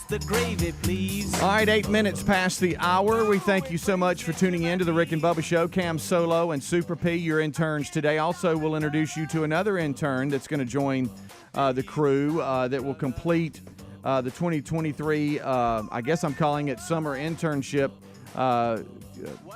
the gravy, please. All right, 8 minutes past the hour. We thank you so much for tuning in to the Rick and Bubba Show. Cam Solo and Super P, your interns today. Also, we'll introduce you to another intern that's going to join the crew that will complete the 2023, I guess I'm calling it summer internship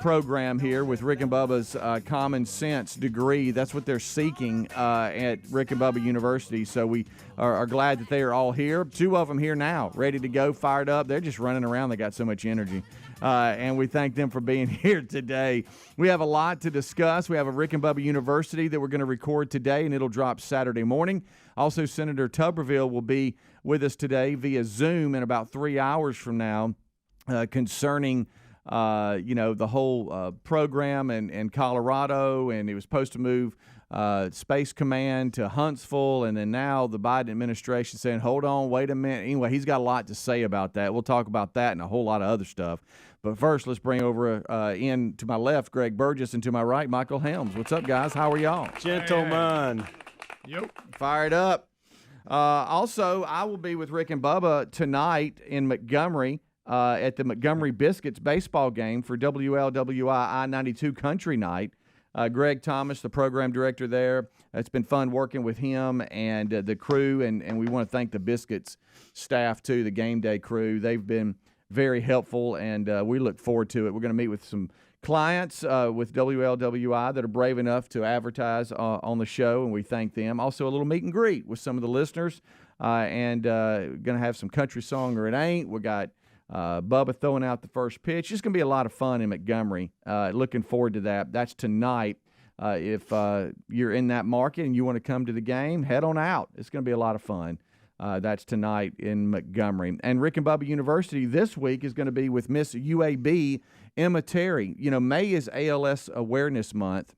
program here with Rick and Bubba's Common Sense degree. That's what they're seeking at Rick and Bubba University. So we are glad that they are all here. 2 of them here now, ready to go, fired up. They're just running around. They got so much energy. And we thank them for being here today. We have a lot to discuss. We have a Rick and Bubba University that we're going to record today, and it'll drop Saturday morning. Also, Senator Tuberville will be with us today via Zoom in about 3 hours from now concerning the whole program in Colorado, and he was supposed to move Space Command to Huntsville, and then now the Biden administration saying, hold on, wait a minute. Anyway, he's got a lot to say about that. We'll talk about that and a whole lot of other stuff. But first, let's bring over in to my left, Greg Burgess, and to my right, Michael Helms. What's up, guys? How are y'all? Gentlemen. Yep. Fired up. Also, I will be with Rick and Bubba tonight in Montgomery at the Montgomery Biscuits baseball game for WLWI I-92 Country Night. Greg Thomas, the program director there. It's been fun working with him and the crew, and we want to thank the Biscuits staff, too, the game day crew. They've been very helpful, and we look forward to it. We're going to meet with some clients with WLWI that are brave enough to advertise on the show, and we thank them. Also, a little meet and greet with some of the listeners, and going to have some country song or it ain't. We got Bubba throwing out the first pitch. It's going to be a lot of fun in Montgomery. Looking forward to that. That's tonight. If you're in that market and you want to come to the game, head on out. It's going to be a lot of fun. That's tonight in Montgomery. And Rick and Bubba University this week is going to be with Miss UAB, Emma Terry. You know, May is ALS Awareness Month,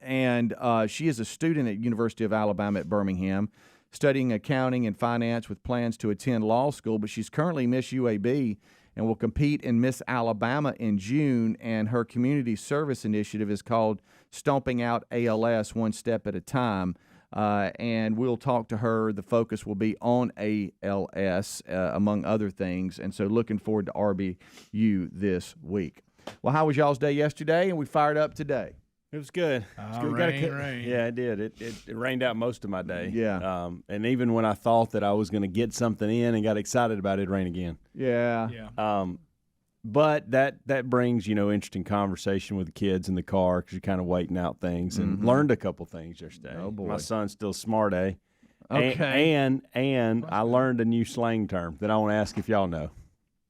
and she is a student at University of Alabama at Birmingham, studying accounting and finance with plans to attend law school, but she's currently Miss UAB and will compete in Miss Alabama in June, and her community service initiative is called Stomping Out ALS One Step at a Time, and we'll talk to her. The focus will be on ALS, among other things, and so looking forward to RBU this week. Well, how was y'all's day yesterday, and we fired up today? It was good. Rain. Yeah, it did. It rained out most of my day. Yeah. And even when I thought that I was going to get something in and got excited about it, it rained again. Yeah. But that brings, interesting conversation with the kids in the car because you're kind of waiting out things and learned a couple things yesterday. Oh, boy. My son's still smart, eh? Okay. And I learned a new slang term that I want to ask if y'all know.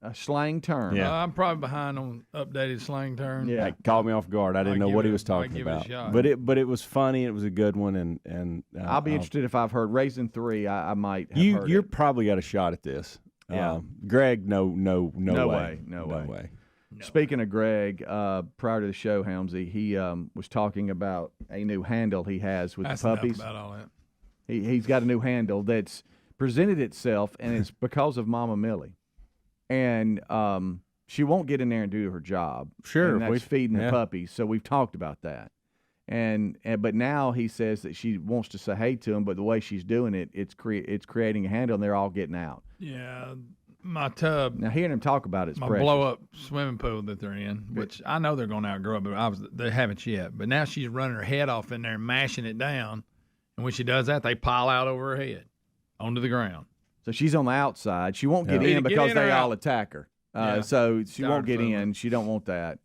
A slang term. Yeah. I'm probably behind on updated slang terms. Yeah. It caught me off guard. I didn't know what he was talking about. But it was funny. It was a good one, and I'll be interested if I've heard Raisin 3. I might have heard you're it. probably got a shot at this. Yeah. Greg, no way. No. Speaking of Greg, prior to the show, Helmsy, he was talking about a new handle he has with the puppies. About all that. He's got a new handle that's presented itself, and it's because of Mama Millie. And she won't get in there and do her job. Sure. And that's feeding the puppies. So we've talked about that. But now he says that she wants to say hey to him, but the way she's doing it, it's creating a handle, and they're all getting out. Yeah, my tub. Now hearing him talk about it's my precious. blow-up swimming pool that they're in, which I know they're going to outgrow it, but they haven't yet. But now she's running her head off in there and mashing it down, and when she does that, they pile out over her head onto the ground. So she's on the outside. She won't get in because they all attack her. So she won't get in. She don't want that.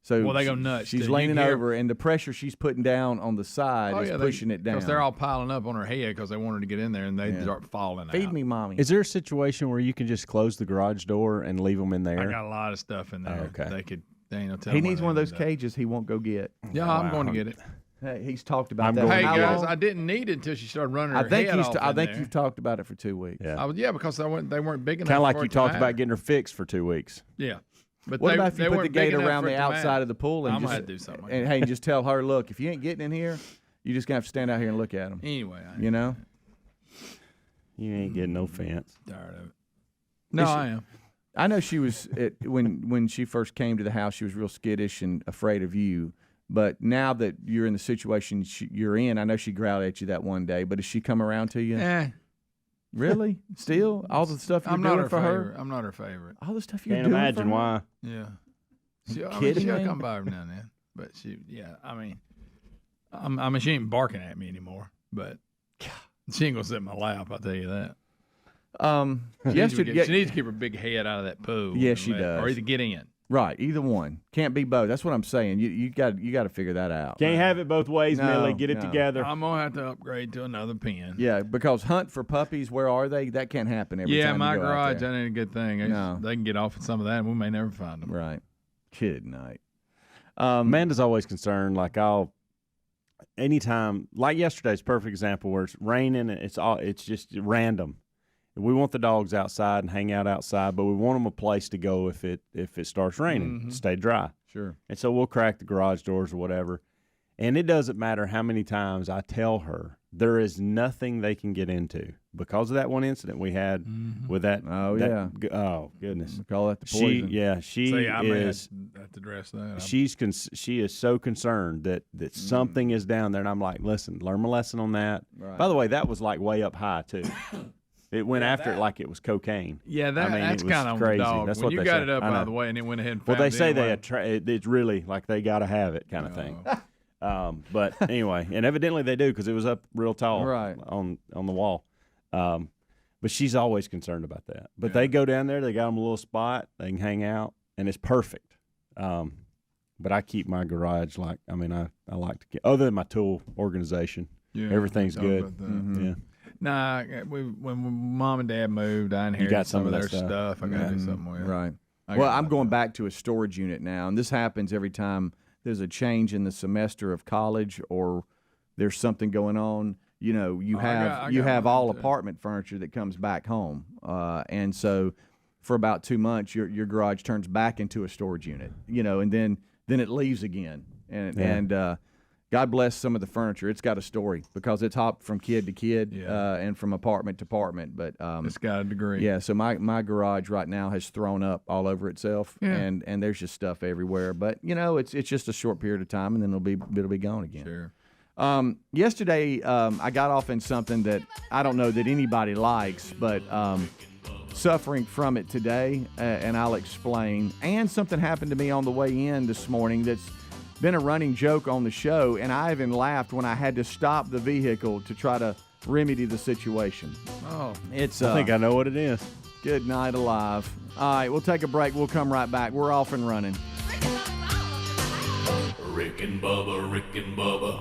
So they go nuts. She's leaning over, and the pressure she's putting down on the side is pushing it down. Because they're all piling up on her head because they want her to get in there, and they start falling out. Feed me, Mommy. Is there a situation where you can just close the garage door and leave them in there? I got a lot of stuff in there. Oh, okay. They ain't no telling. He needs one of those cages he won't go get. Yeah, I'm going to get it. Hey, he's talked about that. Hey, How guys, long? I didn't need it until she started running her head off. I think you've talked about it for 2 weeks. Yeah. Because they weren't big enough. Kind of like for you it to talked matter. about getting her fixed for 2 weeks. Yeah. But What about if you put the weren't big gate enough around for it the to outside matter. of the pool and I'm just gonna do something like and that. hey, just tell her, look, if you ain't getting in here, you're just gonna have to stand out here and look at them. Anyway, You know. You ain't getting no fence. tired of it. No, I am. I know she was when she first came to the house. She was real skittish and afraid of you. But now that you're in the situation you're in, I know she growled at you that one day. But does she come around to you? Really? Still? All the stuff you're doing for her? I'm not her favorite. All the stuff you're Can't doing imagine for her? why. Yeah. Kidding She'll me? come by every now and then. But she ain't barking at me anymore. But she ain't going to sit in my lap, I'll tell you that. She needs to keep her big head out of that pool. Yes, she does. Or either get in. Right, either one. Can't be both. That's what I'm saying. You got to figure that out. Can't have it both ways, No, Millie. Get it together. I'm going to have to upgrade to another pen. Yeah, because hunt for puppies, where are they? That can't happen every time. My you go out garage, there. that ain't a good thing. No. They can get off with some of that, and we may never find them. Right. Kid night. Amanda's always concerned. Like anytime, like yesterday's perfect example where it's raining and it's just random. We want the dogs outside and hang out outside, but we want them a place to go if it starts raining, stay dry. Sure. And so we'll crack the garage doors or whatever. And it doesn't matter how many times I tell her there is nothing they can get into because of that one incident we had with that. Oh, Oh, goodness. We call that the poison. She I may have to address that. She is so concerned that something is down there. And I'm like, listen, learn my lesson on that. Right. By the way, that was like way up high, too. It went after it like it was cocaine. Yeah, it that's was kind of crazy. dog. That's when what you they got say. it up I out know. of the way and it went ahead and Well, found they say it anyway. it's really like they got to have it kind of thing. But anyway, and evidently they do because it was up real tall Right. on the wall. But she's always concerned about that. But they go down there, they got them a little spot, they can hang out, and it's perfect. But I keep my garage I like to get, other than my tool organization, everything's good. Yeah. Nah, when Mom and Dad moved, I inherited some of their stuff. I got to do something with it. Right. Well, I'm going back to a storage unit now, and this happens every time there's a change in the semester of college or there's something going on. You have all apartment furniture that comes back home, and so for about 2 months, your garage turns back into a storage unit. And then it leaves again, and God bless some of the furniture. It's got a story because it's hopped from kid to kid and from apartment to apartment. But it's got a degree. Yeah, so my garage right now has thrown up all over itself, and there's just stuff everywhere. But it's just a short period of time, and then it'll be gone again. Sure. Yesterday, I got off in something that I don't know that anybody likes, but suffering from it today, and I'll explain. And something happened to me on the way in this morning that's been a running joke on the show, and I even laughed when I had to stop the vehicle to try to remedy the situation. Oh, I think I know what it is. Good night, alive. All right, we'll take a break. We'll come right back. We're off and running. Rick and Bubba, Rick and Bubba.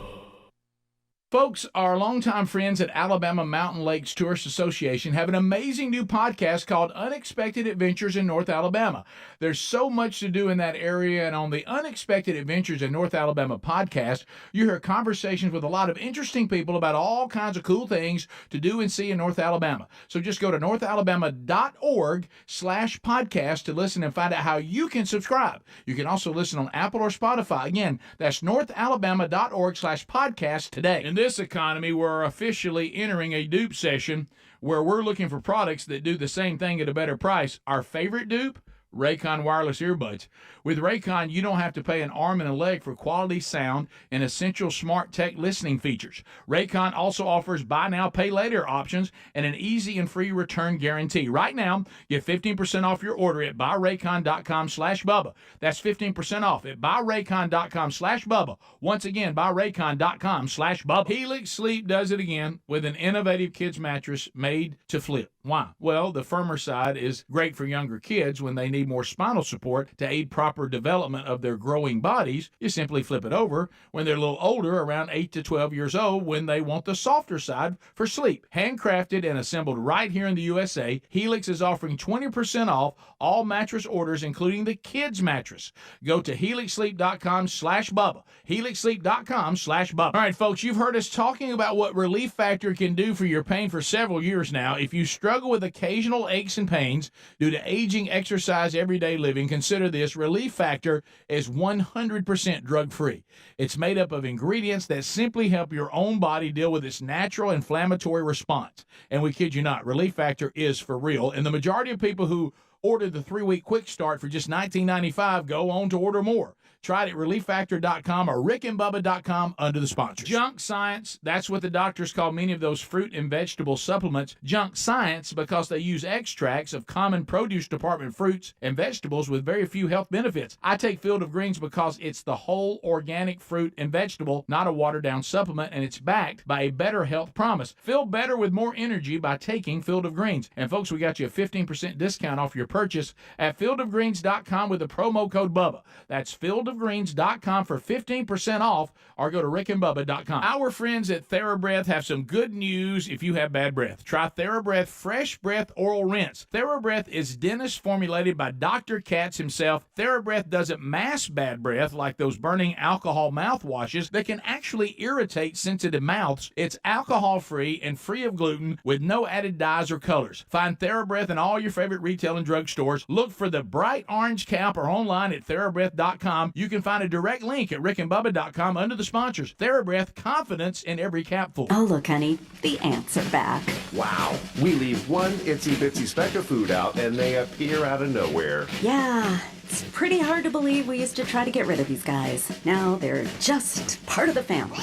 Folks, our longtime friends at Alabama Mountain Lakes Tourist Association have an amazing new podcast called Unexpected Adventures in North Alabama. There's so much to do in that area, and on the Unexpected Adventures in North Alabama podcast, you hear conversations with a lot of interesting people about all kinds of cool things to do and see in North Alabama. So just go to northalabama.org/podcast to listen and find out how you can subscribe. You can also listen on Apple or Spotify. Again, that's northalabama.org/podcast today. In this economy, we're officially entering a dupe session where we're looking for products that do the same thing at a better price. Our favorite dupe? Raycon wireless earbuds. With Raycon, you don't have to pay an arm and a leg for quality sound and essential smart tech listening features. Raycon also offers buy now, pay later options and an easy and free return guarantee. Right now, get 15% off your order at buyraycon.com/Bubba. That's 15% off at buyraycon.com/Bubba. Once again, buyraycon.com/Bubba. Helix Sleep does it again with an innovative kids mattress made to flip. Why? Well, the firmer side is great for younger kids when they need more spinal support to aid proper development of their growing bodies. You simply flip it over when they're a little older, around 8 to 12 years old, when they want the softer side for sleep. Handcrafted and assembled right here in the USA, Helix is offering 20% off all mattress orders, including the kids mattress. Go to helixsleep.com/Bubba. helixsleep.com/Bubba. All right, folks, you've heard us talking about what Relief Factor can do for your pain for several years now. If you struggle with occasional aches and pains due to aging, exercise, everyday living, consider this. Relief Factor is 100% drug-free. It's made up of ingredients that simply help your own body deal with its natural inflammatory response. And we kid you not, Relief Factor is for real. And the majority of people who order the 3-week quick start for just $19.95 go on to order more. Try it at relieffactor.com or rickandbubba.com under the sponsors. Junk science, that's what the doctors call many of those fruit and vegetable supplements. Junk science because they use extracts of common produce department fruits and vegetables with very few health benefits. I take Field of Greens because it's the whole organic fruit and vegetable, not a watered-down supplement, and it's backed by a better health promise. Feel better with more energy by taking Field of Greens. And folks, we got you a 15% discount off your purchase at fieldofgreens.com with the promo code Bubba. That's fieldofgreens.com for 15% off, or go to rickandbubba.com. Our friends at TheraBreath have some good news if you have bad breath. Try TheraBreath Fresh Breath Oral Rinse. TheraBreath is dentist formulated by Dr. Katz himself. TheraBreath doesn't mask bad breath like those burning alcohol mouthwashes that can actually irritate sensitive mouths. It's alcohol-free and free of gluten with no added dyes or colors. Find TheraBreath in all your favorite retail and drug stores. Look for the bright orange cap or online at TheraBreath.com. You can find a direct link at rickandbubba.com under the sponsors. TheraBreath, confidence in every capful. Oh, look, honey, the ants are back. Wow. We leave one itsy-bitsy speck of food out, and they appear out of nowhere. Yeah, it's pretty hard to believe we used to try to get rid of these guys. Now they're just part of the family.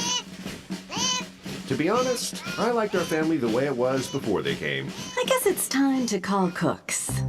To be honest, I liked our family the way it was before they came. I guess it's time to call Cooks.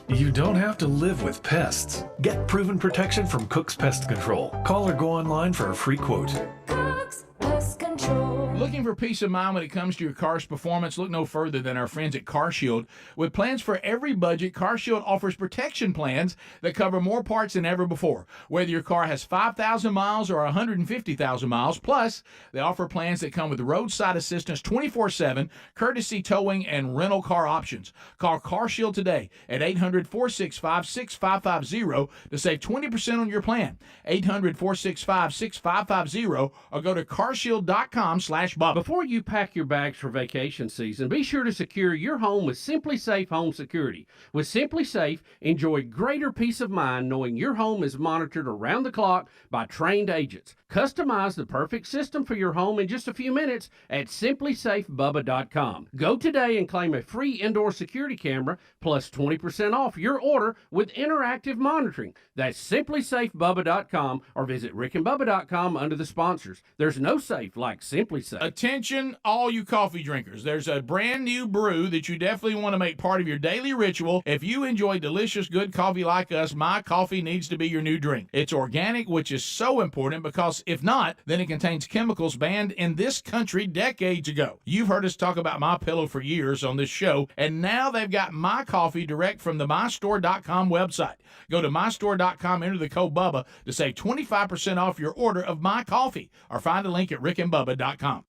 You don't have to live with pests. Get proven protection from Cook's Pest Control. Call or go online for a free quote. Cook's Pest Control. Looking for peace of mind when it comes to your car's performance? Look no further than our friends at CarShield. With plans for every budget, CarShield offers protection plans that cover more parts than ever before. Whether your car has 5,000 miles or 150,000 miles, plus they offer plans that come with roadside assistance 24/7, courtesy towing, and rental car options. Call CarShield today at 800-465-6550 to save 20% on your plan. 800-465-6550 or go to carshield.com/Bubba. Before you pack your bags for vacation season, be sure to secure your home with Simply Safe Home Security. With Simply Safe, enjoy greater peace of mind knowing your home is monitored around the clock by trained agents. Customize the perfect system for your home in just a few minutes at simplysafebubba.com. Go today and claim a free indoor security camera plus 20% off your order with interactive monitoring. That's simplysafebubba.com or visit rickandbubba.com under the sponsors. There's no safe like Simply Safe. Attention, all you coffee drinkers. There's a brand new brew that you definitely want to make part of your daily ritual. If you enjoy delicious, good coffee like us, My Coffee needs to be your new drink. It's organic, which is so important because if not, then it contains chemicals banned in this country decades ago. You've heard us talk about My Pillow for years on this show, and now they've got My Coffee direct from the mystore.com website. Go to mystore.com, enter the code Bubba to save 25% off your order of My Coffee, or find a link at rickandbubba.com.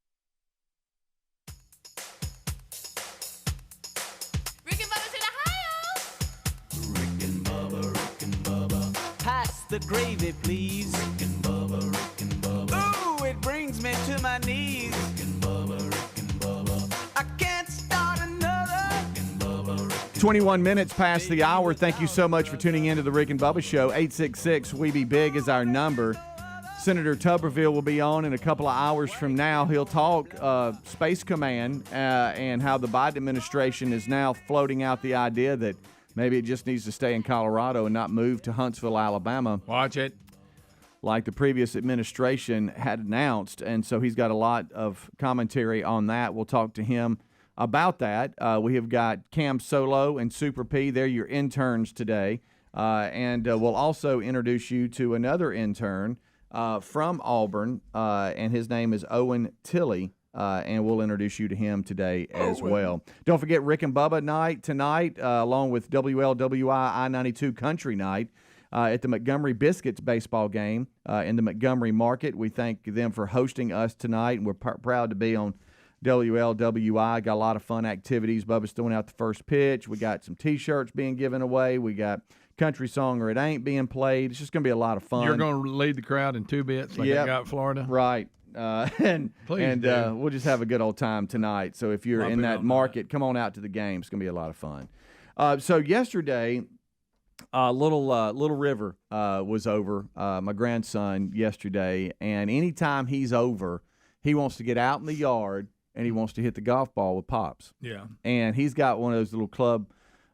Rick and Bubba's in Ohio. Rick and Bubba. Pass the gravy, please. Rick and Bubba. Ooh, it brings me to my knees. Rick and Bubba. I can't start another. 21 minutes past the hour. Thank you so much for tuning in to the Rick and Bubba Show. 866-WE-BE-BIG is our number. Senator Tuberville will be on in a couple of hours from now. He'll talk Space Command and how the Biden administration is now floating out the idea that maybe it just needs to stay in Colorado and not move to Huntsville, Alabama, Watch it. like the previous administration had announced. And so he's got a lot of commentary on that. We'll talk to him about that. We have got Cam Solo and Super P. They're your interns today. And we'll also introduce you to another intern from Auburn, and his name is Owen Tilley, and we'll introduce you to him today as well. Don't forget Rick and Bubba night tonight, along with WLWI I-92 Country Night at the Montgomery Biscuits baseball game in the Montgomery Market. We thank them for hosting us tonight, and we're proud to be on WLWI. Got a lot of fun activities. Bubba's throwing out the first pitch. We got some T-shirts being given away. We got Country Song or It Ain't being played. It's just going to be a lot of fun. You're going to lead the crowd in 2 bits like I got Florida? Right. And we'll just have a good old time tonight. So if you're in that market, come on out to the game. It's going to be a lot of fun. So yesterday, Little River was over, my grandson, yesterday. And anytime he's over, he wants to get out in the yard and he wants to hit the golf ball with Pops. Yeah. And he's got one of those little club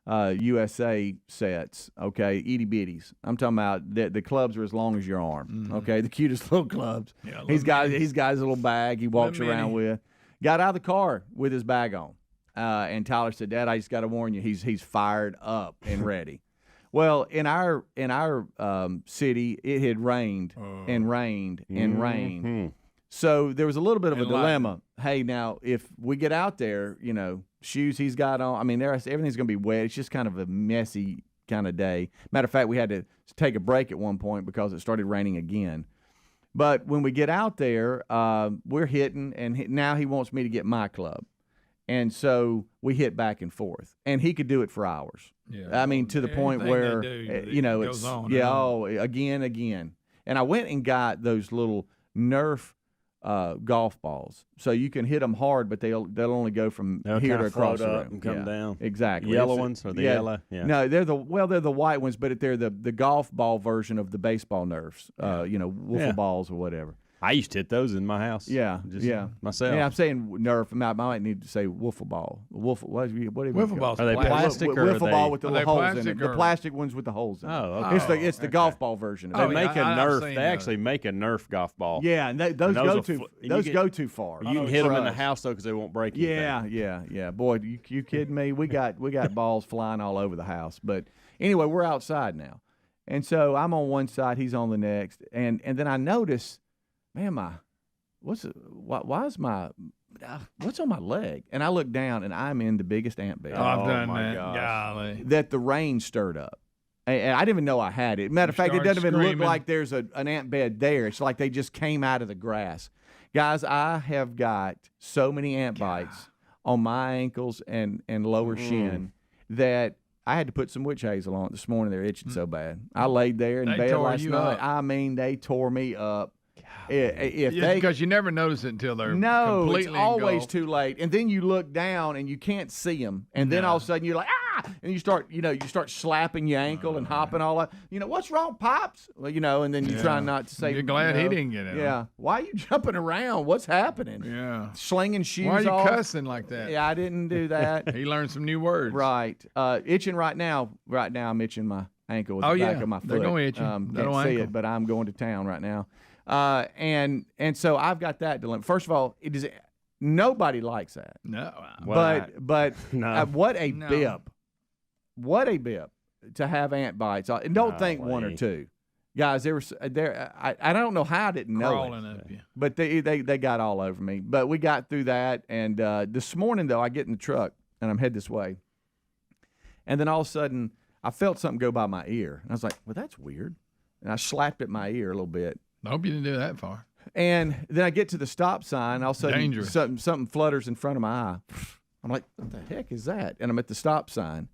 USA sets, okay, itty bitties. I'm talking about the clubs are as long as your arm, okay, the cutest little clubs. Yeah, he's got his little bag he walks around with. Got out of the car with his bag on, and Tyler said, "Dad, I just got to warn you, he's fired up and ready." Well, in our city, it had rained and rained and rained. So there was a little bit of a dilemma. Hey, now, if we get out there, shoes he's got on, I mean, everything's going to be wet. It's just kind of a messy kind of day. Matter of fact, we had to take a break at one point because it started raining again. But when we get out there, we're hitting, and now he wants me to get my club. And so we hit back and forth. And he could do it for hours. Yeah, I mean, to the point where, it's, again. And I went and got those little Nerf golf balls, so you can hit them hard, but they'll only go from here to across the room and come down. Exactly, yellow ones or the yellow. Yeah. No, they're the white ones, but they're the golf ball version of the baseball Nerfs. Wiffle balls or whatever. I used to hit those in my house. Myself. Yeah, I'm saying Nerf. I might need to say wiffle ball. Wiffle balls. Are they plastic or wiffle ball with the little holes in it? Or... The plastic ones with the holes in it. Oh, okay. It's the golf ball version. They make a Nerf. They actually make a Nerf golf ball. Yeah, and those go too far. You can hit them in the house though because they won't break anything. Yeah. Boy, you kidding me? We got balls flying all over the house. But anyway, we're outside now, and so I'm on one side, he's on the next, and then I notice, man, what's on my leg? And I look down, and I'm in the biggest ant bed. Oh, I've done that. Golly. That the rain stirred up. And I didn't even know I had it. Matter of fact, it doesn't even look like there's an ant bed there. It's like they just came out of the grass. Guys, I have got so many ant bites on my ankles and lower shin that I had to put some witch hazel on it this morning. They're itching so bad. I laid there in bed last night. I mean, they tore me up. Because you never notice it until they're completely it's always engulfed. too late. And then you look down and you can't see them. And then all of a sudden you're like, and you start slapping your ankle and hopping all up. What's wrong, Pops? Well, and then you try not to say. You're glad he didn't get it. Yeah. Why are you jumping around? What's happening? Yeah. Slinging shoes off. Why are you off? Cussing like that? Yeah, I didn't do that. He learned some new words. Right. Itching right now. Right now I'm itching my ankle with the back of my foot. They're going to itch you. Can't see it, but I'm going to town right now. And so I've got that dilemma. First of all, nobody likes that. No. But no. What a bib. What a bib to have ant bites. And don't think one or two. Guys, I don't know how I didn't know crawling up you. But they got all over me. But we got through that. And this morning, though, I get in the truck, and I'm headed this way. And then all of a sudden, I felt something go by my ear. And I was like, well, that's weird. And I slapped at my ear a little bit. I hope you didn't do that far. And then I get to the stop sign. All of a sudden, dangerous. Something flutters in front of my eye. I'm like, what the heck is that? And I'm at the stop sign.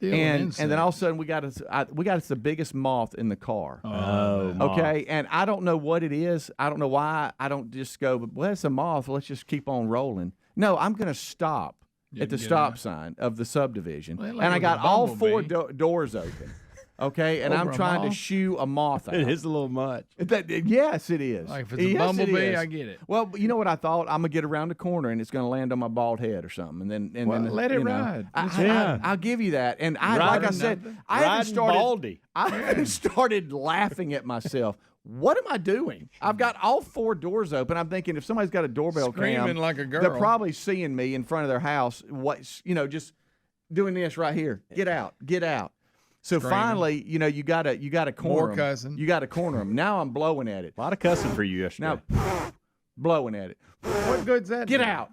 And then all of a sudden, we got us the biggest moth in the car. Oh, okay. And I don't know what it is. I don't know why. I don't just go, well, it's a moth. Let's just keep on rolling. No, I'm going to stop at the stop sign of the subdivision. Well, and I got all four doors open. Okay, and I'm trying to shoo a moth out. It is a little much. Yes, it is. Like if it's a bumblebee, I get it. Well, you know what I thought? I'm gonna get around the corner and it's gonna land on my bald head or something, and then let it ride. I'll give you that. And like I said, I haven't started laughing at myself. What am I doing? I've got all four doors open. I'm thinking if somebody's got a doorbell screaming cam, like a girl, they're probably seeing me in front of their house. Just doing this right here. Get out. So finally, you got to corner them. Cussing. You got to corner them. Now I'm blowing at it. A lot of cussing for you yesterday. Now, blowing at it. What good's that? Get out.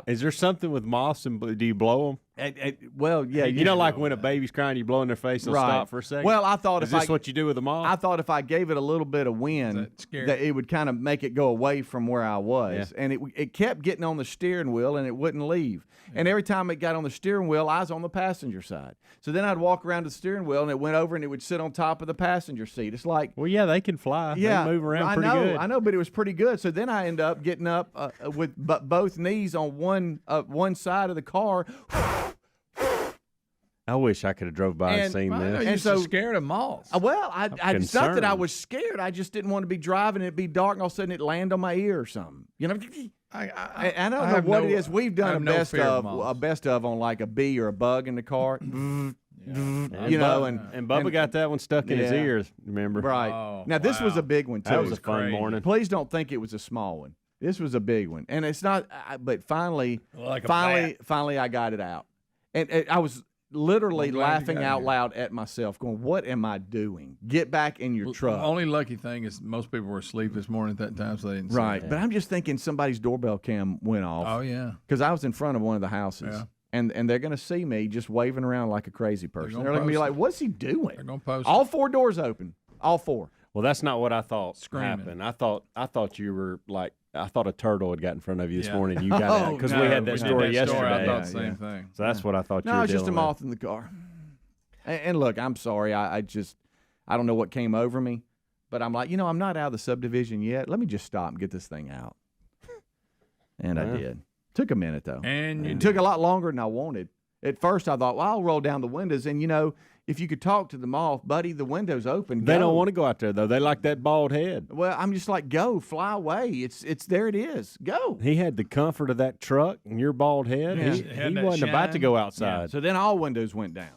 Is there something with moths and do you blow them? Well, yeah. You know, like when a baby's crying, you blow in their face, they'll stop for a second. Well, I thought is this what you do with a moth? I thought if I gave it a little bit of wind, that it would kind of make it go away from where I was. Yeah. And it kept getting on the steering wheel and it wouldn't leave. Yeah. And every time it got on the steering wheel, I was on the passenger side. So then I'd walk around the steering wheel and it went over and it would sit on top of the passenger seat. It's like, well, yeah, they can fly. Yeah, they move around pretty good. I know, but it was pretty good. So then I end up getting up with both knees on one side of the car. I wish I could have drove by and seen this. And so scared of moths. Well, it's not that I was scared. I just didn't want to be driving and it'd be dark and all of a sudden it'd land on my ear or something. I don't know what it is. We've done a best of on like a bee or a bug in the car. And Bubba got that one stuck in his ears. Remember? Right. Oh, now this was a big one too. That was a fun morning. Please don't think it was a small one. This was a big one, and it's not. But finally, Like a finally, I got it out, and I was literally laughing out loud at myself, going, "What am I doing? Get back in your truck." The only lucky thing is most people were asleep this morning at that time, so they didn't see Right, it. but I'm just thinking somebody's doorbell cam went off. Oh yeah, because I was in front of one of the houses. Yeah. And they're going to see me just waving around like a crazy person. They're going to be like, "What's he doing?" They're going to post all 4 doors open. All 4. Well, that's not what I thought Screaming. happened. I thought you were like, I thought a turtle had got in front of you this morning. You got out because we had that story yesterday. I thought the same thing. So that's what I thought you No, were it's just a dealing moth in the car. And look, I'm sorry. I don't know what came over me, but I'm like, I'm not out of the subdivision yet. Let me just stop and get this thing out. And I did. Took a minute though. And it took a lot longer than I wanted. At first, I thought, well, I'll roll down the windows. And, if you could talk to the moth, buddy, the window's open. They don't want to go out there, though. They like that bald head. Well, I'm just like, go, fly away. It's there it is. Go. He had the comfort of that truck and your bald head. Yeah. He wasn't about to go outside. Yeah. So then all windows went down.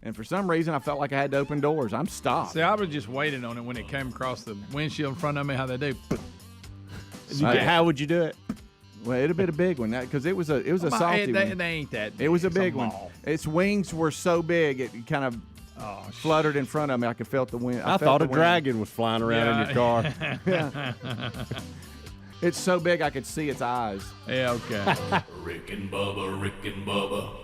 And for some reason, I felt like I had to open doors. I'm stopped. See, I was just waiting on it when it came across the windshield in front of me, how they do. How would you do it? Well, it'd have been a big one because it was a salty one. They ain't that big. It was a big one. Its wings were so big it kind of fluttered in front of me. I could felt the wind. I thought a dragon was flying around in your car. Yeah. It's so big I could see its eyes. Yeah, okay. Rick and Bubba, Rick and Bubba.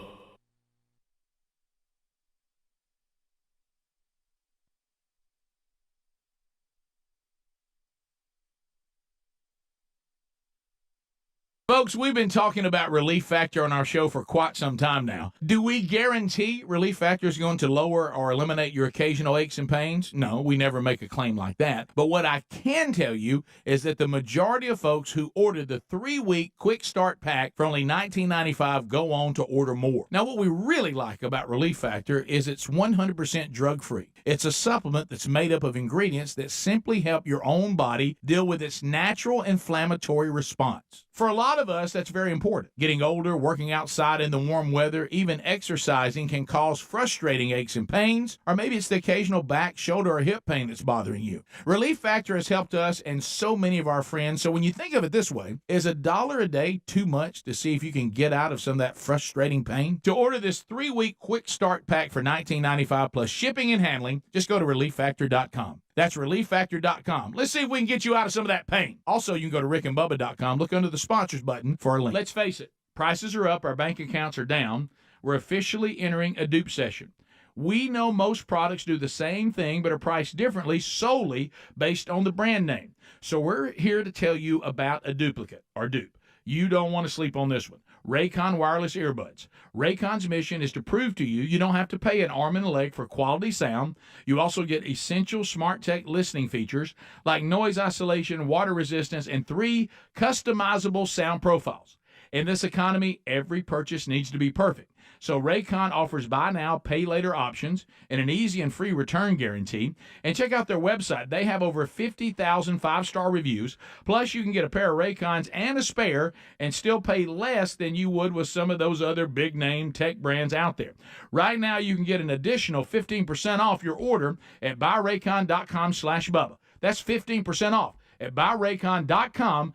Folks, we've been talking about Relief Factor on our show for quite some time now. Do we guarantee Relief Factor is going to lower or eliminate your occasional aches and pains? No, we never make a claim like that. But what I can tell you is that the majority of folks who ordered the 3-week quick start pack for only $19.95 go on to order more. Now, what we really like about Relief Factor is it's 100% drug-free. It's a supplement that's made up of ingredients that simply help your own body deal with its natural inflammatory response. For a lot of us, that's very important. Getting older, working outside in the warm weather, even exercising can cause frustrating aches and pains, or maybe it's the occasional back, shoulder, or hip pain that's bothering you. Relief Factor has helped us and so many of our friends, so when you think of it this way, is $1 a day too much to see if you can get out of some of that frustrating pain? To order this 3-week quick start pack for $19.95 plus shipping and handling, just go to ReliefFactor.com. That's ReliefFactor.com. Let's see if we can get you out of some of that pain. Also, you can go to RickandBubba.com, look under the sponsors button for a link. Let's face it, prices are up, our bank accounts are down. We're officially entering a dupe session. We know most products do the same thing but are priced differently solely based on the brand name. So we're here to tell you about a duplicate or dupe. You don't want to sleep on this one. Raycon wireless earbuds. Raycon's mission is to prove to you you don't have to pay an arm and a leg for quality sound. You also get essential smart tech listening features like noise isolation, water resistance, and 3 customizable sound profiles. In this economy, every purchase needs to be perfect. So Raycon offers buy now, pay later options and an easy and free return guarantee. And check out their website. They have over 50,000 5-star reviews. Plus, you can get a pair of Raycons and a spare and still pay less than you would with some of those other big-name tech brands out there. Right now, you can get an additional 15% off your order at buyraycon.com/Bubba. That's 15% off at buyraycon.com/Bubba.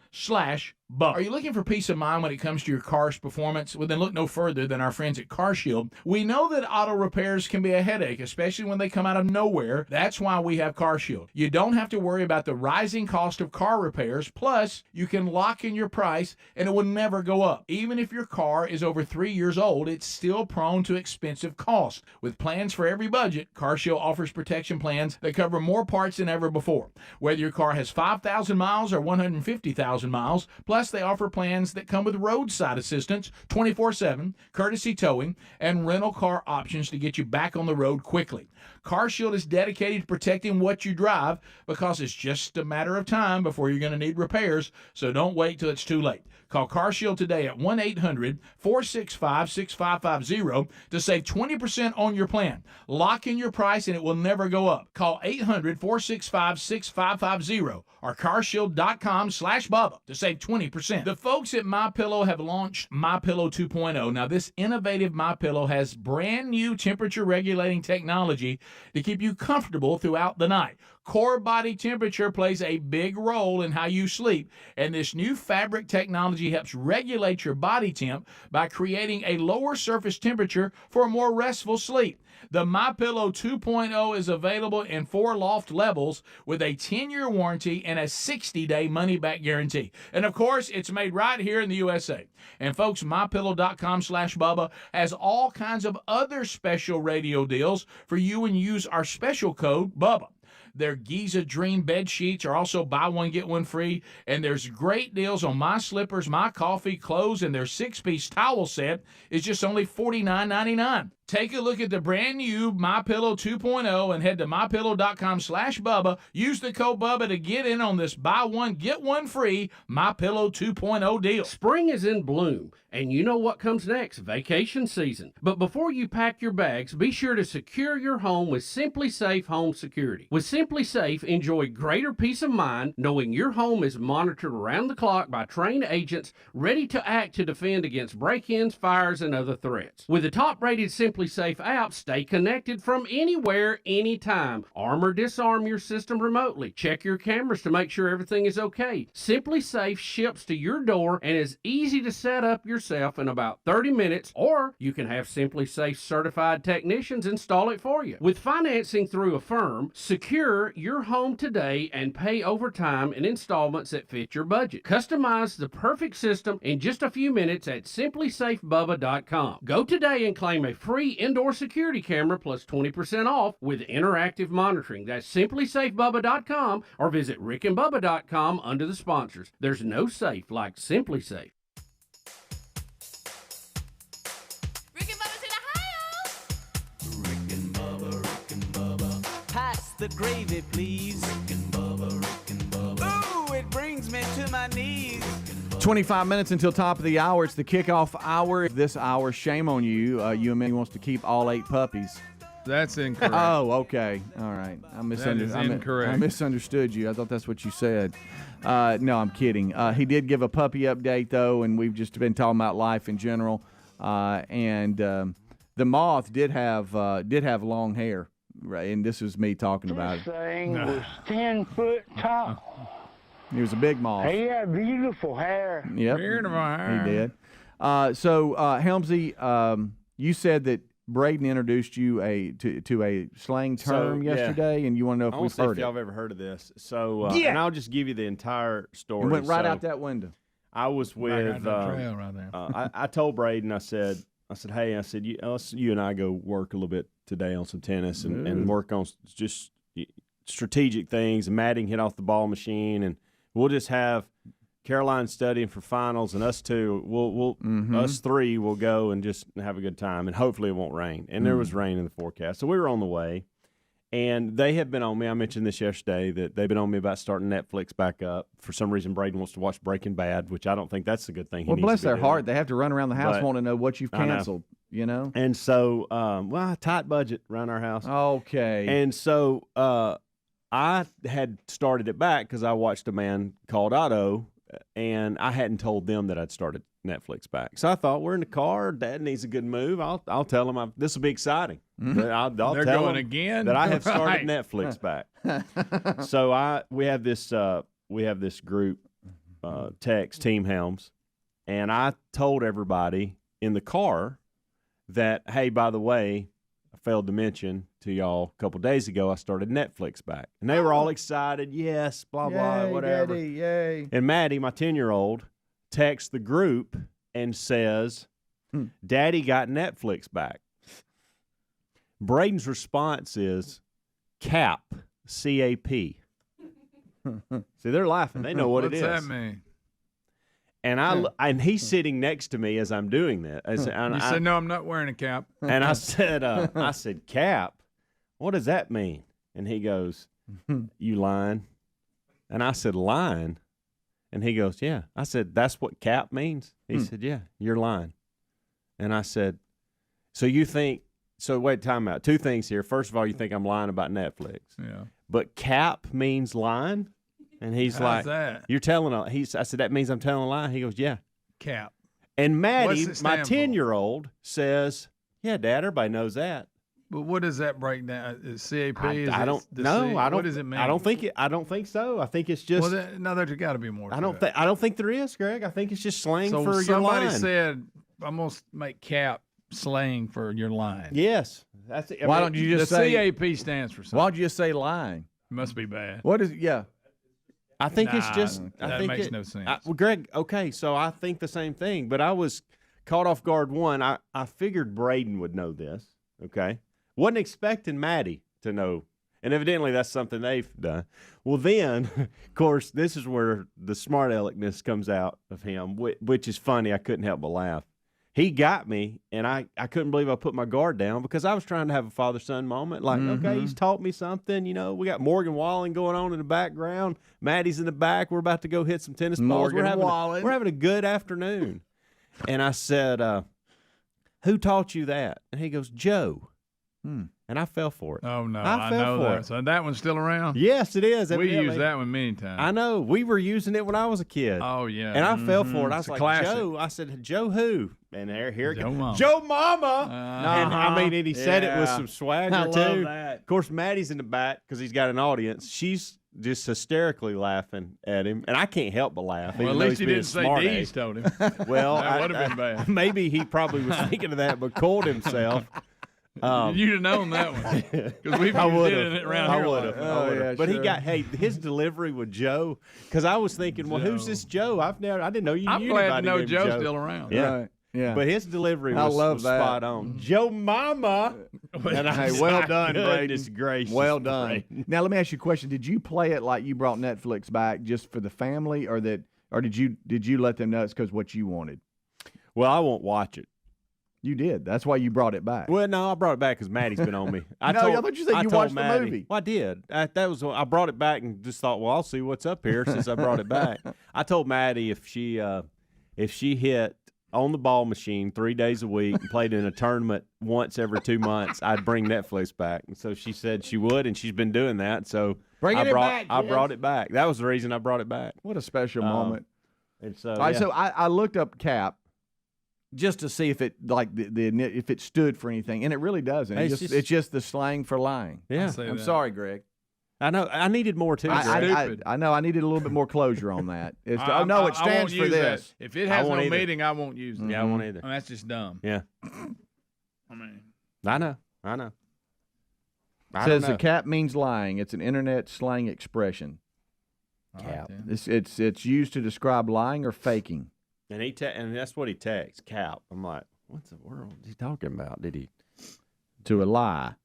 Are you looking for peace of mind when it comes to your car's performance? Well, then look no further than our friends at CarShield. We know that auto repairs can be a headache, especially when they come out of nowhere. That's why we have CarShield. You don't have to worry about the rising cost of car repairs. Plus, you can lock in your price and it will never go up. Even if your car is over 3 years old, it's still prone to expensive costs. With plans for every budget, CarShield offers protection plans that cover more parts than ever before. Whether your car has 5,000 miles or 150,000 miles, plus they offer plans that come with roadside assistance 24/7, courtesy towing, and rental car options to get you back on the road quickly. CarShield is dedicated to protecting what you drive because it's just a matter of time before you're going to need repairs, so don't wait till it's too late. Call CarShield today at 1-800-465-6550 to save 20% on your plan. Lock in your price and it will never go up. Call 800-465-6550 or carshield.com/Bubba to save 20%. 20%. The folks at MyPillow have launched MyPillow 2.0. Now, this innovative MyPillow has brand new temperature regulating technology to keep you comfortable throughout the night. Core body temperature plays a big role in how you sleep, and this new fabric technology helps regulate your body temp by creating a lower surface temperature for a more restful sleep. The MyPillow 2.0 is available in 4 loft levels with a 10-year warranty and a 60-day money-back guarantee. And, of course, it's made right here in the USA. And, folks, MyPillow.com/Bubba has all kinds of other special radio deals for you when you use our special code BUBBA. Their Giza Dream bed sheets are also buy one, get one free. And there's great deals on my slippers, my coffee, clothes, and their 6-piece towel set is just only $49.99. Take a look at the brand new MyPillow 2.0 and head to MyPillow.com/Bubba. Use the code Bubba to get in on this buy one, get one free MyPillow 2.0 deal. Spring is in bloom, and you know what comes next, vacation season. But before you pack your bags, be sure to secure your home with Simply Safe Home Security. With Simply Safe, enjoy greater peace of mind knowing your home is monitored around the clock by trained agents ready to act to defend against break-ins, fires, and other threats. With the top-rated Simply Safe app, stay connected from anywhere, anytime. Arm or disarm your system remotely. Check your cameras to make sure everything is okay. Simply Safe ships to your door and is easy to set up yourself in about 30 minutes, or you can have Simply Safe certified technicians install it for you. With financing through Affirm, secure your home today and pay over time in installments that fit your budget. Customize the perfect system in just a few minutes at simplysafebubba.com. Go today and claim a free indoor security camera plus 20% off with interactive monitoring. That's simplysafebubba.com or visit rickandbubba.com under the sponsors. There's no safe like Simply Safe. Rick and Bubba's in Ohio. Rick and Bubba. Pass the gravy, please. Rick and Bubba. Ooh, it brings me to my knees. 25 minutes until top of the hour. It's the kickoff hour. This hour, shame on you. You and me wants to keep all 8 puppies. That's incorrect. Oh, okay. All right. I incorrect. I misunderstood you. I thought that's what you said. No, I'm kidding. He did give a puppy update, though, and we've just been talking about life in general. And the moth did have long hair, right? And this is me talking about it. This thing was 10 foot tall. He was a big moth. He had beautiful hair. Yep, Beautiful hair. he did. So Helmsy, you said that Braden introduced you to a slang term yesterday, and you want to know if we've heard if it. y'all have ever heard of this. So, and I'll just give you the entire story. It went right out that window. I was with. Trail right there. I told Braden. I said, hey, you and I go work a little bit today on some tennis and work on just strategic things. And Maddie can hit off the ball machine, and we'll just have Caroline studying for finals, and us two, us three will go and just have a good time, and hopefully it won't rain. And there was rain in the forecast, so we were on the way. And they have been on me. I mentioned this yesterday that they've been on me about starting Netflix back up. For some reason, Braden wants to watch Breaking Bad, which I don't think that's a good thing. Well, bless their heart, they have to run around the house wanting to know what you've canceled. You know. And so, tight budget around our house. Okay. And so, I had started it back because I watched a man called Otto. And I hadn't told them that I'd started Netflix back. So I thought, we're in the car. Dad needs a good move. I'll tell him this will be exciting. I'll They're tell going them again? that I have started Netflix back. So we have this group text, Team Helms, and I told everybody in the car that, hey, by the way, I failed to mention to y'all a couple days ago, I started Netflix back. And they were all excited. Yes, blah, blah, whatever. Daddy, yay. And Maddie, my 10-year-old, texts the group and says, Daddy got Netflix back. Braden's response is CAP, C-A-P. See, they're laughing. They know what it is. What's that mean? And he's sitting next to me as I'm doing that. You said, no, I'm not wearing a cap. And I said, cap? What does that mean? And he goes, you lying? And I said, lying? And he goes, yeah. I said, that's what cap means? He said, yeah, you're lying. And I said, wait, time out. 2 things here. First of all, you think I'm lying about Netflix. Yeah. But cap means lying? And he's How's like, that? "You're telling a." I said, "That means I'm telling a lie." He goes, "Yeah." Cap. And Maddie, What's it my stand for? 10-year-old, says, "Yeah, Dad, everybody knows that." But what does that break down? Is CAP? I don't know. I don't. What does it mean? I don't think it. I don't think so. I think it's just. Well, no, there's got to be more. I don't think. I don't think there is, Greg. I think it's just slang So for your somebody line. said, "I'm gonna make cap slang for your line." Yes, that's it. Why don't you just the say CAP stands for something? Why don't you just say lying? Must be bad. What is? Yeah. I think it's Nah, just. that I think makes no sense. Well, Greg. Okay, so I think the same thing, but I was caught off guard. One, I figured Braden would know this. Okay, wasn't expecting Maddie to know, and evidently that's something they've done. Well, then, of course, this is where the smart aleckness comes out of him, which is funny. I couldn't help but laugh. He got me, and I couldn't believe I put my guard down because I was trying to have a father-son moment. Like, okay, he's taught me something. You know, we got Morgan Wallen going on in the background. Maddie's in the back. We're about to go hit some tennis balls. Morgan Wallen. We're having a good afternoon. And I said, who taught you that? And he goes, Joe. And I fell for it. Oh no, I I fell know for that. it. So that one's still around. Yes, it is. We evidently. use that one many times. I know. We were using it when I was a kid. Oh yeah, And I fell for it. I was It's a like, classic. Joe. I said, Joe who? And here it Joe goes. Mama. Joe Mama. And I mean, and he said it with Yeah. some swagger I too. love that. Of course, Maddie's in the back because he's got an audience. She's just hysterically laughing at him, and I can't help but laugh. Well, at even though least he he's being didn't say smart D's told him. Well, That would've been bad. Maybe he probably was thinking of that, but called himself. You'd have known that one because we've I used would it have. around I here. a would lot. have. Oh, yeah, But he sure. got his delivery with Joe because I was thinking, well, who's this Joe? I didn't know you I'm knew glad to anybody know named Joe's Joe. still around. Yeah. Right. Yeah. But his delivery I was, love was that. spot on. Joe Mama. And I Hey, was well like, done, goodness Braden. gracious, Well done. Braden. Now let me ask you a question. Did you play it like you brought Netflix back just for the family, or did you let them know it's because what you wanted? Well, I won't watch it. You did. That's why you brought it back. Well, no, I brought it back because Maddie's been on me. I No, I thought you said you told watched the Maddie- movie. Well, I did. I brought it back and just thought, well, I'll see what's up here since I brought it back. I told Maddie if she hit on the ball machine 3 days a week and played in a tournament once every 2 months, I'd bring Netflix back. And so she said she would, and she's been doing that. So Bringing it back, I kids. brought it back. That was the reason I brought it back. What a special moment. And so, All right, yeah. so I looked up CAP just to see if it if it stood for anything, and it really doesn't. It's just the slang for lying. Yeah. I'm sorry, Greg. I know. I needed more too. Greg. I know. I needed a little bit more closure on that. It's, I it won't stands for use this. that. If it has won't no either. meaning, I won't use it. Yeah, I won't either. I mean, that's just dumb. Yeah. I mean, I know. I know. I Says don't the know. cap means lying. It's an internet slang expression. all right, Cap. then. It's used to describe lying or faking. And and that's what he texts, Cap. I'm like, what the world is he talking about? Did he? To a lie,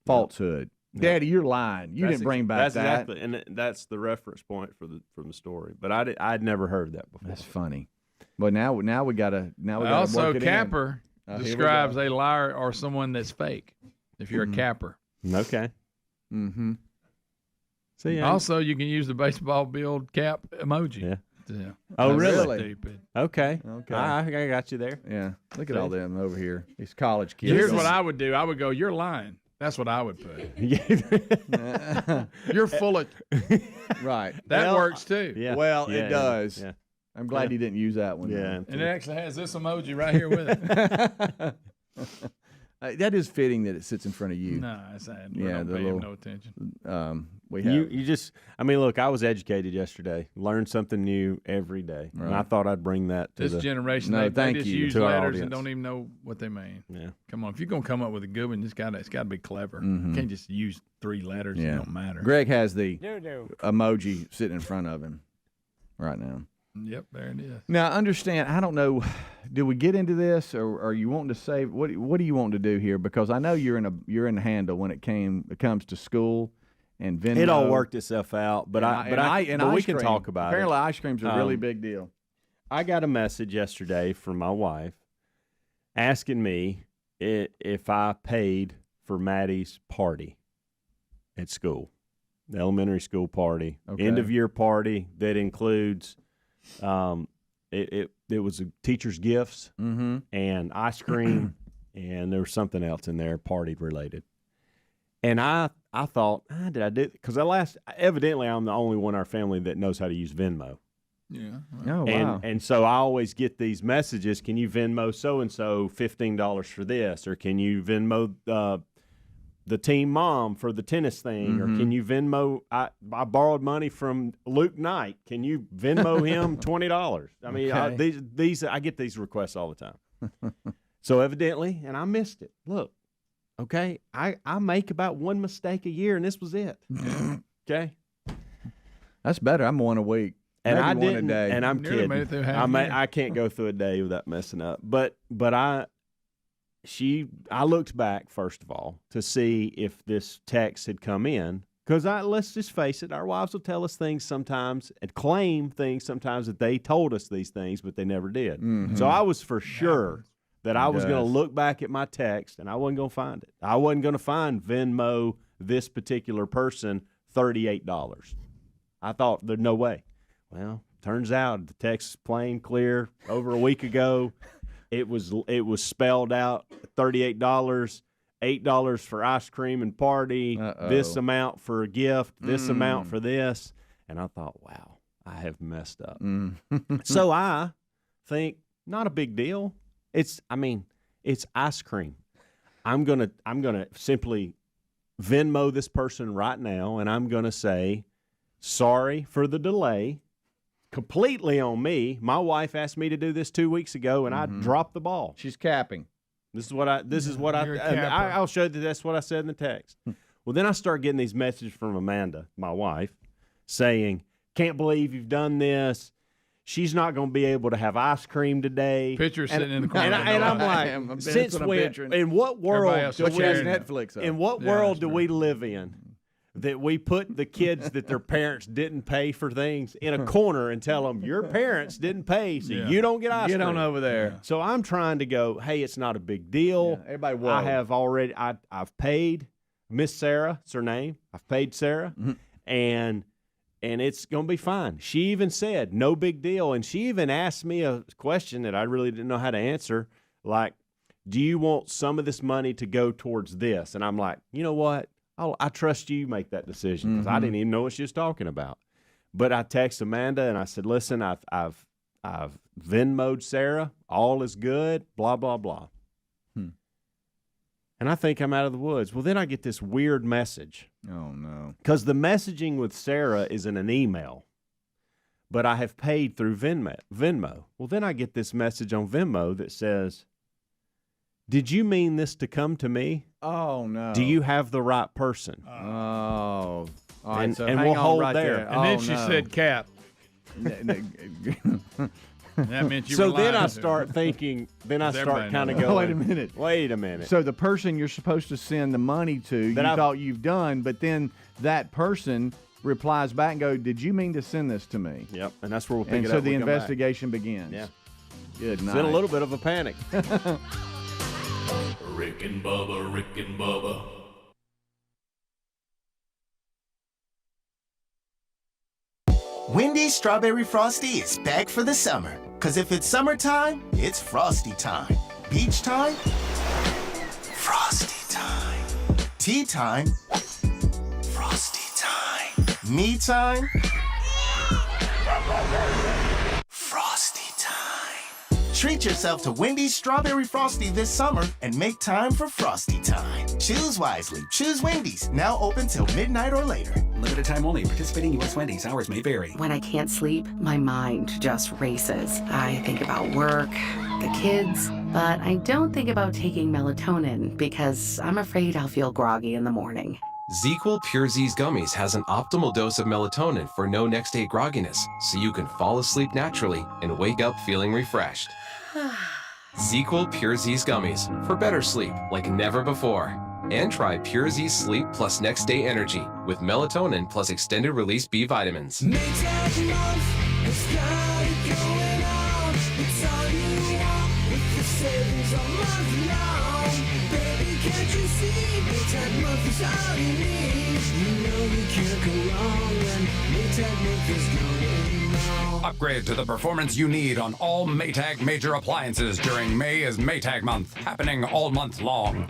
falsehood. No. Daddy, you're lying. You didn't bring back that's that. Exactly, and that's the reference point from the story. But I'd never heard that before. That's funny. But now we gotta Also, work it in. capper Here we describes go. a liar or someone that's fake. If you're a capper. Okay. Mm-hmm. See, Also, you can use the baseball build cap emoji. Yeah. Yeah. Oh, That's really? Stupid. Okay. Okay. I got you there. Yeah. Look at all them over here. These college kids. Here's what I would do. I would go, you're lying. That's what I would put. You're full of. Right. That Well, works too. Yeah. Well, Yeah, it does. Yeah. I'm glad you didn't use that one. Yeah. And it actually has this emoji right here with it. That is fitting that it sits in front of you. No, it's not. We Yeah, don't the pay him little- no attention. We have. You just, I mean, look, I was educated yesterday. Learned something new every day, and I thought I'd bring that to This the. generation, No, they thank just you use to our letters and audience. don't even know what they mean. Yeah. Come on, if you're gonna come up with a good one, it's got to be clever. You can't just use 3 letters. Yeah. It don't matter. Greg has the emoji sitting in front of him right now. Yep, there it is. Now, understand, I don't know, do we get into this, or are you wanting to save, what do you want to do here? Because I know you're in a handle when it comes to school and Venmo. It all worked itself out, but and but we ice can cream. talk about Apparently, it. ice cream's a really big deal. I got a message yesterday from my wife asking me if I paid for Maddie's party at school, the elementary school party, Okay. end of year party that includes it was a teacher's gifts and ice cream and there was something else in there party related. And I I thought, did I do? Because evidently I'm the only one in our family that knows how to use Venmo. Yeah. Oh, wow. And so I always get these messages, can you Venmo so-and-so $15 for this? Or can you Venmo the team mom for the tennis thing? Or can you Venmo, I borrowed money from Luke Knight. Can you Venmo him $20? I mean, I get these requests all the time. So evidently, and I missed it. Look, okay, I make about one mistake a year, and this was it. Okay? That's better. I'm one a week. And Maybe I one a didn't, day. and I'm Nearly kidding. made it through half a year. I can't go through a day without messing up. But I looked back first of all to see if this text had come in, because let's just face it, our wives will tell us things sometimes and claim things sometimes that they told us these things, but they never did. So I was for sure that I was going to look back at my text and I wasn't going to find it. I wasn't going to find Venmo this particular person $38. I thought there's no way. Well, turns out the text is plain clear. Over a week ago, it was spelled out $38, $8 for ice cream and party, this amount for a gift, this amount for this. And I thought, wow, I have messed up. So I think, not a big deal. It's ice cream. I'm gonna simply Venmo this person right now, and I'm gonna say, sorry for the delay. Completely on me. My wife asked me to do this 2 weeks ago, and I dropped the ball. She's capping. I'll show you that's what I said in the text. Well, then I start getting these messages from Amanda, my wife, saying, can't believe you've done this. She's not going to be able to have ice cream today. Picture sitting in the corner. And I'm like, since when? In what world? In what world do we live in that we put the kids that their parents didn't pay for things in a corner and tell them your parents didn't pay, so you don't get ice cream? Get on over there. So I'm trying to go, hey, it's not a big deal. Yeah, everybody, whoa. I have already. I've paid Miss Sarah. It's her name. I've paid Sarah, and it's going to be fine. She even said, no big deal. And she even asked me a question that I really didn't know how to answer, like, do you want some of this money to go towards this? And I'm like, you know what? I trust you make that decision, because I didn't even know what she was talking about. But I texted Amanda, and I said, listen, I've Venmo'd Sarah. All is good, blah, blah, blah. And I think I'm out of the woods. Well, then I get this weird message. Oh, no. Because the messaging with Sarah is in an email, but I have paid through Venmo. Well, then I get this message on Venmo that says, did you mean this to come to me? Oh, no. Do you have the right person? Oh. All right, and so and hang we'll on hold right there. And then she said cap. That meant you So were then lying I to start her. thinking, then I start kind of knows. going, wait a minute. So the person you're supposed to send the money to, That you I've- thought you've done, but then that person replies back and go, did you mean to send this to me? Yep, and that's where we'll pick And it so up. the when we come back. investigation begins. Yeah. Good It's night. in a little bit of a panic. Rick and Bubba, Rick and Bubba. Wendy's Strawberry Frosty is back for the summer. Cause if it's summertime, it's Frosty time. Beach time, Frosty time. Tea time, Frosty time. Me time, Frosty time. Treat yourself to Wendy's Strawberry Frosty this summer and make time for Frosty time. Choose wisely. Choose Wendy's. Now open till midnight or later. Limited time only. Participating U.S. Wendy's. Hours may vary. When I can't sleep, my mind just races. I think about work, the kids, but I don't think about taking melatonin because I'm afraid I'll feel groggy in the morning. ZzzQuil Pure Z's Gummies has an optimal dose of melatonin for no next day grogginess, so you can fall asleep naturally and wake up feeling refreshed. ZzzQuil Pure Z's Gummies for better sleep like never before. And try Pure Z Sleep plus Next Day Energy with melatonin plus extended release B vitamins. Upgrade to the performance you need on all Maytag major appliances during May is Maytag month, happening all month long.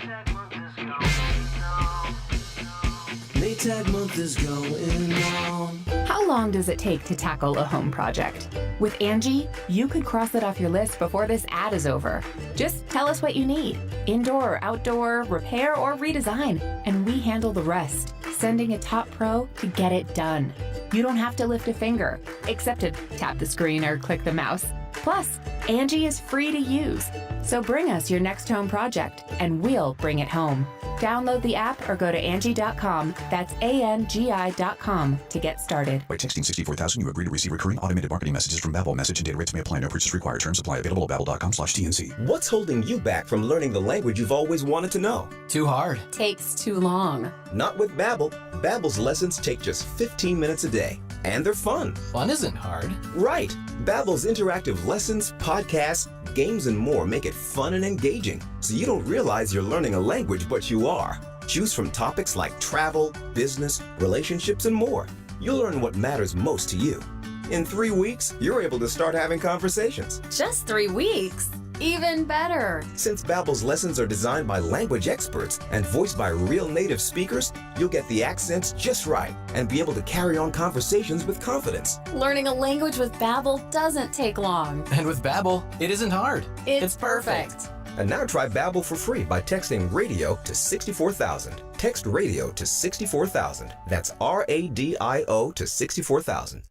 Maytag month is going on. How long does it take to tackle a home project? With Angie, you could cross it off your list before this ad is over. Just tell us what you need, indoor or outdoor, repair or redesign, and we handle the rest, sending a top pro to get it done. You don't have to lift a finger, except to tap the screen or click the mouse. Plus, Angie is free to use. So bring us your next home project, and we'll bring it home. Download the app or go to Angie.com. That's ANGI.com to get started. By texting 64000, you agree to receive recurring automated marketing messages from Babbel. Message and data rates may apply. No purchase required. Terms apply. Available at babbel.com/TNC. What's holding you back from learning the language you've always wanted to know? Too hard. Takes too long. Not with Babbel. Babbel's lessons take just 15 minutes a day. And they're fun. Fun isn't hard. Right. Babbel's interactive lessons, podcasts, games, and more make it fun and engaging, so you don't realize you're learning a language, but you are. Choose from topics like travel, business, relationships, and more. You'll learn what matters most to you. In 3 weeks, you're able to start having conversations. Just 3 weeks? Even better. Since Babbel's lessons are designed by language experts and voiced by real native speakers, you'll get the accents just right and be able to carry on conversations with confidence. Learning a language with Babbel doesn't take long. And with Babbel, it isn't hard. It's perfect. And now try Babbel for free by texting radio to 64,000. Text radio to 64,000. That's RADIO to 64,000.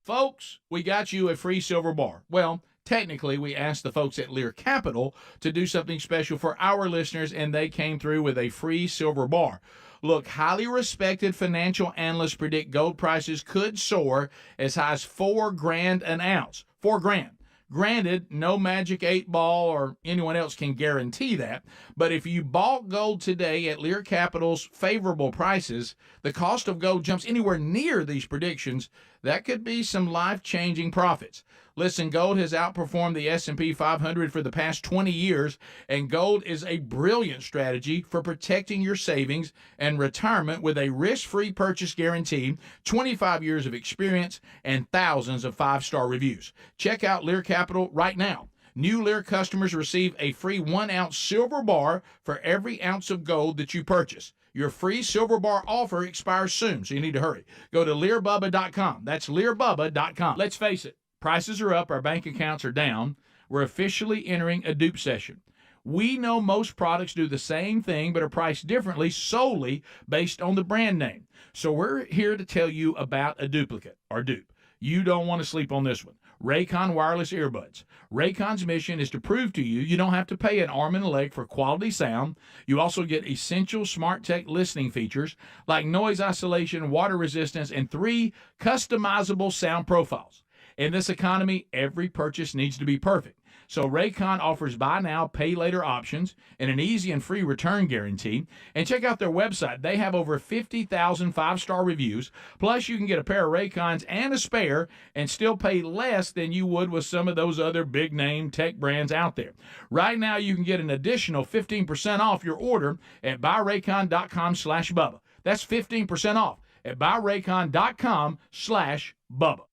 Folks, we got you a free silver bar. Well, technically, we asked the folks at Lear Capital to do something special for our listeners, and they came through with a free silver bar. Look, highly respected financial analysts predict gold prices could soar as high as $4,000 an ounce. $4,000. Granted, no magic 8-ball or anyone else can guarantee that, but if you bought gold today at Lear Capital's favorable prices, the cost of gold jumps anywhere near these predictions, that could be some life-changing profits. Listen, gold has outperformed the S&P 500 for the past 20 years, and gold is a brilliant strategy for protecting your savings and retirement with a risk-free purchase guarantee, 25 years of experience, and thousands of 5-star reviews. Check out Lear Capital right now. New Lear customers receive a free 1-ounce silver bar for every ounce of gold that you purchase. Your free silver bar offer expires soon, so you need to hurry. Go to LearBubba.com. That's LearBubba.com. Let's face it. Prices are up, our bank accounts are down. We're officially entering a dupe session. We know most products do the same thing but are priced differently solely based on the brand name. So we're here to tell you about a duplicate or dupe. You don't want to sleep on this one. Raycon wireless earbuds. Raycon's mission is to prove to you don't have to pay an arm and a leg for quality sound. You also get essential smart tech listening features like noise isolation, water resistance, and 3 customizable sound profiles. In this economy, every purchase needs to be perfect. So Raycon offers buy now, pay later options and an easy and free return guarantee. And check out their website. They have over 50,000 5-star reviews. Plus, you can get a pair of Raycons and a spare and still pay less than you would with some of those other big-name tech brands out there. Right now, you can get an additional 15% off your order at buyraycon.com/Bubba. That's 15% off at buyraycon.com/Bubba.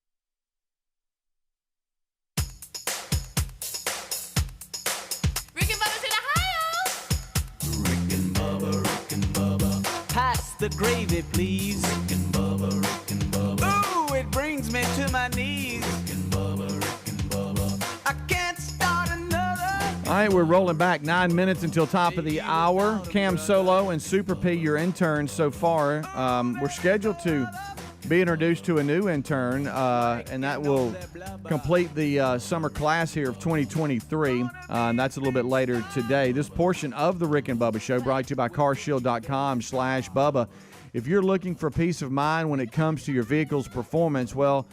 Pass the gravy, please. Rick and Bubba, Rick and Bubba. Ooh, it brings me to my knees. Rick and Bubba, Rick and Bubba. I can't start another. All right, we're rolling back 9 minutes until top of the hour. Cam Solo and Super P, your interns so far. We're scheduled to be introduced to a new intern, and that will complete the summer class here of 2023. And that's a little bit later today. This portion of the Rick and Bubba Show brought to you by carshield.com/Bubba. If you're looking for peace of mind when it comes to your vehicle's performance, well,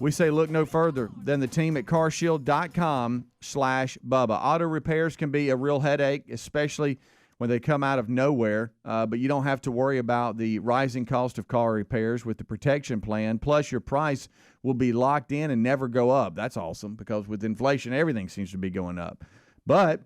we say look no further than the team at carshield.com/Bubba. Auto repairs can be a real headache, especially when they come out of nowhere, but you don't have to worry about the rising cost of car repairs with the protection plan. Plus, your price will be locked in and never go up. That's awesome because with inflation, everything seems to be going up. But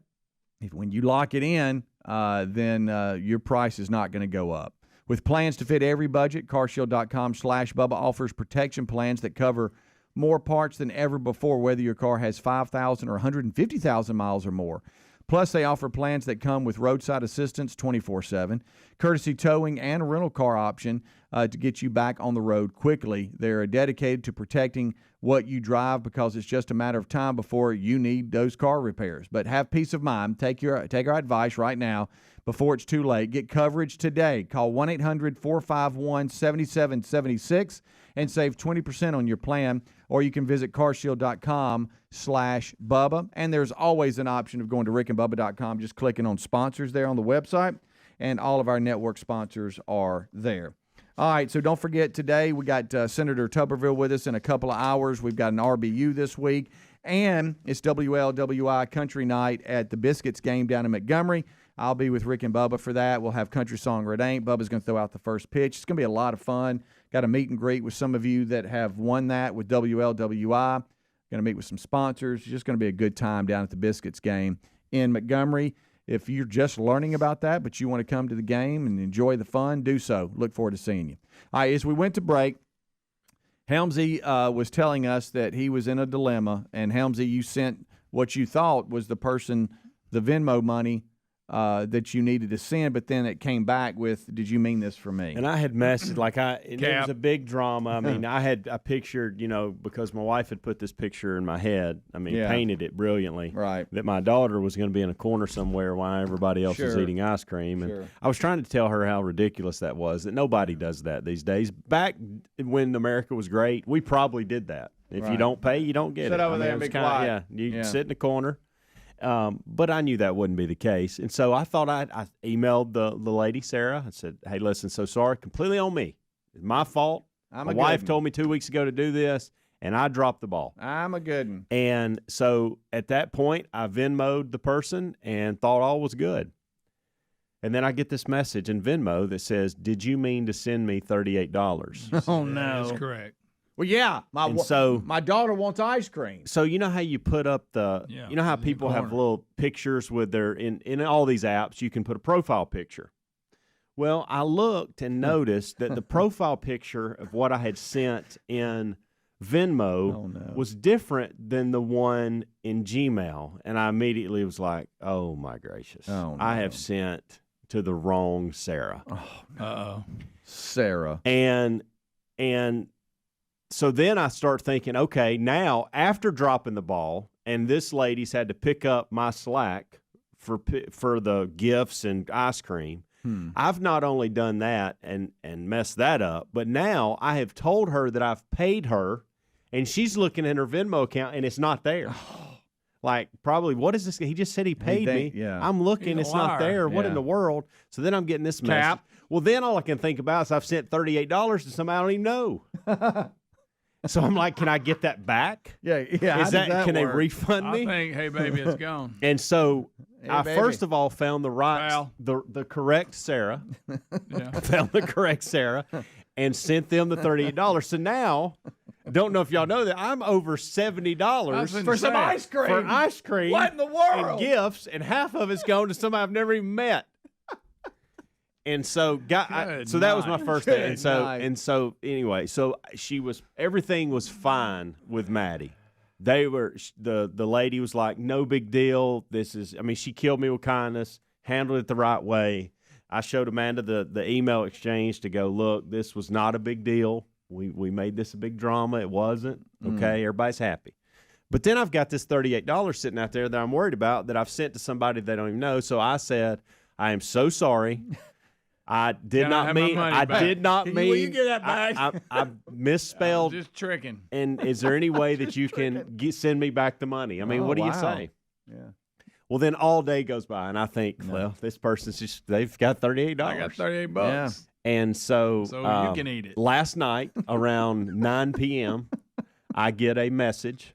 when you lock it in, then your price is not going to go up. With plans to fit every budget, carshield.com/Bubba offers protection plans that cover more parts than ever before, whether your car has 5,000 or 150,000 miles or more. Plus, they offer plans that come with roadside assistance 24/7, courtesy towing, and a rental car option to get you back on the road quickly. They're dedicated to protecting what you drive because it's just a matter of time before you need those car repairs. But have peace of mind. Take our advice right now before it's too late. Get coverage today. Call 1-800-451-7776 and save 20% on your plan, or you can visit carshield.com/Bubba. And there's always an option of going to rickandbubba.com, just clicking on sponsors there on the website, and all of our network sponsors are there. All right, so don't forget today we got Senator Tuberville with us in a couple of hours. We've got an RBU this week, and it's WLWI Country Night at the Biscuits game down in Montgomery. I'll be with Rick and Bubba for that. We'll have Country Song or It Ain't. Bubba's going to throw out the first pitch. It's going to be a lot of fun. Got a meet and greet with some of you that have won that with WLWI. Going to meet with some sponsors. It's just going to be a good time down at the Biscuits game in Montgomery. If you're just learning about that, but you want to come to the game and enjoy the fun, do so. Look forward to seeing you. All right, as we went to break, Helmsy was telling us that he was in a dilemma, and Helmsy, you sent what you thought was the person, the Venmo money that you needed to send, but then it came back with, did you mean this for me? And I had messaged, it was a big drama. I mean, I pictured, because my wife had put this picture in my head, painted it brilliantly, right? That my daughter was going to be in a corner somewhere while everybody else was eating ice cream. And I was trying to tell her how ridiculous that was, that nobody does that these days. Back when America was great, we probably did that. If you don't pay, you don't get it. Sit over there and be quiet. You sit in the corner. But I knew that wouldn't be the case. And so I thought I emailed the lady, Sarah. I said, hey, listen, so sorry, completely on me. It's my fault. My wife told me 2 weeks ago to do this, and I dropped the ball. I'm a good one. And so at that point, I Venmo'd the person and thought all was good. And then I get this message in Venmo that says, did you mean to send me $38? Oh, no. That's correct. Well, yeah, my daughter wants ice cream. So you know how you put up you know how people have little pictures with their in all these apps, you can put a profile picture. Well, I looked and noticed that the profile picture of what I had sent in Venmo was different than the one in Gmail, and I immediately was like, "Oh my gracious! I have sent to the wrong Sarah." Sarah. And so then I start thinking, okay, now after dropping the ball, and this lady's had to pick up my slack for the gifts and ice cream, I've not only done that and messed that up, but now I have told her that I've paid her, and she's looking at her Venmo account, and it's not there. Like, probably, what is this? He just said he paid me. Yeah. I'm looking, it's not there. What in the world? So then I'm getting this message. Well, then all I can think about is I've sent $38 to somebody I don't even know. So I'm like, can I get that back? Yeah. Is that can they refund me? I think, hey, baby, it's gone. And so I baby. first of all found the correct Sarah. I found the correct Sarah and sent them the $38. So now, don't know if y'all know that, I'm over $70 for some ice cream. For ice cream. What in the world? And gifts, and half of it's going to somebody I've never even met. And so, so that was my first day. And so, anyway, so everything was fine with Maddie. They were the lady was like, no big deal. She killed me with kindness, handled it the right way. I showed Amanda the email exchange to go, look, this was not a big deal. We made this a big drama. It wasn't. Okay, everybody's happy. But then I've got this $38 sitting out there that I'm worried about that I've sent to somebody they don't even know. So I said, I am so sorry. I did not mean. Will you get that back? I misspelled. Just tricking. And is there any way that you can send me back the money? I mean, what do you say? Yeah. Well, then all day goes by, and I think, well, this person's they've got $38. I got $38. Yeah. And so you can eat it. Last night around 9 p.m., I get a message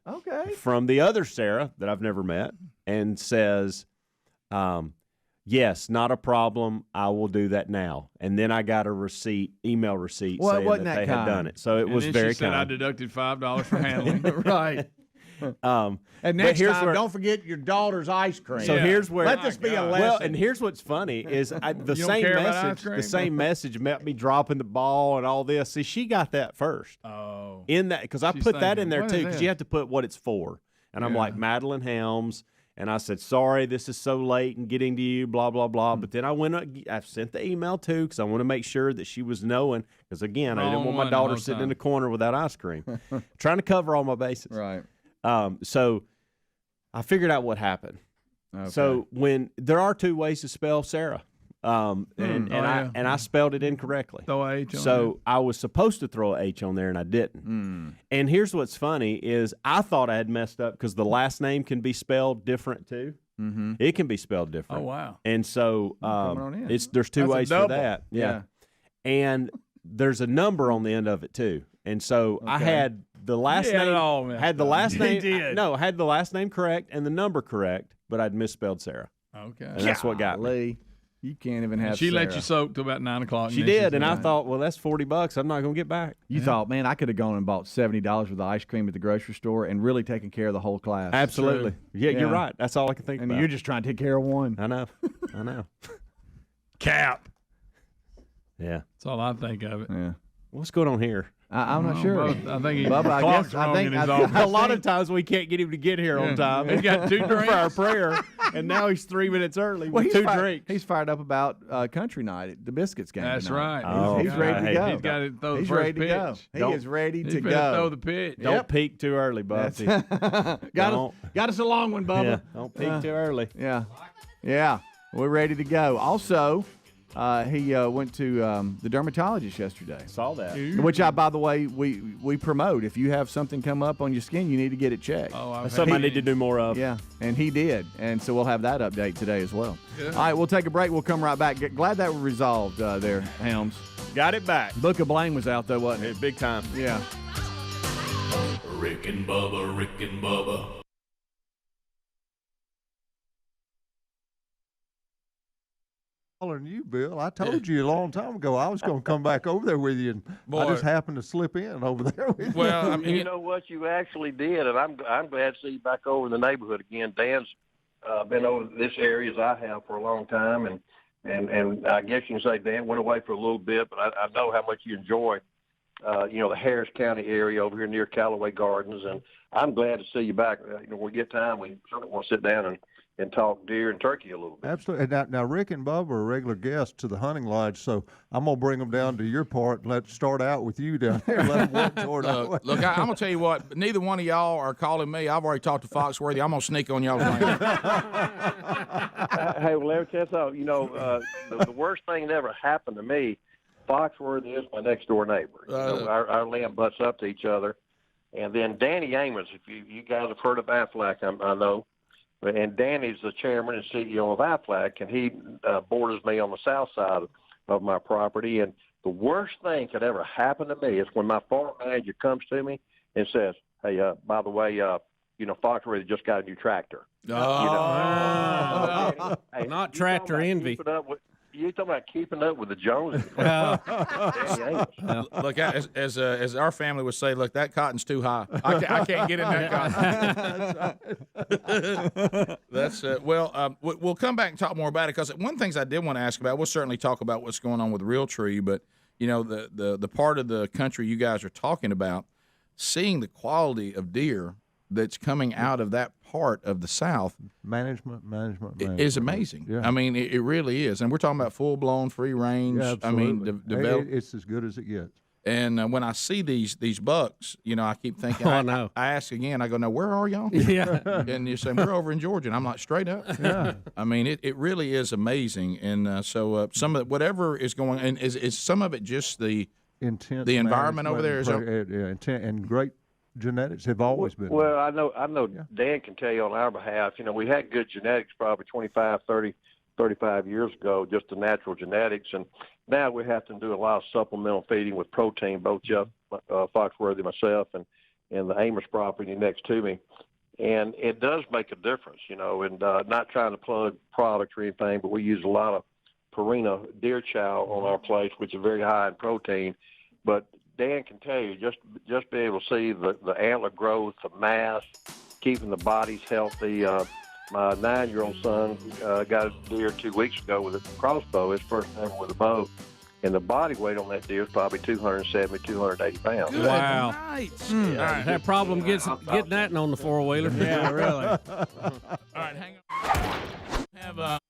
from the other Sarah that I've never met, and says, yes, not a problem. I will do that now. And then I got a email receipt saying that they had done it. So it was very kind. I deducted $5 for handling. Right. And next time, don't forget your daughter's ice cream. So here's where let this be a lesson. Well, and here's what's funny is the same message met me dropping the ball and all this. See, she got that first. Oh. In that, because I put that in there too, because you have to put what it's for. And I'm like, Madeline Helms, And I said, sorry, this is so late and getting to you, blah, blah, blah. But then I sent the email, too, because I want to make sure that she was knowing. Because, again, I didn't want my daughter sitting in the corner without ice cream. Trying to cover all my bases. Right. So I figured out what happened. Okay. So when there are two ways to spell Sarah. I spelled it incorrectly. Throw a H on so I was supposed to throw an H on there, and I didn't. And here's what's funny is I thought I had messed up because the last name can be spelled different too. Mm-hmm. It can be spelled different. Oh, wow. And so there's two That's a ways for double. that. Yeah. And there's a number on the end of it too. And so I had the last You had name it all messed had the up. last You name did. no, I had the last name correct and the number correct, but I'd misspelled Sarah. Okay. And that's what got me. Golly. You can't even have She let Sarah. you soak till about 9 o'clock. She did, and I thought, well, that's $40. I'm not going to get back. You thought, man, I could have gone and bought $70 worth of ice cream at the grocery store and really taken care of the whole class. Absolutely. Yeah, you're right. That's all I can think and about. you're just trying to take care of one. I know. I know. Cap. Yeah. That's all I think of it. Yeah. What's going on here? I'm not sure. I think he Bubba, I clock's guess, I wrong think in his I- office. A lot of times we can't get him to get here on time. He's got 2 drinks. for our prayer, and now he's 3 minutes early with 2 drinks. He's fired up about country night at the Biscuits game. That's tonight. right. He's ready to go. He's got to throw the He's first ready pitch. to go. He is ready He's to finna go. throw the pitch. Don't peak too early, Buffy. got us a long one, Bubba. Yeah, don't peak too early. Yeah. We're ready to go. Also, he went to the dermatologist yesterday. Saw that. Which, by the way, we promote. If you have something come up on your skin, you need to get it checked. That's something I need to do more of. Yeah, and he did. And so we'll have that update today as well. Good. All right, we'll take a break. We'll come right back. Glad that was resolved there, Helms. Got it back. Book of Blame was out, though, wasn't it? Big time. Yeah. Rick and Bubba, Rick and Bubba. Calling you, Bill. I told you a long time ago I was going to come back over there with you, and I just happened to slip in over there with you. Well, I mean, you know what, you actually did, and I'm glad to see you back over in the neighborhood again. Dan's been over this area as I have for a long time, and I guess you can say Dan went away for a little bit, but I know how much you enjoy, the Harris County area over here near Callaway Gardens, and I'm glad to see you back. When we get time, we certainly want to sit down and talk deer and turkey a little bit. Absolutely. And now Rick and Bubba are regular guests to the hunting lodge, so I'm going to bring them down to your part and let's start out with you down there. Let them work toward our way. Look, I'm going to tell you what, neither one of y'all are calling me. I've already talked to Foxworthy. I'm going to sneak on y'all's land. Hey, well, let me tell you something. The worst thing that ever happened to me, Foxworthy is my next door neighbor. Our land butts up to each other. And then Danny Amos, if you guys have heard of Aflac, I know. And Danny's the chairman and CEO of Aflac, and he borders me on the south side of my property. And the worst thing could ever happen to me is when my farm manager comes to me and says, "Hey, by the way, Foxworthy just got a new tractor." Hey, not tractor envy. You talking about keeping up with the Joneses? Look, as our family would say, look, that cotton's too high. I can't get in that cotton. That's we'll come back and talk more about it, because one of the things I did want to ask about, we'll certainly talk about what's going on with Realtree, but the part of the country you guys are talking about, seeing the quality of deer that's coming out of that part of the South, management is amazing. Yeah. I mean, it really is, and we're talking about full blown free range. Yeah, absolutely. It's as good as it gets. And when I see these bucks, I keep thinking. I know. I ask again. I go, "Now, where are y'all?" Yeah. And you say, "We're over in Georgia." And I'm like, "Straight up." Yeah. I mean, it really is amazing. And so some of whatever is going, and is some of it just the intent, the environment over there? Intent and great genetics have always been. Well, I know Dan can tell you on our behalf, we had good genetics probably 25, 30, 35 years ago, just the natural genetics. And now we have to do a lot of supplemental feeding with protein, both Jeff Foxworthy, myself, and the Amos property next to me. And it does make a difference, and not trying to plug products or anything, but we use a lot of Purina deer chow on our place, which is very high in protein. But Dan can tell you, just be able to see the antler growth, the mass, keeping the bodies healthy. My 9-year-old son got a deer 2 weeks ago with a crossbow, his first ever with a bow, and the body weight on that deer is probably 270, 280 pounds. Wow. Nights. All right, that problem getting that on the four-wheeler. Yeah, really. All right, hang on. Have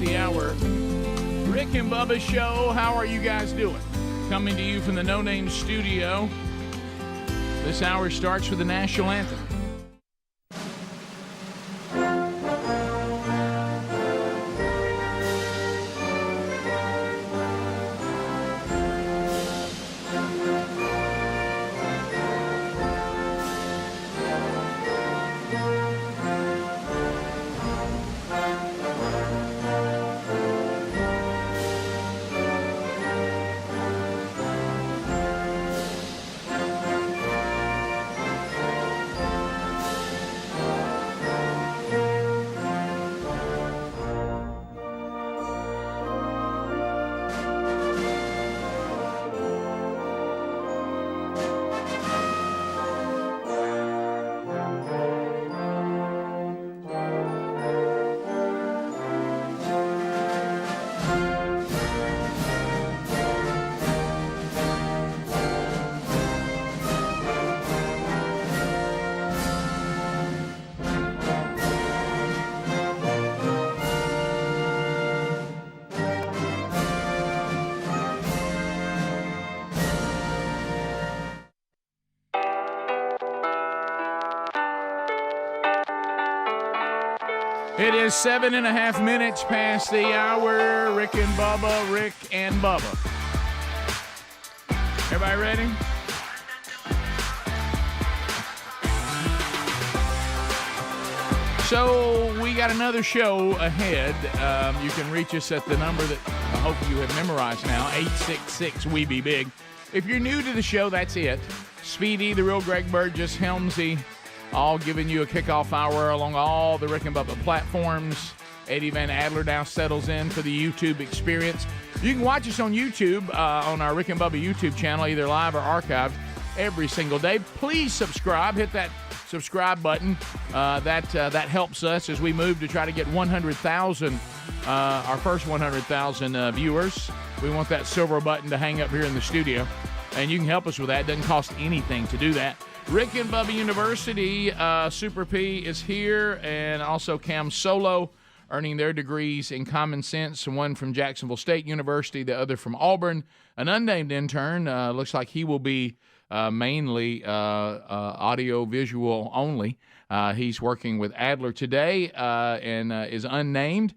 the hour. Rick and Bubba Show. How are you guys doing? Coming to you from the No Name Studio. This hour starts with the national anthem. It is 7.5 minutes past the hour. Rick and Bubba. Everybody ready? So we got another show ahead. You can reach us at the number that I hope you have memorized now, 866-WE-BE-BIG. If you're new to the show, that's it. Speedy, the real Greg Burgess, Helmsy, all giving you a kickoff hour along all the Rick and Bubba platforms. Eddie Van Adler now settles in for the YouTube experience. You can watch us on YouTube, on our Rick and Bubba YouTube channel, either live or archived, every single day. Please subscribe. Hit that subscribe button. That helps us as we move to try to get 100,000, our first 100,000 viewers. We want that silver button to hang up here in the studio, and you can help us with that. It doesn't cost anything to do that. Rick and Bubba University, Super P is here, and also Cam Solo, earning their degrees in common sense, one from Jacksonville State University, the other from Auburn. An unnamed intern, looks like he will be mainly audio-visual only. He's working with Adler today and is unnamed.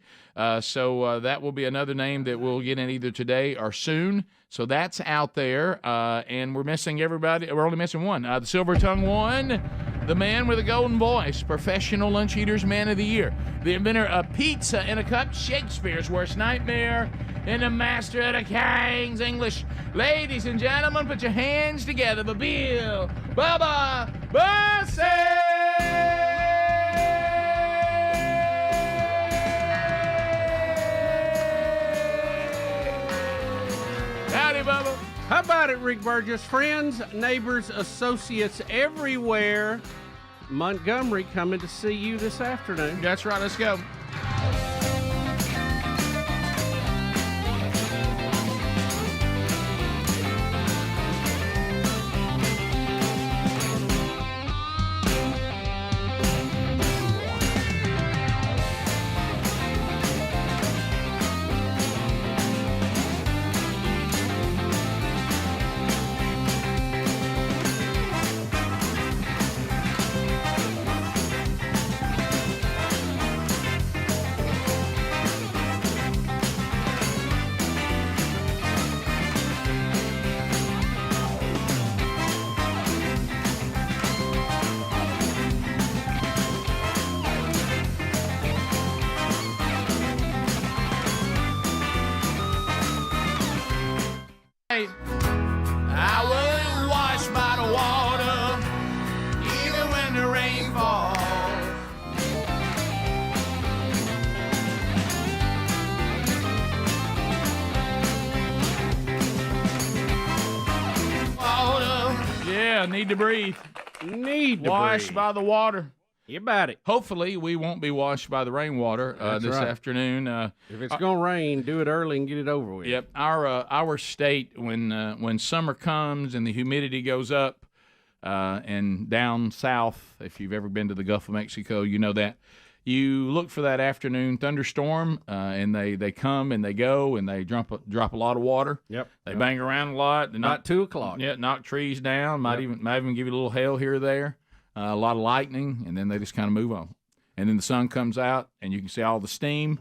So that will be another name that we'll get in either today or soon. So that's out there. And we're missing everybody. We're only missing one. The Silver Tongue one, the man with a golden voice, Professional Lunch Eaters Man of the Year, the inventor of pizza in a cup, Shakespeare's worst nightmare, and the master of the King's English. Ladies and gentlemen, put your hands together for Bill Bubba Bussey! Howdy, Bubba. How about it, Rick Burgess? Friends, neighbors, associates everywhere. Montgomery coming to see you this afternoon. That's right. Let's go. I was washed by the water, even when the rain falls. Water. Yeah, need to breathe. Need to Washed breathe. by the water. You about it. Hopefully, we won't be washed by the rainwater this right. afternoon. If it's going to rain, do it early and get it over with. Yep. Our state, when summer comes and the humidity goes up, and down south, if you've ever been to the Gulf of Mexico, you know that. You look for that afternoon thunderstorm, and they come and they go, and they drop a lot of water. Yep. They bang around a lot. About 2 o'clock. Yeah, knock trees down. Might even give you a little hail here or there. A lot of lightning, and then they just kind of move on. And then the sun comes out, and you can see all the steam.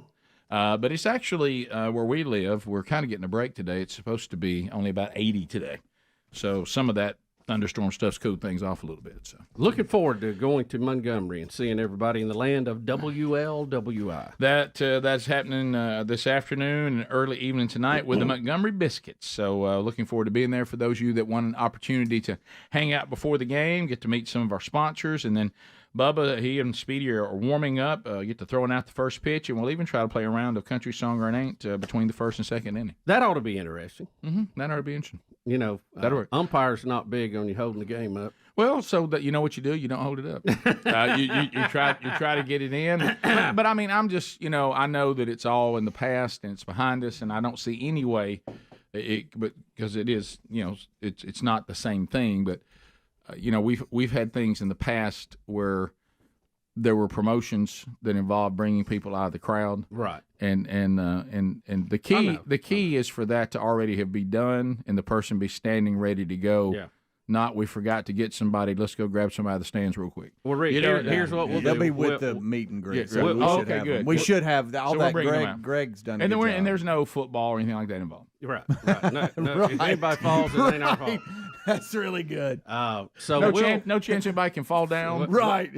But it's actually where we live. We're kind of getting a break today. It's supposed to be only about 80 today. So some of that thunderstorm stuff's cooled things off a little bit. So looking forward to going to Montgomery and seeing everybody in the land of WLWI. That's happening this afternoon and early evening tonight with the Montgomery Biscuits. So looking forward to being there for those of you that want an opportunity to hang out before the game, get to meet some of our sponsors, and then Bubba, he and Speedy are warming up, get to throwing out the first pitch, and we'll even try to play a round of Country Song or It Ain't between the first and second inning. That ought to be interesting. Mm-hmm. That ought to be interesting. You know, that'll work. Umpires not big on you holding the game up. Well, so that you know what you do, you don't hold it up. You try to get it in. But I mean, I'm just, I know that it's all in the past and it's behind us, and I don't see any way, but because it is, it's not the same thing. But we've had things in the past where there were promotions that involved bringing people out of the crowd, right? And the key is for that to already have been done and the person be standing ready to go. Yeah. not we forgot to get somebody. Let's go grab somebody at the stands real quick. Well, Rick, here's what we'll do. They'll be with the meet and greet. Yeah, so good. We should have all so that. Greg's done. And then there's no football or anything like that involved. Right. No, Right. If anybody falls, it ain't our fault. That's really good. So no chance anybody can fall down. Right.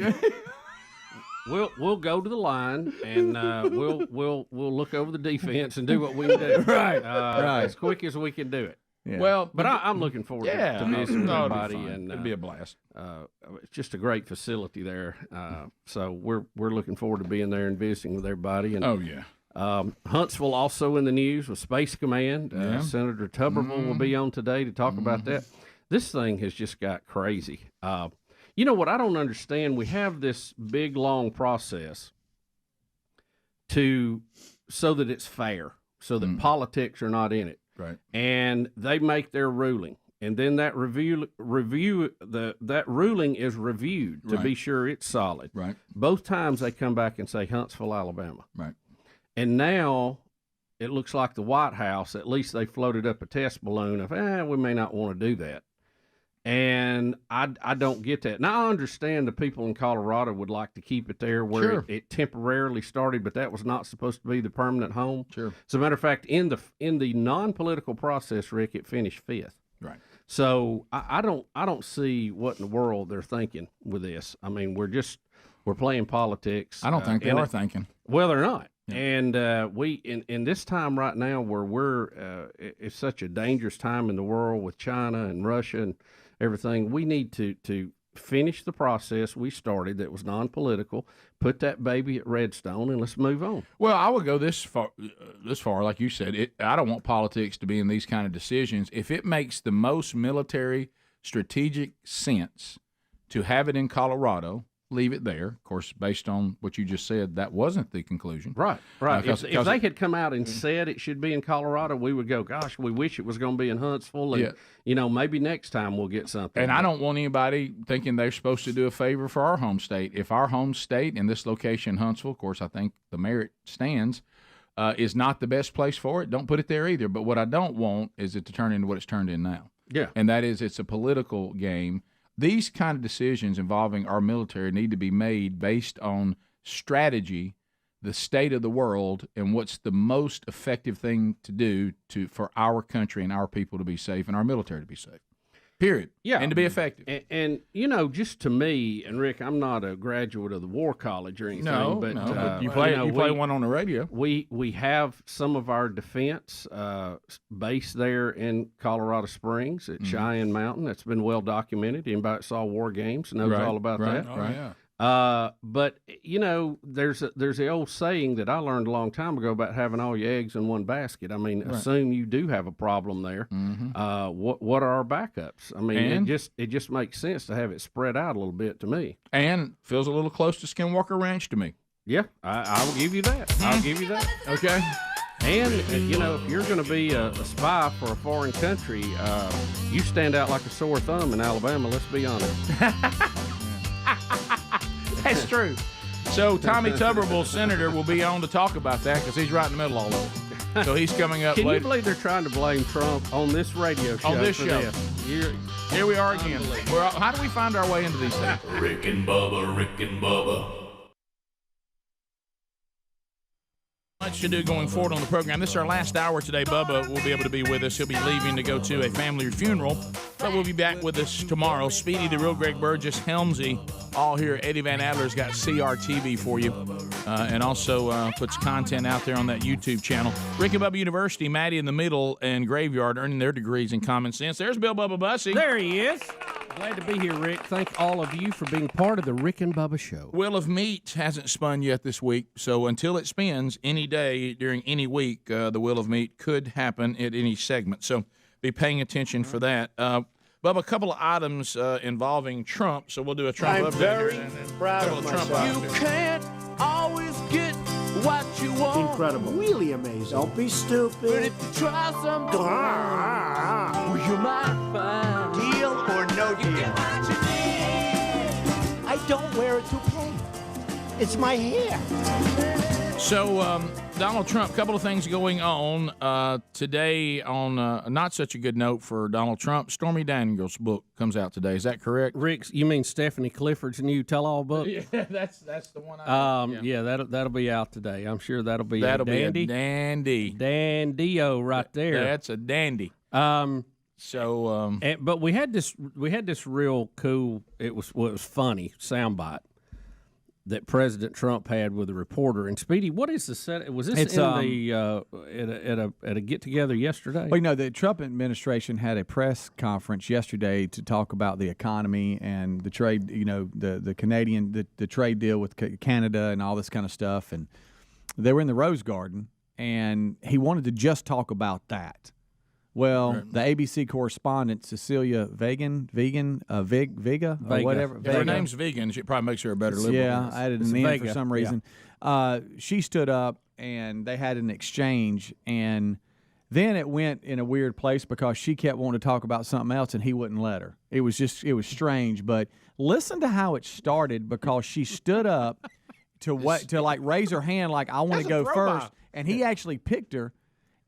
We'll go to the line and we'll look over the defense and do what we can do. Right. As quick as we can do it. Yeah. Well, but I'm looking forward to visiting with everybody, and it'd be a blast. It's just a great facility there. So we're looking forward to being there and visiting with everybody. And Huntsville also in the news with Space Command. Senator Tuberville will be on today to talk about that. This thing has just got crazy. You know what I don't understand? We have this big, long process so that it's fair, so that politics are not in it. Right. And they make their ruling. And then that that ruling is reviewed to be sure it's solid. Right. Both times they come back and say Huntsville, Alabama. Right. And now it looks like the White House, at least they floated up a test balloon of, we may not want to do that. And I don't get that. Now, I understand the people in Colorado would like to keep it there where it temporarily started, but that was not supposed to be the permanent home. Sure. As a matter of fact, in the non-political process, Rick, it finished 5th. Right. So I don't see what in the world they're thinking with this. I mean, we're playing politics. I don't think they are thinking. Well, they're not. Yeah. And we in this time right now where it's such a dangerous time in the world with China and Russia and everything, we need to finish the process we started that was non-political, put that baby at Redstone, and let's move on. Well, I would go this far, like you said. I don't want politics to be in these kind of decisions. If it makes the most military strategic sense to have it in Colorado, leave it there. Of course, based on what you just said, that wasn't the conclusion. Right. If they had come out and said it should be in Colorado, we would go, gosh, we wish it was going to be in Huntsville. And, maybe next time we'll get something. And I don't want anybody thinking they're supposed to do a favor for our home state. If our home state in this location, Huntsville, of course, I think the merit stands, is not the best place for it, don't put it there either. But what I don't want is it to turn into what it's turned in now. Yeah. And that is it's a political game. These kind of decisions involving our military need to be made based on strategy, the state of the world, and what's the most effective thing to do for our country and our people to be safe and our military to be safe. Period. Yeah. And to be effective. And just to me, and Rick, I'm not a graduate of the War College or anything. But you play one on the radio. We have some of our defense based there in Colorado Springs at Cheyenne Mountain. That's been well documented. Anybody that saw War Games knows all about that. Oh, yeah. But there's the old saying that I learned a long time ago about having all your eggs in one basket. I mean, assume you do have a problem there. What are our backups? I mean, it just makes sense to have it spread out a little bit to me. And feels a little close to Skinwalker Ranch to me. Yeah, I will give you that. I'll give you that. Okay. And if you're going to be a spy for a foreign country, you stand out like a sore thumb in Alabama. Let's be honest. That's true. So Tommy Tuberville, Senator, will be on to talk about that because he's right in the middle of all of it. So he's coming up Can later. you believe they're trying to blame Trump on this radio show? On this for show. This? Here we are again. How do we find our way into these things? Rick and Bubba. Much to do going forward on the program. This is our last hour today. Bubba will be able to be with us. He'll be leaving to go to a family funeral, but we'll be back with us tomorrow. Speedy, the real Greg Burgess, Helmsy, all here. Eddie Van Adler's got CRTV for you, and also puts content out there on that YouTube channel. Rick and Bubba University, Maddie in the middle, and Graveyard earning their degrees in common sense. There's Bill Bubba Bussy. There he is. Glad to be here, Rick. Thank all of you for being part of the Rick and Bubba Show. Wheel of Meat hasn't spun yet this week, so until it spins any day during any week, the Wheel of Meat could happen at any segment. So be paying attention for that. Bubba, a couple of items involving Trump, so we'll do a Trump update. I'm very proud of myself. You can't always get what you want. Incredible. Really amazing. Don't be stupid. But if you try something, well, you might find. Deal or no deal? What you need. I don't wear a toupee. It's my hair. So, Donald Trump, a couple of things going on today on not such a good note for Donald Trump. Stormy Daniels' book comes out today. Is that correct? Rick, you mean Stephanie Clifford's new tell-all book? Yeah, that's the one. That'll be out today. I'm sure that'll be a dandy. Dandy-o right there. That's a dandy. But we had this real cool. It was funny soundbite that President Trump had with a reporter. And Speedy, what is the set? Was this at a get together yesterday? Well, the Trump administration had a press conference yesterday to talk about the economy and the trade. The Canadian the trade deal with Canada and all this kind of stuff. And they were in the Rose Garden, and he wanted to just talk about that. Well, the ABC correspondent, Cecilia Vega, whatever. If her name's Vegan, it probably makes her a better liberal. Yeah, I added an N for some reason. Yeah. She stood up, and they had an exchange, and then it went in a weird place because she kept wanting to talk about something else, and he wouldn't let her. It was strange. But listen to how it started, because she stood up to raise her hand like, I want to go first, and he actually picked her.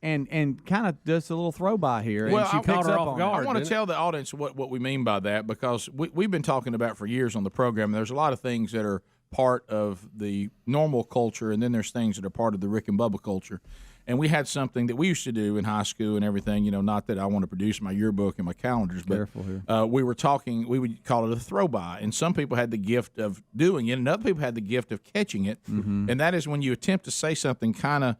And kind of does a little throw by here. Well, and she picks up on I want to tell the audience what we mean by that, because we've been talking about for years on the program. There's a lot of things that are part of the normal culture, and then there's things that are part of the Rick and Bubba culture. And we had something that we used to do in high school and everything, not that I want to produce my yearbook and my calendars, but we would call it a throw by. And some people had the gift of doing it, and other people had the gift of catching it. Mm-hmm. And that is when you attempt to say something kind of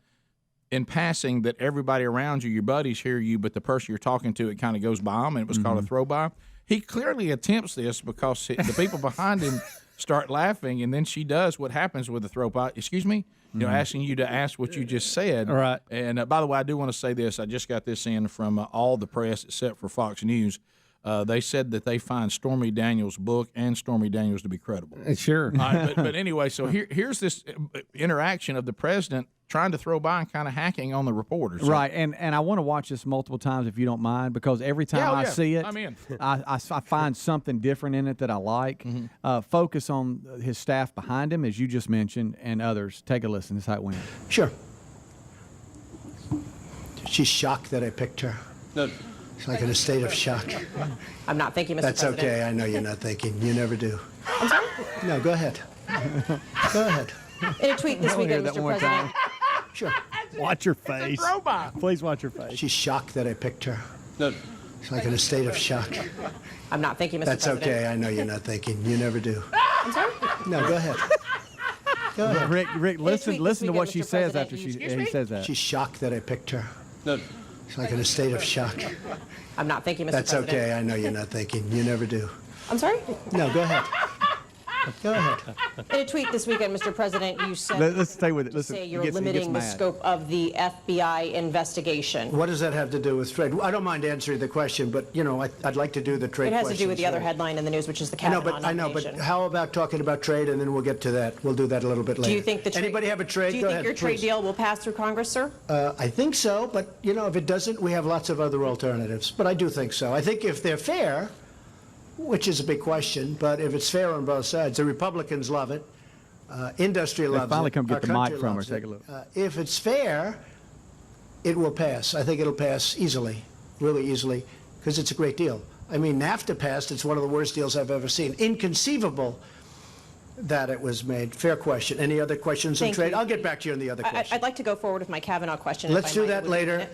in passing that everybody around you, your buddies hear you, but the person you're talking to, it kind of goes by them, and it was called a throw by. He clearly attempts this because the people behind him start laughing, and then she does what happens with the throw by. Excuse me? Asking you to ask what you just said. All right. And by the way, I do want to say this. I just got this in from all the press except for Fox News. They said that they find Stormy Daniels' book and Stormy Daniels to be credible. Sure. But anyway, so here's this interaction of the president trying to throw by and kind of hacking on the reporters. Right, and I want to watch this multiple times if you don't mind, because every time I see it, I'm in. I find something different in it that I like. Mm-hmm. Focus on his staff behind him, as you just mentioned, and others. Take a listen. This is how it went. Sure. She's shocked that I picked her. No. She's like in a state of shock. I'm not thinking, Mr. That's President. okay. I know you're not thinking. You never do. I'm sorry? No, go ahead. Go ahead. In a tweet this weekend, Mr. President. Sure. Watch your face. Please watch your face. She's shocked that I picked her. No. She's like in a state of shock. I'm not thinking, Mr. That's President. okay. I know you're not thinking. You never do. I'm sorry? No, go ahead. Go ahead. Rick, listen to what she says after he says that. She's shocked that I picked her. No. She's like in a state of shock. I'm not thinking, Mr. That's President. okay. I know you're not thinking. You never do. I'm sorry? No, go ahead. Go ahead. In a tweet this weekend, Mr. President, you said let's stay with it. Listen, say you're limiting the scope of the FBI investigation. What does that have to do with trade? I don't mind answering the question, but I'd like to do the trade. It has to do with the other headline in the news, which is the Kavanaugh I know, but how about talking about trade, and then we'll get to that. We'll do that a little bit later. Do you think anybody have a trade? Do you Go think ahead, your trade please. deal will pass through Congress, sir? I think so, but if it doesn't, we have lots of other alternatives. But I do think so. I think if they're fair, which is a big question, but if it's fair on both sides, the Republicans love it. Industry loves it. Finally come get Our the mic country from her. loves Take it. a look. If it's fair, it will pass. I think it'll pass easily, really easily, because it's a great deal. I mean, NAFTA passed. It's one of the worst deals I've ever seen. Inconceivable that it was made. Fair question. Any other questions on trade? I'll get back to you on the other question. I'd like to go forward with my Kavanaugh question. Let's do that later.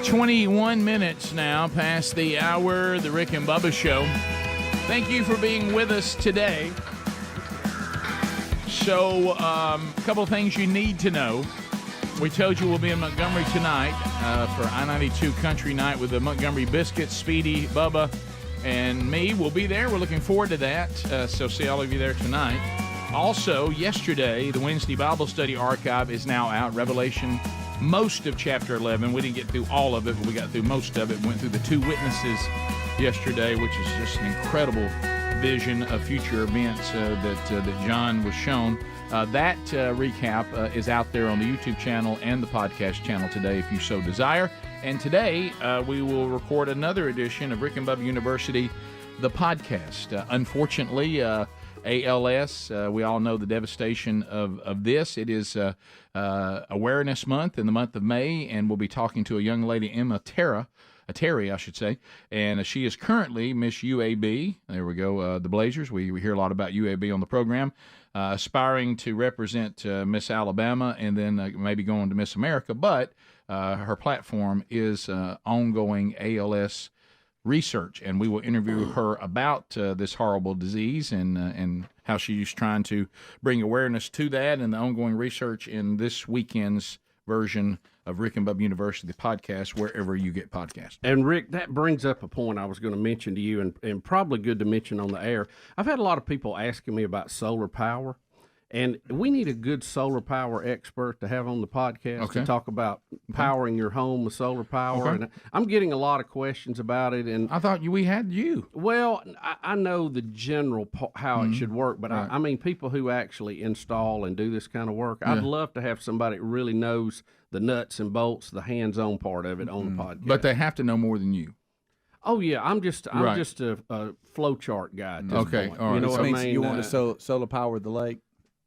21 minutes now past the hour, the Rick and Bubba Show. Thank you for being with us today. So, a couple of things you need to know. We told you we'll be in Montgomery tonight for I-92 Country Night with the Montgomery Biscuits, Speedy, Bubba, and me. We'll be there. We're looking forward to that. So see all of you there tonight. Also, yesterday, the Wednesday Bible Study Archive is now out. Revelation, most of chapter 11. We didn't get through all of it, but we got through most of it. Went through the two witnesses yesterday, which is just an incredible vision of future events that John was shown. That recap is out there on the YouTube channel and the podcast channel today if you so desire. And today we will record another edition of Rick and Bubba University the podcast. Unfortunately, ALS, we all know the devastation of this. It is Awareness Month in the month of May, and we'll be talking to a young lady, Emma Terry, I should say, and she is currently Miss UAB. There we go, the Blazers. We hear a lot about UAB on the program, aspiring to represent Miss Alabama and then maybe going to Miss America, but her platform is ongoing ALS research, and we will interview her about this horrible disease and how she's trying to bring awareness to that and the ongoing research in this weekend's version of Rick and Bubba University, the podcast, wherever you get podcasts. And Rick, that brings up a point I was going to mention to you, and probably good to mention on the air. I've had a lot of people asking me about solar power, and we need a good solar power expert to have on the podcast to talk about powering your home with solar power. And I'm getting a lot of questions about it. And I thought we had you. Well, I know the general how it should work, but I mean people who actually install and do this kind of work. I'd love to have somebody that really knows the nuts and bolts, the hands-on part of it on the podcast. But they have to know more than you. Oh yeah, I'm just a flow chart guy at this point. All right. You know what I mean? You want to solar power the lake?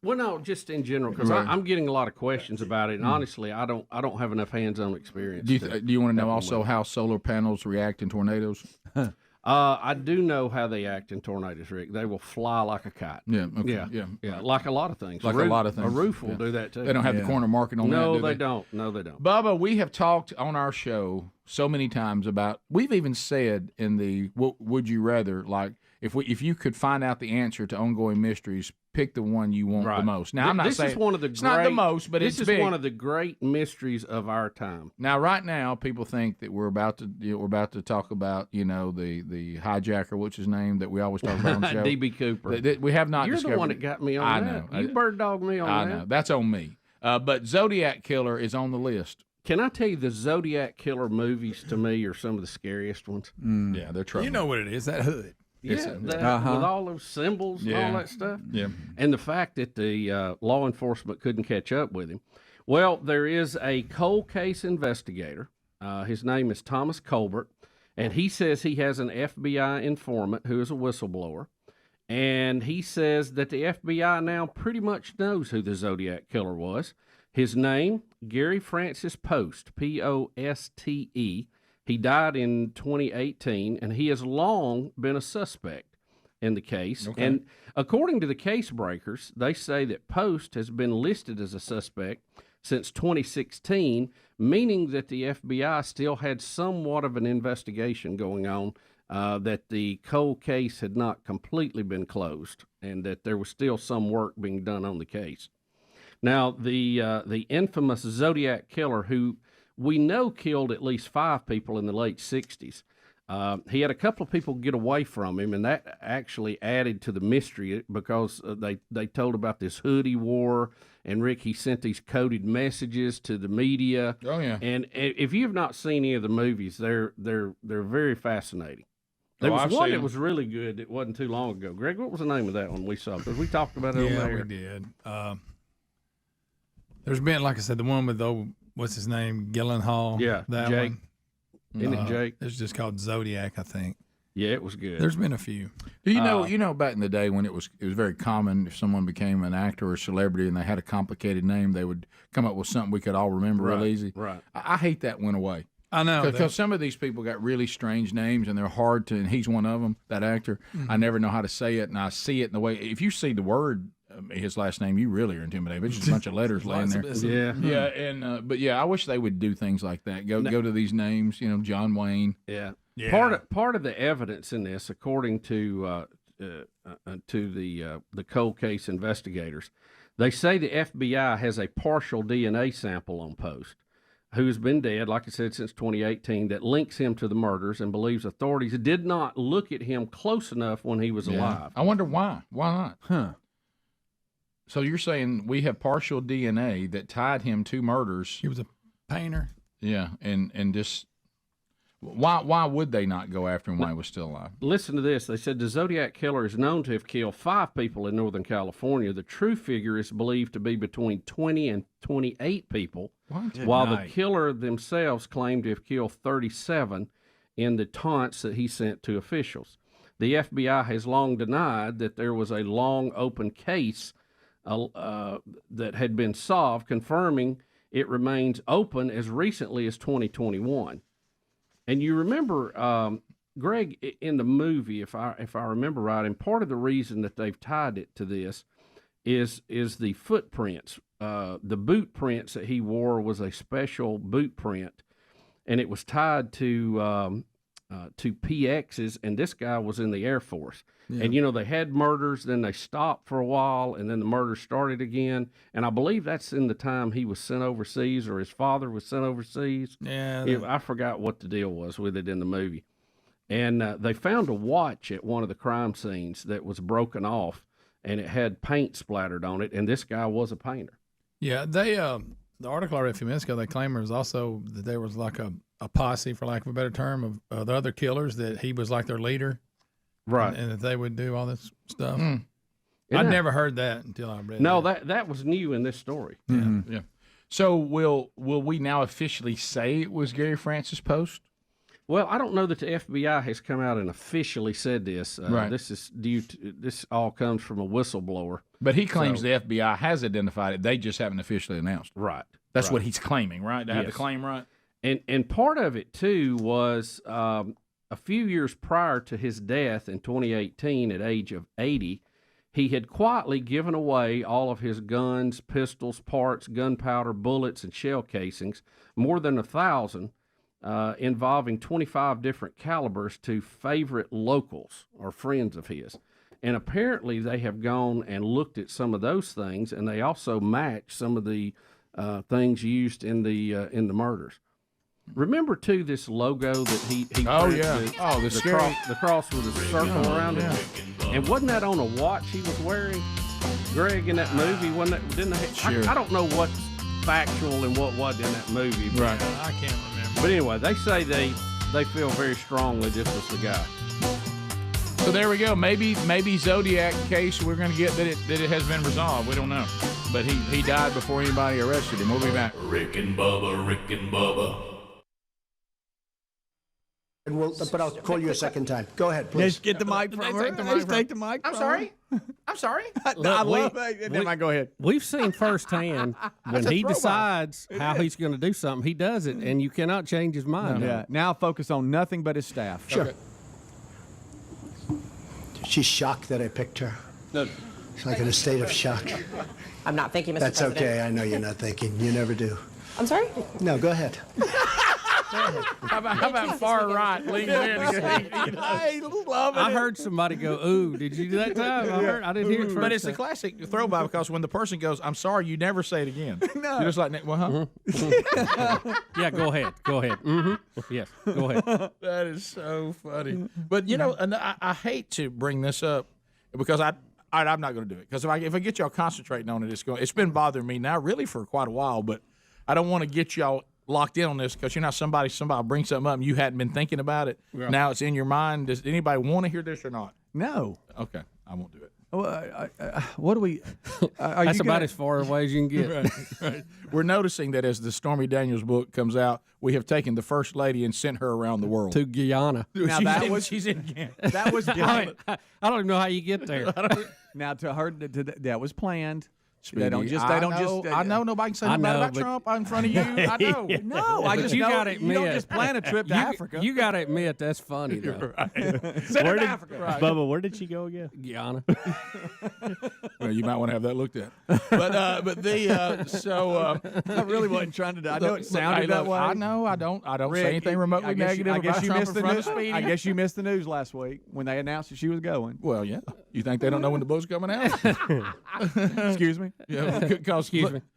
Well, no, just in general, because I'm getting a lot of questions about it, and honestly, I don't have enough hands-on experience. Do you want to know also how solar panels react in tornadoes? I do know how they act in tornadoes, Rick. They will fly like a kite. Yeah, okay. Yeah, like a lot of things. Like a lot of things. A roof will do that too. They don't have the corner marking on that, No, do they don't. No, they don't. Bubba, we have talked on our show so many times about. We've even said in the "Would you rather," like if you could find out the answer to ongoing mysteries, pick the one you want the most. Now, I'm not saying is one of the it's not the most, but this it's is one of the great mysteries of our time. Now, right now, people think that we're about to talk about the hijacker, what's his name that we always talk about on the show, DB Cooper. We have not. You're discovered the one that got me on that. You bird dogged me on that. I know that's on me. But Zodiac Killer is on the list. Can I tell you, the Zodiac Killer movies to me are some of the scariest ones. Yeah, they're trouble. You know what it is? That hood. Yeah, with all those symbols and all that stuff. Yeah. And the fact that the law enforcement couldn't catch up with him. Well, there is a cold case investigator. His name is Thomas Colbert, and he says he has an FBI informant who is a whistleblower. And he says that the FBI now pretty much knows who the Zodiac Killer was. His name, Gary Francis Poste, Poste. He died in 2018, and he has long been a suspect in the case. Okay. And according to the case breakers, they say that Poste has been listed as a suspect since 2016, meaning that the FBI still had somewhat of an investigation going on, that the cold case had not completely been closed, and that there was still some work being done on the case. Now, the infamous Zodiac Killer, who we know killed at least 5 people in the late 60s. He had a couple of people get away from him, and that actually added to the mystery because they told about this hood he wore, and Rick, he sent these coded messages to the media. Oh yeah. And if you have not seen any of the movies, they're very fascinating. There was one that was really good. It wasn't too long ago. Greg, what was the name of that one we saw? Because we talked about it on there. Yeah, we did. There's been, like I said, the one with what's his name, Gyllenhaal. Yeah, that Jake. one. Isn't it Jake? It's just called Zodiac, I think. Yeah, it was good. There's been a few. Do you know back in the day when it was very common if someone became an actor or a celebrity and they had a complicated name, they would come up with something we could all remember real easy. Right. I hate that went away. I know. Because some of these people got really strange names and they're hard to, and he's one of them, that actor. Mm-hmm. I never know how to say it, and I see it in the way, if you see the word, his last name, you really are intimidated. It's just a bunch of letters laying there. Yeah, and but yeah, I wish they would do things like that. Go to these names, John Wayne. Yeah. Part of the evidence in this, according to the cold case investigators, they say the FBI has a partial DNA sample on Poste, who's been dead, like I said, since 2018, that links him to the murders and believes authorities did not look at him close enough when he was alive. I wonder why. Why not? Huh. So you're saying we have partial DNA that tied him to murders. He was a painter. Yeah, and just why would they not go after him while he was still alive? Listen to this. They said the Zodiac Killer is known to have killed 5 people in Northern California. The true figure is believed to be between 20 and 28 people, while the killer themselves claim to have killed 37 in the taunts that he sent to officials. The FBI has long denied that there was a long open case that had been solved, confirming it remains open as recently as 2021. And you remember, Greg, in the movie, if I remember right, and part of the reason that they've tied it to this is the footprints. The boot prints that he wore was a special boot print, and it was tied to PXs, and this guy was in the Air Force. Yeah. And, they had murders, then they stopped for a while, and then the murders started again. And I believe that's in the time he was sent overseas, or his father was sent overseas. Yeah. I forgot what the deal was with it in the movie. And they found a watch at one of the crime scenes that was broken off, and it had paint splattered on it, and this guy was a painter. Yeah, they the article I read a few minutes ago, they claim there was also that there was like a posse, for lack of a better term, of the other killers, that he was like their leader. Right. And that they would do all this stuff. I'd never heard that until I read it. No, that was new in this story. Mm-hmm. Yeah. So will we now officially say it was Gary Francis' post? Well, I don't know that the FBI has come out and officially said this. Right. This all comes from a whistleblower. But he claims the FBI has identified it. They just haven't officially announced it. Right. That's right. what he's claiming, right? To have the Yes. claim right? And part of it, too, was a few years prior to his death in 2018 at age of 80, he had quietly given away all of his guns, pistols, parts, gunpowder, bullets, and shell casings, more than 1,000, involving 25 different calibers to favorite locals or friends of his. And apparently they have gone and looked at some of those things, and they also match some of the things used in the murders. Remember, too, this logo that he Oh, printed, yeah. the cross with a circle around it. And wasn't that on a watch he was wearing, Greg, in that movie? Wasn't that, didn't they, Sure. I don't know what's factual and what wasn't in that movie. But, Right. I can't remember. But anyway, they say they feel very strongly this was the guy. So there we go. Maybe Zodiac case we're going to get that it has been resolved. We don't know. But he died before anybody arrested him. We'll be back. Rick and Bubba. And but I'll call you a second time. Go ahead, please. Just get the mic from her. Just take the mic. I'm sorry. I'm sorry. I love it. Never mind, go ahead. We've seen firsthand when he decides how he's going to do something, he does it, and you cannot change his mind. Yeah. Now focus on nothing but his staff. Sure. Okay. She's shocked that I picked her. No. She's like in a state of shock. I'm not thinking, Mr. That's President. okay. I know you're not thinking. You never do. I'm sorry? No, go ahead. How about far right leaning in? I love it. I heard somebody go, "Ooh, did you do that time?" I didn't hear it first. But it's a time. classic throwback because when the person goes, "I'm sorry," you never say it again. No. You're just like, "Well, huh?" Yeah, go ahead. Mm-hmm. Yes, go ahead. That is so funny. But and I hate to bring this up because I'm not going to do it because if I get y'all concentrating on it, it's been bothering me now really for quite a while. But I don't want to get y'all locked in on this because you're not somebody brings something up and you hadn't been thinking about it. Yeah. Now it's in your mind. Does anybody want to hear this or not? No. Okay, I won't do it. Well, what do we? That's about as far away as you can get. Right. We're noticing that as the Stormy Daniels book comes out, we have taken the First Lady and sent her around the world to Guyana. Now she's in Guyana. That was I don't even know how you get there. Now to her, that was planned. Speedy, they don't just. I know nobody can say nothing about Trump in front of you. I know. No, I just you know gotta admit, you don't just plan a trip to Africa. You got to admit that's funny though. Right. Where did Africa. Right. Bubba? Where did she go again? Guyana. Well, you might want to have that looked at. But I really wasn't trying to. I know it sounded that way. I know. I don't Rick, say anything remotely negative about Trump in front of Speedy. I guess you missed the news last week when they announced that she was going. Well, yeah. You think they don't know when the book's coming out? Excuse me. Yeah. Because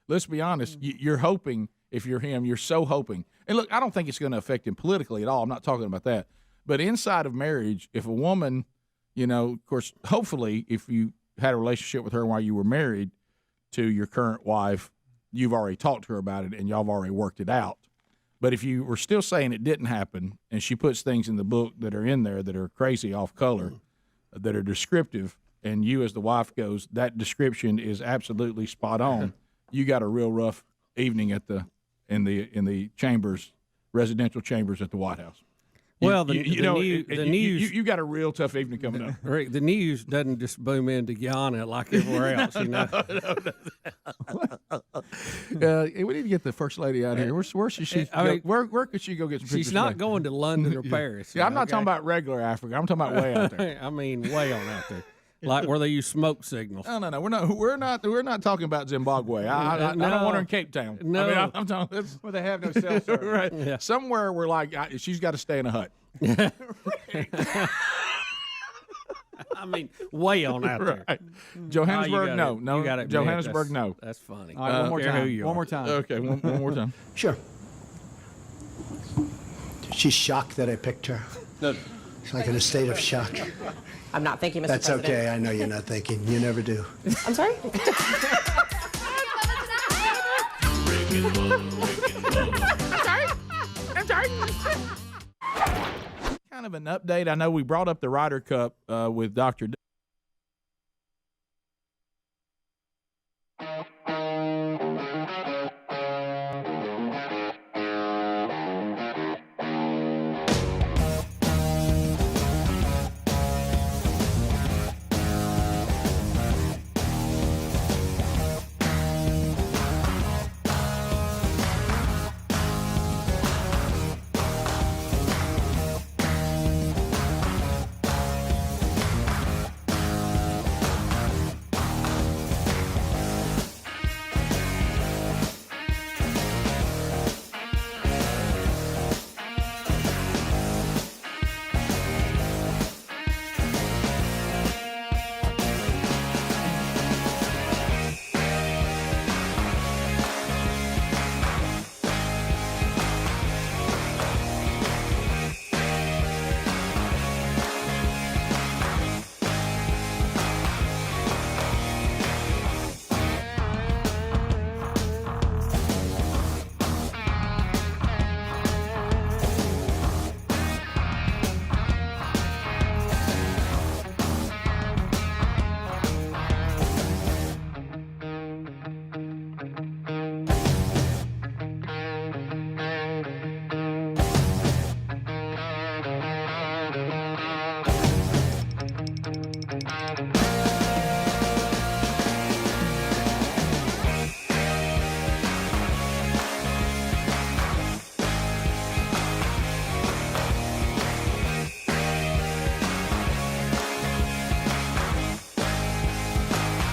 let's be honest. You're hoping. If you're him, you're so hoping. And look, I don't think it's going to affect him politically at all. I'm not talking about that. But inside of marriage, if a woman, of course, hopefully, if you had a relationship with her while you were married to your current wife, you've already talked to her about it and y'all have already worked it out. But if you were still saying it didn't happen and she puts things in the book that are in there that are crazy off color, that are descriptive, and you as the wife goes, that description is absolutely spot on, you got a real rough evening in the chambers, residential chambers at the White House. Well, you got a real tough evening coming up. Rick, the news doesn't just boom into Guyana like everywhere else, you know. We need to get the first lady out here. Where should she? Where could she go get some pictures? She's not going to London or Paris. Yeah, I'm not talking about regular Africa. I'm talking about way out there. I mean, way on out there. Like where they use smoke signals. No. We're not talking about Zimbabwe. I don't want her in Cape Town. No. I mean, I'm talking where they have no cell service. Right. Yeah. Somewhere where she's got to stay in a hut. I mean, way on out there. Right. Johannesburg, no. You got it. Johannesburg, no. That's funny. All right, one more time. One more time. Okay, one more time. Sure. She's shocked that I picked her. No. She's like in a state of shock. I'm not thinking, Mr. That's President. okay. I know you're not thinking. You never do. I'm sorry? I'm sorry. Kind of an update. I know we brought up the Ryder Cup with Dr.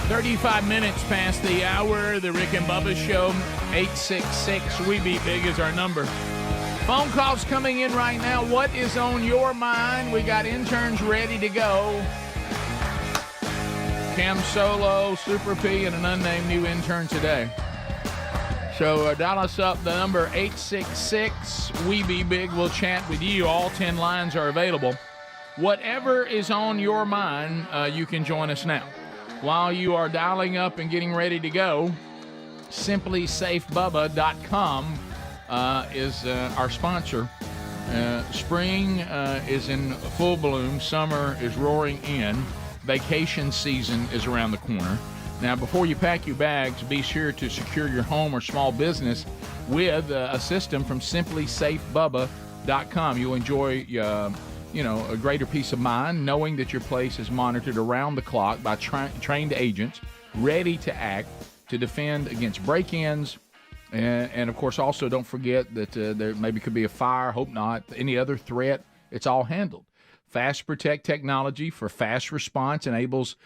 $35 minutes past the hour. The Rick and Bubba Show. 866-WE-BE-BIG is our number. Phone calls coming in right now. What is on your mind? We got interns ready to go. Cam Solo, Super P, and an unnamed new intern today. So dial us up. The number 866-WE-BE-BIG. We'll chat with you. All 10 lines are available. Whatever is on your mind, you can join us now. While you are dialing up and getting ready to go, simplysafebubba.com is our sponsor. Spring is in full bloom. Summer is roaring in. Vacation season is around the corner. Now, before you pack your bags, be sure to secure your home or small business with a system from simplysafebubba.com. You'll enjoy a greater peace of mind knowing that your place is monitored around the clock by trained agents ready to act to defend against break-ins. And of course, also don't forget that there maybe could be a fire, hope not, any other threat. It's all handled. Fast Protect technology for fast response enables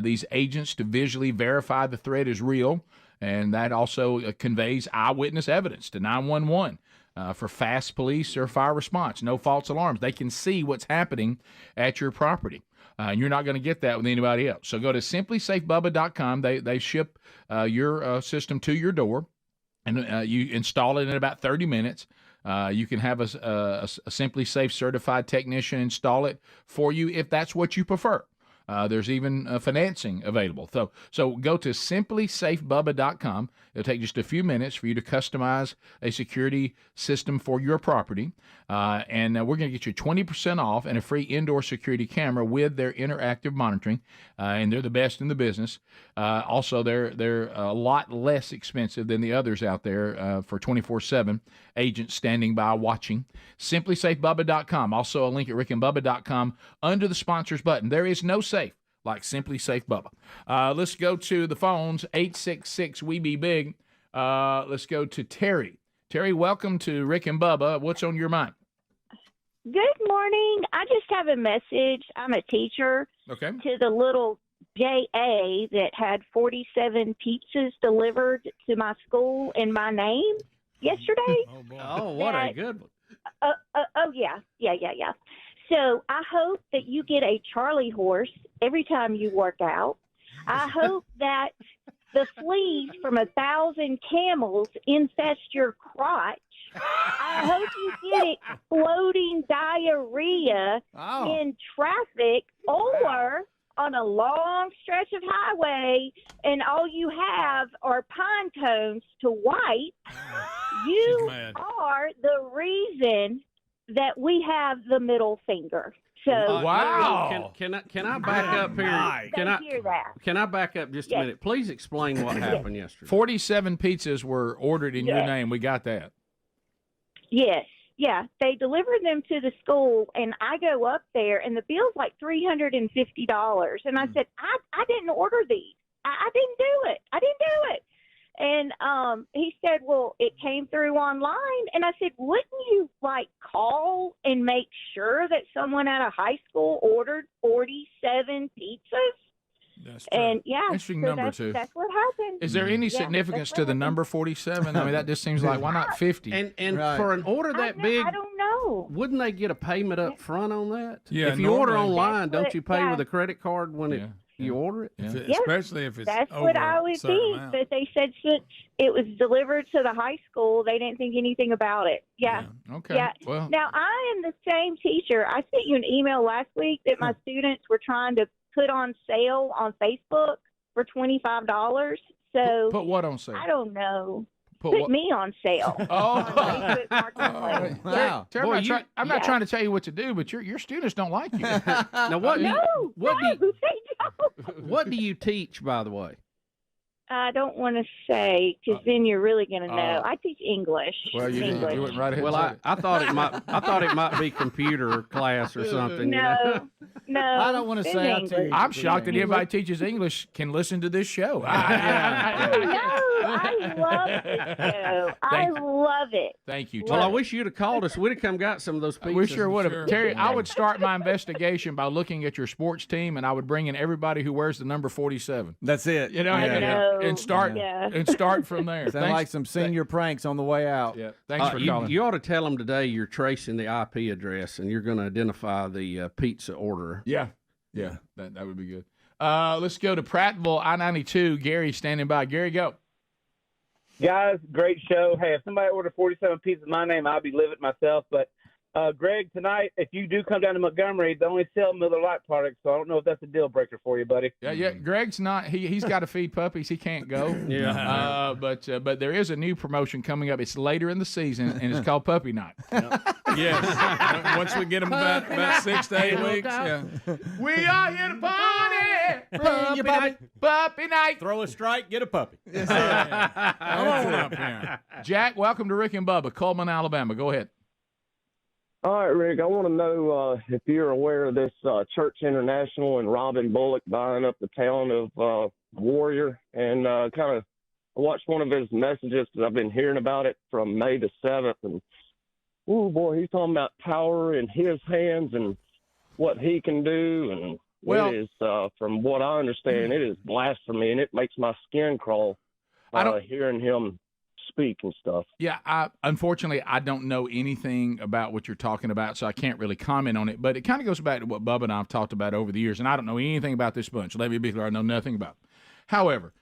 these agents to visually verify the threat is real, and that also conveys eyewitness evidence to 911. For fast police or fire response. No false alarms. They can see what's happening at your property. And you're not going to get that with anybody else. So go to simplysafebubba.com. They ship your system to your door, and you install it in about 30 minutes. You can have a Simply Safe certified technician install it for you if that's what you prefer. There's even financing available. So go to simplysafebubba.com. It'll take just a few minutes for you to customize a security system for your property. And we're going to get you 20% off and a free indoor security camera with their interactive monitoring. And they're the best in the business. Also, they're a lot less expensive than the others out there for 24/7 agents standing by watching. SimplySafeBubba.com. Also a link at rickandbubba.com under the sponsors button. There is no safe like Simply Safe Bubba. Let's go to the phones, 866-WE-BE-BIG. Let's go to Terry. Terry, welcome to Rick and Bubba. What's on your mind? Good morning. I just have a message. I'm a teacher. Okay. To the little JA that had 47 pizzas delivered to my school in my name yesterday. Oh, what a good one. Yeah. So I hope that you get a Charlie horse every time you work out. I hope that the fleas from 1,000 camels infest your crotch. I hope you get exploding diarrhea in traffic or on a long stretch of highway and all you have are pine cones to wipe. You are the reason that we have the middle finger. So wow! Can I back up here? Can I back up just a minute? Please explain what happened yesterday. 47 pizzas were ordered in your name. We got that. Yes. Yeah, they delivered them to the school, and I go up there, and the bill's like $350. And I said, I didn't order these. I didn't do it. And he said, well, it came through online. And I said, wouldn't you, call and make sure that someone at a high school ordered 47 pizzas? That's true. And interesting number too. That's what happened. Is there any significance to the number 47? I mean, that just seems like, why not 50? And for an order that big, I don't know. Wouldn't they get a payment up front on that? Yeah, if you order normally. online, don't you pay with a credit card when you order it? Especially if it's That's over what I would a certain think. amount. But they said since it was delivered to the high school, they didn't think anything about it. Yeah. Okay. Yeah. Well, Now, I am the same teacher. I sent you an email last week that my students were trying to put on sale on Facebook for $25. So put what on sale? I don't know. Put what? Me on sale. Oh. Facebook Marketplace. Wow. Terry, I'm not trying to tell you what to do, but your students don't like you. Now, what do you teach, by the way? I don't want to say because then you're really going to know. I teach English. Well, you went right ahead. Well, I thought it might be computer class or something. No. I don't want to say. I'm shocked that anybody teaches English can listen to this show. I love this show. I love it. Thank you, Well, Terry. I wish you'd have called us. We'd have come got some of those pizzas. We sure would have. Terry, I would start my investigation by looking at your sports team, and I would bring in everybody who wears the number 47. That's it. You know, and start from there. Sound like some senior pranks on the way out. Yeah. Thanks for calling. You ought to tell them today you're tracing the IP address and you're going to identify the pizza orderer. Yeah. That would be good. Let's go to Prattville, I-92. Gary standing by. Gary, go. Guys, great show. Hey, if somebody ordered 47 pizzas in my name, I'll be livid myself. But, Greg, tonight, if you do come down to Montgomery, they only sell Miller Lite products, so I don't know if that's a deal breaker for you, buddy. Yeah. Greg's not. He's got to feed puppies. He can't go. Yeah. But there is a new promotion coming up. It's later in the season, and it's called Puppy Night. Yes. Once we get them about 6 to 8 weeks. Yeah. We are here to party. Puppy night. Throw a strike, get a puppy. Come on up here. Jack, welcome to Rick and Bubba, Coleman, Alabama. Go ahead. All right, Rick, I want to know if you're aware of this Church International and Robin Bullock buying up the town of Warrior. And kind of watched one of his messages because I've been hearing about it from May the 7th. And, oh, boy, he's talking about power in his hands and what he can do. And it is, from what I understand, it is blasphemy, and it makes my skin crawl hearing him speak and stuff. Yeah, unfortunately, I don't know anything about what you're talking about, so I can't really comment on it. But it kind of goes back to what Bubba and I have talked about over the years, and I don't know anything about this bunch. Let me be clear, I know nothing about it. However,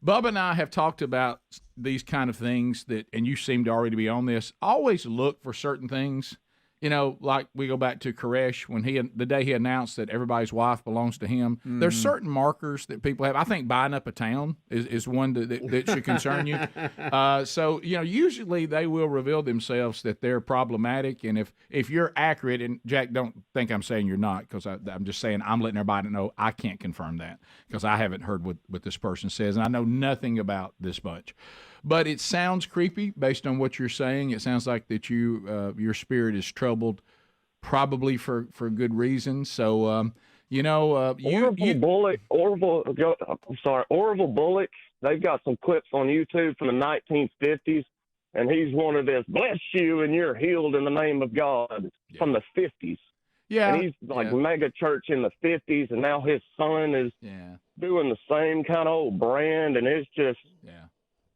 Bubba and I have talked about these kind of things and you seem to already be on this. Always look for certain things You know, like we go back to Koresh when the day he announced that everybody's wife belongs to him. There's certain markers that people have. I think buying up a town is one that should concern you. So usually they will reveal themselves that they're problematic, and if you're accurate, and Jack, don't think I'm saying you're not, because I'm just saying I'm letting everybody know I can't confirm that because I haven't heard what this person says, and I know nothing about this bunch. But it sounds creepy based on what you're saying. It sounds like that your spirit is troubled, probably for good reason. So, Orville Bullock. They've got some clips on YouTube from the 1950s, and he's one of this. Bless you, and you're healed in the name of God from the 50s. Yeah, and he's like mega church in the 50s, and now his son is doing the same kind of old brand, and it's just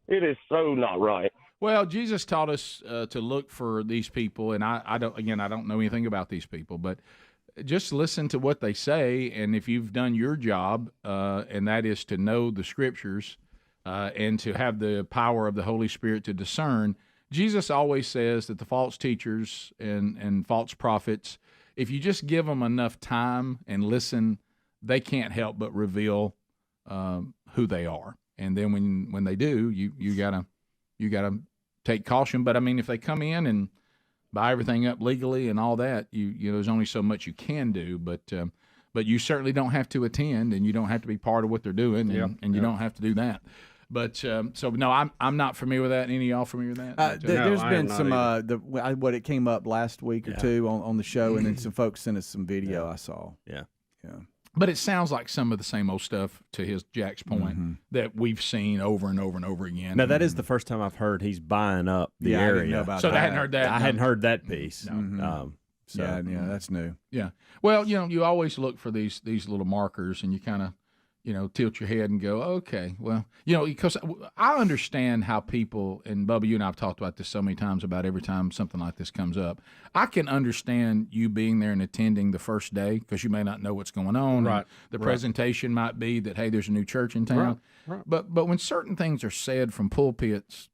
it is so not right. Well, Jesus taught us to look for these people, and I don't know anything about these people, but just listen to what they say, and if you've done your job, and that is to know the Scriptures and to have the power of the Holy Spirit to discern, Jesus always says that the false teachers and false prophets, if you just give them enough time and listen, they can't help but reveal who they are. And then when they do, you gotta take caution. But I mean, if they come in and buy everything up legally and all that, you there's only so much you can do. But you certainly don't have to attend, and you don't have to be part of what they're doing, and you don't have to do that. But so no, I'm not familiar with that. Any of y'all familiar with that? There's been some what it came up last week or two on the show, and then some folks sent us some video I saw. Yeah. But it sounds like some of the same old stuff, to Jack's point, that we've seen over and over and over again. Now, that is the first time I've heard he's buying up the area. I didn't know about that. I hadn't heard that. I hadn't heard that piece. No. So that's new. Yeah. Well, you always look for these little markers, and you kind of, tilt your head and go, okay, well, because I understand how people, and Bubba, you and I have talked about this so many times about every time something like this comes up. I can understand you being there and attending the first day because you may not know what's going on. Right. The presentation might be that, hey, there's a new church in town. Right. But when certain things are said from pulpits,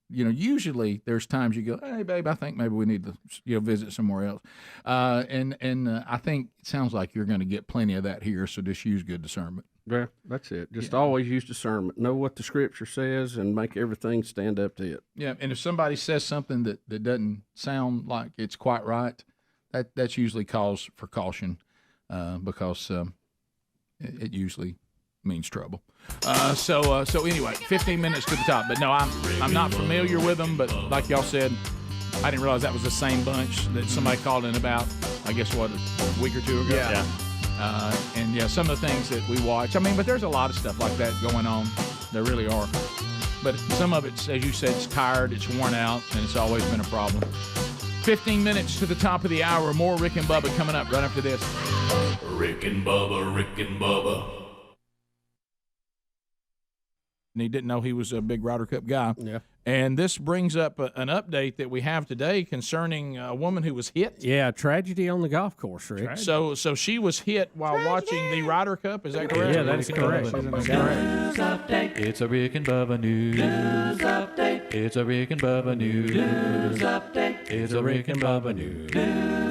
usually there's times you go, hey, babe, I think maybe we need to visit somewhere else. And I think it sounds like you're going to get plenty of that here, so just use good discernment. Yeah, that's it. Just always use discernment. Know what the Scripture says and make everything stand up to it. Yeah, and if somebody says something that doesn't sound like it's quite right, that's usually cause for caution because it usually means trouble. So anyway, 15 minutes to the top. But no, I'm not familiar with them, but like y'all said, I didn't realize that was the same bunch that somebody called in about, I guess, a week or two ago? Yeah. And some of the things that we watch. I mean, but there's a lot of stuff like that going on. There really are. But some of it, as you said, it's tired, it's worn out, and it's always been a problem. 15 minutes to the top of the hour. More Rick and Bubba coming up right after this. Rick and Bubba, Rick and Bubba. And he didn't know he was a big Ryder Cup guy. Yeah. And this brings up an update that we have today concerning a woman who was hit. Yeah, tragedy on the golf course, Rick. So she was hit while watching the Ryder Cup. Is that correct? Yeah, that's correct. News update. It's a Rick and Bubba news update. It's a Rick and Bubba news update. It's a Rick and Bubba news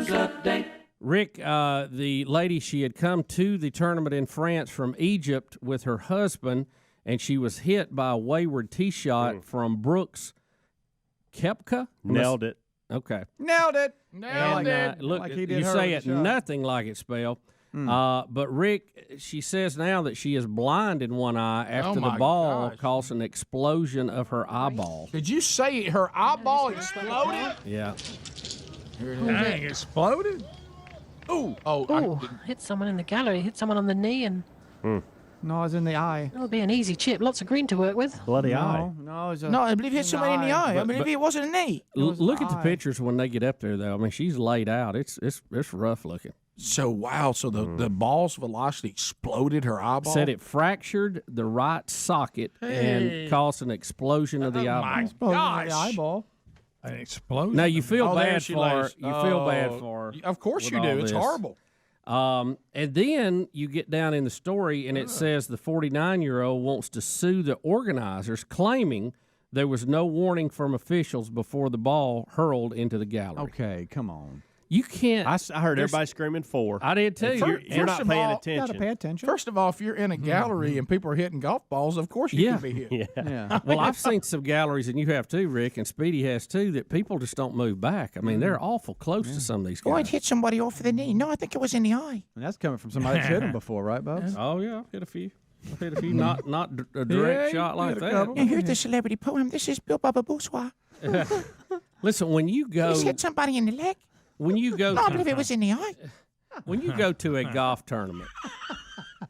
update. Rick, the lady, she had come to the tournament in France from Egypt with her husband, and she was hit by a wayward tee shot from Brooks Koepka. Nailed it. Okay. Nailed it. Look, like he did you her say with it the shot. nothing like it's spelled. But Rick, she says now that she is blind in one eye after the ball caused an explosion of her eyeball. Did you say her eyeball exploded? Yeah. Dang, exploded? Oh, hit someone in the gallery, hit someone on the knee, and No, it's in the eye. it'll be an easy chip. Lots of green to work with. Bloody eye. No, it's No, I believe he hit somebody in the eye. I believe it wasn't a knee. Look at the pictures when they get up there, though. I mean, she's laid out. It's rough looking. So, wow. So the ball's velocity exploded her eyeball? Said it fractured the right socket and caused an explosion of the eyeball. Gosh. The eyeball. An explosion. Now you feel there bad she for her. lays. You feel bad for her. Of course with you do. all It's this. horrible. And then you get down in the story, and it says the 49-year-old wants to sue the organizers, claiming there was no warning from officials before the ball hurled into the gallery. Okay, come on. You can't. I heard everybody screaming 4. I did too. You're not paying attention. Got to pay attention. First of all, if you're in a gallery and people are hitting golf balls, of course you can be hit. Yeah. Well, I've seen some galleries, and you have too, Rick, and Speedy has too, that people just don't move back. I mean, they're awful close to some of these guys. Oh, I'd hit somebody off the knee. No, I think it was in the eye. And that's coming from somebody that's hit him before, right, Bubs? Oh, yeah, I've hit a few. Not a direct shot like that. You heard the celebrity poem. This is Bill Bubba Bourgeois. Listen, when you go... He's hit somebody in the leg. When you go... No, I believe it was in the eye. When you go to a golf tournament,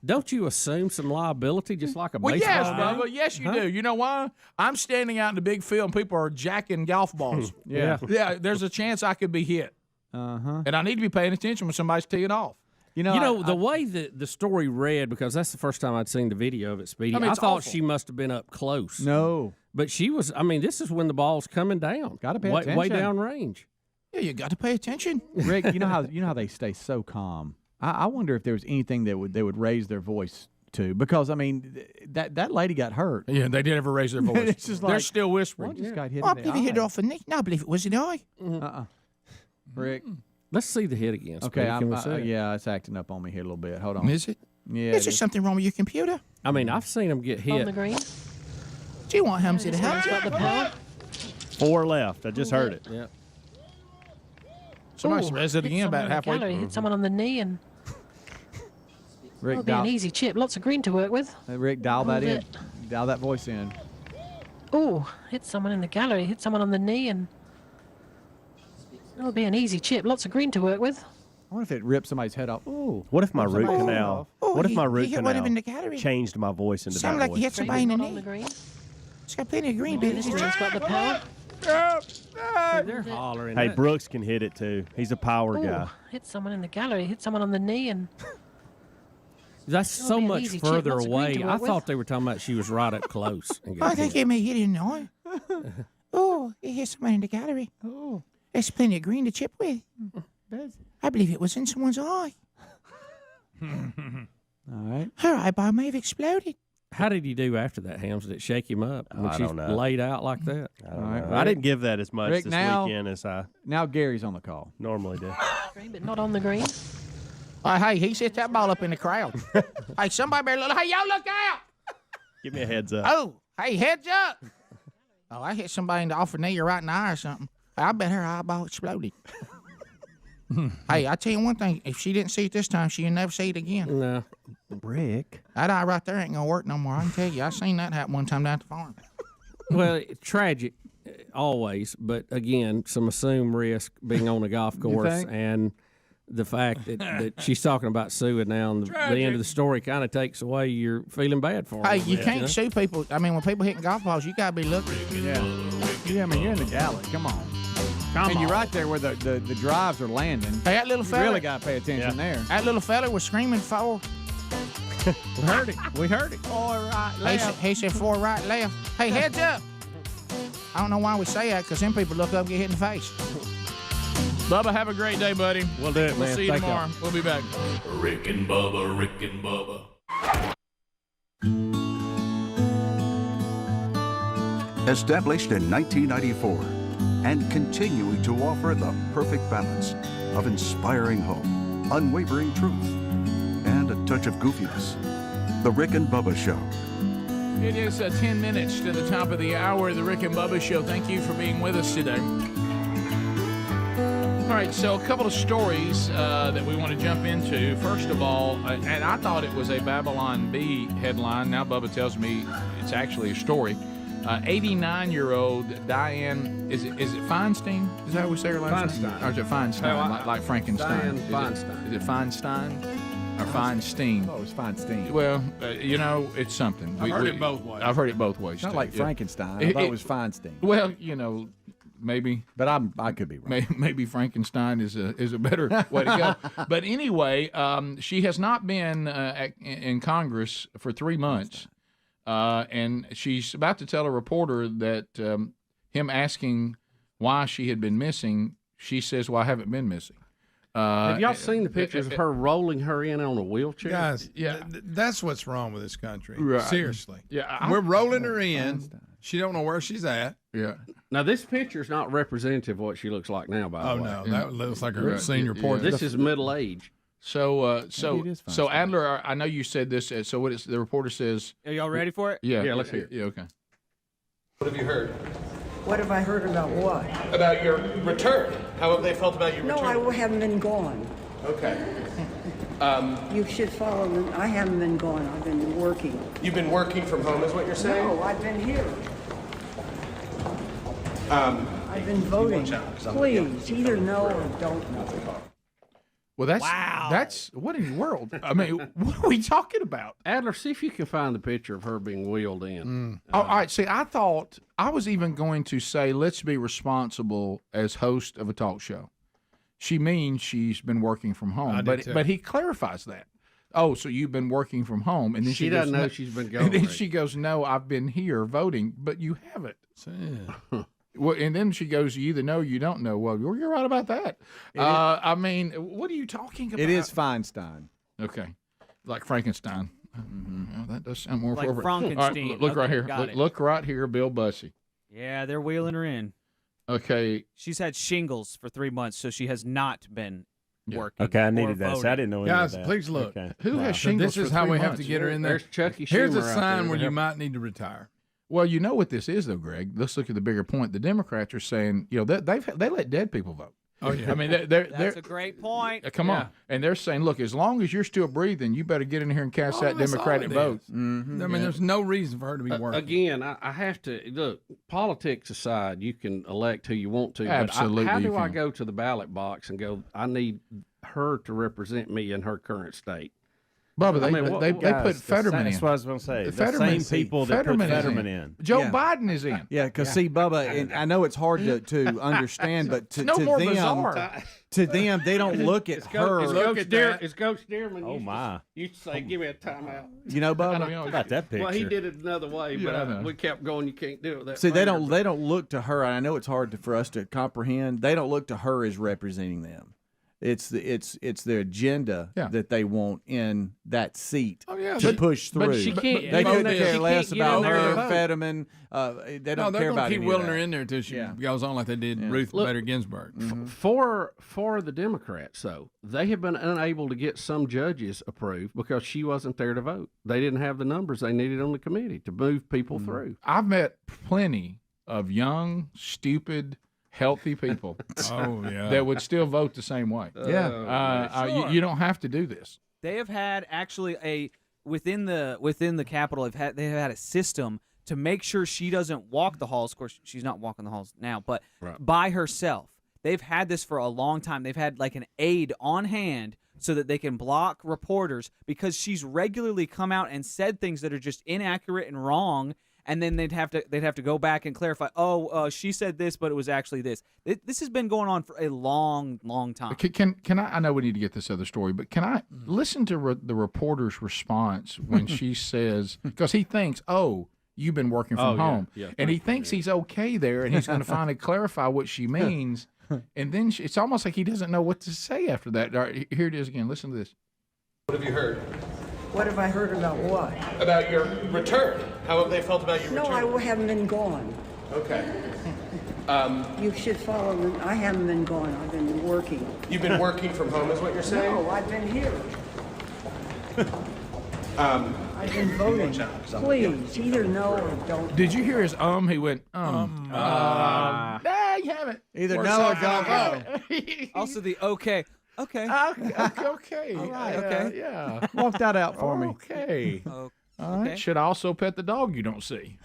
don't you assume some liability just like a Well, baseball yes, game? Bubba. Yes, you do. You know why? I'm standing out in the big field and people are jacking golf balls. Yeah. There's a chance I could be hit. Uh-huh. And I need to be paying attention when somebody's teeing off. The way that the story read, because that's the first time I'd seen the video of it, Speedy, I mean, I it's thought awful. she must have been up close. No. But she was, I mean, this is when the ball's coming down. Got to pay way attention. down range. Yeah, you got to pay attention. Rick, you know how they stay so calm. I wonder if there was anything that they would raise their voice to, because I mean that lady got hurt. Yeah, they did ever raise their voice. It's just They're like, still whispering. One just got hit Oh, I in the believe he hit it eye. off the knee. No, I believe it was in the eye. Rick. Let's see the hit again. Okay, Speedy. Can we see it? yeah, it's acting up on me here a little bit. Hold on. Is it? Yeah. Is there something wrong with your computer? I mean, I've seen them get On the hit. green. Do you want Helmsy to help? He's got the power. 4 left. I just heard it. Yeah. Somebody Ooh, says it hit again someone about in the halfway gallery, through. hit someone on the knee, and Rick, it'll be an easy chip. Lots of green to work with. Rick, dial that Hold in. it. Dial that voice in. Oh, hit someone in the gallery, hit someone on the knee, and it'll be an easy chip. Lots of green to work with. I wonder if it ripped somebody's head off. Ooh. What if my root Somebody's head canal? off. Oh, What if my root he hit one of canal them in the gallery. changed my voice into Sounded that like he hit voice? somebody in the Not on knee. the green. It's got plenty of green, baby. This one's got the power. They're hollering. Hey, that. Brooks can hit it too. He's a power guy. Oh, hit someone in the gallery, hit someone on the knee, and That's It'll so be an much easy chip. further Lots of green away. to I work with. thought they were talking about she was right up close. And I got think hit. he may hit it in the eye. Oh, he hit somebody in the gallery. Oh. There's plenty of green to chip with. I believe it was in someone's eye. All right. Her eyeball may have exploded. How did he do after that, Hams? Did it shake him up when I she's don't know. laid out like that? I don't All right, know. I didn't give that as much Rick, this now- weekend as I Now Gary's on the call. normally do. green, but not on the green. Hey, he's hit that ball up in the crowd. Hey, somebody better look. Hey, y'all look out. Give me a heads up. Oh, hey, heads up. Oh, I hit somebody in the off the knee or right in the eye or something. I bet her eyeball exploded. Hey, I tell you one thing. If she didn't see it this time, she'll never see it again. No. Rick. That eye right there ain't going to work no more. I can tell you. I seen that happen one time down at the farm. Well, tragic, always, but again, some assumed risk being on a golf course think? and the fact that she's talking about suing now, and the end of the story kind of takes away your feeling bad for her. Hey, you can't sue people. I mean, when people hitting golf balls, you got to be looking. Yeah. Yeah, I mean, you're in the gallery. Come on. And you're right there where the drives are landing. Hey, that little You fella. really got to pay attention there. That little fella was screaming for. We heard it. We heard it. He said 4 right, left. Hey, heads up. I don't know why we say that, because then people look up and get hit in the face. Bubba, have a great day, buddy. We'll do it, We'll man. see you Thank tomorrow. y'all. We'll be back. Rick and Bubba, Rick and Bubba. Established in 1994 and continuing to offer the perfect balance of inspiring hope, unwavering truth, and a touch of goofiness. The Rick and Bubba Show. It is 10 minutes to the top of the hour of the Rick and Bubba Show. Thank you for being with us today. All right, so a couple of stories that we want to jump into. First of all, and I thought it was a Babylon Bee headline. Now Bubba tells me it's actually a story. 89-year-old Dianne, is it Feinstein? Is that how we say her last name? Feinstein. Or is it Feinstein, like Frankenstein? Dianne Is it- Feinstein. Is it Feinstein or Feinstein? Oh, it's Feinstein. Well, it's something. I've heard it both ways. I've heard it both ways. It's not too, like yeah. Frankenstein. I thought it was Feinstein. Well, maybe. But I could be wrong. Maybe Frankenstein is a better way to go. But anyway, she has not been in Congress for 3 months, and she's about to tell a reporter that him asking why she had been missing, she says, "Well, I haven't been missing." Have y'all seen the pictures of her rolling her in on a wheelchair? Guys, that's what's wrong with this country. Right. Seriously. Yeah, We're rolling her in. She don't know where she's at. Yeah. Now, this picture is not representative of what she looks like now, by the way. Oh, no. That looks like her senior portrait. This is middle age. So Adler, I know you said this. So what is the reporter says? Are y'all ready for it? Yeah. Let's hear it. Yeah, okay. What have you heard? What have I heard about what? About your return. How have they felt about your return? No, I haven't been gone. Okay. You should follow them. I haven't been gone. I've been working. You've been working from home, is what you're saying? No, I've been here. I've been voting. Please, either know or don't know. Well, that's what in the world? I mean, what are we talking about? Adler, see if you can find the picture of her being wheeled in. All right. See, I thought I was even going to say, let's be responsible as host of a talk show. She means she's been working from home, but he clarifies that. Oh, so you've been working from home, and then she doesn't know she's been going. And then she goes, "No, I've been here voting, but you haven't." Well, and then she goes, "You either know or you don't know." Well, you're right about that. I mean, what are you talking about? It is Feinstein. Okay, like Frankenstein. Well, that does sound more Like appropriate. Frankenstein. All right, look right Okay, here. got it. Look right here, Bill Bussey. Yeah, they're wheeling her in. Okay. She's had shingles for 3 months, so she has not been working. Okay, I or needed that. So I voting. didn't know any Guys, of that. please look. Okay. Who has So shingles? this is for how 3 we have months? to get her in there. There's Chucky Here's a Schumer out sign there where to you help. might need to retire. Well, you know what this is, though, Greg. Let's look at the bigger point. The Democrats are saying, they let dead people vote. Oh yeah, I mean, That's a great point. come on, and they're saying, look, as long as you're still breathing, you better get in here and cast that that's all Democratic it vote. is. I mean, there's no reason for her to be working. Again, I have to look. Politics aside, you can elect who you want to. Absolutely, But how you do I can. go to the ballot box and go? I need her to represent me in her current state. Bubba, they Guys, put Fetterman in. That's what I was going to say. The Fetterman- same people that put Fetterman is Fetterman in. Joe Yeah. Biden is in. Yeah, because see, Bubba, and I know it's hard to understand, but to no more them, bizarre. to them, they don't look at her. It's Coach Dearman. Oh, my. Used to say, "Give me a timeout." You know, Bubba. How about that picture? Well, he did it another way, but Yeah, I know. we kept going. You can't do it that. See, they finger. don't look to her. And I know it's hard for us to comprehend. They don't look to her as representing them. It's the agenda that they want in that seat to push through. But she can't. They couldn't she care can't less get in about there to her, vote. Fetterman. They No, don't they're care going about to keep any wheeling of her that. in there until she goes on like they did Yeah. Ruth Look, Bader Ginsburg. For the Democrats, though, they have been unable to get some judges approved because she wasn't there to vote. They didn't have the numbers they needed on the committee to move people through. I've met plenty of young, stupid, healthy people that would still vote the same way. You don't have to do this. They have had actually within the Capitol. They have had a system to make sure she doesn't walk the halls. Of course, she's not walking the halls now, but by herself. They've had this for a long time. They've had like an aide on hand so that they can block reporters because she's regularly come out and said things that are just inaccurate and wrong. And then they'd have to go back and clarify. She said this, but it was actually this. This has been going on for a long, long time. Can I know we need to get this other story, but can I listen to the reporter's response when she says, because he thinks, you've been working from home, and he thinks he's okay there, and he's going to finally clarify what she means, and then it's almost like he doesn't know what to say after that. All right, here it is again. Listen to this. What have you heard? What have I heard about what? About your return. How have they felt about your No, return? I haven't been gone. Okay. You should follow them. I haven't been gone. I've been working. You've been working from home, is what you're saying? No, I've been here. I've been voting. Please, either know or don't. Did you hear his He went, Nah, you haven't. Either know or don't know. Also, the okay. Okay. All right. Okay. Yeah. Walk that out for me. Okay. All right. Okay. Should I also pet the dog you don't see?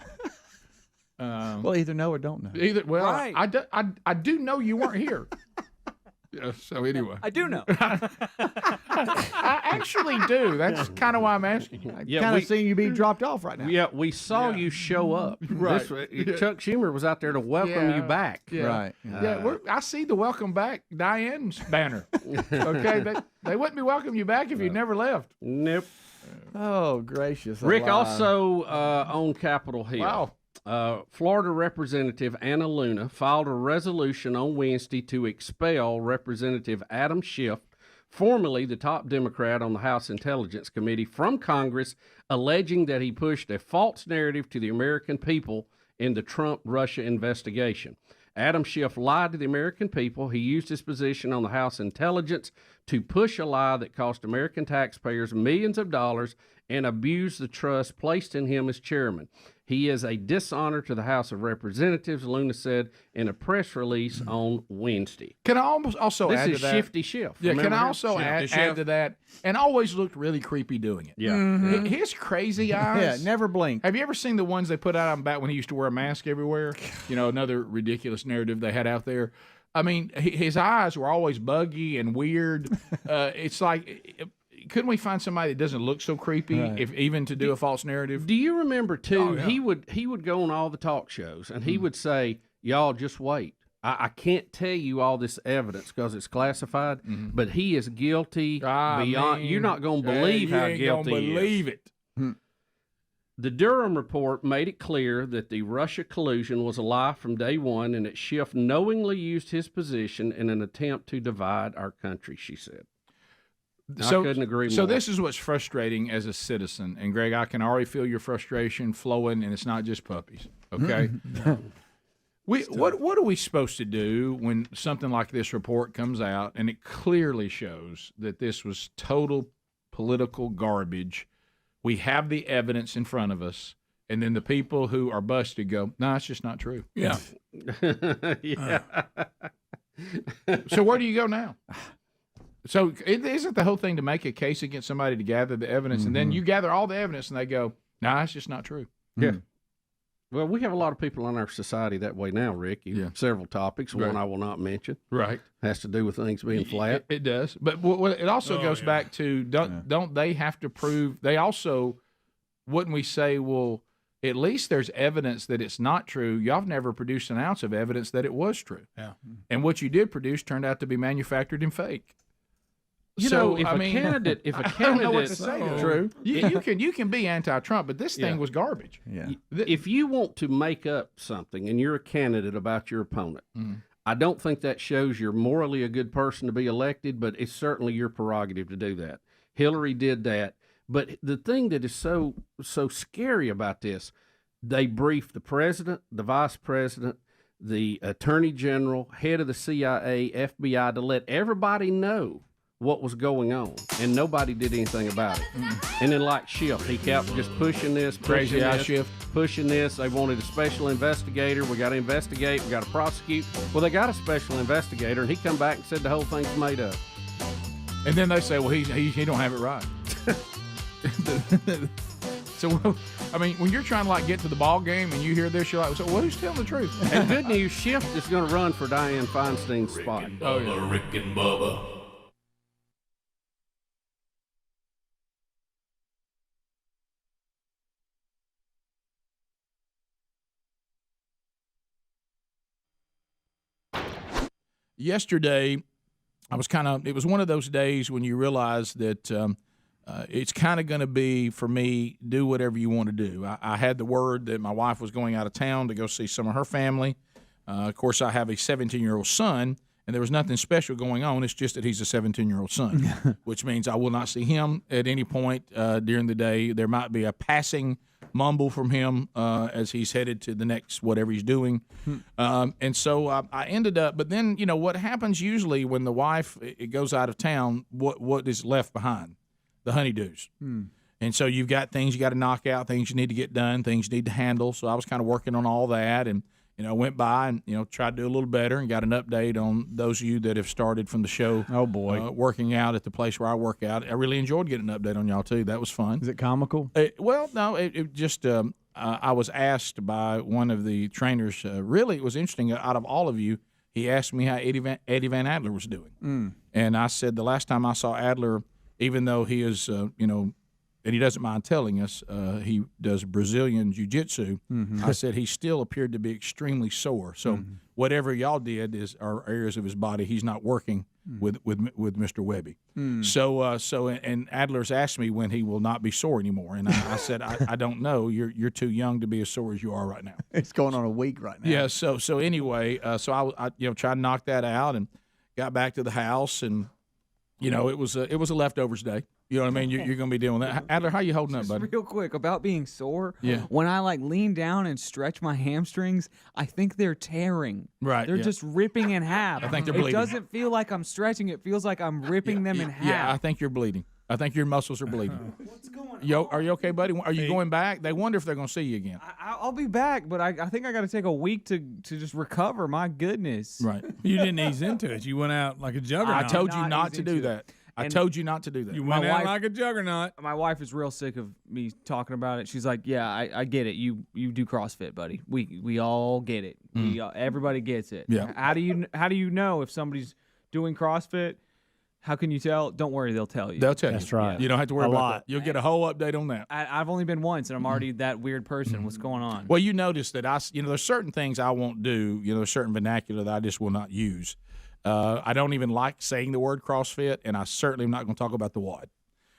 Well, either know or don't know. Right. I do know you weren't here. Yeah, so anyway. I do know. I actually do. That's kind of why I'm asking you. Kind of seeing you being dropped off right now. Yeah, we saw you show up. Right. Chuck Schumer was out there to welcome you back. Yeah. Right. I see the welcome back Diane's banner. Okay, they wouldn't be welcoming you back if you never left. Nope. Oh, gracious. Rick, alive. also on Capitol Hill. Wow. Florida Representative Anna Luna filed a resolution on Wednesday to expel Representative Adam Schiff, formerly the top Democrat on the House Intelligence Committee, from Congress, alleging that he pushed a false narrative to the American people in the Trump-Russia investigation. Adam Schiff lied to the American people. He used his position on the House Intelligence to push a lie that cost American taxpayers millions of dollars and abused the trust placed in him as chairman. He is a dishonor to the House of Representatives, Luna said in a press release on Wednesday. Can I also this add is to that? Shifty Schiff. Yeah, Remember can I him? also Shifty add Schiff. to that? And always looked really creepy doing it. Yeah. Mm-hmm. His crazy eyes. Yeah, never blink. Have you ever seen the ones they put out back when he used to wear a mask everywhere? You know, another ridiculous narrative they had out there. I mean, his eyes were always buggy and weird. It's like, couldn't we find somebody that doesn't look so creepy, if even to do a false narrative? Do you remember too? Oh, yeah. He would go on all the talk shows and he would say, "Y'all just wait. I can't tell you all this evidence because it's classified, but he is guilty beyond. You're not going to believe how guilty gonna he is." believe it. The Durham report made it clear that the Russia collusion was a lie from day one and that Schiff knowingly used his position in an attempt to divide our country, she said. I couldn't agree more. So this is what's frustrating as a citizen. And, Greg, I can already feel your frustration flowing, and it's not just puppies, okay? What are we supposed to do when something like this report comes out and it clearly shows that this was total political garbage? We have the evidence in front of us, and then the people who are busted go, "No, it's just not true." Yeah. Yeah. So where do you go now? So isn't the whole thing to make a case against somebody to gather the evidence, and then you gather all the evidence, and they go, "No, it's just not true." Yeah. Well, we have a lot of people in our society that way now, Rick. Several topics. Right. One I will not mention. Right. Has to do with things being flat. It does. But it also goes back to, don't they have to prove, they also, wouldn't we say, well, at least there's evidence that it's not true. Y'all have never produced an ounce of evidence that it was true. Yeah. And what you did produce turned out to be manufactured and fake. You So, know, if I a mean, candidate, I don't know what to say. True. You can be anti-Trump, but this thing was garbage. Yeah. If you want to make up something and you're a candidate about your opponent, I don't think that shows you're morally a good person to be elected, but it's certainly your prerogative to do that. Hillary did that. But the thing that is so scary about this, they briefed the president, the vice president, the attorney general, head of the CIA, FBI to let everybody know what was going on, and nobody did anything about it. And then, like Schiff, he kept just pushing this, Crazy eye Schiff. pushing this. They wanted a special investigator. We got to investigate. We got to prosecute. Well, they got a special investigator, and he come back and said the whole thing's made up. And then they say, well, he don't have it right. So, I mean, when you're trying to get to the ball game and you hear this, you're like, so who's telling the truth? And good news, Schiff is going to run for Dianne Feinstein's spot. Oh, yeah. Rick and Bubba. Yesterday, it was one of those days when you realize that it's kind of going to be, for me, do whatever you want to do. I had the word that my wife was going out of town to go see some of her family. Of course, I have a 17-year-old son, and there was nothing special going on. It's just that he's a 17-year-old son, which means I will not see him at any point during the day. There might be a passing mumble from him as he's headed to the next whatever he's doing. And so I ended up, but then, what happens usually when the wife it goes out of town, what is left behind? The honeydews. And so you've got things you got to knock out, things you need to get done, things you need to handle. So I was kind of working on all that, and went by and tried to do a little better, and got an update on those of you that have started from the show. Oh boy, working out at the place where I work out. I really enjoyed getting an update on y'all too. That was fun. Is it comical? Well, no. It just I was asked by one of the trainers. Really, it was interesting. Out of all of you, he asked me how Eddie Van Adler was doing, and I said the last time I saw Adler, even though he is and he doesn't mind telling us he does Brazilian jiu-jitsu. I said he still appeared to be extremely sore. So whatever y'all did are areas of his body he's not working with Mr. Webby. So and Adler's asked me when he will not be sore anymore, and I said I don't know. You're too young to be as sore as you are right now. It's going on a week right now. Yeah. So anyway, so I tried to knock that out and got back to the house, and it was a leftovers day. You know what I mean? You're going to be dealing with that. Adler, how you holding up, buddy? Real quick about being sore. Yeah. When I lean down and stretch my hamstrings, I think they're tearing. Right. They're yeah. just ripping in half. I think they're bleeding. It doesn't feel like I'm stretching. It feels like I'm ripping them in half. Yeah, I think you're bleeding. I think your muscles are bleeding. What's going on? Are you okay, buddy? Are you going back? They wonder if they're going to see you again. I'll be back, but I think I got to take a week to just recover. My goodness. Right. You didn't ease into it. You went out like a juggernaut. I told you not to do that. I told you not to do that. You went out like a juggernaut. My wife is real sick of me talking about it. She's like, "Yeah, I get it. You do CrossFit, buddy. We all get it. Everybody gets it. Yeah. How do you know if somebody's doing CrossFit? How can you tell? Don't worry, they'll tell you. They'll tell you. That's right. You don't have to worry A about lot. that. You'll get a whole update on that. I've only been once, and I'm already that weird person. What's going on? Well, you notice that there's certain things I won't do. There's certain vernacular that I just will not use. I don't even like saying the word CrossFit, and I certainly am not going to talk about the WOD.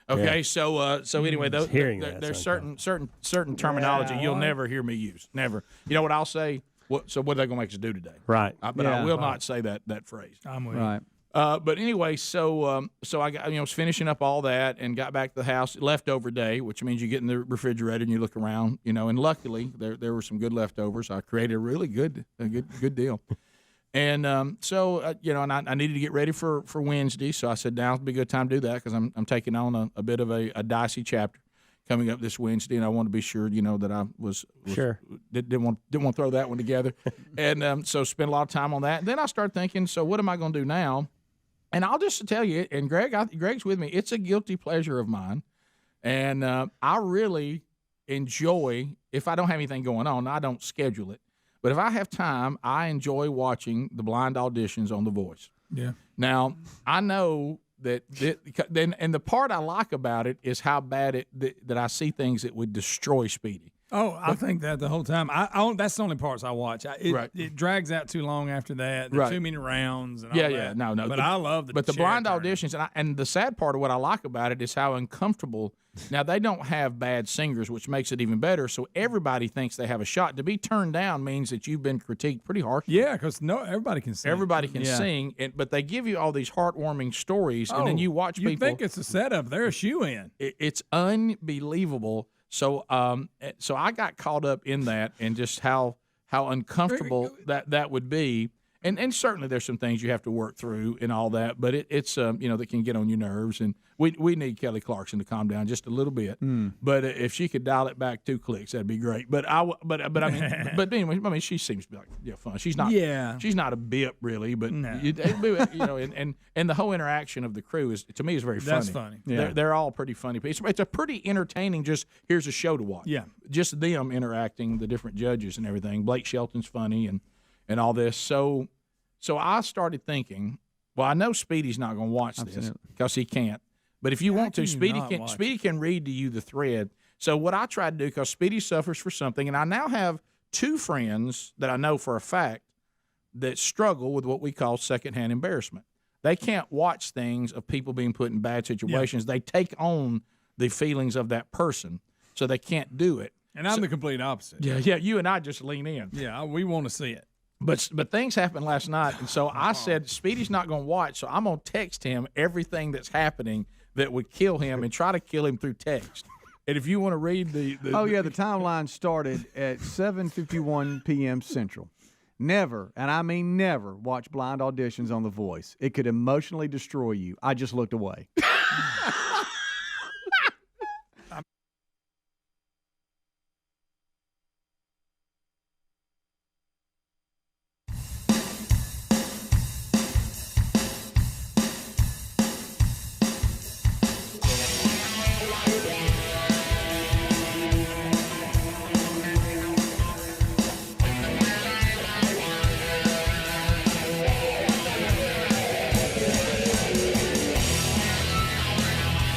Okay, Yeah. so anyway, there's certain terminology you'll never hear me use. Never. You know what I'll say? So what are they going to make us do today? Right. But I will not say that phrase. I'm with Right. But anyway, so I got, was finishing up all that and got back to the house. Leftover day, which means you get in the refrigerator and you look around, and luckily there were some good leftovers. I created a really good deal. And and I needed to get ready for Wednesday, so I said now's be a good time to do that because I'm taking on a bit of a dicey chapter coming up this Wednesday, and I wanted to be sure that I was sure didn't want to throw that one together, and so spent a lot of time on that. And then I started thinking, so what am I going to do now? And I'll just tell you, and Greg's with me. It's a guilty pleasure of mine, and I really enjoy if I don't have anything going on. I don't schedule it. But if I have time, I enjoy watching the blind auditions on The Voice. Yeah. Now, I know and the part I like about it is how bad that I see things that would destroy Speedy. Oh, I think that the whole time. That's the only parts I watch. It drags out too long after that. There's too many rounds. And all that. No. But I love the. But the blind auditions, and the sad part of what I like about it is how uncomfortable. Now they don't have bad singers, which makes it even better. So everybody thinks they have a shot. To be turned down means that you've been critiqued pretty harshly. Yeah, because everybody can sing. Everybody can sing, but they give you all these heartwarming stories, and then you watch people. You think it's a setup? They're a shoe-in. It's unbelievable. So I got caught up in that and just how uncomfortable that would be. And certainly there's some things you have to work through and all that, but it's that can get on your nerves. And we need Kelly Clarkson to calm down just a little bit. But if she could dial it back 2 clicks, that'd be great. But anyway, she seems to be like fun. She's not she's not a bip really, but and the whole interaction of the crew is very funny. That's funny. Yeah. They're all pretty funny. It's a pretty entertaining. Just here's a show to watch. Yeah, just them interacting, the different judges and everything. Blake Shelton's funny and all this. So I started thinking, well, I know Speedy's not going to watch this because he can't. But if you want to, Speedy can read to you the thread. So what I tried to do, because Speedy suffers for something, and I now have 2 friends that I know for a fact that struggle with what we call secondhand embarrassment. They can't watch things of people being put in bad situations. Yeah. They take on the feelings of that person, so they can't do it. And I'm the complete opposite. Yeah, you and I just lean in. Yeah, we want to see it. But things happened last night, and so I said, Speedy's not going to watch, so I'm going to text him everything that's happening that would kill him and try to kill him through text. And if you want to read the timeline started at 7:51 p.m. Central. Never, and I mean never, watch blind auditions on The Voice. It could emotionally destroy you. I just looked away.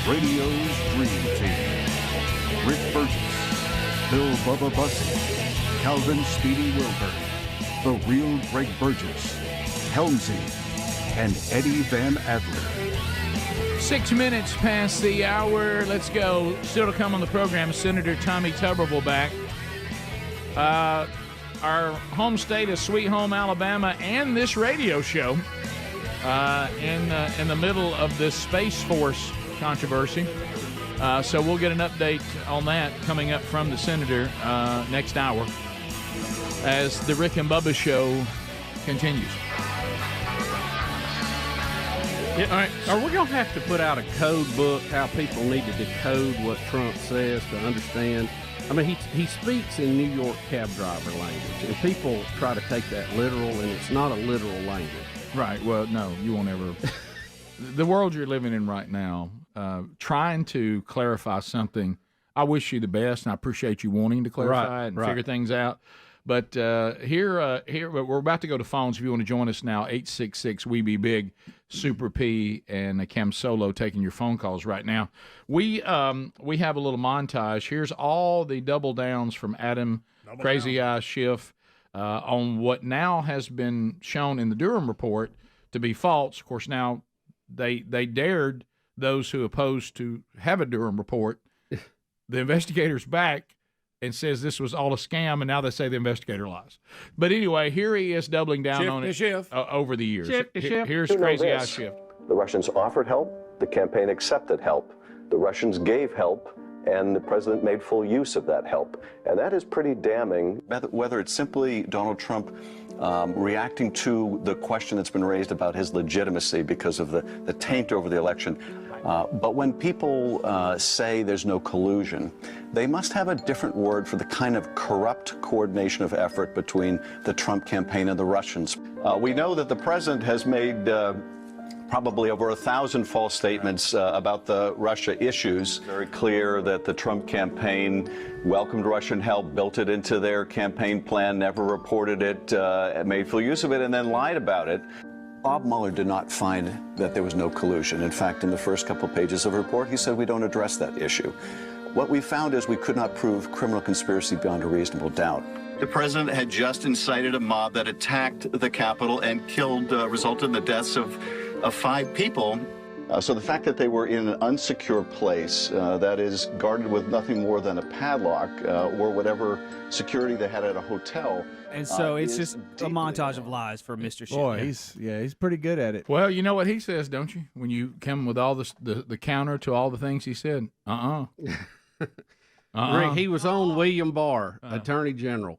Radio's Dream Team. Rick Burgess, Bill Bubba Bussey, Calvin Speedy Wilburn, The Real Greg Burgess, Helmsy, and Eddie Van Adler. 6 minutes past the hour. Let's go. Still to come on the program, Senator Tommy Tuberville back. Our home state is Sweet Home, Alabama, and this radio show in the middle of this Space Force controversy. So we'll get an update on that coming up from the senator next hour as the Rick and Bubba show continues. Yeah, all right. Are we going to have to put out a code book, how people need to decode what Trump says to understand? I mean, he speaks in New York cab driver language, and people try to take that literal, and it's not a literal language. Right. Well, no, you won't ever. The world you're living in right now, trying to clarify something, I wish you the best, and I appreciate you wanting to clarify it and figure things out. But here, we're about to go to phones. If you want to join us now, 866-WE-BE-BIG, Super P and Cam Solo taking your phone calls right now. We have a little montage. Here's all the double downs from Adam, Crazy Eye Schiff, on what now has been shown in the Durham report to be false. Of course, now they dared those who opposed to have a Durham report. The investigator's back and says this was all a scam, and now they say the investigator lies. But anyway, here he is doubling down on it over the years. Here's Crazy Eye Schiff. The Russians offered help. The campaign accepted help. The Russians gave help, and the president made full use of that help. And that is pretty damning. Whether it's simply Donald Trump reacting to the question that's been raised about his legitimacy because of the taint over the election. But when people say there's no collusion, they must have a different word for the kind of corrupt coordination of effort between the Trump campaign and the Russians. We know that the president has made probably over 1,000 false statements about the Russia issues. Very clear that the Trump campaign welcomed Russian help, built it into their campaign plan, never reported it, made full use of it, and then lied about it. Bob Mueller did not find that there was no collusion. In fact, in the first couple pages of the report, he said we don't address that issue. What we found is we could not prove criminal conspiracy beyond a reasonable doubt. The president had just incited a mob that attacked the Capitol and resulted in the deaths of 5 people. So the fact that they were in an unsecure place that is guarded with nothing more than a padlock or whatever security they had at a hotel. And so it's just a montage of lies for Mr. Schiff. Boy, he's pretty good at it. Well, you know what he says, don't you? When you come with all the counter to all the things he said. Rick, he was on William Barr, Attorney General.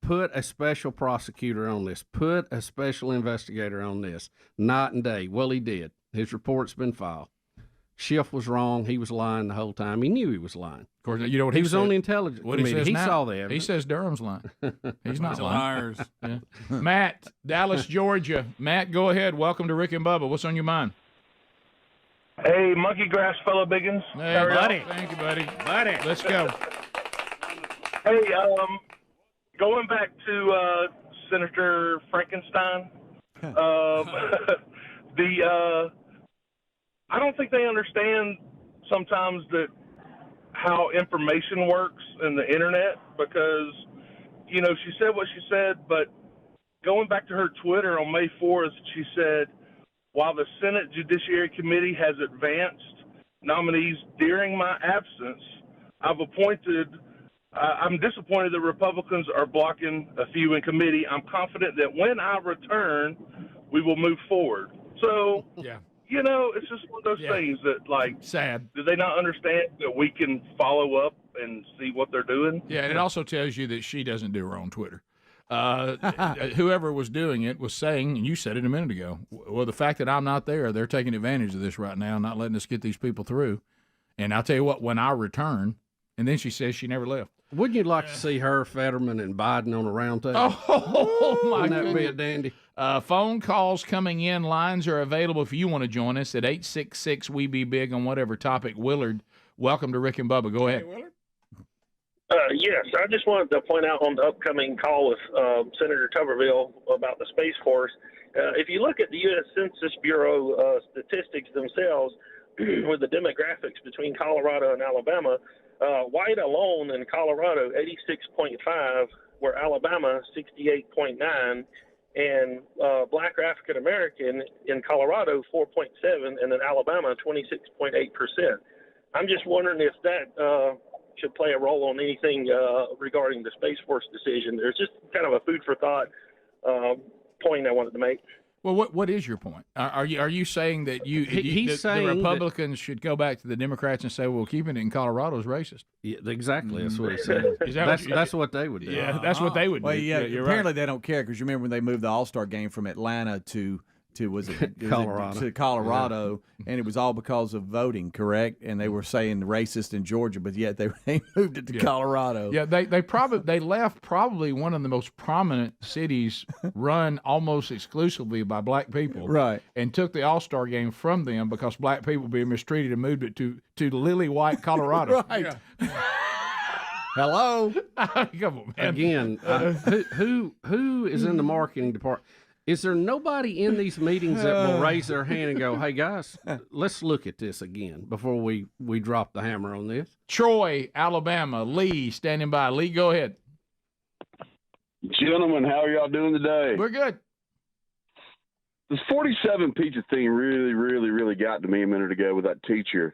Put a special prosecutor on this. Put a special investigator on this. Night and day. Well, he did. His report's been filed. Schiff was wrong. He was lying the whole time. He knew he was lying. Of course, you know what he he was said? on the intelligence committee. He saw the evidence. He says Durham's lying. He's not lying. Liars. Yeah. Matt, Dallas, Georgia. Matt, go ahead. Welcome to Rick and Bubba. What's on your mind? Hey, monkey grass fellow Biggins. Hey, buddy. Thank you, buddy. Let's go. Hey, going back to Senator Frankenstein, I don't think they understand sometimes that how information works in the internet because, you know, she said what she said, but going back to her Twitter on May 4th, she said, while the Senate Judiciary Committee has advanced nominees during my absence, I'm disappointed that Republicans are blocking a few in committee. I'm confident that when I return, we will move forward. So, you know, it's just one of those things that, like, sad. Do they not understand that we can follow up and see what they're doing? Yeah, and it also tells you that she doesn't do her own Twitter. Whoever was doing it was saying, and you said it a minute ago, well, the fact that I'm not there, they're taking advantage of this right now, not letting us get these people through. And I'll tell you what, when I return, and then she says she never left. Wouldn't you like to see her, Fetterman, and Biden on a round table? Oh, my Wouldn't that be a goodness. dandy? Phone calls coming in. Lines are available if you want to join us at 866-WE-BE-BIG on whatever topic. Willard, welcome to Rick and Bubba. Go ahead. Yes, I just wanted to point out on the upcoming call with Senator Tuberville about the Space Force. If you look at the U.S. Census Bureau statistics themselves with the demographics between Colorado and Alabama, white alone in Colorado, 86.5, where Alabama, 68.9, and black or African American in Colorado, 4.7, and in Alabama, 26.8%. I'm just wondering if that should play a role on anything regarding the Space Force decision. There's just kind of a food for thought point I wanted to make. Well, what is your point? Are you saying that the Republicans should go back to the Democrats and say, well, keeping it in Colorado is racist? Yeah, exactly. That's what he said. That's what they would do. Yeah, that's what they would do. Well, yeah, apparently right. they don't care because you remember when they moved the All-Star game from Atlanta to Colorado, and it was all because of voting, correct? And they were saying racist in Georgia, but yet they moved it to Colorado. Yeah, they left probably one of the most prominent cities run almost exclusively by black people, right? And took the All-Star game from them because black people being mistreated and moved it to Lily White, Colorado. Right. Yeah. Hello. Come on, man. Again, who is in the marketing department? Is there nobody in these meetings that will raise their hand and go, hey, guys, let's look at this again before we drop the hammer on this? Troy, Alabama. Lee, standing by. Lee, go ahead. Gentlemen, how are y'all doing today? We're good. This 47 pizza thing really got to me a minute ago with that teacher.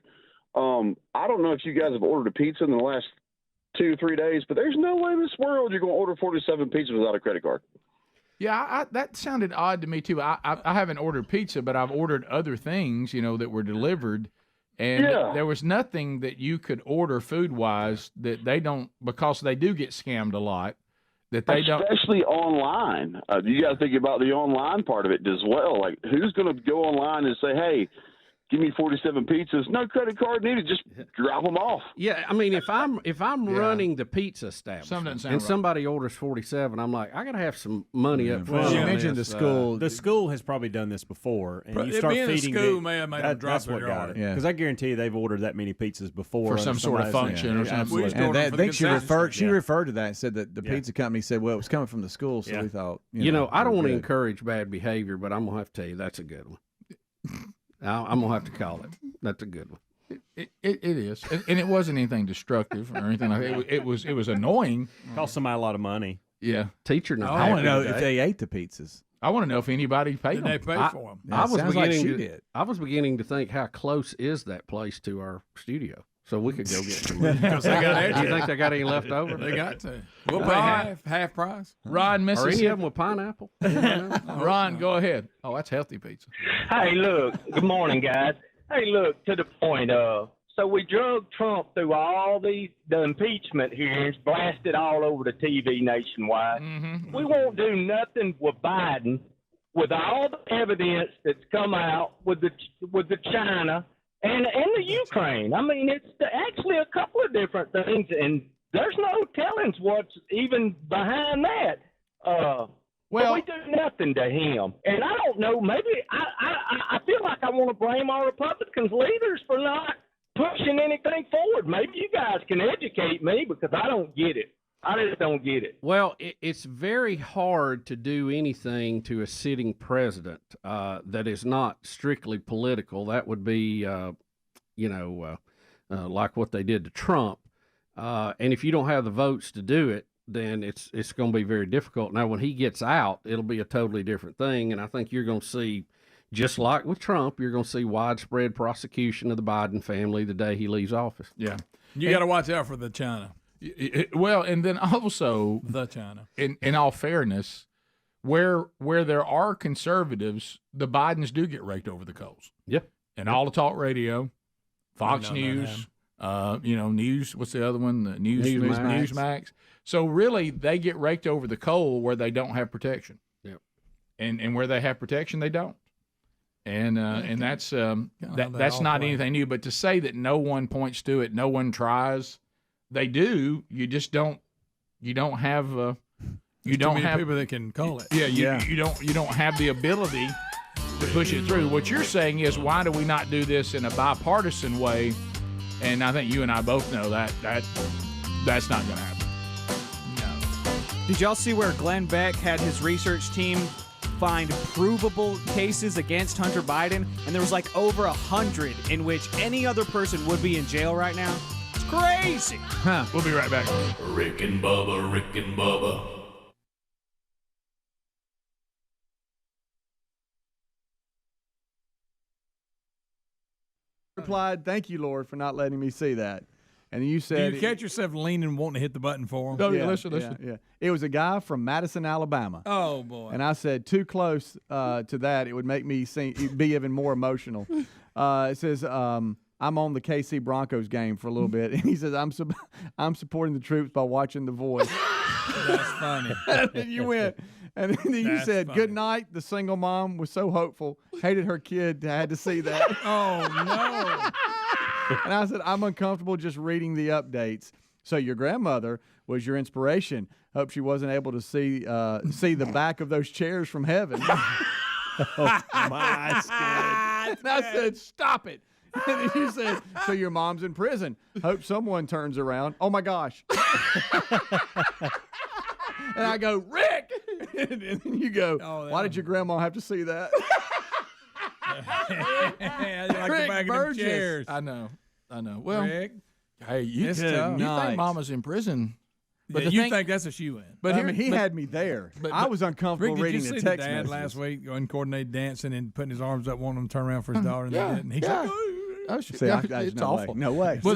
I don't know if you guys have ordered a pizza in the last 2 or 3 days, but there's no way in this world you're going to order 47 pizzas without a credit card. Yeah, that sounded odd to me too. I haven't ordered pizza, but I've ordered other things, that were delivered, and there was nothing that you could order food-wise that they don't, because they do get scammed a lot, that they don't. Especially online. You got to think about the online part of it as well. Like, who's going to go online and say, hey, give me 47 pizzas, no credit card needed, just drop them off. Yeah, I mean, if I'm running the pizza establishment and somebody orders 47, I'm like, I got to have some money up front. Well, you mentioned the school. The school has probably done this before, and you start feeding the school may have made them drop that's what got it. Because I guarantee you they've ordered that many pizzas before for some sort of function or something. And I think she referred to that and said that the pizza company said, well, it was coming from the school, so we thought, I don't want to encourage bad behavior, but I'm gonna have to tell you that's a good one. I'm gonna have to call it. That's a good one. It is, and it wasn't anything destructive or anything like that. It was annoying. Cost somebody a lot of money. Yeah, teacher. I want to know if they ate the pizzas. I want to know if anybody paid them. They paid for them. I was beginning to think, how close is that place to our studio? So we could go get some. Because they got extra. You think they got any left over? They got to. We'll pay half price. Ron, Mississippi. Are any of them with pineapple? Ron, go ahead. Oh, that's healthy pizza. Hey, look. Good morning, guys. Hey, look, to the point. So we drug Trump through all the impeachment hearings, blasted all over the TV nationwide. Mm-hmm. We won't do nothing with Biden, with all the evidence that's come out with the China and the Ukraine. I mean, it's actually a couple of different things, and there's no telling what's even behind that. Well, but we do nothing to him, and I don't know. Maybe I feel like I want to blame our Republicans leaders for not pushing anything forward. Maybe you guys can educate me because I don't get it. I just don't get it. Well, it's very hard to do anything to a sitting president that is not strictly political. That would be, like what they did to Trump. And if you don't have the votes to do it, then it's going to be very difficult. Now, when he gets out, it'll be a totally different thing. And I think you're going to see, just like with Trump, you're going to see widespread prosecution of the Biden family the day he leaves office. Yeah. You got to watch out for the China. Well, and then also the China. In all fairness, where there are conservatives, the Bidens do get raked over the coals. Yep. And all the talk radio, Fox News, News. What's the other one? The Newsmax. So really, they get raked over the coal where they don't have protection. Yep. And where they have protection, they don't. And that's not anything new. But to say that no one points to it, no one tries. They do. You just don't. You don't have. You don't have people that can call it. Yeah. You don't have the ability to push it through. What you're saying is, why do we not do this in a bipartisan way? And I think you and I both know that's not going to happen. No. Did y'all see where Glenn Beck had his research team find provable cases against Hunter Biden, and there was like over 100 in which any other person would be in jail right now? Crazy. Huh. We'll be right back. Rick and Bubba, Rick and Bubba. Replied, thank you, Lord, for not letting me see that. And you Do said, you catch yourself leaning, wanting to hit the button for him? Oh, yeah, listen. Yeah. It was a guy from Madison, Alabama. Oh, boy. And I said, too close to that. It would make me be even more emotional. It says, I'm on the KC Broncos game for a little bit. And he says, I'm supporting the troops by watching The Voice. That's funny. And you went. And then you said, good night. The single mom was so hopeful. Hated her kid. Had to see that. Oh, no. And I said, I'm uncomfortable just reading the updates. So your grandmother was your inspiration. Hope she wasn't able to see the back of those chairs from heaven. Oh, my God. And I said, stop it. And then you said, so your mom's in prison. Hope someone turns around. Oh, my gosh. And I go, Rick. And then you go, why did your grandma have to see that? Like Rick the back Burgess. of them chairs. I know. Well, Rick, hey, you it's think tough. Mama's in prison. But the you thing- think that's a shoe in. But he had me there. I was uncomfortable Rick, reading did you the see text the dad messages. last week going coordinated dancing and putting his arms up, wanting him to turn around for his daughter, and yeah, they didn't? He's yeah. like, Oh, See, it's no awful. way. No way. Well,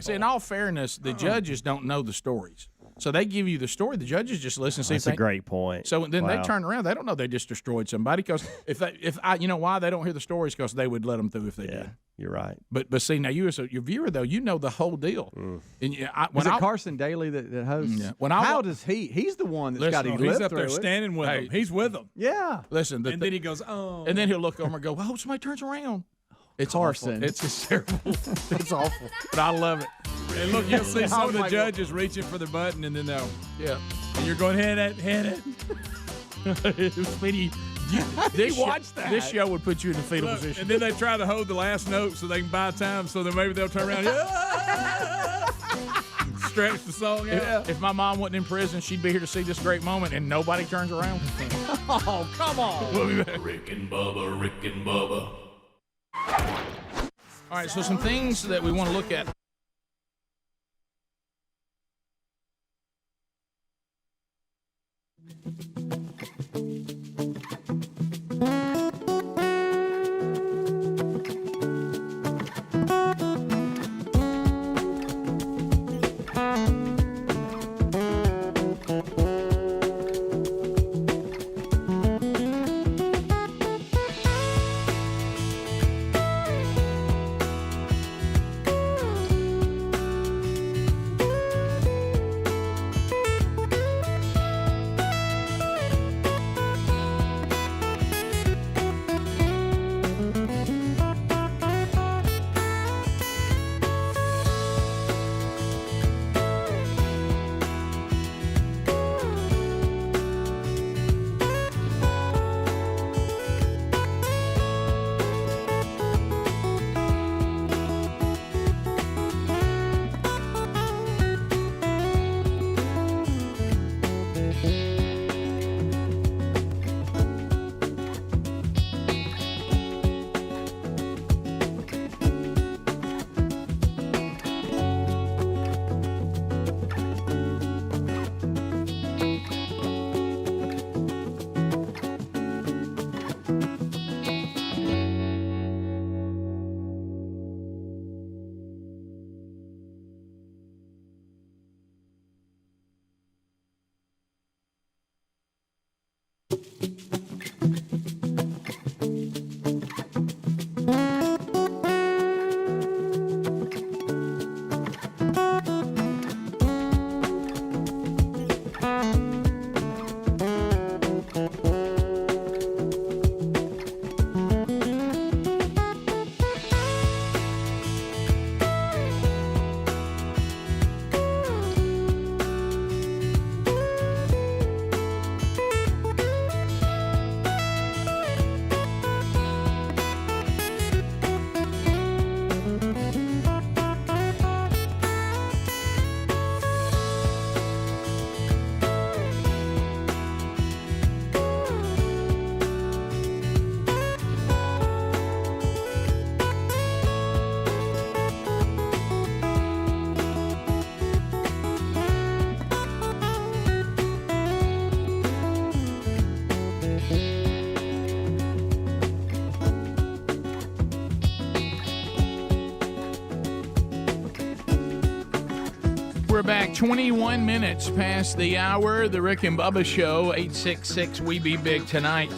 see, in all fairness, the judges don't know the stories. So they give you the story. The judges just listen. See That's if a great point. So then they Wow. turn around. They don't know they just destroyed somebody because you know why they don't hear the stories, because they would let them through if they did. You're right. But see, now you as your viewer though, you know the whole deal. And Is it Carson Daly that hosts? Yeah. How does he? He's the one that's got to live He's up through there it. standing with Hey. them. He's with them. Yeah. Listen, And then he goes, oh. and then he'll look over and go, "Oh, somebody turns around." It's Carson. awful. It's just terrible. It's awful, but I love it. And look, you'll see some Oh of the my God. judges reaching for the button, and then they'll, Yeah. and you're going, hit it. Speedy, watched that. This show would put you in a fetal Look, position. and then they try to hold the last note so they can buy time, so then maybe they'll turn around and stretch the song out. If my mom wasn't in prison, she'd be here to see this great moment, and nobody turns around. Oh, come on. We'll be back. Rick and Bubba. All right, so some things that we want to look at. 21 minutes past the hour. The Rick and Bubba Show, 866 We Be Big tonight.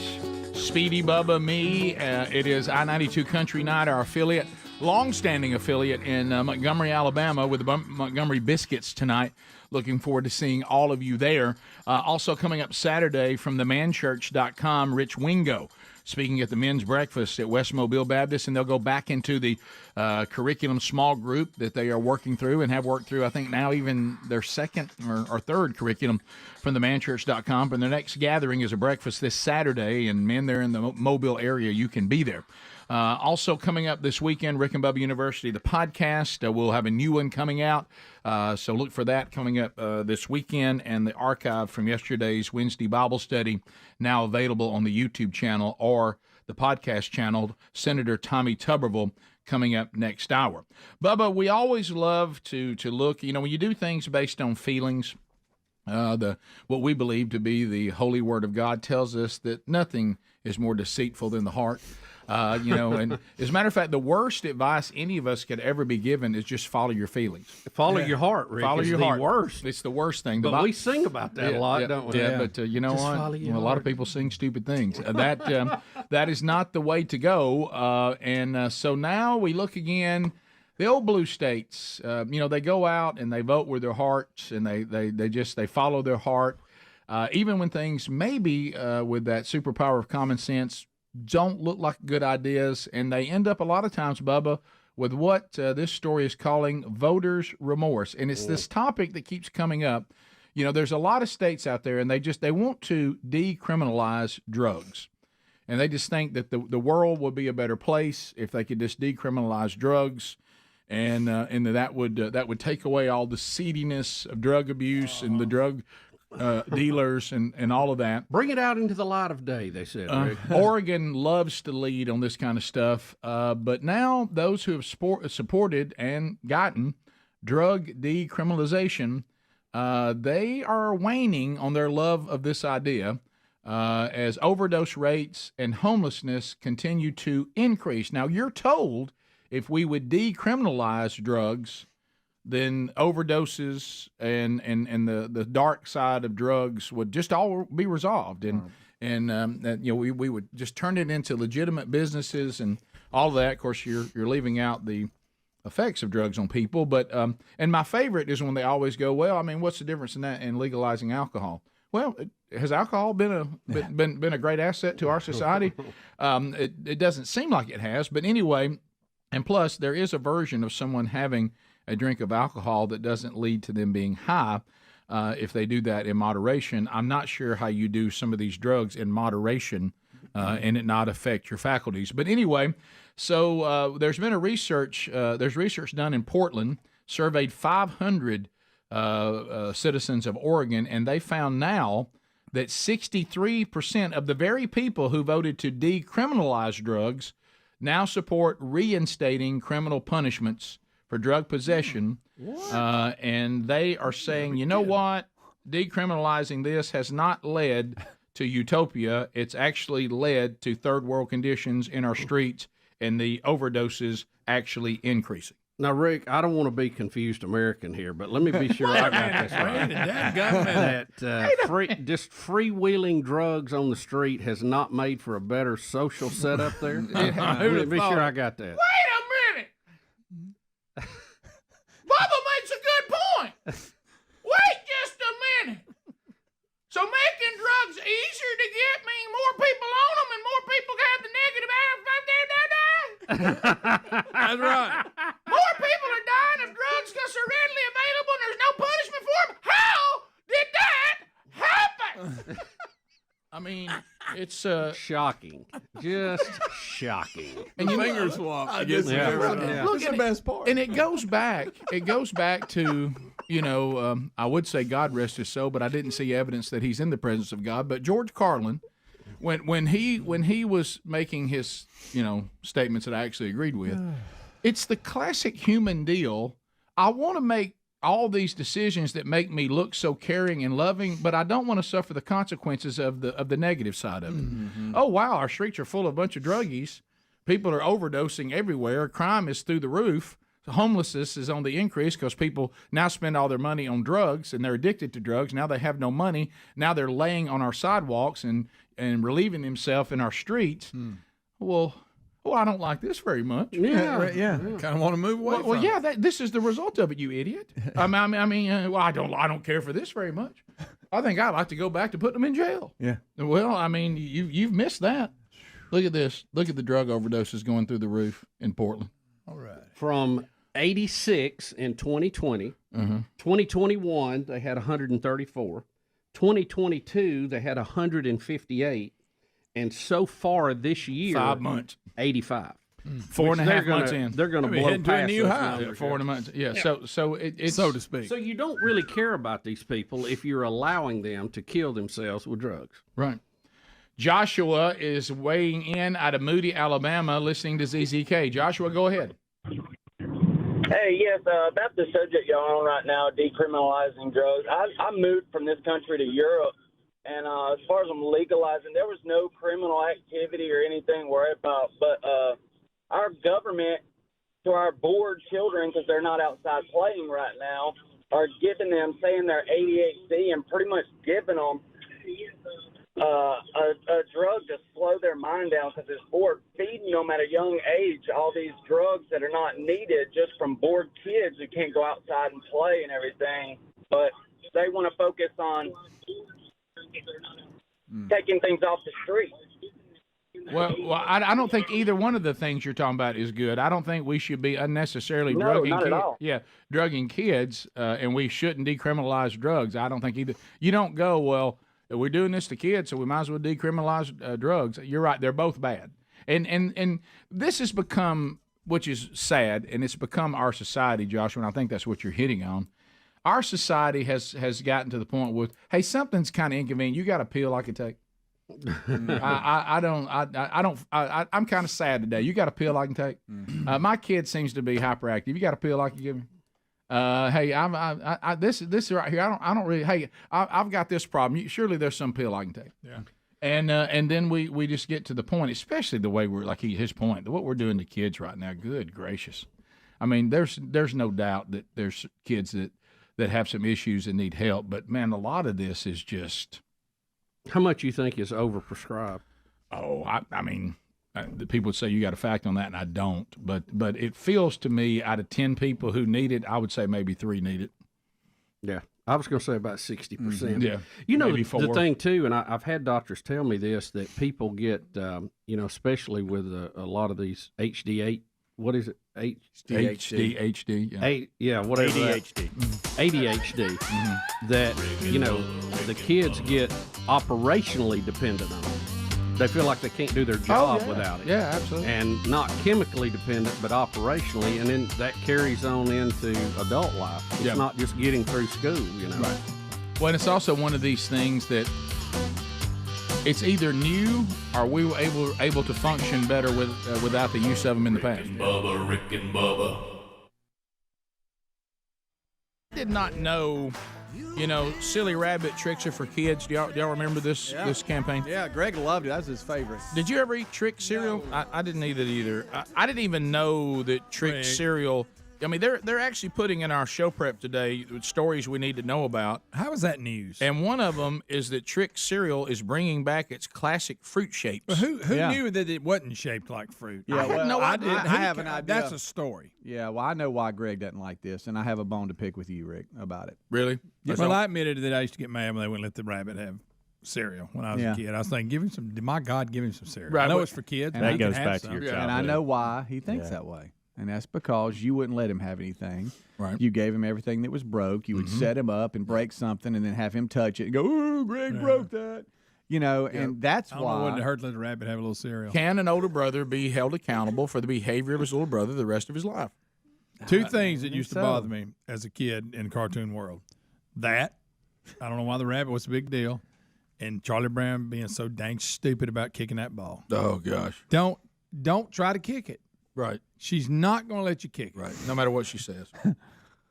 Speedy, Bubba, me. It is I-92 Country Night, our affiliate, long-standing affiliate in Montgomery, Alabama, with the Montgomery Biscuits tonight. Looking forward to seeing all of you there. Also coming up Saturday from themanchurch.com, Rich Wingo, speaking at the men's breakfast at West Mobile Baptist, and they'll go back into the curriculum small group that they are working through and have worked through, I think, now even their second or third curriculum from themanchurch.com. And their next gathering is a breakfast this Saturday, and men, they're in the Mobile area. You can be there. Also coming up this weekend, Rick and Bubba University, the podcast. We'll have a new one coming out, so look for that coming up this weekend. And the archive from yesterday's Wednesday Bible study, now available on the YouTube channel or the podcast channel, Senator Tommy Tuberville, coming up next hour. Bubba, we always love to look, when you do things based on feelings, what we believe to be the holy word of God tells us that nothing is more deceitful than the heart. And as a matter of fact, the worst advice any of us could ever be given is just follow your feelings. Follow your heart, Rick. Follow your heart. Worst. It's the worst thing. But we sing about that a lot, don't we? Yeah, but you know Just what? follow your A lot of people sing stupid things. That is not the way to go. So now we look again. The old blue states, they go out and they vote with their hearts, and they follow their heart, even when things maybe with that superpower of common sense don't look like good ideas, and they end up a lot of times, Bubba, with what this story is calling voters' remorse. And it's this topic that keeps coming up. There's a lot of states out there, and they want to decriminalize drugs. And they just think that the world would be a better place if they could just decriminalize drugs, and that would take away all the seediness of drug abuse and the drug dealers and all of that. Bring it out into the light of day, they said, Rick. Oregon loves to lead on this kind of stuff, but now those who have supported and gotten drug decriminalization, they are waning on their love of this idea as overdose rates and homelessness continue to increase. Now, you're told if we would decriminalize drugs, then overdoses and the dark side of drugs would just all be resolved, we would just turn it into legitimate businesses and all of that. Of course, you're leaving out the effects of drugs on people, but and my favorite is when they always go, well, I mean, what's the difference in that and legalizing alcohol? Well, has alcohol been a great asset to our society? It doesn't seem like it has, but anyway, and plus there is a version of someone having a drink of alcohol that doesn't lead to them being high if they do that in moderation. I'm not sure how you do some of these drugs in moderation and it not affect your faculties. But anyway, so there's been there's research done in Portland, surveyed 500 citizens of Oregon, and they found now that 63% of the very people who voted to decriminalize drugs now support reinstating criminal punishments for drug possession, and they are saying, you know what, decriminalizing this has not led to utopia. It's actually led to third world conditions in our streets and the overdoses actually increasing. Now, Rick, I don't want to be confused American here, but let me be sure I got this right. That just freewheeling drugs on the street has not made for a better social setup there. Let me be sure I got that. Wait a minute! Bubba makes a good point. Wait just a minute. So making drugs easier to get means more people own them and more people have the negative That's right. More people are dying of drugs because they're readily available and there's no punishment for them. How did that happen? I mean, it's shocking, just shocking. And you finger swap. I guess Look, the best part. And it goes back. It goes back to I would say God rest his soul, but I didn't see evidence that he's in the presence of God. But George Carlin, when he was making his statements that I actually agreed with, it's the classic human deal. I want to make all these decisions that make me look so caring and loving, but I don't want to suffer the consequences of the negative side of it. Mm-hmm. Oh, wow, our streets are full of a bunch of druggies. People are overdosing everywhere. Crime is through the roof. homelessness is on the increase because people now spend all their money on drugs and they're addicted to drugs. Now they have no money. Now they're laying on our sidewalks and relieving themselves in our streets. Well, I don't like this very much. Yeah. Kind of want to move away. Well, yeah. This is the result of it, you idiot. I mean, I don't care for this very much. I think I'd like to go back to putting them in jail. Yeah. Well, I mean, you've missed that. Look at this. Look at the drug overdoses going through the roof in Portland. All right. From 86 in 2020, 2021 they had 134, 2022 they had 158, and so far this year, 5 months, 85. 4.5 months in, they're going to blow heading to a past new those high. numbers. 4 months. Yeah. So it's so to speak. So you don't really care about these people if you're allowing them to kill themselves with drugs. Right. Joshua is weighing in out of Moody, Alabama, listening to ZZK. Joshua, go ahead. Hey, yes, about the subject y'all on right now, decriminalizing drugs. I moved from this country to Europe, and as far as them legalizing, there was no criminal activity or anything to worry about. But our government, to our bored children, because they're not outside playing right now, are giving them, saying they're ADHD, and pretty much giving them a drug to slow their mind down because it's bored, feeding them at a young age all these drugs that are not needed just from bored kids who can't go outside and play and everything. But they want to focus on taking things off the street. Well, I don't think either one of the things you're talking about is good. I don't think we should be unnecessarily drugging not kids. at all. Yeah, drugging kids, and we shouldn't decriminalize drugs. I don't think either. You don't go, well, we're doing this to kids, so we might as well decriminalize drugs. You're right; they're both bad. And this has become, which is sad, and it's become our society, Joshua. And I think that's what you're hitting on. Our society has gotten to the point with, hey, something's kind of inconvenient. You got a pill I could take. I'm kind of sad today. You got a pill I can take? My kid seems to be hyperactive. You got a pill I can give me? Hey, this right here. I don't really. Hey, I've got this problem. Surely there's some pill I can take. Yeah. And then we just get to the point, especially the way we're like his point, what we're doing to kids right now. Good gracious, I mean, there's no doubt that there's kids that have some issues and need help, but man, a lot of this is just. How much you think is overprescribed? Oh, I mean, the people would say you got a fact on that, and I don't. But it feels to me, out of 10 people who need it, I would say maybe 3 need it. Yeah, I was going to say about 60%. Yeah, you know maybe the 4. thing too, and I've had doctors tell me this, that people get, especially with a lot of these HD8. What is it? HD. Yeah, whatever. ADHD. ADHD. That the kids get operationally dependent on it. They feel like they can't do their job without it. Yeah, absolutely. And not chemically dependent, but operationally, and then that carries on into adult life. It's not just getting through school, Right. Well, and it's also one of these things that it's either new or we were able to function better without the use of them in the past. Rick and Bubba. I did not know, silly rabbit tricks are for kids. Do y'all remember this campaign? Yeah, Greg loved it. That was his favorite. Did you ever eat Trick cereal? I didn't eat it either. I didn't even know that Trick cereal. I mean, they're actually putting in our show prep today stories we need to know about. How is that news? And one of them is that Trick cereal is bringing back its classic fruit shapes. Well, who knew that it wasn't shaped like fruit? Yeah, I have an idea. That's a story. Yeah, well, I know why Greg doesn't like this, and I have a bone to pick with you, Rick, about it. Really? Well, I admitted that I used to get mad when they wouldn't let the rabbit have cereal when I was a kid. I was thinking, give him some cereal. Right, I know it's for kids. And that goes back to your childhood. And I know why he thinks that way. And that's because you wouldn't let him have anything. Right. You gave him everything that was broke. You would set him up and break something and then have him touch it and go, "Oh, Greg broke that." And that's I don't why. know, wouldn't it hurt to let the rabbit have a little cereal? Can an older brother be held accountable for the behavior of his little brother the rest of his life? Two things that used to bother me as a kid in the cartoon world. That, I don't know why the rabbit was a big deal, and Charlie Brown being so dang stupid about kicking that ball. Oh, gosh. Don't try to kick it. Right. She's not going to let you kick it. Right. No matter what she says.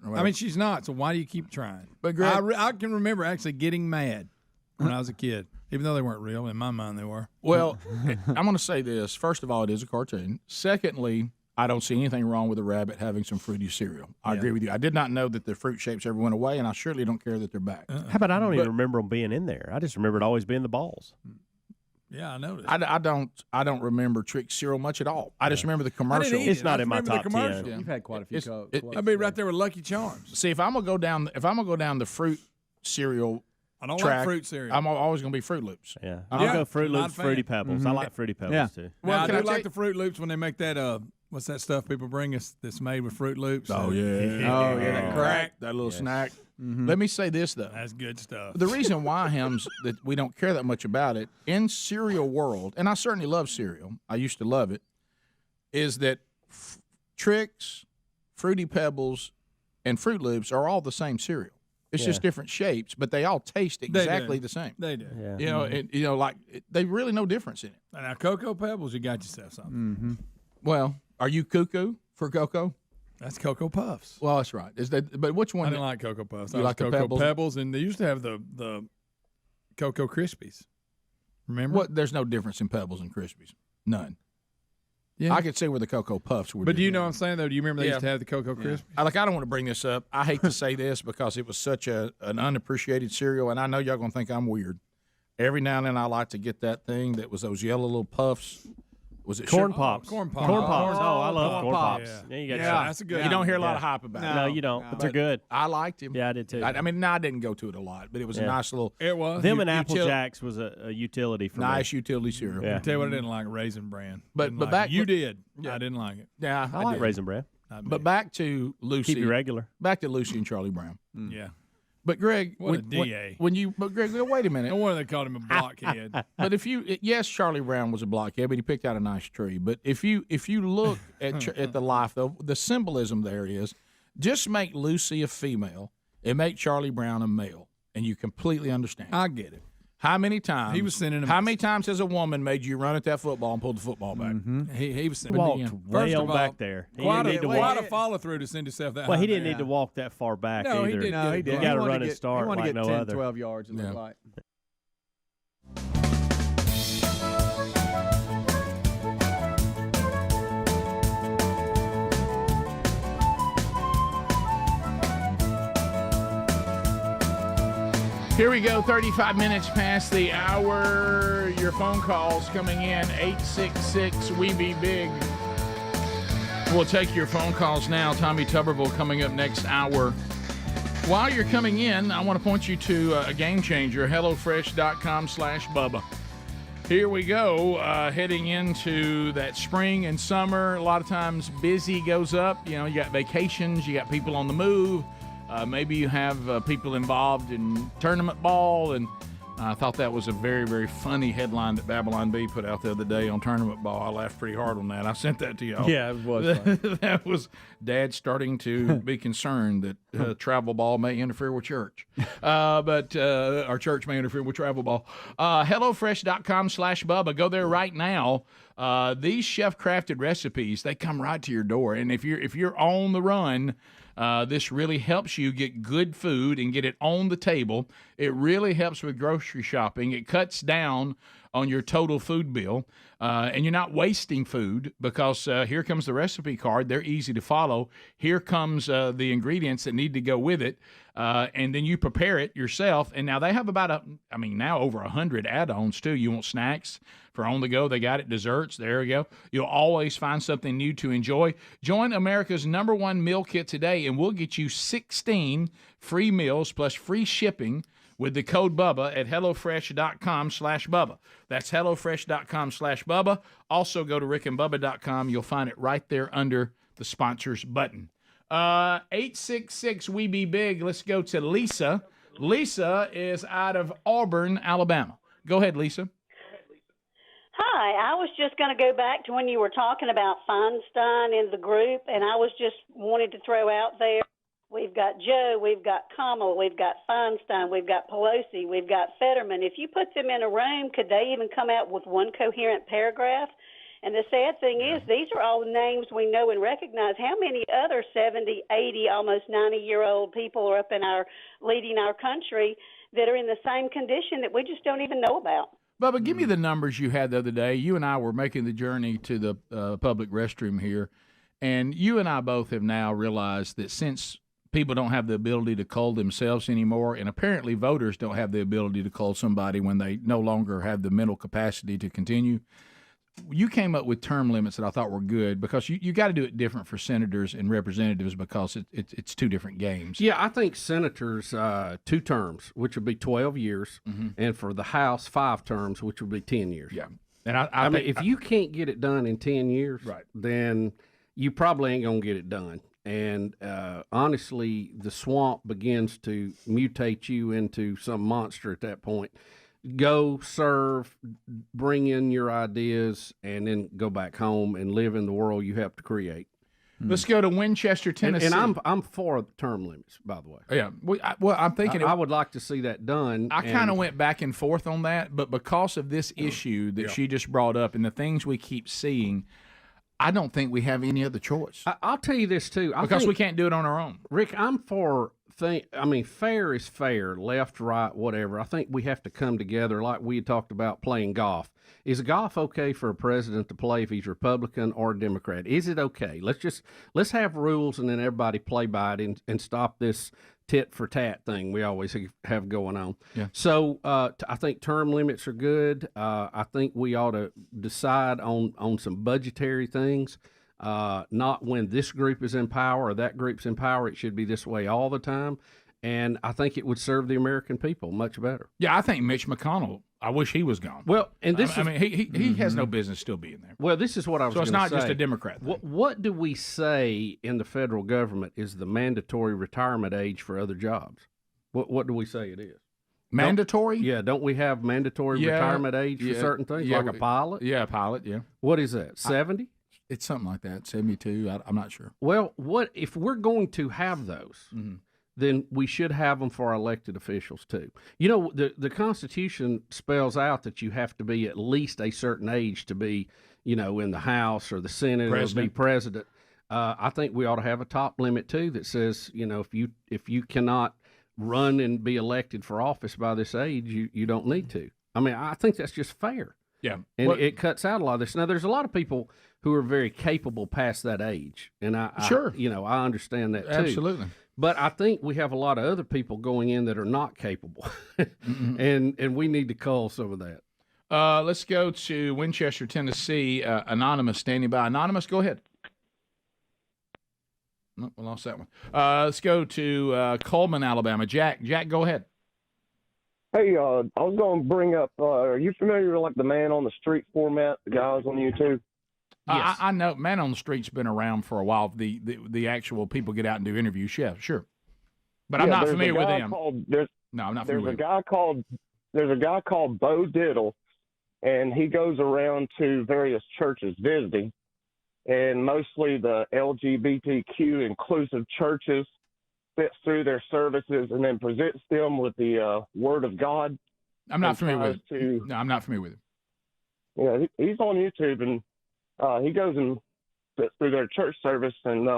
I mean, she's not, so why do you keep trying? But Greg, I can remember actually getting mad when I was a kid, even though they weren't real. In my mind, they were. Well, I'm going to say this. First of all, it is a cartoon. Secondly, I don't see anything wrong with a rabbit having some fruity cereal. I agree with you. I did not know that the fruit shapes ever went away, and I surely don't care that they're back. How about I don't even remember them being in there? I just remember it always being the balls. Yeah, I noticed. I don't remember Trick cereal much at all. I just remember the commercial. It's not in my top 10. You've had quite a few. I'd be right there with Lucky Charms. See, if I'm gonna go down the fruit cereal, I don't track, like fruit cereal. I'm always gonna be Fruit Loops. Yeah, I'll go Fruit Loops, Fruity Pebbles. I like Fruity Pebbles too. Well, Now, I can do I like the Fruit Loops when they make that. What's that stuff people bring us that's made with Fruit Loops? Oh yeah, that crack, that little snack. Let me say this though, that's good stuff. The reason why Hems that we don't care that much about it in cereal world, and I certainly love cereal. I used to love it. Is that Trix, Fruity Pebbles, and Fruit Loops are all the same cereal. It's just different shapes, but they all taste exactly the same. They do. Yeah. They really no difference in it. Now, Cocoa Pebbles, you got yourself something. Mm-hmm. Well, are you cuckoo for cocoa? That's Cocoa Puffs. Well, that's right. But which one? I didn't like Cocoa Puffs. You like the Cocoa Pebbles? and they used to have the Cocoa Krispies. Remember? What? There's no difference in Pebbles and Krispies. None. Yeah. I could see where the Cocoa Puffs were. But do you know what I'm saying, though? Do you remember they used to have the Cocoa Krispies? I don't want to bring this up. I hate to say this because it was such an unappreciated cereal, and I know y'all going to think I'm weird. Every now and then I like to get that thing that was those yellow little puffs. Was it Corn Pops? Corn Pops. Corn Pops. Oh, I love Corn Pops. Yeah, That's a good. You don't hear a lot of hype about it. No, you don't. But they're good. I liked him. Yeah, I did too. I didn't go to it a lot, but it was a nice little. It was. Them and Apple Jacks was a utility for me. Nice utility cereal. Yeah. I tell you what, I didn't like Raisin Bran. But back you did. Yeah. I didn't like it. Yeah, I like did. Raisin Bran. But back to Lucy. Keep you regular. Back to Lucy and Charlie Brown. Yeah. But Greg, What a DA. But Greg, wait a minute. No wonder they called him a blockhead. But yes, Charlie Brown was a blockhead, but he picked out a nice tree. But if you look at the life, though, the symbolism there is just make Lucy a female and make Charlie Brown a male, and you completely understand. I get it. How many times he was sending? How many times has a woman made you run at that football and pull the football back? He was sending. Walked way on back there. Quite a follow through to send himself that. Well, high. he didn't need to walk that far back No, either. he didn't. No, he did. You got to run and start He wanted like to get no 10, other. 12 yards, it looked like. Here we go, 35 minutes past the hour. Your phone calls coming in, 866-WE-BE-BIG. We'll take your phone calls now. Tommy Tuberville coming up next hour. While you're coming in, I want to point you to a game changer, HelloFresh.com/Bubba. Here we go, heading into that spring and summer. A lot of times busy goes up. You know, you got vacations, you got people on the move. Maybe you have people involved in tournament ball, and I thought that was a very, very funny headline that Babylon B put out the other day on tournament ball. I laughed pretty hard on that. I sent that to y'all. Yeah, it was funny. That was Dad starting to be concerned that travel ball may interfere with church, but our church may interfere with travel ball. HelloFresh.com/Bubba. Go there right now. These chef-crafted recipes, they come right to your door, and if you're on the run. This really helps you get good food and get it on the table. It really helps with grocery shopping. It cuts down on your total food bill, and you're not wasting food because here comes the recipe card. They're easy to follow. Here comes the ingredients that need to go with it, and then you prepare it yourself. And now they have now over 100 add-ons too. You want snacks for on the go? They got it. Desserts. There we go. You'll always find something new to enjoy. Join America's #1 meal kit today, and we'll get you 16 free meals plus free shipping with the code Bubba at HelloFresh.com/Bubba. That's HelloFresh.com/Bubba. Also go to RickandBubba.com. You'll find it right there under the sponsors button. 866-WE-BE-BIG. Let's go to Lisa. Lisa is out of Auburn, Alabama. Go ahead, Lisa. Hi, I was just going to go back to when you were talking about Feinstein in the group, and I was just wanted to throw out there, we've got Joe, we've got Kamala, we've got Feinstein, we've got Pelosi, we've got Fetterman. If you put them in a room, could they even come out with one coherent paragraph? And the sad thing is, these are all names we know and recognize. How many other 70, 80, almost 90-year-old people are up in leading our country that are in the same condition that we just don't even know about? Bubba, give me the numbers you had the other day. You and I were making the journey to the public restroom here, And you and I both have now realized that since people don't have the ability to cull themselves anymore, and apparently voters don't have the ability to cull somebody when they no longer have the mental capacity to continue, you came up with term limits that I thought were good, because you got to do it different for senators and representatives, because it's two different games. Yeah, I think senators 2 terms, which would be 12 years, and for the House 5 terms, which would be 10 years. Yeah, and I mean, if you can't get it done in 10 years, right, then you probably ain't gonna get it done. And honestly, the swamp begins to mutate you into some monster at that point. Go serve, bring in your ideas, and then go back home and live in the world you have to create. Let's go to Winchester, Tennessee. And I'm for term limits, by the way. Yeah, well, I'm thinking I would like to see that done. I kind of went back and forth on that, but because of this issue that she just brought up and the things we keep seeing, I don't think we have any other choice. I'll tell you this too, because we can't do it on our own. Rick, I'm for fair is fair, left, right, whatever. I think we have to come together, like we talked about playing golf. Is golf okay for a president to play if he's Republican or Democrat? Is it okay? Let's have rules, and then everybody play by it, and stop this tit for tat thing we always have going on. Yeah. So I think term limits are good. I think we ought to decide on some budgetary things. Not when this group is in power or that group's in power. It should be this way all the time. And I think it would serve the American people much better. Yeah, I think Mitch McConnell, I wish he was gone. Well, and this he has no business still being there. Well, this is what I was So it's gonna not say. just a Democrat thing. What do we say in the federal government is the mandatory retirement age for other jobs? What do we say it is? Mandatory? Don't we have mandatory retirement age for certain things, like a pilot? Yeah, a pilot, yeah. What is that, 70? It's something like that, 72. I'm not sure. Well, what if we're going to have those, then we should have them for our elected officials too. You know, the Constitution spells out that you have to be at least a certain age to be, in the House or the Senate or be president. I think we ought to have a top limit too that says, if you cannot run and be elected for office by this age, you don't need to. I mean, I think that's just fair. Yeah. And it cuts out a lot of this. Now, there's a lot of people who are very capable past that age. And I understand that too. Absolutely. But I think we have a lot of other people going in that are not capable. and we need to cull some of that. Let's go to Winchester, Tennessee. Anonymous standing by. Anonymous, go ahead. No, we lost that one. Let's go to Coleman, Alabama. Jack, go ahead. Hey, I was going to bring up, are you familiar with the Man on the Street format, the guys on YouTube? Yes. I know Man on the Street's been around for a while. The actual people get out and do interviews. Yeah, sure. But I'm not familiar with them. No, I'm not familiar with them. There's a guy called Bo Diddle, and he goes around to various churches visiting, and mostly the LGBTQ inclusive churches, sits through their services and then presents them with the Word of God. I'm not familiar with him. No, I'm not familiar with him. Yeah, he's on YouTube, and he goes and sits through their church service, and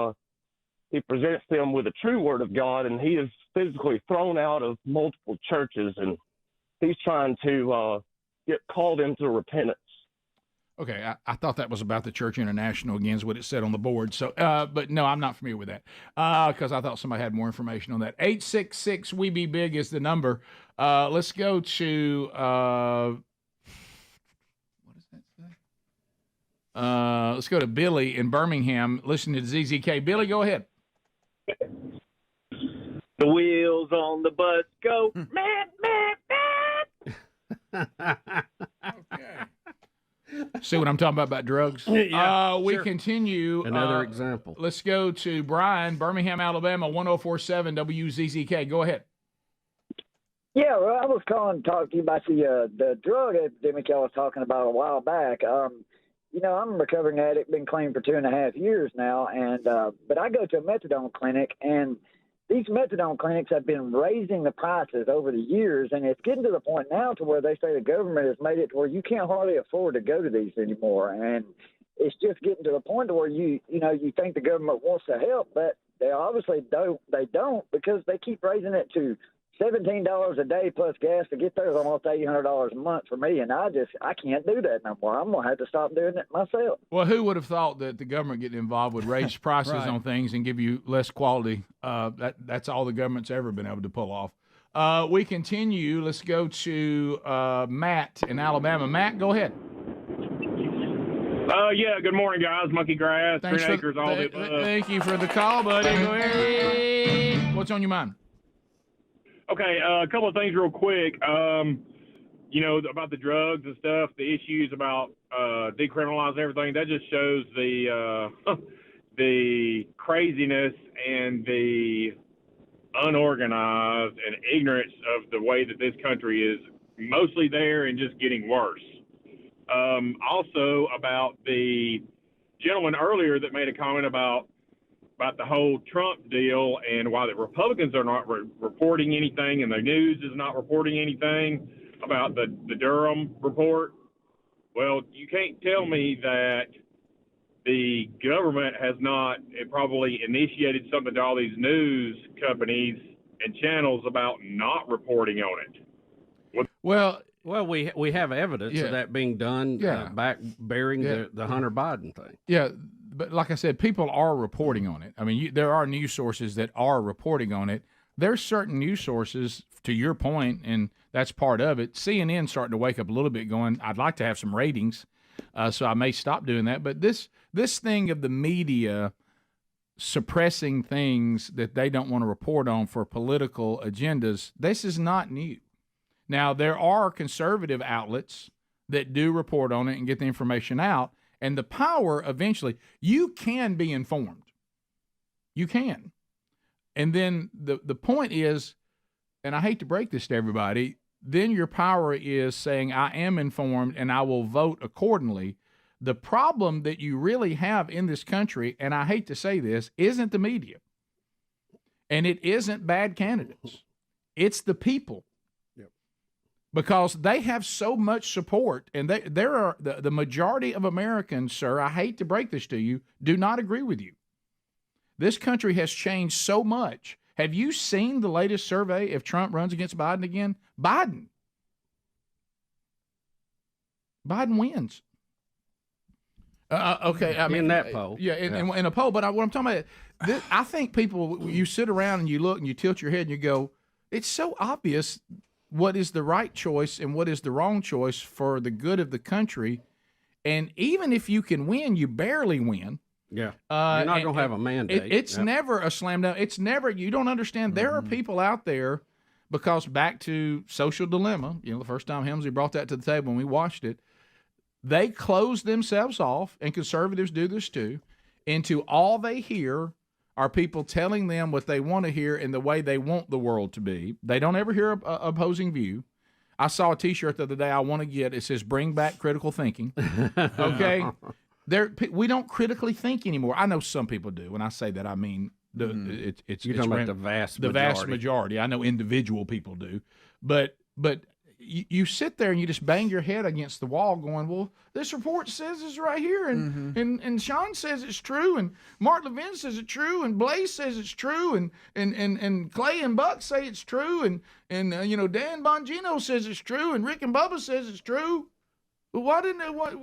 he presents them with the true Word of God, and he is physically thrown out of multiple churches, and he's trying to get called into repentance. Okay, I thought that was about the Church International again, is what it said on the board. So, but no, I'm not familiar with that because I thought somebody had more information on that. 866-WE-BE-BIG is the number. Let's go to what does that say? Let's go to Billy in Birmingham, listening to ZZK. Billy, go ahead. The wheels on the bus go. Okay. See what I'm talking about drugs? Yeah, we sure. continue. Another example. Let's go to Brian, Birmingham, Alabama, 1047 WZZK. Go ahead. Yeah, well, I was calling to talk to you about the drug epidemic y'all was talking about a while back. I'm a recovering addict, been clean for 2.5 years now, and but I go to a methadone clinic, and these methadone clinics have been raising the prices over the years, and it's getting to the point now to where they say the government has made it to where you can't hardly afford to go to these anymore. And it's just getting to the point to where you think the government wants to help, but they obviously don't. They don't, because they keep raising it to $17 a day plus gas to get there is almost $800 a month for me, and I can't do that no more. I'm gonna have to stop doing it myself. Well, who would have thought that the government getting involved would raise prices Right. on things and give you less quality? That's all the government's ever been able to pull off. We continue. Let's go to Matt in Alabama. Matt, go ahead. Yeah, good morning, guys. Monkey grass, Thanks 3 acres, all the Thank you for the call, buddy. Go ahead. What's on your mind? Okay, a couple of things real quick. You know, about the drugs and stuff, the issues about decriminalizing everything. That just shows the craziness and the unorganized and ignorance of the way that this country is mostly there and just getting worse. Also about the gentleman earlier that made a comment about the whole Trump deal and why the Republicans are not reporting anything and the news is not reporting anything about the Durham report. Well, you can't tell me that the government has not probably initiated something to all these news companies and channels about not reporting on it. Well, we have evidence of that being done back bearing the Hunter Biden thing. Yeah, but like I said, people are reporting on it. I mean, there are news sources that are reporting on it. There's certain news sources, to your point, and that's part of it. CNN starting to wake up a little bit going, I'd like to have some ratings, so I may stop doing that. But this thing of the media suppressing things that they don't want to report on for political agendas, this is not new. Now, there are conservative outlets that do report on it and get the information out, and the power eventually, you can be informed. You can. And then the point is, and I hate to break this to everybody, then your power is saying, I am informed and I will vote accordingly. The problem that you really have in this country, and I hate to say this, isn't the media. And it isn't bad candidates. It's the people. Because they have so much support, and there are the majority of Americans, sir, I hate to break this to you, do not agree with you. This country has changed so much. Have you seen the latest survey if Trump runs against Biden again? Biden wins. Okay, I mean in that poll, in a poll. But what I'm talking about, I think people, you sit around and you look and you tilt your head and you go, it's so obvious what is the right choice and what is the wrong choice for the good of the country. And even if you can win, you barely win. Yeah, you're not going to have a mandate. It's never a slam dunk. It's never, you don't understand. There are people out there, because back to Social Dilemma, the first time Helmsley brought that to the table when we watched it, they close themselves off, and conservatives do this too, into all they hear are people telling them what they want to hear in the way they want the world to be. They don't ever hear an opposing view. I saw a T-shirt the other day I want to get. It says, bring back critical thinking. Okay? We don't critically think anymore. I know some people do. When I say that, I mean it's You're talking about the vast majority. I know individual people do. But you sit there and you just bang your head against the wall going, well, this report says it's right here, and Sean says it's true, and Mark Levin says it's true, and Blaze says it's true, and Clay and Buck say it's true, and Dan Bongino says it's true, and Rick and Bubba says it's true. Well, why didn't they? What?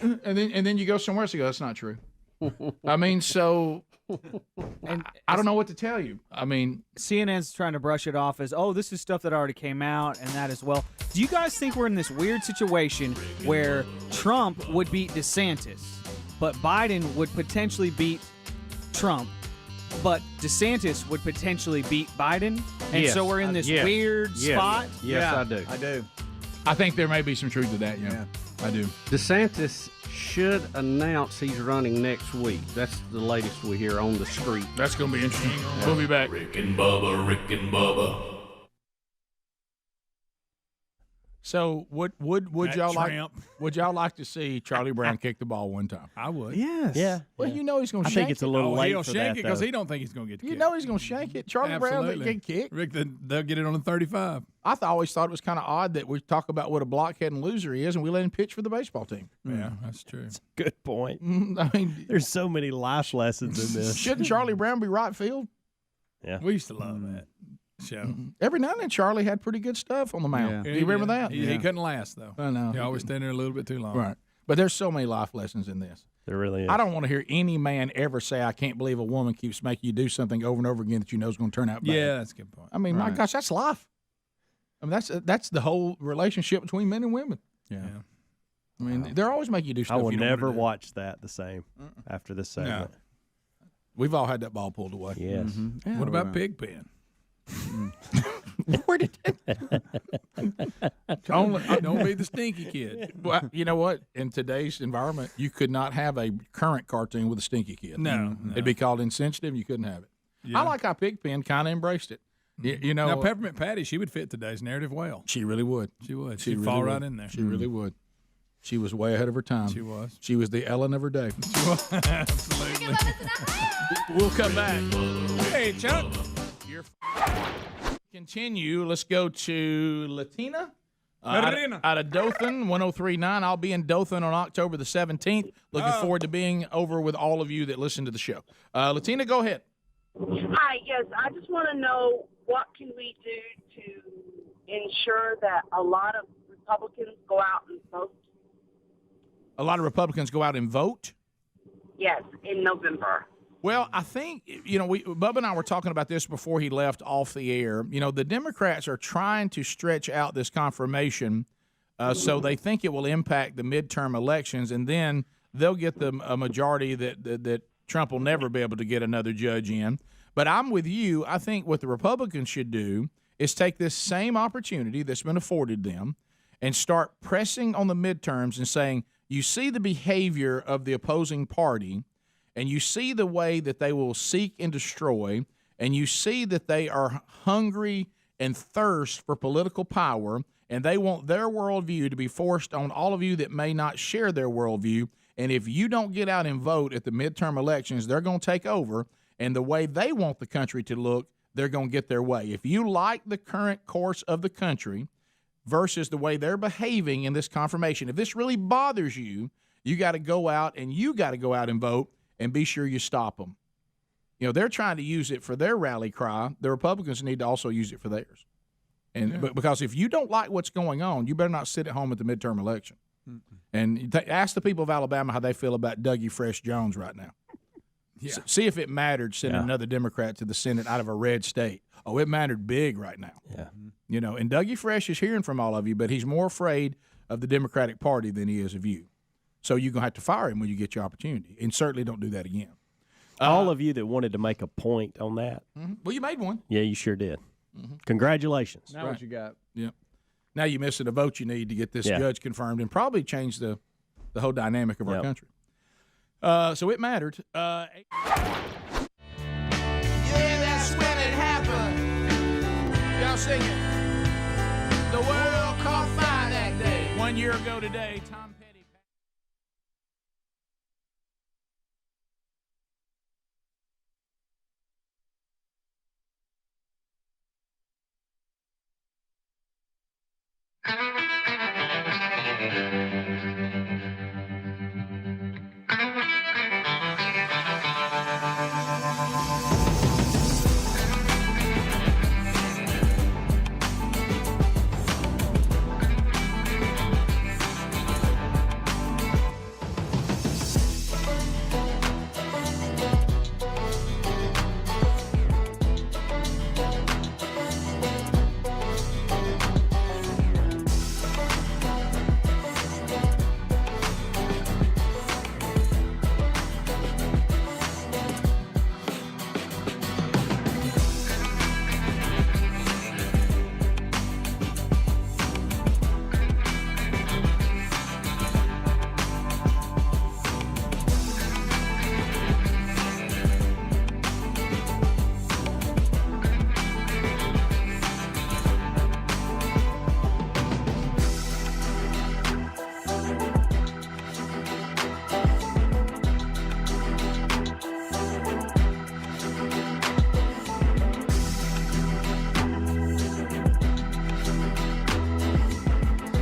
And then you go somewhere else and you go, that's not true. I mean, so I don't know what to tell you. I mean, CNN's trying to brush it off as, oh, this is stuff that already came out and that as well. Do you guys think we're in this weird situation where Trump would beat DeSantis, but Biden would potentially beat Trump, but DeSantis would potentially beat Biden? And so we're in this weird spot? Yes, I do. I do. I think there may be some truth to that, yeah. I do. DeSantis should announce he's running next week. That's the latest we hear on the street. That's going to be interesting. We'll be back. Rick and Bubba. So would y'all like to see Charlie Brown kick the ball one time? I would. Yes. Yeah. Well, he's going to shank it. I think it's a little late he'll for shank that, it because though. he don't think he's going to get kicked. You know he's going to shank it. Charlie Brown didn't get kicked. Rick, they'll get it on the 35. I always thought it was kind of odd that we talk about what a blockhead and loser he is, and we let him pitch for the baseball team. Yeah, that's true. Good point. I mean, there's so many life lessons in this. Shouldn't Charlie Brown be right field? Yeah. We used to love that. show. Every now and then, Charlie had pretty good stuff on the mound. Do you remember that? He couldn't last, though. I know. He always stayed there a little bit too long. Right. But there's so many life lessons in this. There really is. I don't want to hear any man ever say, I can't believe a woman keeps making you do something over and over again that you know is going to turn out bad. Yeah, that's a good point. I mean, my gosh, that's life. I mean, that's the whole relationship between men and women. Yeah. I mean, they're always making you do stuff I will you don't never want to do. watch that the same after this segment. We've all had that ball pulled away. Yes. Yeah, What about Pigpen? Where did Don't be the stinky kid. Well, you know what? In today's environment, you could not have a current cartoon with a stinky kid. No. It'd be called insensitive. You couldn't have it. Yeah. I like how Pigpen kind of embraced it. You know, now Peppermint Patty, she would fit today's narrative well. She really would. She would. She She'd really fall would. right in there. She really would. She was way ahead of her time. She was. She was the Ellen of her day. Absolutely. We'll come back. Hey, Chuck. Continue. Let's go to Latina. Latina. Out of Dothan, 1039. I'll be in Dothan on October the 17th. Looking forward to being over with all of you that listen to the show. Latina, go ahead. Hi, yes. I just want to know what can we do to ensure that a lot of Republicans go out and vote? A lot of Republicans go out and vote? Yes, in November. Well, I think, Bubba and I were talking about this before he left off the air. You know, the Democrats are trying to stretch out this confirmation so they think it will impact the midterm elections, and then they'll get a majority that Trump will never be able to get another judge in. But I'm with you. I think what the Republicans should do is take this same opportunity that's been afforded them and start pressing on the midterms and saying, you see the behavior of the opposing party, and you see the way that they will seek and destroy, and you see that they are hungry and thirst for political power, and they want their worldview to be forced on all of you that may not share their worldview. And if you don't get out and vote at the midterm elections, they're going to take over, and the way they want the country to look, they're going to get their way. If you like the current course of the country versus the way they're behaving in this confirmation, if this really bothers you, you got to go out and vote and be sure you stop them. You know, they're trying to use it for their rally cry. The Republicans need to also use it for theirs. And because if you don't like what's going on, you better not sit at home at the midterm election. And ask the people of Alabama how they feel about Dougie Fresh Jones right now. Yeah. See if it mattered sending another Democrat to the Senate out of a red state. Oh, it mattered big right now. Yeah. You know, and Dougie Fresh is hearing from all of you, but he's more afraid of the Democratic Party than he is of you. So you're going to have to fire him when you get your opportunity. And certainly don't do that again. All of you that wanted to make a point on that. Well, you made one. Yeah, you sure did. Congratulations. Now what you got? Yeah. Now you're missing a vote you need to get this judge confirmed and probably change the whole dynamic of our country. So it mattered. Yeah, that's when it happened. Y'all sing it. The world caught fire that day. 1 year ago today, Tom Petty.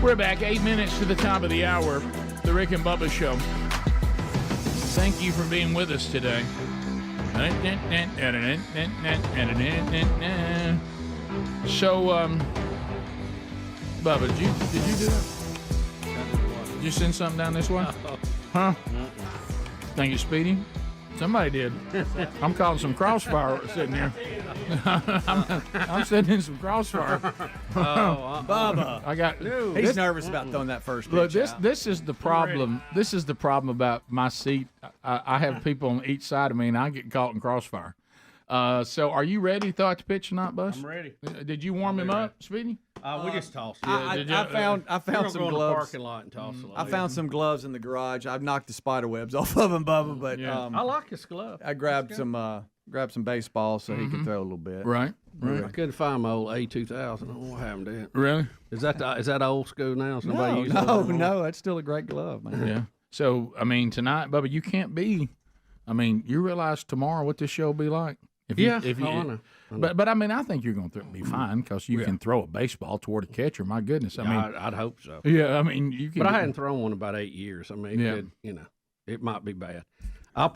We're back 8 minutes to the top of the hour, the Rick and Bubba Show. Thank you for being with us today. So, Bubba, did you do that? Did you send something down this way? Huh? Think it's Speedy? Somebody did. I'm calling some crossfire sitting here. I'm sending in some crossfire. Bubba. I got. He's nervous about throwing that first pitch. Look, out. this is the problem. This is the problem about my seat. I have people on each side of me, and I get caught in crossfire. So, are you ready to throw out the pitch tonight, Bus? I'm ready. Did you warm him up, Speedy? We just tossed it. I found some go in the gloves. parking lot and toss it. I found some gloves in the garage. I've knocked the spider webs off of them, Bubba. But I like his glove. I grabbed some baseballs so he could throw a little bit. Right. I couldn't find my old A2000. I don't know what happened to it. Really? Is that old school now? Somebody uses it No. That's still a great glove, man. Yeah. So, I mean, tonight, Bubba, you can't be. I mean, you realize tomorrow what this show will be like. I know. But I mean, I think you're going to be fine because you can throw a baseball toward a catcher. My goodness, I mean, I'd hope so. Yeah, I mean, you can. But I hadn't thrown one in about 8 years. I mean, it could, it might be bad. I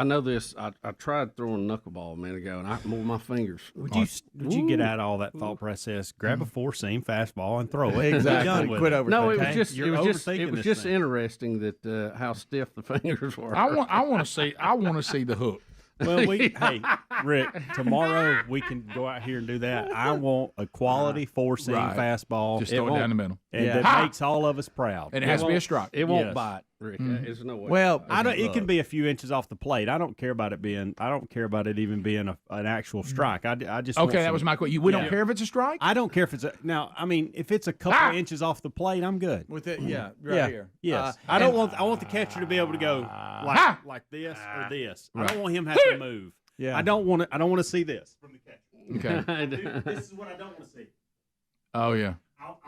know this. I tried throwing a knuckleball a minute ago, and I moved my fingers. Would you get out of all that thought process? Grab a four-seam fastball and throw it. Exactly. Quit overthinking. No, it was You're just thing. interesting that how stiff the fingers were. I want to see the hook. Well, hey, Rick, tomorrow we can go out here and do that. I want a quality four-seam fastball. Just throw it down the middle. And that makes all of us proud. And it has to be a strike. It won't bite, Rick. There's no way. Well, it can be a few inches off the plate. I don't care about it even being an actual strike. I just want that was my question. We don't care if it's a strike. I don't care if it's if it's a couple inches off the plate, I'm good with it. Yeah, here. Yes, I want the catcher to be able to go like this or this. I don't want him to have to move. Yeah, I don't want to see this from the catcher. Okay, this is what I don't want to see. Oh yeah.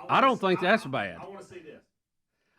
I don't think that's bad. I want to see this.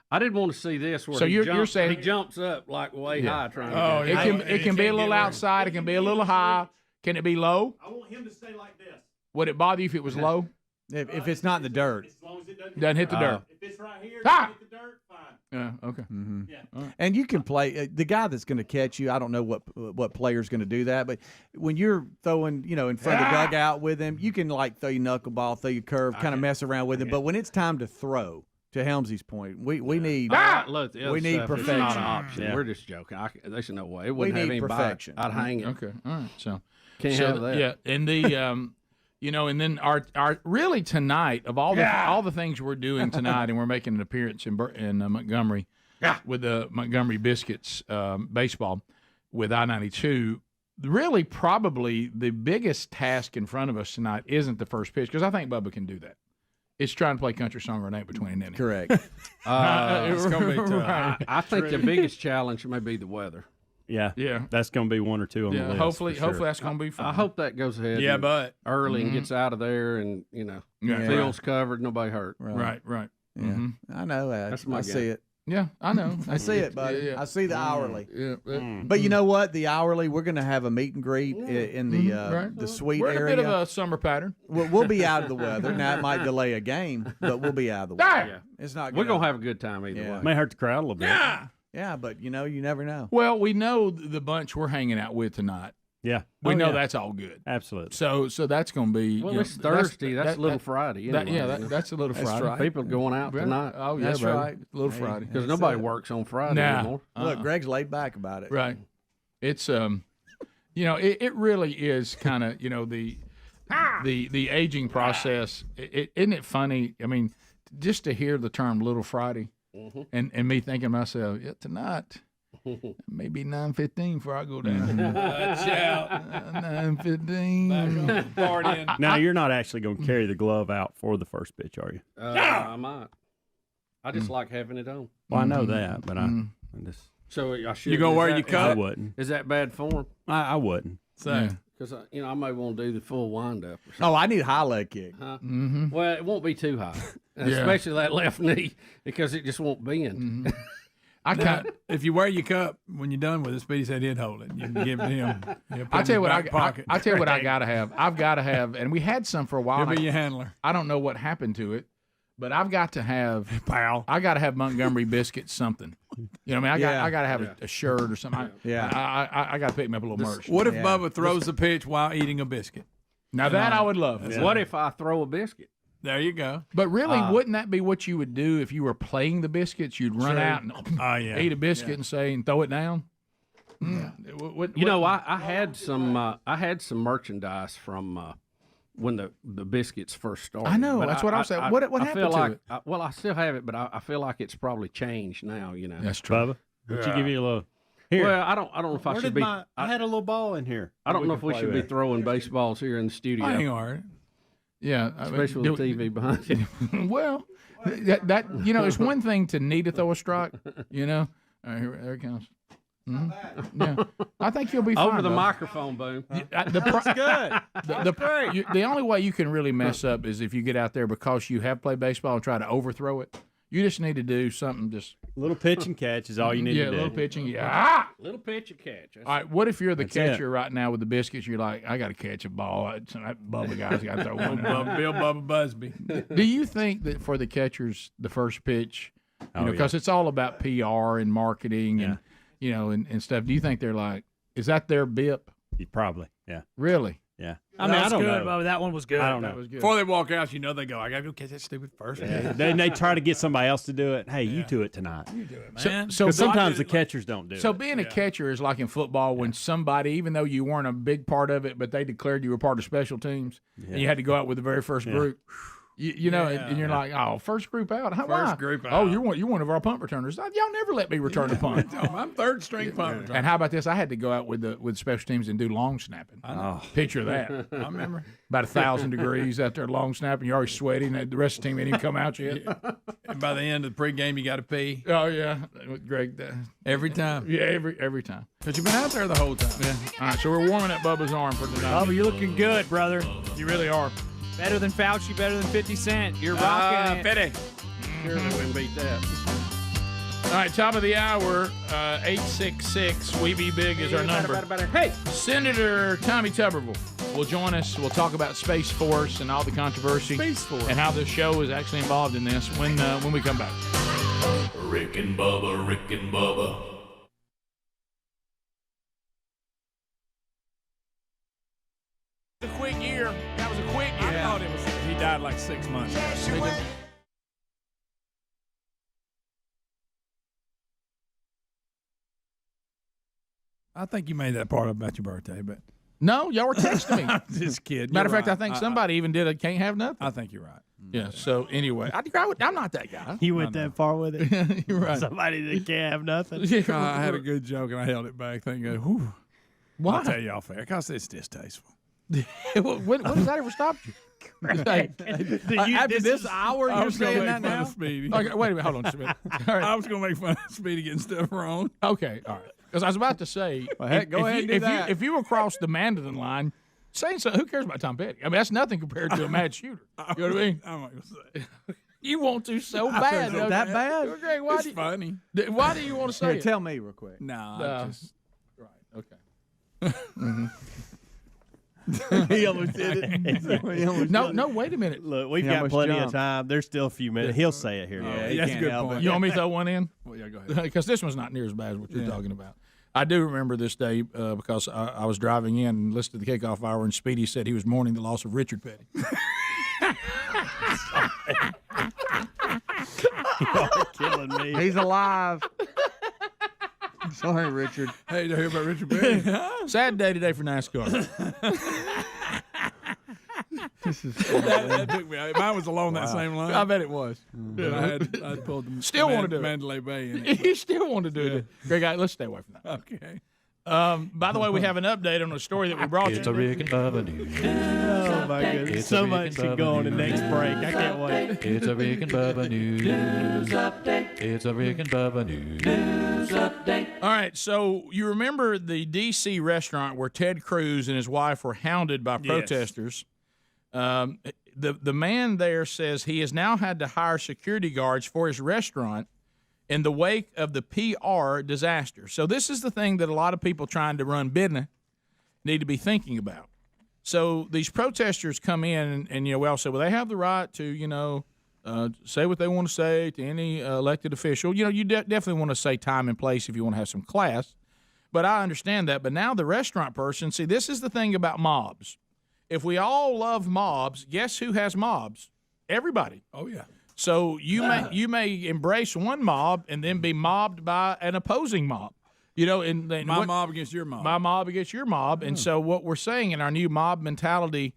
I didn't want to see this where you're saying he jumps up like way high trying to it can be a little outside, it can be a little high. Can it be low? I want him to stay like this. Would it bother you if it was low? If it's not in the dirt. As long as it doesn't hit the dirt. If it's right here, doesn't hit the dirt, fine. Yeah, okay. Mm-hmm. Yeah. Right. And you can play the guy that's going to catch you. I don't know what player's going to do that, but when you're throwing, in front of the dugout with him, you can like throw your knuckleball, throw your curve, kind of mess around with him. But when it's time to throw, to Helmsy's point, we need look, we need perfection. It's not an option. Yeah. We're just joking. There's no way. It wouldn't we have need any perfection. Bite. I'd hang it. Okay, all right. So can't have that. Yeah, and the and then our really tonight of all the things we're doing tonight, and we're making an appearance in Montgomery with the Montgomery Biscuits baseball with I-92. Really, probably the biggest task in front of us tonight isn't the first pitch because I think Bubba can do that. It's trying to play country song or name between and innings. Correct. It's going to be tough. I think the biggest challenge may be the weather. Yeah, that's going to be one or two on the list. Hopefully that's going to be fun. I hope that goes ahead. Yeah, but early and gets out of there, and field's covered, nobody hurt. Right. Yeah, Mm-hmm. I know that. That's my I see it. Yeah, I know. I see it, buddy. Yeah. I see the hourly. Yeah. But you know what? The hourly, we're going to have a meet and greet in the suite We're in area. a bit of a summer pattern. We'll be out of the weather. Now, it might delay a game, but we'll be out of the weather. Yeah. It's not. We're gonna have a good time either way. May hurt the crowd a little bit. Yeah, but you never know. Well, we know the bunch we're hanging out with tonight. Yeah, we know that's all good. Absolutely. So that's going to be. Well, it's Thursday. That's Little Friday. Anyway, that's a Little Friday. right. People going out tonight. Oh yeah, That's baby. right. Little Friday. Because nobody works on Friday anymore. Look, Greg's laid back about it. Right. It's it really is kind of the aging process. Isn't it funny? I mean, just to hear the term Little Friday, and me thinking to myself, tonight. Maybe 9:15 before I go down. Watch out. 9:15. Now you're not actually going to carry the glove out for the first pitch, are you? I might. I just like having it on. Well, I know that, but I just. So I should. You gonna wear your I cup? wouldn't. Is that bad form? I wouldn't. So. Because I may want to do the full wind up. Oh, I need a high leg kick. Huh? Mm-hmm. Well, it won't be too high, especially that left knee, because it just won't bend. If you wear your cup when you're done with it, Speedy said he'd hold it. You can give it to him. I tell you what, I tell you what I gotta have. I've got to have, and we had some for a while. He'll be your handler. I don't know what happened to it, but I've got to have. Pal. I got to have Montgomery biscuits something. I mean, I got to have a shirt or something. I got to pick me up a little merch. What if Bubba throws the pitch while eating a biscuit? Now that I would love. What if I throw a biscuit? There you go. But really, wouldn't that be what you would do if you were playing the biscuits? You'd run out and eat a biscuit and say and throw it down. I had some merchandise from when the biscuits first started. I know, that's what I'm saying. What happened to it? I still have it, but I feel like it's probably changed now. That's true. Bubba, would you give you a little? Here. Well, I don't know if I should be. I had a little ball in here. I don't know if we should be throwing baseballs here in the studio. I ain't all right. Yeah, especially with the TV behind you. Well, that it's one thing to need to throw a strike. All right, there it comes. Mm-hmm. Yeah, I think you'll be fine. Over the microphone, boom. That's good. That's great. The only way you can really mess up is if you get out there because you have played baseball and try to overthrow it. You just need to do something just. Little pitch and catch is all you need to do. Yeah, little pitching. Yeah. Little pitch and catch. All right, what if you're the catcher right now with the biscuits? You're like, I got to catch a ball. That Bubba guy's got to throw one. Bill Bubba Busby. Do you think that for the catchers, the first pitch, because it's all about PR and marketing and and stuff. Do you think they're like, is that their bip? Probably, yeah. Really? Yeah. I mean, I don't know. Bubba, that one was good. I don't know. That was good. Before they walk out, they go, I got to go catch that stupid first. Yeah. They try to get somebody else to do it. Hey, you do it tonight. You do it, man. So sometimes the catchers don't do it. So being a catcher is like in football when somebody, even though you weren't a big part of it, but they declared you were part of special teams, and you had to go out with the very first group. And you're like, first group out. First group out. Oh, you're one of our punt returners. Y'all never let me return a punt. I'm third string punt returner. And how about this? I had to go out with special teams and do long snapping. Picture that. I remember. About 1,000 degrees out there long snapping. You're already sweating. The rest of the team ain't even come out yet. And by the end of the pregame, you got to pee. Oh yeah, Greg. Every time. Yeah, every time. Because you've been out there the whole time. Yeah. All right, so we're warming up Bubba's arm for tonight. Bubba, you're looking good, brother. You really are. Better than Fauci, better than 50 Cent. You're rocking it. 50. Surely wouldn't beat that. All right, top of the hour, 866 We Be Big is our number. Hey, Senator Tommy Tuberville will join us. We'll talk about Space Force and all the controversy and how the show is actually involved in this when we come back. Rick and Bubba, Rick and Bubba. A quick year. That was a quick year. I thought it was. He died like 6 months ago. I think you made that part up about your birthday, but no, y'all were texting me. I'm just kidding. Matter of You're fact, I think somebody even did a can't have nothing. I think you're right. Yeah. So anyway, I'm not that guy. You went that far with it. You're right. Somebody that can't have nothing. I had a good joke and I held it back. Thinking, whew. Why? I'll tell you off air because it's distasteful. When does that ever stop you? After this hour, you're saying that now? Speedy. Okay, wait a minute. Hold on just a minute. All right. I was going to make fun of Speedy getting stuff wrong. Okay, all right. Because I was about to say, go ahead and do that. If you across the Mandarin line, saying something, who cares about Tom Petty? I mean, that's nothing compared to a mad shooter. You know what I mean? I'm not going to say. You want to so bad. Is that bad? Greg, why It's funny. Why do you want to say it? Tell me real quick. No, just right. Okay. He almost did it. No, wait a minute. Look, we've got plenty of time. There's still a few minutes. He'll say it here. Yeah, that's a good point. You want me to throw one in? Well, yeah, go ahead. Because this one's not near as bad as what you're talking about. I do remember this day because I was driving in and listened to the kickoff hour, and Speedy said he was mourning the loss of Richard Petty. You're killing me. He's alive. Sorry, Richard. Hey, did you hear about Richard Petty? Sad day today for NASCAR. that took me. Mine was along that same line. I bet it was. Yeah, I pulled the still want to do Mandalay Bay in it. You still want to do it. Greg, let's stay away from that. Okay. By the way, we have an update on a story that we brought you. It's a Rick and Bubba news. Oh, my goodness. It's so a much to go on the next break. I can't wait. It's a Rick and Bubba news update. It's a Rick and Bubba news update. All right, so you remember the D.C. restaurant where Ted Cruz and his wife were hounded by protesters. The man there says he has now had to hire security guards for his restaurant in the wake of the PR disaster. So this is the thing that a lot of people trying to run business need to be thinking about. So these protesters come in, and we all say, well, they have the right to, say what they want to say to any elected official. You definitely want to say time and place if you want to have some class. But I understand that. But now the restaurant person, see, this is the thing about mobs. if we all love mobs, guess who has mobs? Everybody. Oh yeah. So you may embrace one mob and then be mobbed by an opposing mob. You know, and my mob against your mob. My mob against your mob. And so what we're saying in our new mob mentality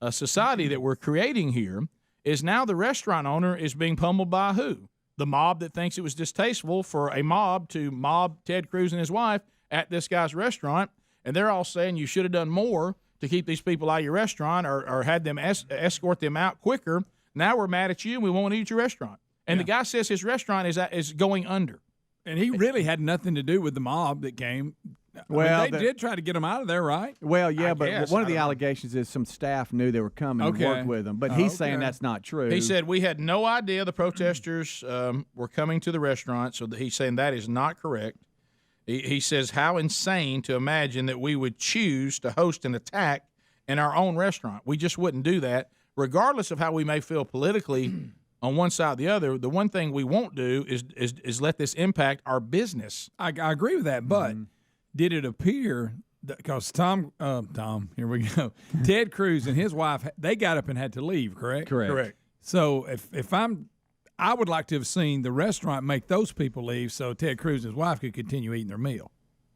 society that we're creating here is now the restaurant owner is being pummeled by who? The mob that thinks it was distasteful for a mob to mob Ted Cruz and his wife at this guy's restaurant. And they're all saying you should have done more to keep these people out of your restaurant or had them escort them out quicker. Now we're mad at you and we won't eat at your restaurant. And the guy says his restaurant is going under. And he really had nothing to do with the mob that came. Well, they did try to get him out of there, right? Well, yeah, I but guess. one of I the don't know. allegations is some staff knew they were coming and Okay. worked with them. But he's saying Okay. that's not true. He said we had no idea the protesters were coming to the restaurant, so he's saying that is not correct. He says how insane to imagine that we would choose to host an attack in our own restaurant. We just wouldn't do that, regardless of how we may feel politically on one side or the other. The one thing we won't do is let this impact our business. I agree with that, but did it appear because Tom, here we go, Ted Cruz and his wife, they got up and had to leave, correct? Correct. So if I would like to have seen the restaurant make those people leave so Ted Cruz and his wife could continue eating their meal.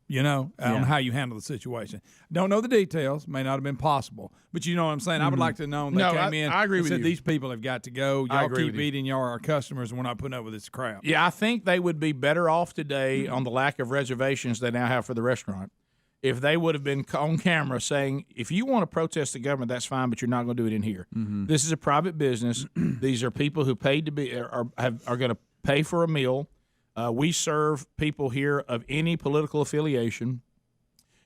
You know, on how you handle the situation. Don't know the details. May not have been possible. But you know what I'm saying? I would like to know they came in I agree and with said, you. these people have got to go. I Y'all agree keep with you. eating. Y'all are our customers, and we're not putting up with this crap. Yeah, I think they would be better off today on the lack of reservations they now have for the restaurant if they would have been on camera saying, if you want to protest the government, that's fine, but you're not going to do it in here. This is a private business. These are people who paid to be are going to pay for a meal. We serve people here of any political affiliation.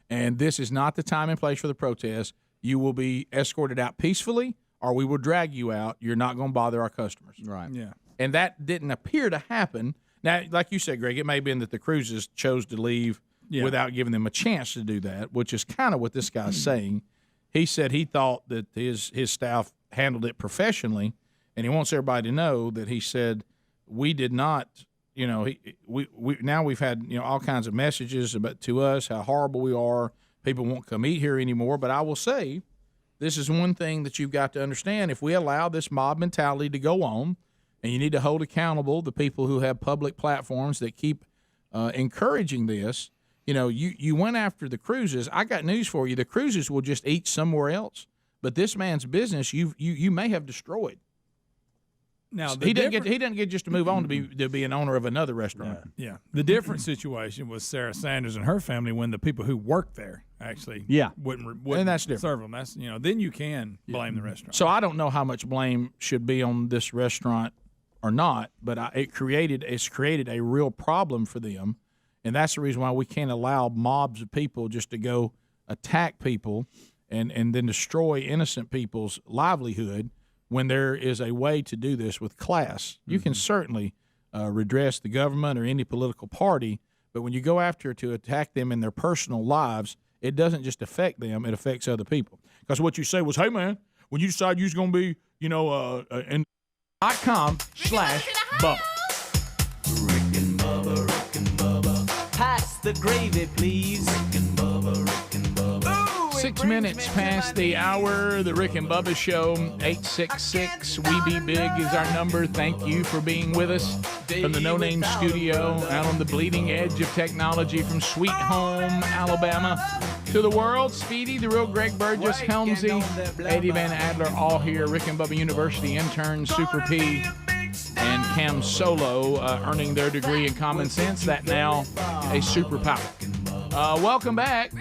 And this is not the time and place for the protest. You will be escorted out peacefully, or we will drag you out. You're not going to bother our customers. Right. Yeah. And that didn't appear to happen. Now, like you said, Greg, it may have been that the Cruzes chose to leave without giving them a chance to do that, which is kind of what this guy's saying. He said he thought that his staff handled it professionally, and he wants everybody to know that he said we did not. You know, we now we've had all kinds of messages about to us how horrible we are. People won't come eat here anymore. But I will say, this is one thing that you've got to understand. If we allow this mob mentality to go on, and you need to hold accountable the people who have public platforms that keep encouraging this. You went after the Cruzes. I got news for you. The Cruzes will just eat somewhere else. But this man's business, you may have destroyed. Now He didn't get just to move on to be an owner of another restaurant. Yeah. The different situation was Sarah Sanders and her family when the people who worked there actually wouldn't And that's different. serve them. That's then you can blame the restaurant. So I don't know how much blame should be on this restaurant or not, but it's created a real problem for them, and that's the reason why we can't allow mobs of people just to go attack people and then destroy innocent people's livelihood. When there is a way to do this with class, you can certainly redress the government or any political party, but when you go after to attack them in their personal lives, it doesn't just affect them, it affects other people. Because what you say was, hey, man, when you decide you're going to be, in .com/Bubba. Rick and Bubba. Pass the gravy, please. Rick and Bubba. 6 minutes past the hour, the Rick and Bubba Show, 866-WE-BE-BIG is our number. Thank you for being with us from the No Name Studio, out on the bleeding edge of technology from Sweet Home, Alabama, to the world. Speedy, the real Greg Burgess, Helmsy, Eddie Van Adler, all here. Rick and Bubba University interns, Super P, and Cam Solo, earning their degree in common sense. That now a superpower. Welcome back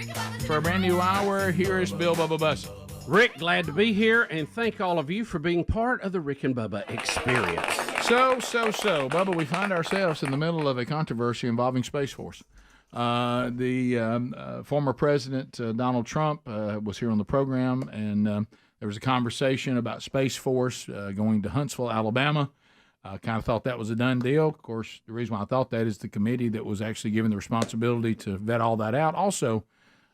for a brand new hour. Here is Bill Bubba Bussey. Rick, glad to be here, and thank all of you for being part of the Rick and Bubba experience. So, Bubba, we find ourselves in the middle of a controversy involving Space Force. The former President Donald Trump was here on the program, and there was a conversation about Space Force going to Huntsville, Alabama. I kind of thought that was a done deal. Of course, the reason why I thought that is the committee that was actually given the responsibility to vet all that out. Also,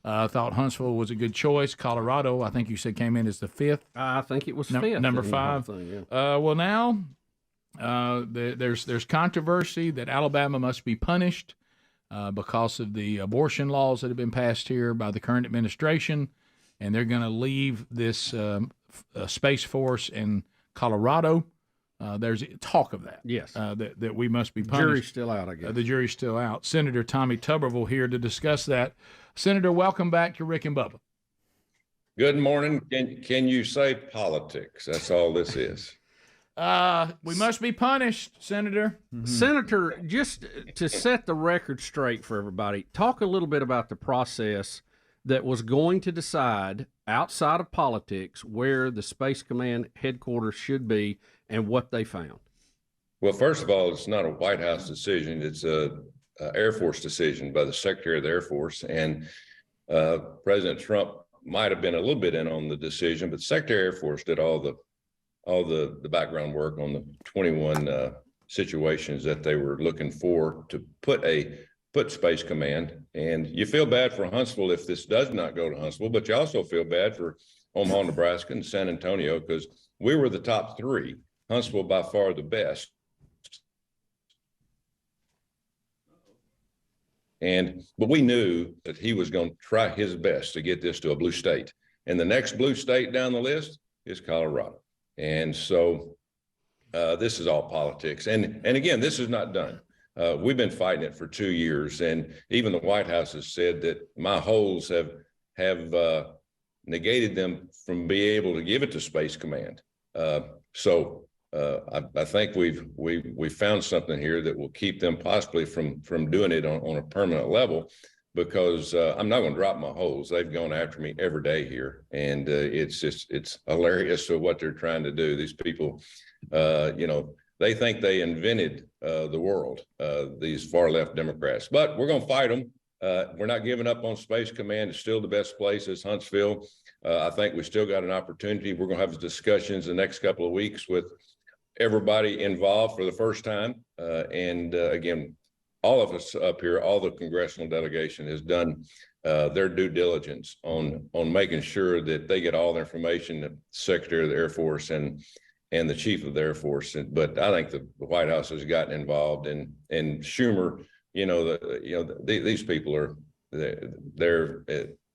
I thought Huntsville was a good choice. Colorado, I think you said, came in as the fifth. I think it was fifth. Number 5. Well, now there's controversy that Alabama must be punished because of the abortion laws that have been passed here by the current administration. and they're going to leave this Space Force in Colorado. There's talk of that. Yes. That we must be punished. Jury's still out, I guess. The jury's still out. Senator Tommy Tuberville here to discuss that. Senator, welcome back to Rick and Bubba. Good morning. Can you say politics? That's all this is. We must be punished, Senator. Senator, just to set the record straight for everybody, talk a little bit about the process that was going to decide outside of politics where the Space Command headquarters should be and what they found. Well, first of all, it's not a White House decision. It's a Air Force decision by the Secretary of the Air Force. And President Trump might have been a little bit in on the decision, but Secretary of Air Force did all the background work on the 21 situations that they were looking for to put Space Command. And you feel bad for Huntsville if this does not go to Huntsville, but you also feel bad for Omaha, Nebraska, and San Antonio, because we were the top three. Huntsville by far the best. But we knew that he was going to try his best to get this to a blue state. And the next blue state down the list is Colorado. And so this is all politics. And again, this is not done. We've been fighting it for 2 years. And even the White House has said that my holes have negated them from being able to give it to Space Command. I think we've found something here that will keep them possibly from doing it on a permanent level, because I'm not going to drop my holes. They've gone after me every day here, and it's hilarious for what they're trying to do. These people, they think they invented the world, these far left Democrats, but we're going to fight them. We're not giving up on Space Command. It's still the best place is Huntsville. I think we still got an opportunity. We're going to have discussions the next couple of weeks with everybody involved for the first time. Again, all of us up here, all the congressional delegation has done their due diligence on making sure that they get all the information that the Secretary of the Air Force and the Chief of the Air Force. But I think the White House has gotten involved, and Schumer, these people are, they're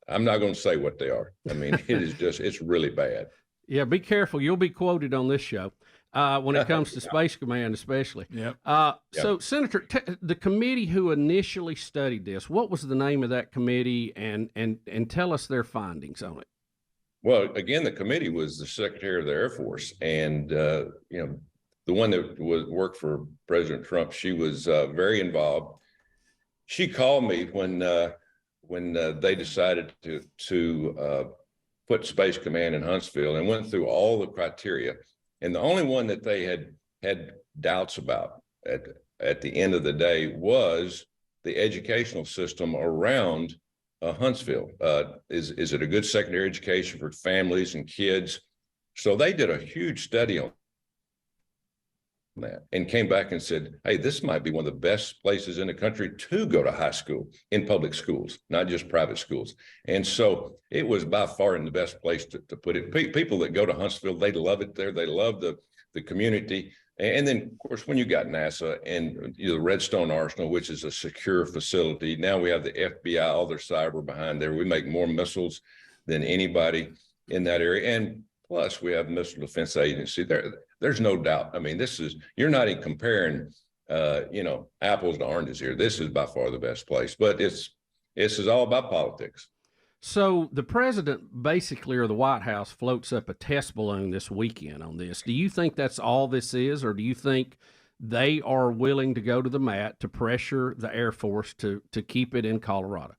I'm not going to say what they are. I mean, it's really bad. Yeah, be careful. You'll be quoted on this show. When it comes to Space Command, especially. Yep. So, Senator, the committee who initially studied this, what was the name of that committee, and tell us their findings on it? Well, again, the committee was the Secretary of the Air Force, and the one that worked for President Trump. She was very involved. She called me when they decided to put Space Command in Huntsville, and went through all the criteria. And the only one that they had doubts about at the end of the day was the educational system around Huntsville. Is it a good secondary education for families and kids? So they did a huge study on that and came back and said, hey, this might be one of the best places in the country to go to high school, in public schools, not just private schools. And so it was by far in the best place to put it. People that go to Huntsville, they love it there. They love the community. And then, of course, when you got NASA and the Redstone Arsenal, which is a secure facility, now we have the FBI, all their cyber behind there. We make more missiles than anybody in that area. And plus, we have Missile Defense Agency. There's no doubt. I mean, you're not even comparing, apples to oranges here. This is by far the best place, but this is all about politics. So the president basically, or the White House, floats up a test balloon this weekend on this. Do you think that's all this is, or do you think they are willing to go to the mat to pressure the Air Force to keep it in Colorado?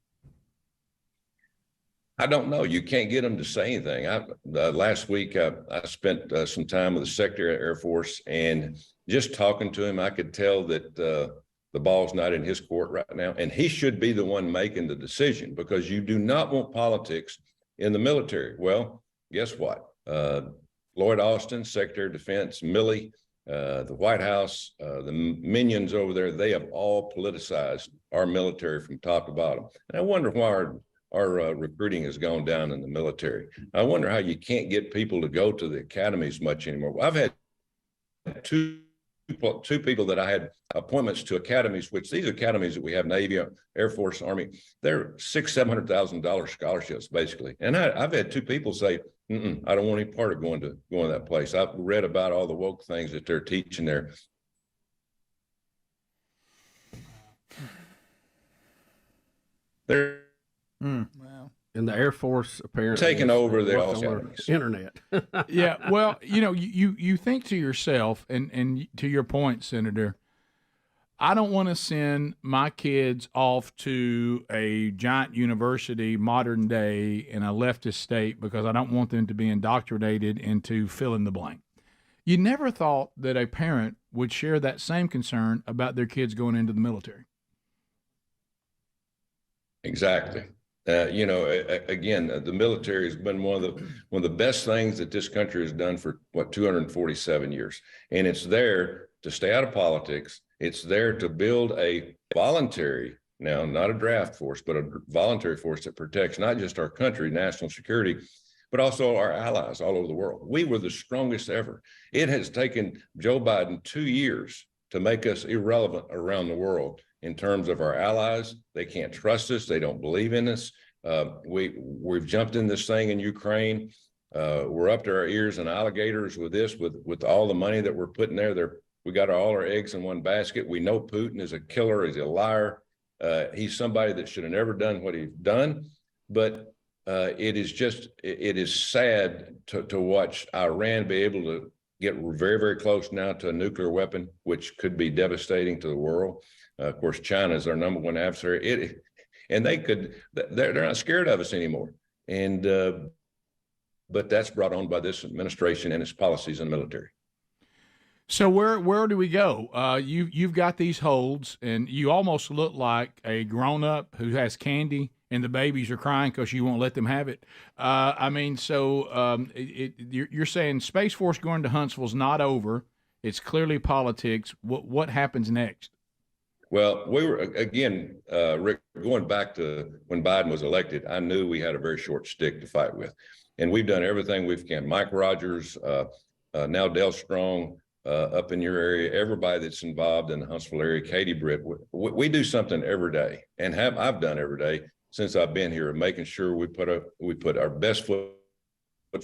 I don't know. You can't get them to say anything. Last week, I spent some time with the Secretary of the Air Force, and just talking to him, I could tell that the ball's not in his court right now, and he should be the one making the decision, because you do not want politics in the military. Well, guess what? Lloyd Austin, Secretary of Defense, Milley, the White House, the minions over there, they have all politicized our military from top to bottom. And I wonder why our recruiting has gone down in the military. I wonder how you can't get people to go to the academies much anymore. I've had 2 two people that I had appointments to academies, which these academies that we have, Navy, Air Force, Army, they're $600,000-$700,000 scholarships basically. And I've had two people say, I don't want any part of going to that place. I've read about all the woke things that they're teaching there. They're And the Air Force apparently taking over the internet. Yeah, well, you think to yourself, and to your point, Senator, I don't want to send my kids off to a giant university, modern day, in a leftist state because I don't want them to be indoctrinated into fill in the blank. You never thought that a parent would share that same concern about their kids going into the military. Exactly. Again, the military has been one of the best things that this country has done for 247 years, and it's there to stay out of politics. It's there to build a voluntary, now not a draft force, but a voluntary force that protects not just our country, national security, but also our allies all over the world. We were the strongest ever. It has taken Joe Biden 2 years to make us irrelevant around the world. In terms of our allies, they can't trust us. They don't believe in us. We've jumped in this thing in Ukraine. We're up to our ears in alligators with this, with all the money that we're putting there. We got all our eggs in one basket. We know Putin is a killer. He's a liar. He's somebody that should have never done what he's done. But it is sad to watch Iran be able to get very, very close now to a nuclear weapon, which could be devastating to the world. Of course, China is our number one adversary. They're not scared of us anymore. But that's brought on by this administration and its policies in the military. So where do we go? You've got these holds, and you almost look like a grown-up who has candy, and the babies are crying because you won't let them have it. You're saying Space Force going to Huntsville is not over. It's clearly politics. What happens next? Well, we were, again, Rick, going back to when Biden was elected, I knew we had a very short stick to fight with. And we've done everything we can. Mike Rogers, now Dale Strong, up in your area, everybody that's involved in the Huntsville area, Katie Britt, we do something every day, and I've done every day since I've been here, making sure we put our best foot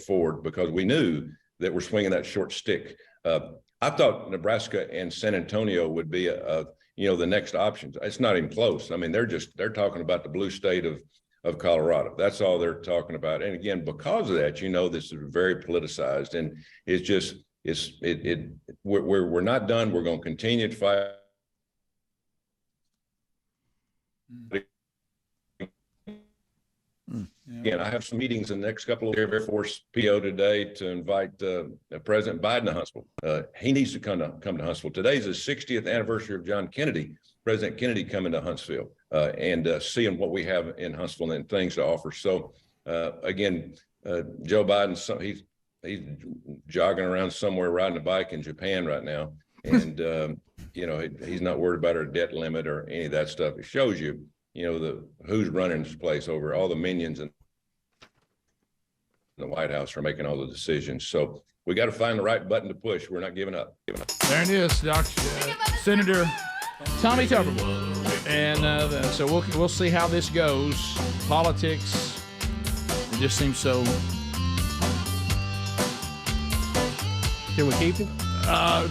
forward, because we knew that we're swinging that short stick. I thought Nebraska and San Antonio would be the next options. It's not even close. I mean, they're talking about the blue state of Colorado. That's all they're talking about. And again, because of that, this is very politicized, and it's just, we're not done. We're going to continue to fight. Again, I have some meetings in the next couple of Air Force PO today to invite President Biden to Huntsville. He needs to come to Huntsville. Today's the 60th anniversary of John Kennedy, President Kennedy coming to Huntsville and seeing what we have in Huntsville and things to offer. So again, Joe Biden, he's jogging around somewhere riding a bike in Japan right now. And, he's not worried about our debt limit or any of that stuff. It shows you, who's running this place over. All the minions in the White House are making all the decisions. So we got to find the right button to push. We're not giving up. There it is, Senator Tommy Tuberville. And so we'll see how this goes. Politics, it just seems so. Can we keep him?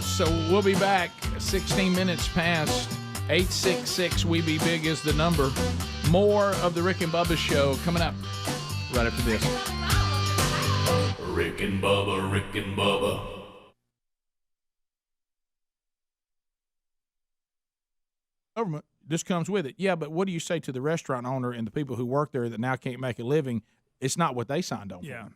So we'll be back 16 minutes past 866 We Be Big is the number. More of the Rick and Bubba show coming up right after this. Rick and Bubba, Rick and Bubba. Government, this comes with it. Yeah, but what do you say to the restaurant owner and the people who work there that now can't make a living? It's not what they signed on for. Yeah.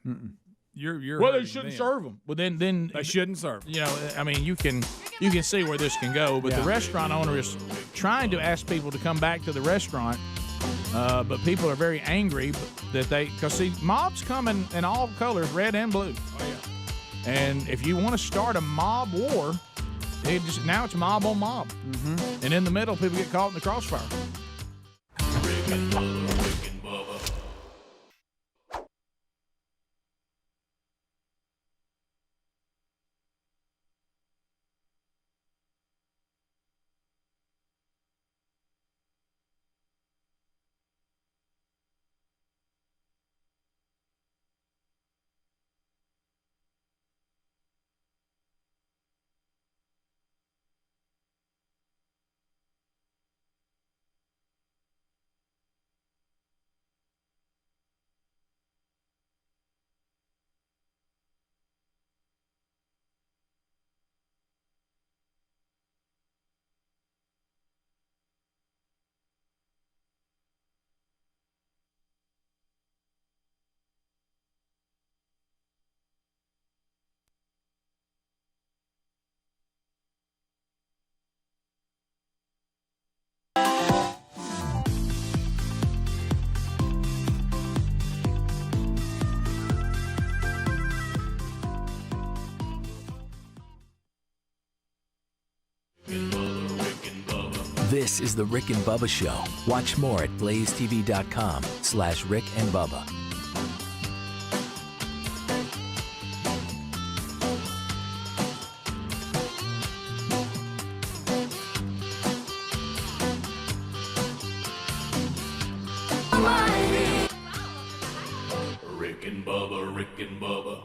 You're well, they shouldn't serve them. Well, then they shouldn't serve them. I mean, you can see where this can go. But the restaurant owner is trying to ask people to come back to the restaurant, but people are very angry because mobs come in all colors, red and blue. Oh yeah. And if you want to start a mob war, now it's mob on mob, and in the middle, people get caught in the crossfire. Rick and Bubba, Rick and Bubba. This is the Rick and Bubba Show. Watch more at blazetv.com/Rick and Bubba. Rick and Bubba, Rick and Bubba.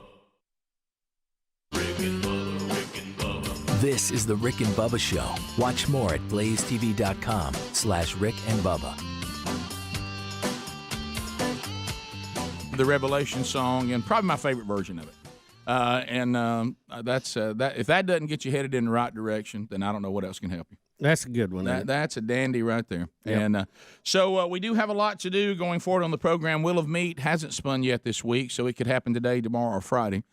Rick and Bubba, Rick and Bubba. This is the Rick and Bubba Show. Watch more at blazetv.com/Rick and Bubba. The Revelation song, and probably my favorite version of it. That's that. If that doesn't get you headed in the right direction, then I don't know what else can help you. That's a good one. That's a dandy right there. Yep. And so we do have a lot to do going forward on the program. Wheel of Meat hasn't spun yet this week, so it could happen today, tomorrow, or Friday.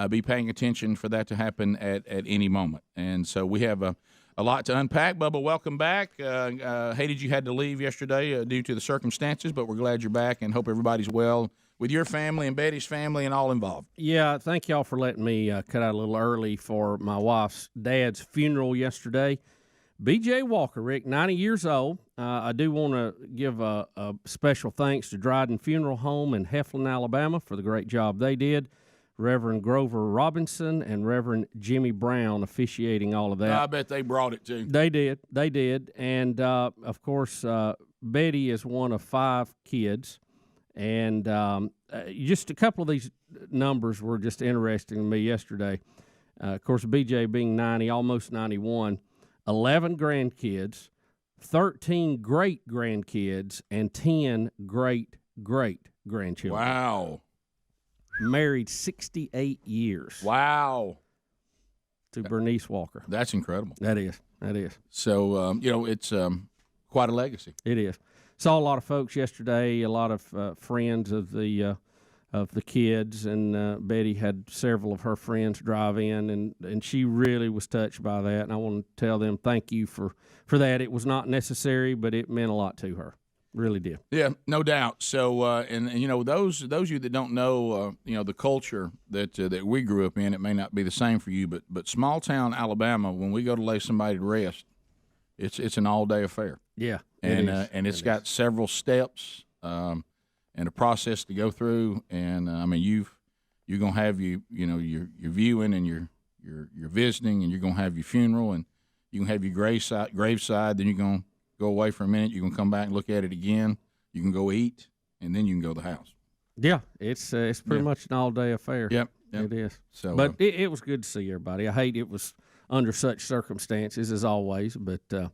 Be paying attention for that to happen at any moment. And so we have a lot to unpack. Bubba, welcome back. Hated you had to leave yesterday due to the circumstances, but we're glad you're back and hope everybody's well with your family and Betty's family and all involved. Yeah, thank y'all for letting me cut out a little early for my wife's dad's funeral yesterday. B.J. Walker, Rick, 90 years old. I do want to give a special thanks to Dryden Funeral Home in Heflin, Alabama for the great job they did. Reverend Grover Robinson and Reverend Jimmy Brown officiating all of that. I bet they brought it too. They did. And, of course, Betty is one of 5 kids. And just a couple of these numbers were just interesting to me yesterday. Of course, B.J. being 90, almost 91, 11 grandkids, 13 great-grandkids, and 10 great-great-grandchildren. Wow. Married 68 years. Wow. To Bernice Walker. That's incredible. That is. So, it's quite a legacy. It is. Saw a lot of folks yesterday, a lot of friends of the kids, and Betty had several of her friends drive in, and she really was touched by that, and I want to tell them thank you for that. It was not necessary, but it meant a lot to her. Really did. Yeah, no doubt. So, and those of you that don't know, the culture that we grew up in, it may not be the same for you, but small town Alabama, when we go to lay somebody to rest, it's an all day affair. Yeah, and it's got several steps and a process to go through. And you're gonna have your viewing and your visiting, and you're gonna have your funeral, and you can have your graveside. Then you're gonna go away for a minute. You can come back and look at it again. You can go eat, and then you can go to the house. Yeah, it's pretty much an all day affair. Yep, it is. So, but it was good to see everybody. I hate it was under such circumstances as always, but it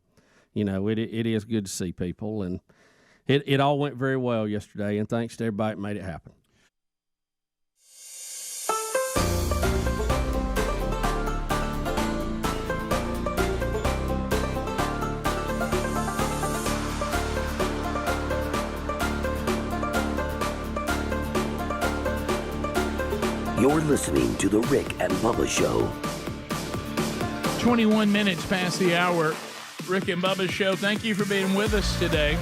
is good to see people, and it all went very well yesterday. And thanks to everybody that made it happen. You're listening to The Rick and Bubba Show. 21 minutes past the hour. Rick and Bubba's Show. Thank you for being with us today.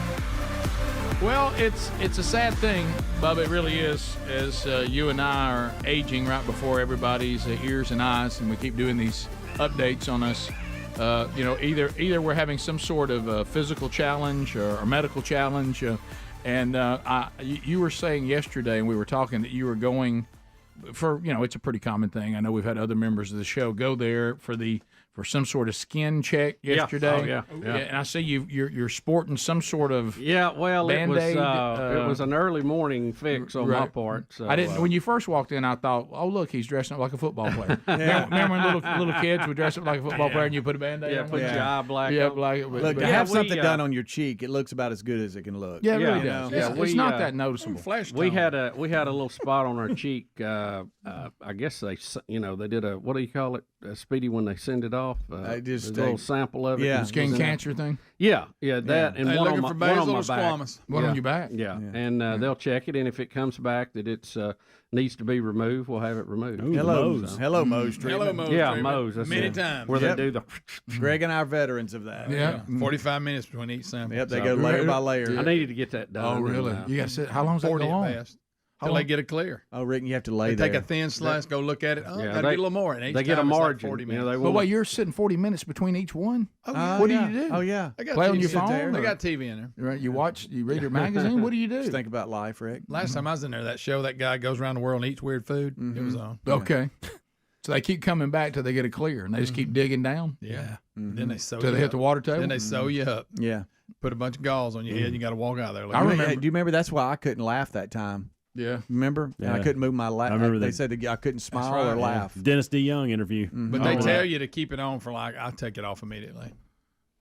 Well, it's a sad thing, Bubba. It really is, as you and I are aging right before everybody's ears and eyes, and we keep doing these updates on us. Either we're having some sort of physical challenge or medical challenge, and you were saying yesterday, and we were talking that you were going for, it's a pretty common thing. I know we've had other members of the show go there for some sort of skin check yesterday. Yeah. And I see you're sporting some sort of Band-Aid. It was an early morning fix on my part. So, I didn't. When you first walked in, I thought, "Oh, look, he's dressing up like a football player." Remember when little kids would dress up like a football player, and you put a Band-Aid on? Put your eye black. Yeah, on. black. Look, to have something done on your cheek, it looks about as good as it can look. Yeah, it really does. Yeah, it's not that noticeable. We had a little spot on our cheek. I guess they did a, what do you call it, Speedy, when they send it off? Just a little sample of it. Yeah, skin cancer thing. Yeah, that, and one on my back. One on your back. Yeah, and they'll check it, and if it comes back that it's needs to be removed, we'll have it removed. Ooh, hello, Moe's treatment. Hello, Moe's. Yeah, treatment. Moe's. That's Many times. where they do the. Greg and I are veterans of that. Yeah. 45 minutes between each sample. Yep, they go layer by layer. I needed to get that done. Oh, really? You got to sit. How long does that 40 go on? at best. till they get a clear. Oh, Rick, you have to lay They there. take a thin slice, go look at it. Oh, Yeah, got to get a little more. And each they get a time it's like margin. 40 You know, minutes. they But want wait, you're sitting 40 minutes between each one? Oh, What yeah. do you do? Oh, yeah. I got Play on TV your sit phone? there. or- I got TV in there. Right, you watch, you read your magazine? What do you do? Just think about life, Rick. Last time I was in there, that show, that guy goes around the world and eats weird food. It was on. Okay. So they keep coming back till they get a clear, and they just keep digging down? Yeah. Then they sew Till you they hit up. the water table? Then they sew you up. Yeah. Put a bunch of gauze on your head and you got to walk out of there. Like, I remember. Do you remember? That's why I couldn't laugh that time. Yeah. Remember? And I Yeah. couldn't move my laugh. I remember They that. said I couldn't smile right, or yeah. laugh. Dennis D. Young interview. But they tell you to keep it on for like, I'll take it off immediately.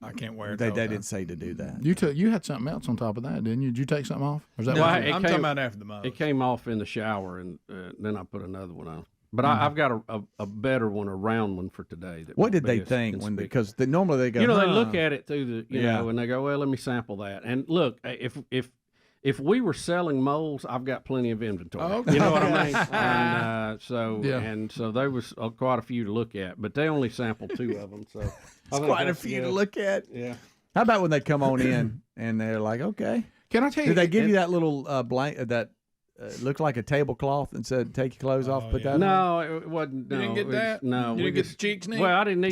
I can't wear it. They the whole time. didn't say to do that. You had something else on top of that, didn't you? Did you take something off? Or was that No, what it you- I'm came- talking about after the most. It came off in the shower, and then I put another one on. But I've got a better one, a round one for today. That What won't did be they as think when? conspicuous. Because normally they go. You know, they "Huh." look at it through the, you Yeah. know, and they go, well, let me sample that. And look, if we were selling molds, I've got plenty of inventory. Oh, okay. You know what I mean? And Yeah. so there was quite a few to look at, but they only sampled 2 of them. So It's I think quite a that's- few yeah. to look at. Yeah. How about when they come on in and they're like, okay? Can I tell you? Did they give you that little blank that looked like a tablecloth and said, "Take your clothes off, put that on"? No, it wasn't. You No, didn't get it was- that? No, You we didn't get just- the cheek sneak? Well, I didn't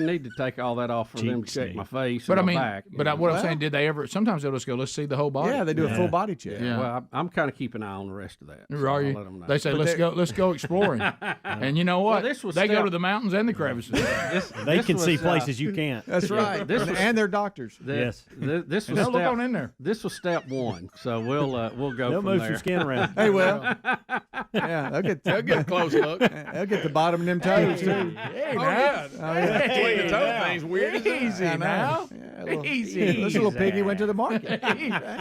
need to take all that off for them to Cheek check sneak. my face. But I and my mean, back. but what I'm saying, did they ever? Sometimes they'll just go, "Let's see the whole body." Yeah, they do a full body check. Yeah. Well, I'm kind of keeping an eye on the rest of that. so Are I'll you? let 'em know. They say, But let's go exploring. And you know what? this was they go step- to the mountains and the crevices. They This can see was, places you can't. That's right. this was- and they're doctors. Yes. This was They'll look step, on in there. This was step 1. So we'll go They'll from move there. some skin around. Hey, well, yeah, they'll get a close look. They'll get the bottom of them toes too. Hey, Oh, now. yeah. Hey, Between the toe thing's weird as that. Easy I know. now. Yeah, a little- Easy. This little piggy went to the market.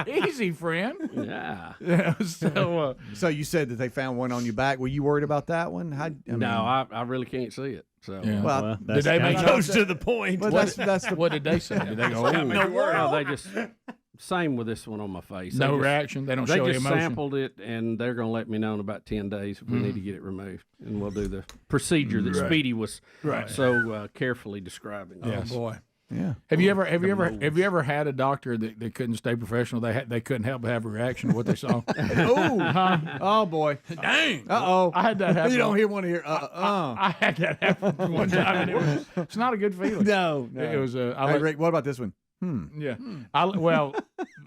Easy, friend. Yeah. Yeah, so, So you said that they found one on your back. Were you worried about that one? I really can't see it. So Yeah. Well, did they make goes to the point. Well, that's the. What did they say? Did they go, oh, no, they just same with this one on my face. no They just- reaction? They don't They show any just emotion? sampled it, and they're going to let me know in about 10 days if we need to get it removed, and we'll do the procedure that Speedy was so carefully describing. Yes. Oh, boy. Yeah. Have you ever had a doctor that couldn't stay professional? They couldn't help but have a reaction to what they saw. Oh boy. Dang. Uh-oh. I had that happen. You don't want to hear. I had that happen one time, and it's not a good feeling. No. It was. Hey, Rick, what about this one? Yeah. Well,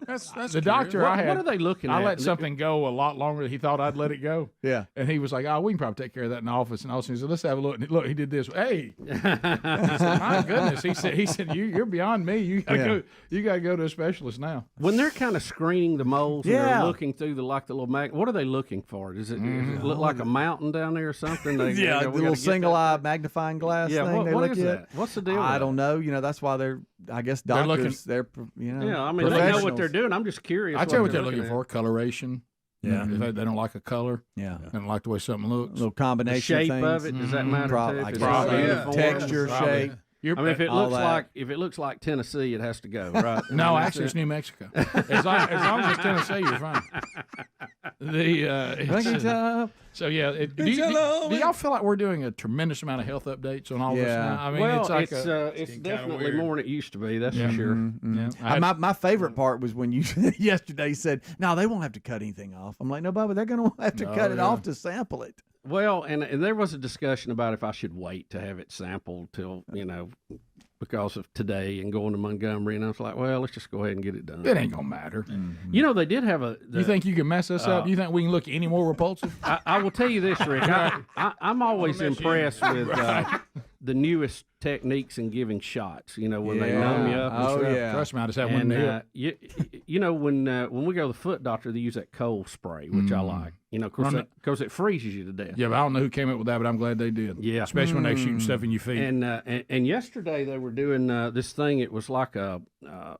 That's the doctor What- I had. what are they looking I at? let something go a lot longer than he thought I'd let it go. Yeah. And he was like, "Oh, we can probably take care of that in the office." And all of a sudden he said, "Let's have a look." And look, he did this. Hey, he said, "My goodness," he said, "You're beyond me. You gotta go to a specialist now." When they're kind of screening the moles and Yeah. they're looking through the little what are they looking for? Does it look like a mountain down there or something? They Yeah, go, the "We little gotta get single that." eye magnifying glass Yeah, thing what- they what look is at. that? What's the deal with I that? don't know. That's why they're. I guess They're doctors. looking- Yeah, I mean they know what they're doing. I'm just curious. I tell you what they're looking looking for: coloration. Yeah. If they don't like a color. Yeah. They don't like the way something looks. little The combination shape things. of it, does that matter too? If it's Probably. not Yeah. uniform? Texture, Probably. shape. I mean, if it all looks like Tennessee, it has to go, right? No, actually, it's New Mexico. As long as it's Tennessee, you're fine. So yeah, do y'all feel like we're doing a tremendous amount of health updates on all this now? I mean, well, it's like it's definitely more than it used to be. That's for sure. Yeah. My favorite part was when you yesterday said, "No, they won't have to cut anything off." I'm like, "No, Bubba, they're going to have to cut it off to sample it." Well, and there was a discussion about if I should wait to have it sampled till because of today and going to Montgomery, and I was like, well, let's just go ahead and get it done. It ain't gonna matter. You know, they did have you think you can mess us up? You think we can look any more repulsive? I will tell you this, Rick. I'm always impressed with the newest techniques in giving shots. You know, when they numb you up. And Oh, stuff. yeah. Trust me, I just had one And nail. you know when we go to the foot doctor, they use that cold spray, which I like. You know, because it freezes you to death. Yeah, but I don't know who came up with that, but I'm glad they did. Yeah, especially when they shooting stuff in your feet. And yesterday they were doing this thing. It was like a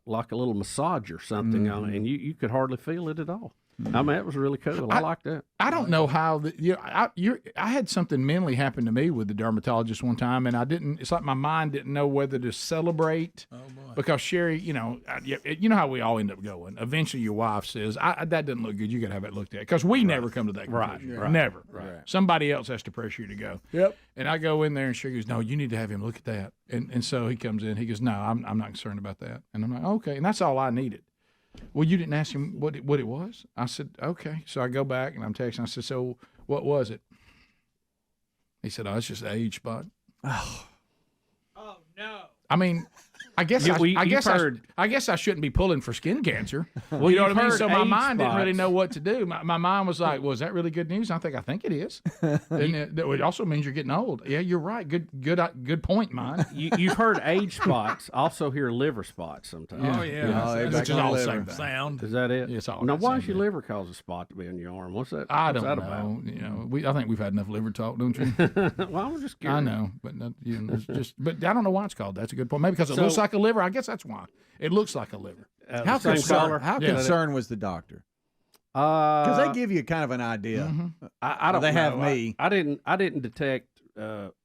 little massage or something on it, and you could hardly feel it at all. I mean, it was really cool. I like that. I don't know how I had something mentally happen to me with the dermatologist one time, and I didn't. It's like my mind didn't know whether to celebrate because Sherry, you know how we all end up going. Eventually, your wife says, "That doesn't look good. You got to have it looked at," because we never come to that conclusion. Right. Never. Right. Somebody else has to pressure you to go. Yep. And I go in there, and Sherry goes, "No, you need to have him look at that." And so he comes in. He goes, "No, I'm not concerned about that." And I'm like, "Okay." And that's all I needed. Well, you didn't ask him what it was? I said, okay. So I go back and I'm texting. I said, so what was it? He said, oh, it's just an age spot. Oh no. I mean, I guess I guess I shouldn't be pulling for skin cancer. Well, you know what I mean? heard So my age mind didn't really spots. know what to do. My mind was like, well, is that really good news? I think it is. And it also means you're getting old. Yeah, you're right. Good point, mine. You've heard age spots. Also hear liver spots sometimes. Oh, yeah. Which is all the same thing. Sound. Is that it? Yeah, it's all now, the why same does your thing. liver cause a spot to be on your arm? What's that? I what's don't that know. You know, I think we've had enough liver talk, don't you? Well, I'm just curious. I know, but it's just. But I don't know why it's called. That's a good point. Maybe because it So- looks like a liver. I guess that's why it looks like a liver. How same color? concerned was the doctor? Because they give you kind of an idea. I don't They know. have me. I didn't detect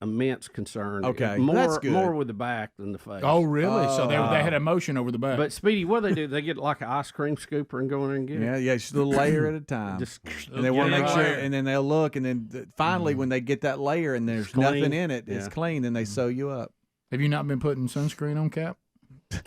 immense concern. Okay, more that's good. more with the back than the face. Oh, really? So they had emotion over the back. But Speedy, what do? They get like an ice cream scooper and go in there and get it. Yeah, just a layer at a time. Just and they want to get make it sure, right. and then they'll look, and then finally, when they get that layer and there's nothing clean. in it, it's Yeah. clean, then they sew you up. Have you not been putting sunscreen on, Cap?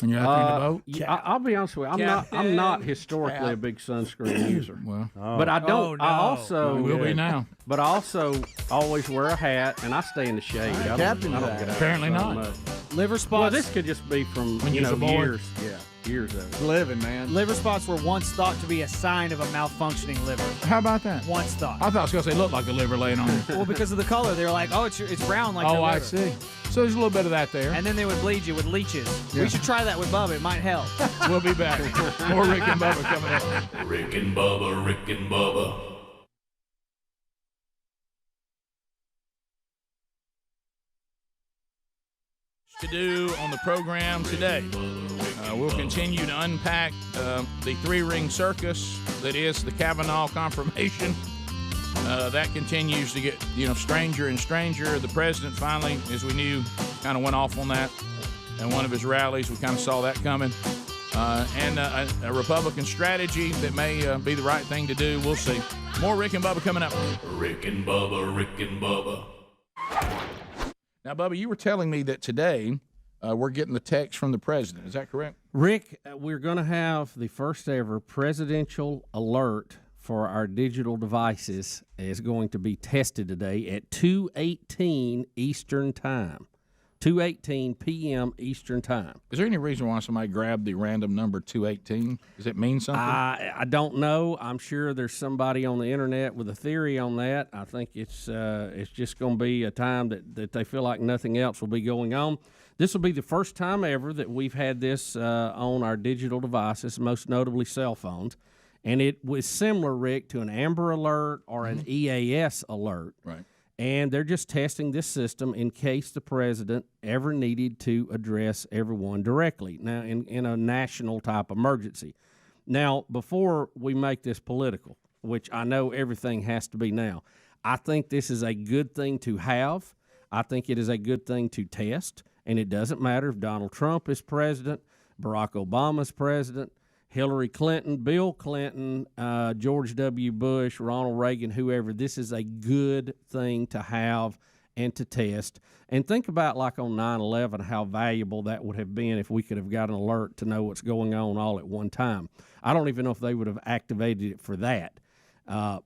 When you're out there in the boat? Yeah, I'll be honest with you. I'm not historically a big sunscreen user. Well, but I don't. I also We will be now. But I also always wear a hat, and I stay in the shade. I don't get out Apparently so not. much. Liver spots. Well, this could just be from When you was a boy. years. Yeah, years of it. Living, man. Liver spots were once thought to be a sign of a malfunctioning liver. How about that? Once thought. I thought I was going to say look like a liver laying on you. Well, because of the color, they were like, oh, it's brown like your Oh, liver. I see. So there's a little bit of that there. And then they would bleed you with leeches. Yeah. We should try that with Bubba. It might help. We'll be back. More Rick and Bubba coming up. Rick and Bubba, Rick and Bubba. To do on the program today. We'll continue to unpack the three-ring circus that is the Kavanaugh confirmation. That continues to get stranger and stranger. The president finally, as we knew, kind of went off on that in one of his rallies. We kind of saw that coming. And a Republican strategy that may be the right thing to do. We'll see. More Rick and Bubba coming up. Rick and Bubba, Rick and Bubba. Now, Bubba, you were telling me that today we're getting the text from the president. Is that correct? Rick, we're going to have the first ever presidential alert for our digital devices. Is going to be tested today at 2:18 Eastern Time. 2:18 p.m. Eastern Time. Is there any reason why somebody grabbed the random number 218? Does it mean something? I don't know. I'm sure there's somebody on the internet with a theory on that. I think it's just going to be a time that they feel like nothing else will be going on. This will be the first time ever that we've had this on our digital devices, most notably cell phones. And it was similar, Rick, to an Amber Alert or an EAS alert. Right. And they're just testing this system in case the president ever needed to address everyone directly, now in a national type emergency. Now, before we make this political, which I know everything has to be now, I think this is a good thing to have. I think it is a good thing to test. And it doesn't matter if Donald Trump is president, Barack Obama is president, Hillary Clinton, Bill Clinton, George W. Bush, Ronald Reagan, whoever. This is a good thing to have and to test. And think about like on 9/11 how valuable that would have been if we could have got an alert to know what's going on all at one time. I don't even know if they would have activated it for that.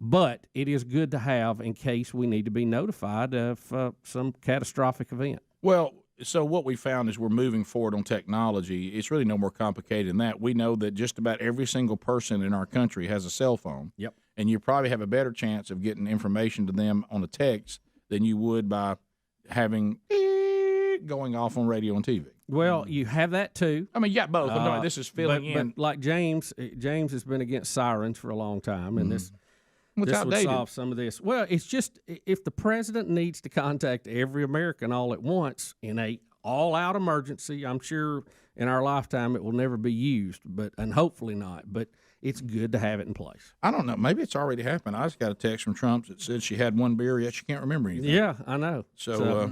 But it is good to have in case we need to be notified of some catastrophic event. Well, so what we found is we're moving forward on technology. It's really no more complicated than that. We know that just about every single person in our country has a cell phone. Yep. And you probably have a better chance of getting information to them on a text than you would by having going off on radio and TV. Well, you have that too. I mean, you got both. No, this is filling in. But like James has been against sirens for a long time, and this It's would outdated. solve some of this. Well, it's just if the president needs to contact every American all at once in a all-out emergency, I'm sure in our lifetime it will never be used, and hopefully not. But it's good to have it in place. I don't know. Maybe it's already happened. I just got a text from Trump that said she had one beer, yet she can't remember anything. Yeah, I know. So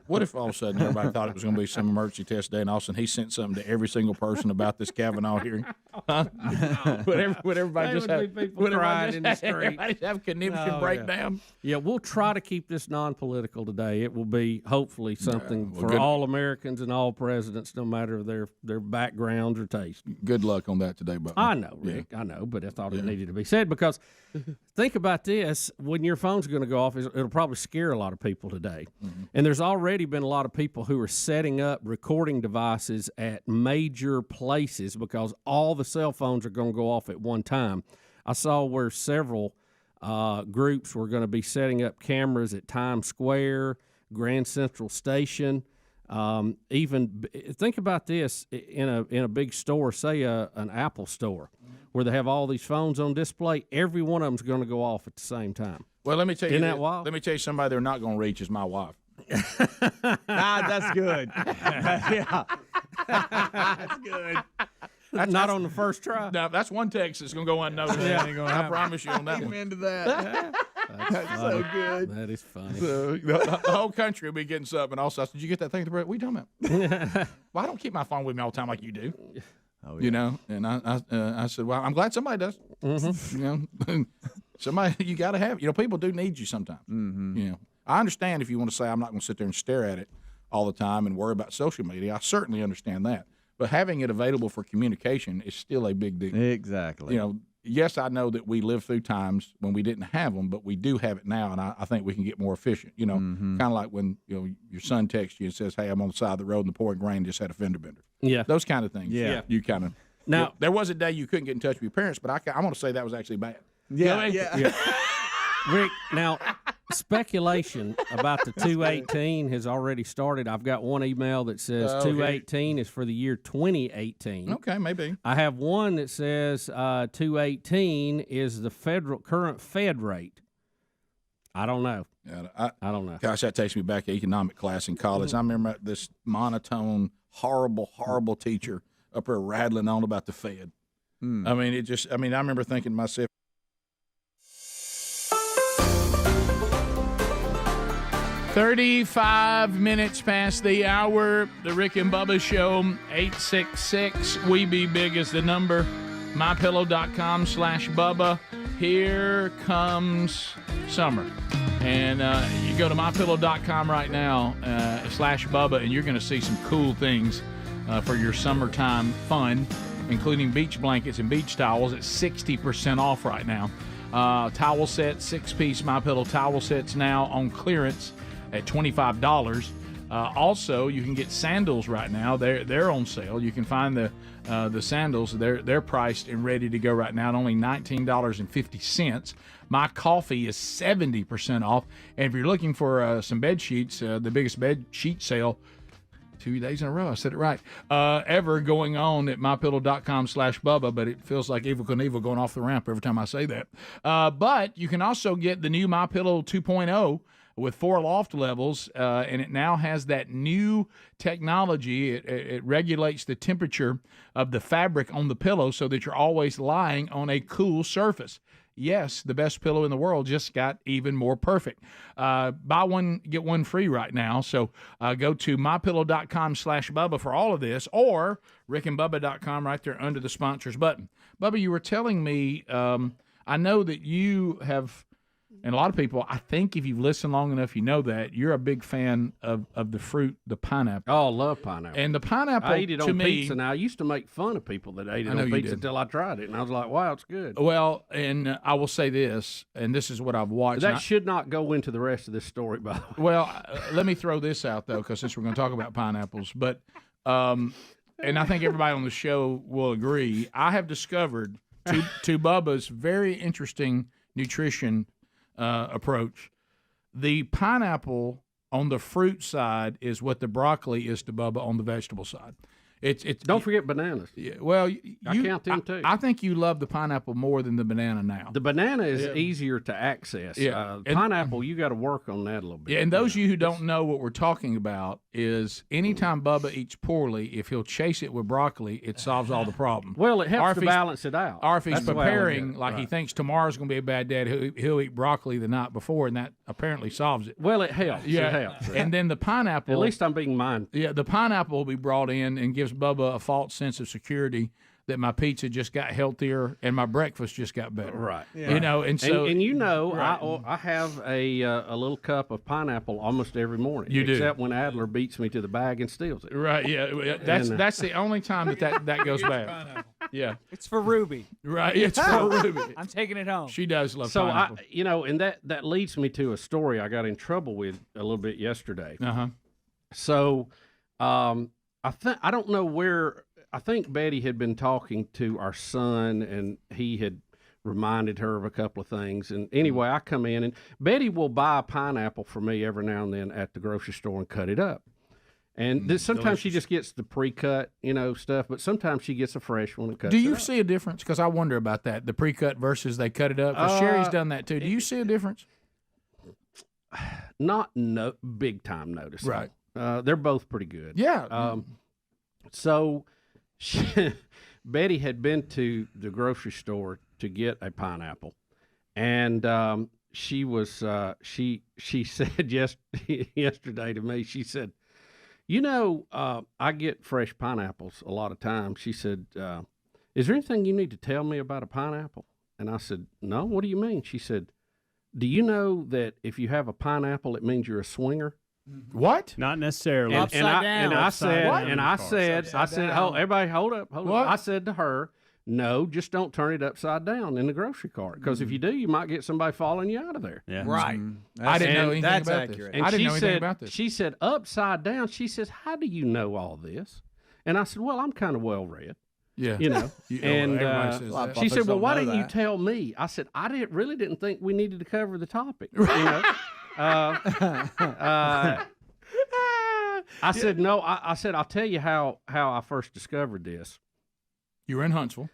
what if all of a sudden everybody thought it was going to be some emergency test day, and all of a sudden he sent something to every single person about this Kavanaugh hearing? Would everybody just have people crying in the street? Everybody have conniption breakdown. Yeah, we'll try to keep this non-political today. It will be hopefully something for good. all Americans and all presidents, no matter their backgrounds or taste. Good luck on that today, Bubba. I know, Rick. I know, but I thought it needed to be said because think about this: when your phone's going to go off, it'll probably scare a lot of people today. And there's already been a lot of people who are setting up recording devices at major places because all the cell phones are going to go off at one time. I saw where several groups were going to be setting up cameras at Times Square, Grand Central Station. Even think about this in a big store, say an Apple store, where they have all these phones on display. Every one of them's going to go off at the same time. Well, let me tell you. Isn't that wild? Let me tell you somebody they're not going to reach is my wife. That's good. Yeah. That's good. That's not on the first try. No, that's one text that's going to go unnoticed. I promise you on that one. Into that. That's so good. That is funny. So, the whole country will be getting something. And also, I said, did you get that thing? What are you talking about? Well, I don't keep my phone with me all the time like you do. Oh, yeah. You know, and I said, well, I'm glad somebody does. You know, somebody, you got to have it. You know, people do need you sometimes. You know, I understand if you want to say I'm not going to sit there and stare at it all the time and worry about social media. I certainly understand that. But having it available for communication is still a big deal. Exactly. You know, yes, I know that we lived through times when we didn't have them, but we do have it now, and I think we can get more efficient. You know, kind of like when your son texts you and says, "Hey, I'm on the side of the road and the pouring rain just had a fender bender." Yeah, those kind of things. Yeah. You kind of now. There was a day you couldn't get in touch with your parents, but I want to say that was actually bad. Yeah. Rick, now speculation about the 218 has already started. I've got one email that says 218 is for the year 2018. Okay, maybe. I have one that says 218 is the current Fed rate. I don't know. Yeah, I don't know. Gosh, that takes me back to economic class in college. I remember this monotone, horrible teacher up there rattling on about the Fed. I mean, I remember thinking to myself, 35 minutes past the hour, the Rick and Bubba Show, 866-WE-BE-BIG is the number, mypillow.com/Bubba. Here comes summer. And you go to mypillow.com right now, /Bubba, and you're going to see some cool things for your summertime fun, including beach blankets and beach towels at 60% off right now. Towel sets, 6-piece MyPillow towel sets now on clearance at $25. Also, you can get sandals right now. They're on sale. You can find the sandals. They're priced and ready to go right now at only $19.50. My coffee is 70% off. And if you're looking for some bed sheets, the biggest bed sheet sale 2 days in a row, I said it right, ever going on at mypillow.com/Bubba, but it feels like Evel Knievel going off the ramp every time I say that. But you can also get the new MyPillow 2.0 with 4 loft levels, and it now has that new technology. It regulates the temperature of the fabric on the pillow so that you're always lying on a cool surface. Yes, the best pillow in the world just got even more perfect. Buy one, get one free right now. So go to mypillow.com/Bubba for all of this, or rickandbubba.com right there under the sponsors button. Bubba, you were telling me, I know that you have, and a lot of people, I think if you've listened long enough, you know that you're a big fan of the fruit, the pineapple. Oh, I love pineapple. And the pineapple, I eat it to on me, pizza now. I used to make fun of people that ate it on pizza until I tried it, and I was like, wow, it's good. Well, and I will say this, and this is what I've watched. That should not go into the rest of this story, by the way. Well, let me throw this out, though, because since we're going to talk about pineapples, but, and I think everybody on the show will agree, I have discovered, to Bubba's very interesting nutrition approach, the pineapple on the fruit side is what the broccoli is to Bubba on the vegetable side. It's don't forget bananas. Yeah, well, I count them too. I think you love the pineapple more than the banana now. The banana is easier to access. Yeah. Pineapple, you got to work on that a little bit. Yeah, and those of you who don't know what we're talking about is anytime Bubba eats poorly, if he'll chase it with broccoli, it solves all the problems. Well, it helps to balance it out. Or if he's That's the way I look at preparing, it. like he Right. thinks tomorrow's going to be a bad day, he'll eat broccoli the night before, and that apparently solves it. Well, it helps. Yeah, It helps. and then the pineapple. At least I'm being mindful. Yeah, the pineapple will be brought in and gives Bubba a false sense of security that my pizza just got healthier and my breakfast just got better. Right. You know, and so I have a little cup of pineapple almost every morning. You do. Except when Adler beats me to the bag and steals it. Right. Yeah. That's the only time that goes bad. Yeah. It's for Ruby. Right. It's for Ruby. I'm taking it home. She does love So pineapple. and that leads me to a story I got in trouble with a little bit yesterday. Uh-huh. So, I don't know where. I think Betty had been talking to our son, and he had reminded her of a couple of things. And anyway, I come in, and Betty will buy a pineapple for me every now and then at the grocery store and cut it up. And sometimes she just gets the pre-cut, stuff, but sometimes she gets a fresh one and cuts Do it you up. see a difference? Because I wonder about that, the pre-cut versus they cut it up. Because Sherry's done that too. Do you see a difference? Not big time notice. Right. They're both pretty good. Yeah. So Betty had been to the grocery store to get a pineapple, and she was she said yesterday to me, she said, I get fresh pineapples a lot of times. She said, is there anything you need to tell me about a pineapple? And I said, no. What do you mean? She said, do you know that if you have a pineapple, it means you're a swinger? What? Not necessarily. And I said, oh, everybody, hold up. What? I said to her, no, just don't turn it upside down in the grocery cart, because if you do, you might get somebody following you out of there. Yeah. Right. I didn't know anything that's about accurate. this. And I didn't she know anything said, about this. She said, upside down. She says, how do you know all this? And I said, well, I'm kind of well read. Yeah. And everybody says that. she said, well, why don't know didn't you that. tell me? I said, I really didn't think we needed to cover the topic. I said, no. I said, I'll tell you how I first discovered this. You were in Huntsville.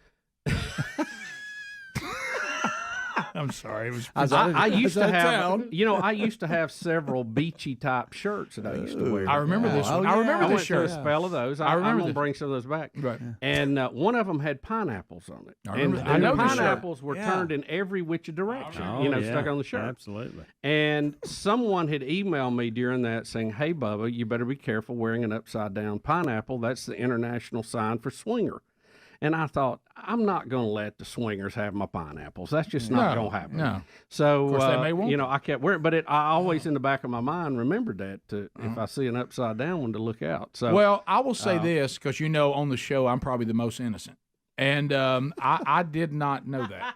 I'm sorry. It was. I used to have, I used to have several beachy type shirts that I used to wear. I remember this one. I remember I this went through a shirt. spell of those. I remember I'm gonna this. bring some of those back. Right. And one of them had pineapples on it. I remember and that. I know the this shirt. pineapples were turned in every which direction, stuck on the shirt. Absolutely. And someone had emailed me during that saying, hey, Bubba, you better be careful wearing an upside down pineapple. That's the international sign for swinger. And I thought, I'm not going to let the swingers have my pineapples. That's just not going to happen. No. So, Of course, they may want I kept wearing it. But I always, in the back of my mind, remembered that if I see an upside down one, to look out. So, Well, I will say this, because on the show, I'm probably the most innocent. And I did not know that.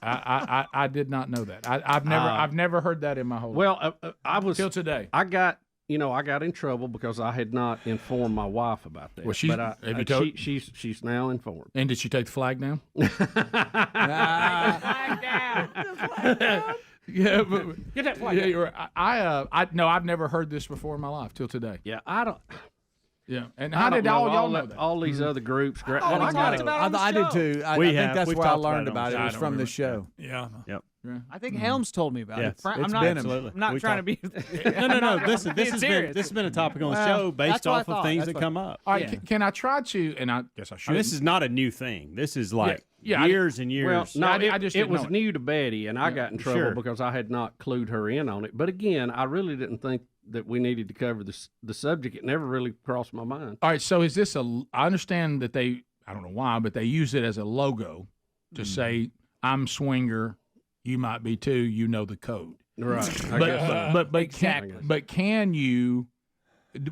I did not know that. I've never heard that in my whole life. Well, I was till today. I got in trouble because I had not informed my wife about that. Well, have you told? She's now informed. And did she take the flag down? Flag down. Yeah, but Get that flag yeah, down. you're right. No, I've never heard this before in my life till today. Yeah, I don't. Yeah, and I how don't did all know, y'all know that? all these other groups? I talked about it on the I did show. too. I We think have. that's We've where I talked learned about about it it. on It was the from the show. show. Yeah. Yep. I think Helms told me about it. It's I'm been not, him. I'm not We trying to be. No. This being serious. has been a topic on the Well, show based that's what I off of thought. things That's that what- come up. All right, Yeah. can I try to? And I guess I I should. mean, this is not a new thing. This is like Yeah, years and years. Well, no, I just it didn't was know it. new to Betty, and I got in trouble Sure. because I had not clued her in on it. But again, I really didn't think that we needed to cover the subject. It never really crossed my mind. All right, so is this I understand that I don't know why, but they use it as a logo to say, I'm swinger, you might be too, you know the code. Right. But can you,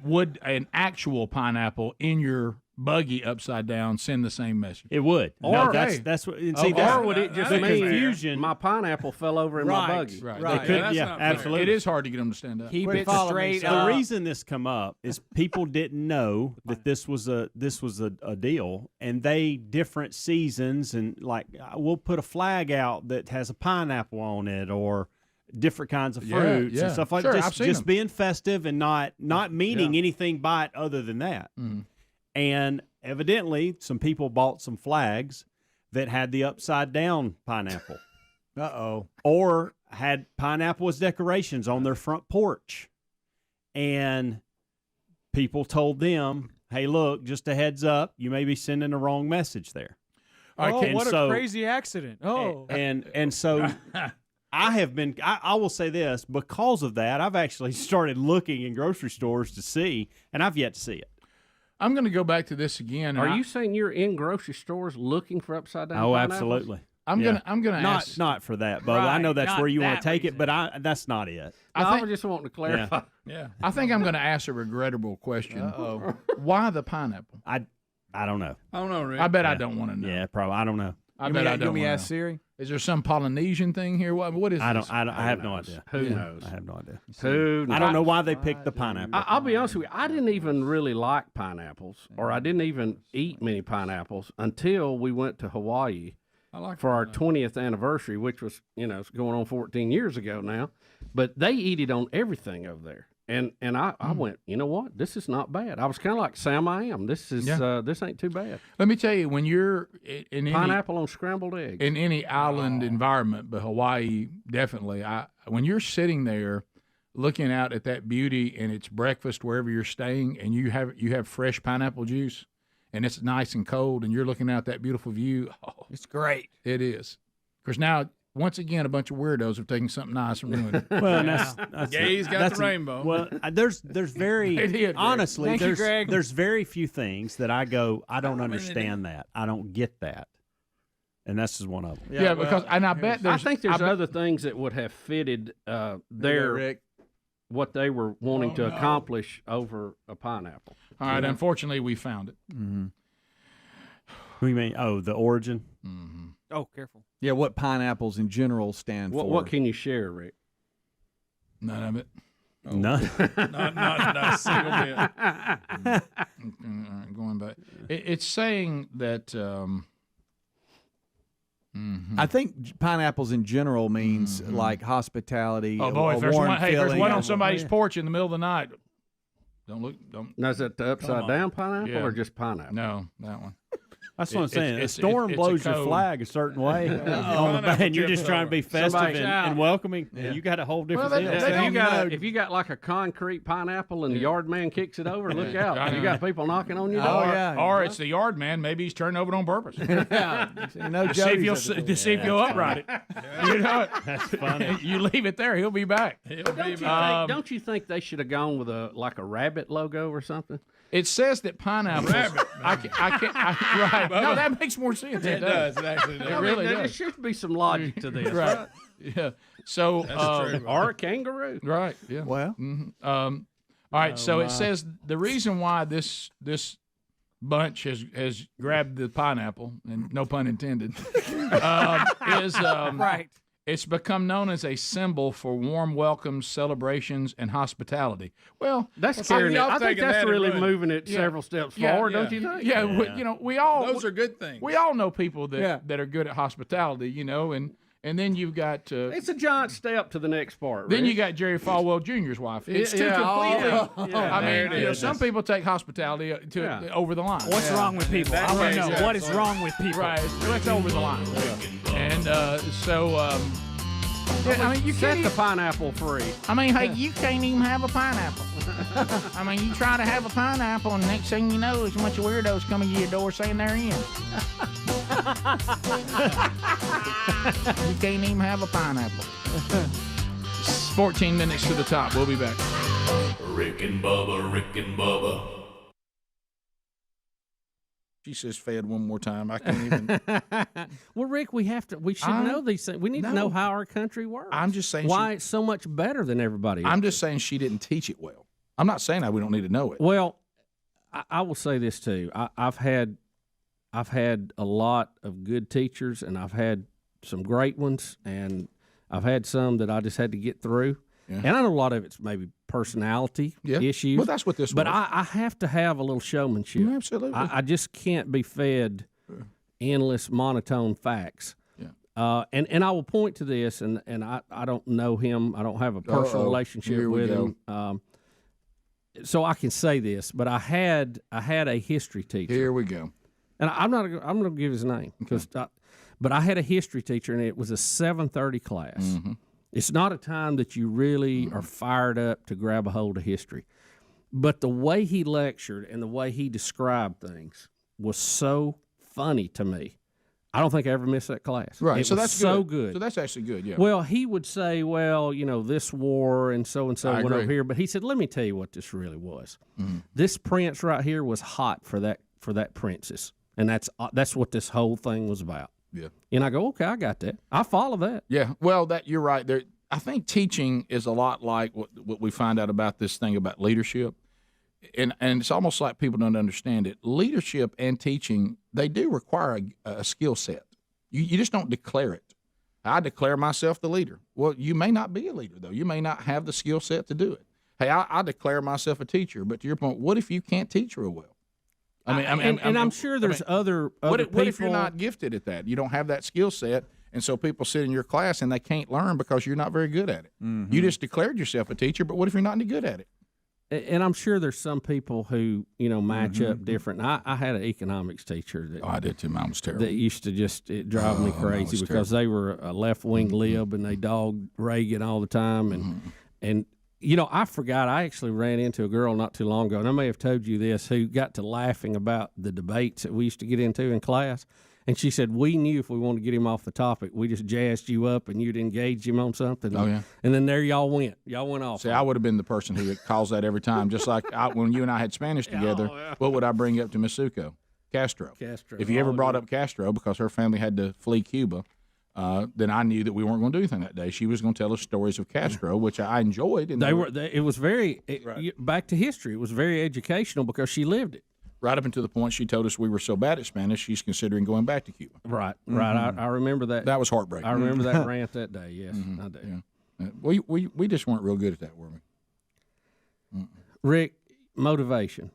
would an actual pineapple in your buggy upside down send the same message? It would. Or- that's what. And Okay. see, that's, Or would it just the mean confusion? my pineapple fell over in my buggy? Right. Right. They could, that's yeah, not fair. absolutely. It is hard to get them to stand up. Keep Wait, it follow me, straight so- The up. reason this come up is people didn't know that this was a deal, and they different seasons and like we'll put a flag out that has a pineapple on it or different kinds of Yeah, fruits yeah. and stuff like Sure, that. I've seen Just them. being festive and not meaning anything by it other than that. Mhm. And evidently, some people bought some flags that had the upside down pineapple. Or had pineapple as decorations on their front porch. And people told them, hey, look, just a heads up, you may be sending the wrong message there. All right, Oh, what a crazy accident. Oh. And so I will say this, because of that, I've actually started looking in grocery stores to see, and I've yet to see it. I'm going to go back to this again. Are you saying you're in grocery stores looking for upside down? Oh, pineapples? absolutely. I'm gonna ask. Not for that, Bubba. I know that's where you want to take it, but that's not it. I was just wanting to clarify. Yeah. I think I'm going to ask a regrettable question. Uh-oh. Why the pineapple? I don't know. I don't know, Rick. I bet I don't want to know. Yeah, probably. I don't know. I bet I don't. Let me wanna ask know. Siri. Is there some Polynesian thing here? What is I this? have no idea. Who knows? I have no idea. Who knows? I don't know why they picked the pineapple. I'll be honest with you. I didn't even really like pineapples, or I didn't even eat many pineapples until we went to Hawaii for our 20th anniversary, which was, it's going on 14 years ago now. But they eat it on everything over there. And I went, you know what? This is not bad. I was kind of like Sam I am. This is this ain't too bad. Let me tell you, when you're in pineapple on scrambled eggs in any island environment, but Hawaii definitely. When you're sitting there looking out at that beauty and it's breakfast wherever you're staying, and you have fresh pineapple juice, and it's nice and cold, and you're looking out that beautiful view. Oh, it's great. It is. Because now, once again, a bunch of weirdos are taking something nice and ruining it. Well, Gay's got the rainbow. Well, there's very honestly there's very few things that I don't understand that. I don't get that. And this is one of them. Yeah, because I bet I think there's other things that would have fitted what they were wanting to accomplish over a pineapple. All right, unfortunately, we found it. Mm-hmm. What do you mean? Oh, the origin? Mm-hmm. Oh, careful. Yeah, what pineapples in general stand for. What can you share, Rick? None of it. Oh. None. not a single bit. All right, going back. It's saying that... I think pineapples in general means like hospitality. Oh boy, if there's one on somebody's porch in the middle of the night, don't. Now, is that the upside down pineapple or just pineapple? No, that one. That's what I'm saying. A storm blows your flag a certain way on the back, and you're just trying to be festive and welcoming. Yeah. You got a whole different deal. If you got like a concrete pineapple and the yard man kicks it over, look out. You got people knocking on your door. Or it's the yard man. Maybe he's turning over on purpose. To see if you'll upright it. You know it. That's funny. You leave it there, he'll be back. Don't you think they should have gone with a rabbit logo or something? It says that pineapples. Rabbit. Right. No, that makes more sense. It does. It actually does. It really does. There should be some logic to this. Right. Yeah. So. That's true. Or a kangaroo. Right. Yeah. Well. Mm-hmm. All right. So it says the reason why this bunch has grabbed the pineapple, and no pun intended, is right. It's become known as a symbol for warm welcomes, celebrations, and hospitality. Well, that's carrying it. I think that's really moving it several steps forward, don't you think? Yeah, we all those are good things. We all know people that are good at hospitality, and then you've got it's a giant step to the next part. Then Rick. you got Jerry Falwell Jr.'s wife. It's two completely. I mean, some people take hospitality over the line. What's wrong with people? I want to know what is wrong with people. Right, it's over the line. And I mean, you set the pineapple free. I mean, hey, you can't even have a pineapple. I mean, you try to have a pineapple, and next thing you know, there's a bunch of weirdos coming to your door saying they're in. You can't even have a pineapple. 14 minutes to the top. We'll be back. Rick and Bubba. She says fed one more time. I can't even. Well, Rick, we should know these things. We need to know how our country works. I'm just saying why it's so much better than everybody else. I'm just saying she didn't teach it well. I'm not saying we don't need to know it. Well, I will say this too. I've had a lot of good teachers, and I've had some great ones, and I've had some that I just had to get through. Yeah. And I know a lot of it's maybe personality issues. Well, that's what this But was. I have to have a little showmanship. Absolutely. I just can't be fed endless monotone facts. Yeah. And I will point to this, and I don't know him. I don't have a personal relationship with him. So I can say this, but I had a history teacher. Here we go. And I'm going to give his name because, but I had a history teacher, and it was a 7:30 class. Mm-hmm. It's not a time that you really are fired up to grab a hold of history. But the way he lectured and the way he described things was so funny to me. I don't think I ever missed that class. Right. It So was that's so good. good. So that's actually good. Yeah. Well, he would say, well, this war and so I went agree. over here, but he said, let me tell you what this really was. Mm-hmm. This prince right here was hot for that princess, and that's what this whole thing was about. Yeah. And I go, okay, I got that. I follow that. Yeah. Well, you're right. I think teaching is a lot like what we find out about this thing about leadership. And it's almost like people don't understand it. Leadership and teaching, they do require a skill set. You just don't declare it. I declare myself the leader. Well, you may not be a leader, though. You may not have the skill set to do it. Hey, I declare myself a teacher. But to your point, what if you can't teach real well? I'm sure there's other what people. if you're not gifted at that? You don't have that skill set, and so people sit in your class and they can't learn because you're not very good at it. Mm-hmm. You just declared yourself a teacher, but what if you're not any good at it? And I'm sure there's some people who match up different. I had an economics teacher that I did too. Mine was terrible. That used to just drive me crazy because they were a left wing lib and they dogged Reagan all the time. And I forgot. I actually ran into a girl not too long ago, and I may have told you this, who got to laughing about the debates that we used to get into in class. And she said, we knew if we wanted to get him off the topic, we just jazzed you up and you'd engage him on something. Oh, yeah. And then there y'all went. Y'all went off. See, I would have been the person who calls that every time. Just like when you and I had Spanish together, what would I bring up to Miss Suko? Castro. If you ever brought up Castro because her family had to flee Cuba, then I knew that we weren't going to do anything that day. She was going to tell us stories of Castro, which I enjoyed. And it was very, back to history, it was very educational because she lived it. Right up until the point she told us we were so bad at Spanish, she's considering going back to Cuba. Right. I remember that. That was heartbreaking. I remember that rant that day, yes, I do. Yeah. We just weren't real good at that, were we? Rick, motivation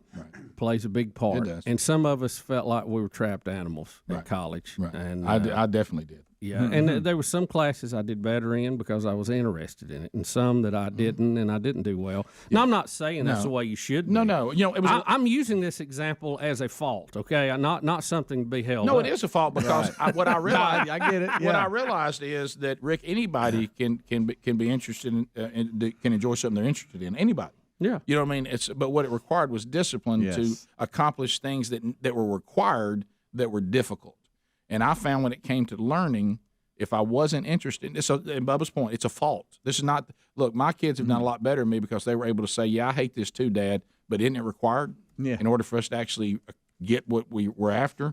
plays a big part. It does. And some of us felt like we were trapped animals at college. Right. And I definitely did. Yeah, and there were some classes I did better in because I was interested in it, and some that I didn't, and I didn't do well. Now, I'm not saying that's the way you should be. No. I'm using this example as a fault, okay? Not something to be held No, up. it is a fault because what I realized, I get it. What I realized is that, Rick, anybody can be interested in, can enjoy something they're interested in. Anybody. Yeah. You know what I mean? But what it required was discipline to accomplish things that were required that were difficult. And I found when it came to learning, if I wasn't interested, in Bubba's point, it's a fault. This is not, look, my kids have done a lot better than me because they were able to say, yeah, I hate this too, Dad, but isn't it required in order for us to actually get what we were after?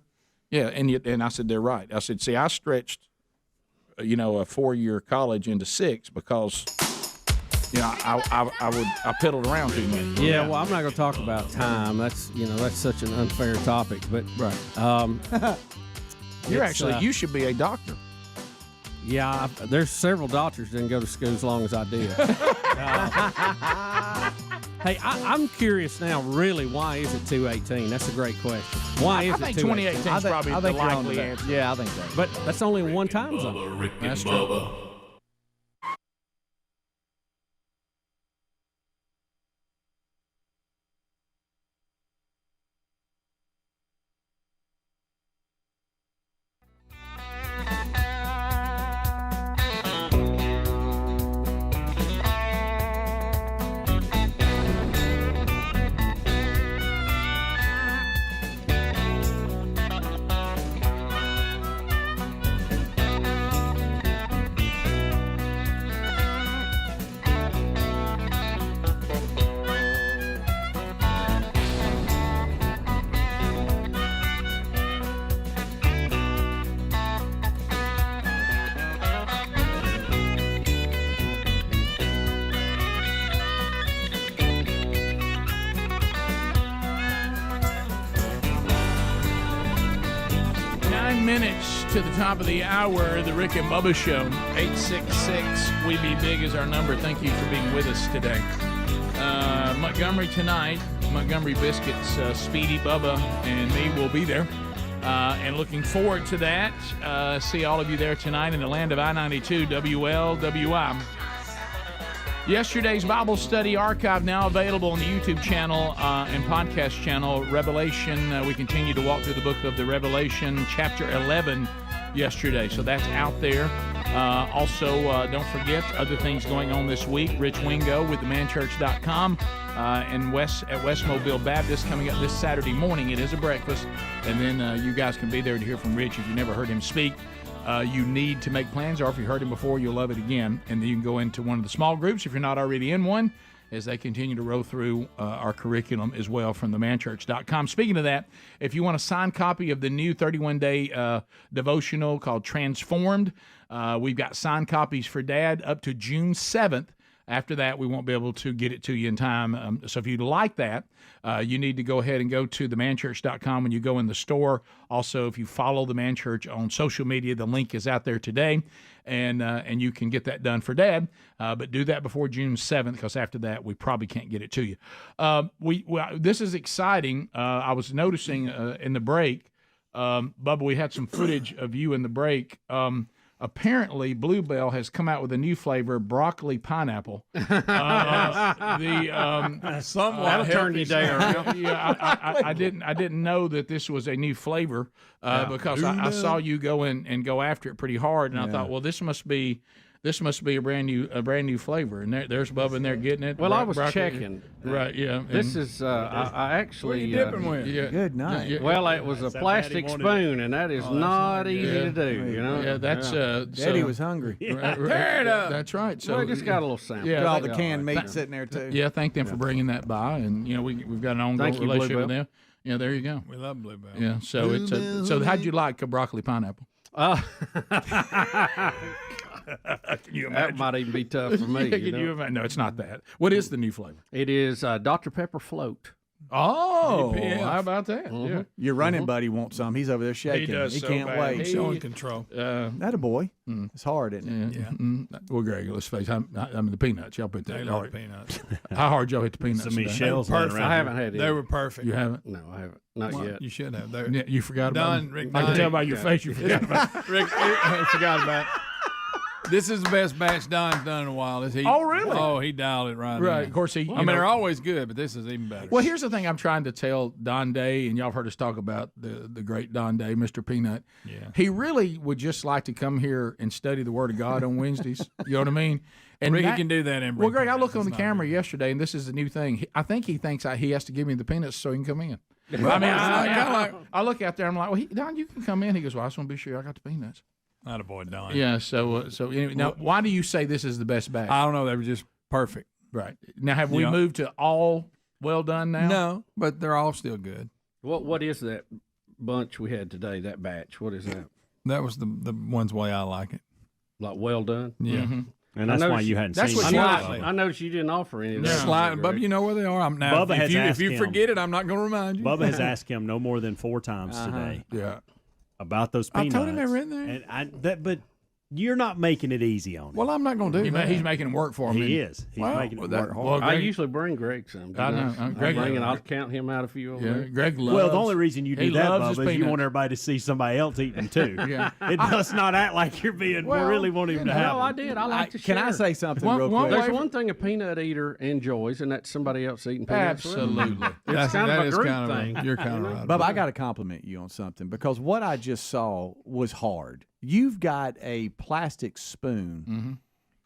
Yeah, and I said, they're right. I said, see, I stretched, a 4-year college into 6 because I piddled around too much. Yeah, well, I'm not going to talk about time. That's such an unfair topic. But you should be a doctor. Yeah, there's several doctors that didn't go to school as long as I did. Hey, I'm curious now, really, why is it 218? That's a great question. Why is I it think 2018 is probably the likely answer. Yeah, I think so. But that's only one time zone. Bubba, Rick and That's true. Bubba. To the top of the hour, the Rick and Bubba Show. 866-WE-BE-BIG is our number. Thank you for being with us today. Montgomery tonight, Montgomery Biscuits, Speedy, Bubba, and me will be there. And looking forward to that. See all of you there tonight in the land of I-92, WLWI. Yesterday's Bible study archive now available on the YouTube channel and podcast channel, Revelation. We continue to walk through the book of the Revelation, chapter 11 yesterday. So that's out there. Also, don't forget other things going on this week. Rich Wingo with themanchurch.com and at Westmobile Baptist coming up this Saturday morning. It is a breakfast, and then you guys can be there to hear from Rich if you never heard him speak. You need to make plans, or if you heard him before, you'll love it again. And then you can go into one of the small groups if you're not already in one, as they continue to roll through our curriculum as well from themanchurch.com. Speaking of that, if you want a signed copy of the new 31-day devotional called Transformed, we've got signed copies for Dad up to June 7th. After that, we won't be able to get it to you in time. So if you'd like that, you need to go ahead and go to themanchurch.com when you go in the store. Also, if you follow The Man Church on social media, the link is out there today, and you can get that done for Dad. But do that before June 7th, because after that, we probably can't get it to you. This is exciting. I was noticing in the break, Bubba, we had some footage of you in the break. Apparently, Bluebell has come out with a new flavor, broccoli pineapple. That'll turn your day around. Yeah, I didn't know that this was a new flavor because I saw you go go after it pretty hard, and I thought, well, this must be a brand new flavor, and there's Bubba in there getting it. Well, I was broccoli. checking. Right, yeah. This is I actually. What are you dipping with? Yeah. Good night. Yeah. Well, it was a plastic spoon, and that is not easy to do. You know. Yeah, that's Daddy was hungry. Tear it up. That's right. So well, I just got a little sample. Got all the canned meat sitting there too. Yeah, thank them for bringing that by, and we've got an ongoing relationship with them. Yeah, there you go. We love Bluebell. Yeah, so it's so how'd you like a broccoli pineapple? That might even be tough for me. No, it's not that. What is the new flavor? It is Dr. Pepper Float. Oh, DPF. how about that? Mm-hmm. Yeah. Your running buddy wants some. He's over there shaking. He does. He so can't bad. wait. He- Showing control. That a boy. It's hard, isn't it? Yeah. Well, Greg, let's face it. I mean, the peanuts. Y'all put They that. love peanuts. How hard y'all hit the peanuts? Some of these today? shells laying Perfect. around I here. haven't had They it. were perfect. You haven't? No, I haven't. Not Well, yet. You should have. They're Yeah, you forgot about done. it. Rick, I can done. tell by your face you forgot about it. Rick, forgot about it. This is the best batch Don's done in a while. Oh, really? Oh, he dialed it right. Right. in. Of course, they're always good, but this is even better. Well, here's the thing I'm trying to tell Don Day, and y'all have heard us talk about the great Don Day, Mr. Peanut. Yeah. He really would just like to come here and study the Word of God on Wednesdays. You know what I mean? And Ricky can do that. Well, Greg, I look on the camera yesterday, and this is the new thing. I think he thinks he has to give me the peanuts so he can come in. I mean, I look out there, I'm like, well, Don, you can come in. He goes, well, I just want to be sure I got the peanuts. Not a boy, Don. Yeah, so anyway, now, why do you say this is the best batch? I don't know. They were just perfect. Right. Now, have we Yeah. moved to all well done now? No, but they're all still good. What is that bunch we had today? That batch? What is that? That was the one's way I like it. Like well done? Yeah. Mm-hmm. And that's why you hadn't seen it. I noticed you didn't offer any of that. Slide, Bubba, you know where they are. I'm now. Bubba has if asked you him. forget it, I'm not going to remind you. Bubba has asked him no more than 4 times today. Yeah. About those I peanuts. told him they were in there. But you're not making it easy on him. Well, I'm not going to do that. He's making him work for him. He is. He's making it work hard. Well, I Greg, usually bring Greg some. I know. I'll count him out a few over there. Greg loves. Well, the only reason you do he that, loves his Bubba, is you peanuts. want everybody to see somebody else eating them too. Yeah. It does not act like you're being really wanting him to have No, I them. did. I like to share. Can I say something One- real one quick? There's one thing a peanut eater enjoys, and that's somebody else eating peanuts. with them. Absolutely. It's kind that of a is group kind of thing. You're kind of right. Bubba, I got to compliment you on something because what I just saw was hard. You've got a plastic spoon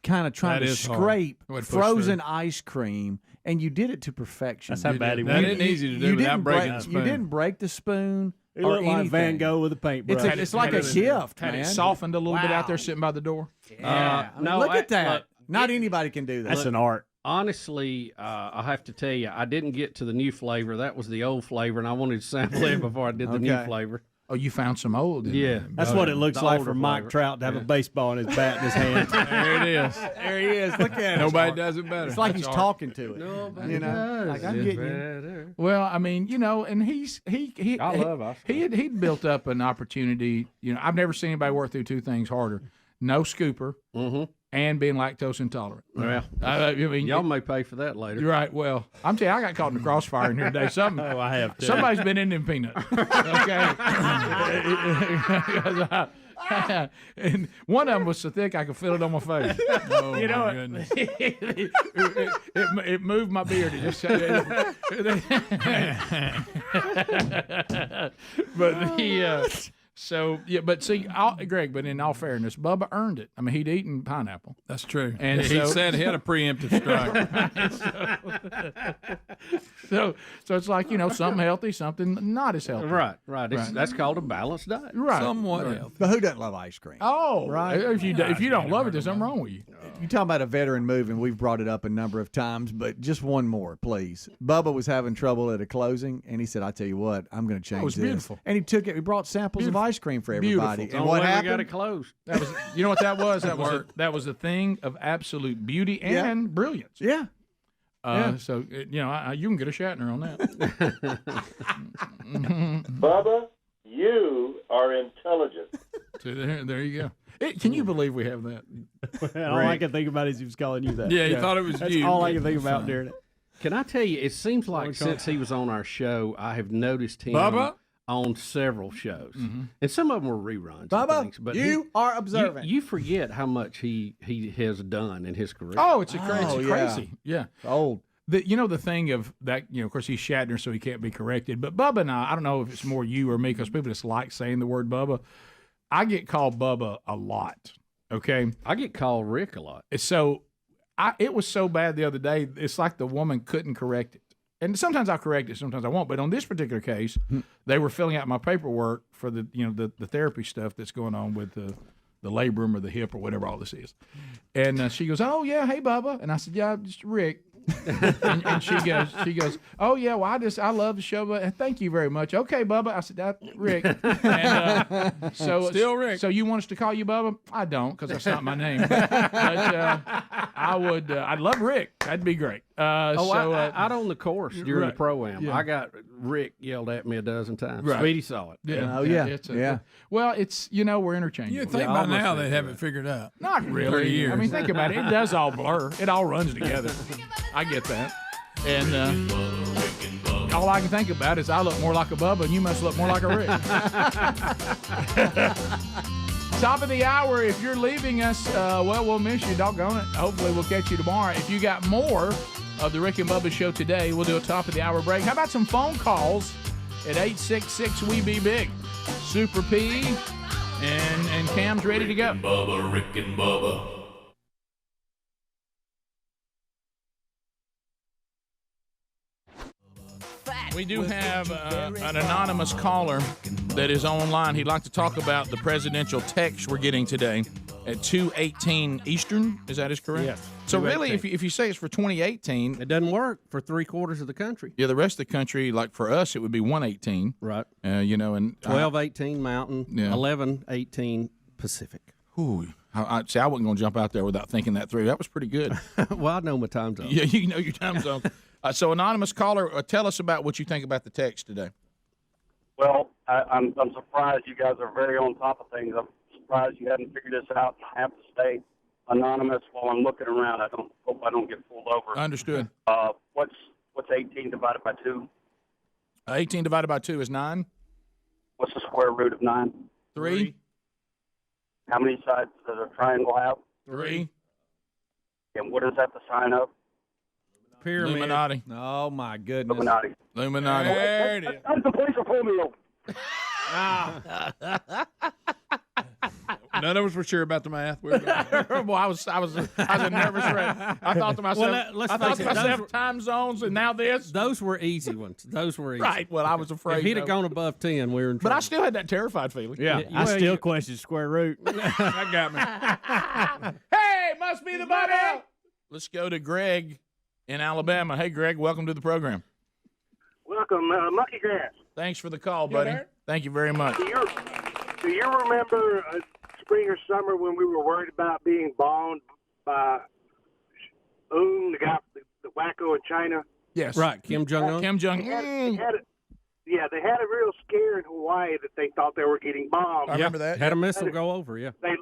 kind of trying That to is hard. scrape Would push frozen ice cream, and you did it to perfection. That's how bad he That was. isn't easy to do You without didn't breaking the break. spoon. You didn't break the spoon It or looked like anything. Van Gogh with a paintbrush. It's like a gift, Had man. it softened a little bit out there sitting by the door. Yeah. I mean, no, look at that. look, Not anybody can do that. That's an art. Honestly, I have to tell you, I didn't get to the new flavor. That was the old flavor, and I wanted to sample it before I did the new Okay. flavor. Oh, you found some old. in Yeah. there. That's what it looks The like older for Mike flavor. Trout to have a baseball in his bat in his hand. There it is. There he is. Look at it. Nobody does it better. It's like he's talking to it. Nobody You know, does like I'm it getting you. better. Well, I mean, and I love ice cream. he'd built up an opportunity. I've never seen anybody work through 2 things harder: no scooper and being lactose intolerant. Well, I mean, y'all may pay for that later. you're right. Well, I'm telling you, I got caught in the crossfire in here today. Something. Oh, I have too. Somebody's been in them peanuts. Okay. And one of them was so thick I could feel it on my face. Oh, You know, my goodness. it moved my beard. It just but So yeah, but see, Greg. But in all fairness, Bubba earned it. I mean, he'd eaten pineapple. That's true. And he so, said he had a preemptive strike. so it's like something healthy, something not as healthy. Right. That's called a balanced diet. Right. Somewhat healthy. But who doesn't love ice cream? Oh, right. If you don't love it, there's something wrong with you. You talking about a veteran move, and we've brought it up a number of times, but just one more, please. Bubba was having trouble at a closing, and he said, "I tell you what, I'm going to change was this." beautiful. And he took it. He brought samples of ice cream for everybody. Beautiful. And what happened? We got it closed. That was, you know what that was? That was a thing of absolute beauty and brilliance. Yeah. So you can get a Shatner on that. Bubba, you are intelligent. So there you go. Can you believe we have that? All I can think about is he was calling you that. Yeah, he thought it was That's you. all I can think about during it. Can I tell you, it seems like since he was on our show, I have noticed him Bubba? on several shows. And some of them were reruns. Bubba, and things, but you are observant. You forget how much he has done in his career. Oh, it's crazy. Yeah. It's old. The thing of that, of course, he's Shatner, so he can't be corrected. But Bubba and I don't know if it's more you or me, because people just like saying the word Bubba. I get called Bubba a lot. Okay, I get called Rick a lot. So, it was so bad the other day. It's like the woman couldn't correct it, and sometimes I'll correct it, sometimes I won't. But on this particular case, they were filling out my paperwork for the the therapy stuff that's going on with the labrum or the hip or whatever all this is, and she goes, "Oh yeah, hey Bubba," and I said, "Yeah, just Rick." and she goes, "Oh yeah, well I love the show, but thank you very much." Okay, Bubba. I said, "That's Rick." And, so still Rick. So you want us to call you Bubba? I don't, because that's not my name. But I would. I'd love Rick. That'd be great. Out on the course during the pro-am, Yeah. I got Rick yelled at me a dozen times. Right. Speedy saw it. Yeah. Well, it's we're interchangeable. You think by now they'd have it figured out. Not 30 really. years. I mean, think about it. It does all blur. It all runs together. I get that. And all I can think about is I look more like a Bubba, and you must look more like a Rick. Top of the hour. If you're leaving us, we'll miss you. Doggone it. Hopefully, we'll catch you tomorrow. If you got more of the Rick and Bubba show today, we'll do a top of the hour break. How about some phone calls at 866-WE-BE-BIG? Super P and Cam's ready to go. Rick and Bubba. We do have an anonymous caller that is online. He'd like to talk about the presidential text we're getting today at 2:18 Eastern. Is that correct? Yes. So really, if you say it's for 2018, it doesn't work for 3/4 of the country. Yeah, the rest of the country, like for us, it would be 1:18. Right. And 12:18 Mountain, Yeah. 11:18 Pacific. Ooh. I wasn't going to jump out there without thinking that through. That was pretty good. Well, I know my time zone. Yeah, you know your time zone. So, anonymous caller, tell us about what you think about the text today. Well, I'm surprised you guys are very on top of things. I'm surprised you haven't figured this out in half the state. Anonymous, while I'm looking around, I hope I don't get pulled over. Understood. What's 18 divided by 2? 18 divided by 2 is 9. What's the square root of 9? 3. How many sides does a triangle have? 3. And what is that the sign of? Pyramid. Illuminati. Oh my goodness. Illuminati. There it is. That's the place of Romeo. None of us were sure about the math. Well, I was a nervous wreck. I thought to myself, time zones, and now this. Those were easy ones. Right. Well, I was afraid. If he'd have gone above 10, we were in trouble. But I still had that terrified feeling. Yeah, I still question square root. That got me. Hey, must be the Bubba. Let's go to Greg in Alabama. Hey, Greg, welcome to the program. Welcome, Monkey Grass. Thanks for the call, buddy. Thank you very much. Do you remember spring or summer when we were worried about being bombed by the guy, the wacko in China? Yes. Right, Kim Jong-un. Kim Jong-un. They had a real scare in Hawaii that they thought they were getting bombed. I remember that. Had a missile go over, yeah. They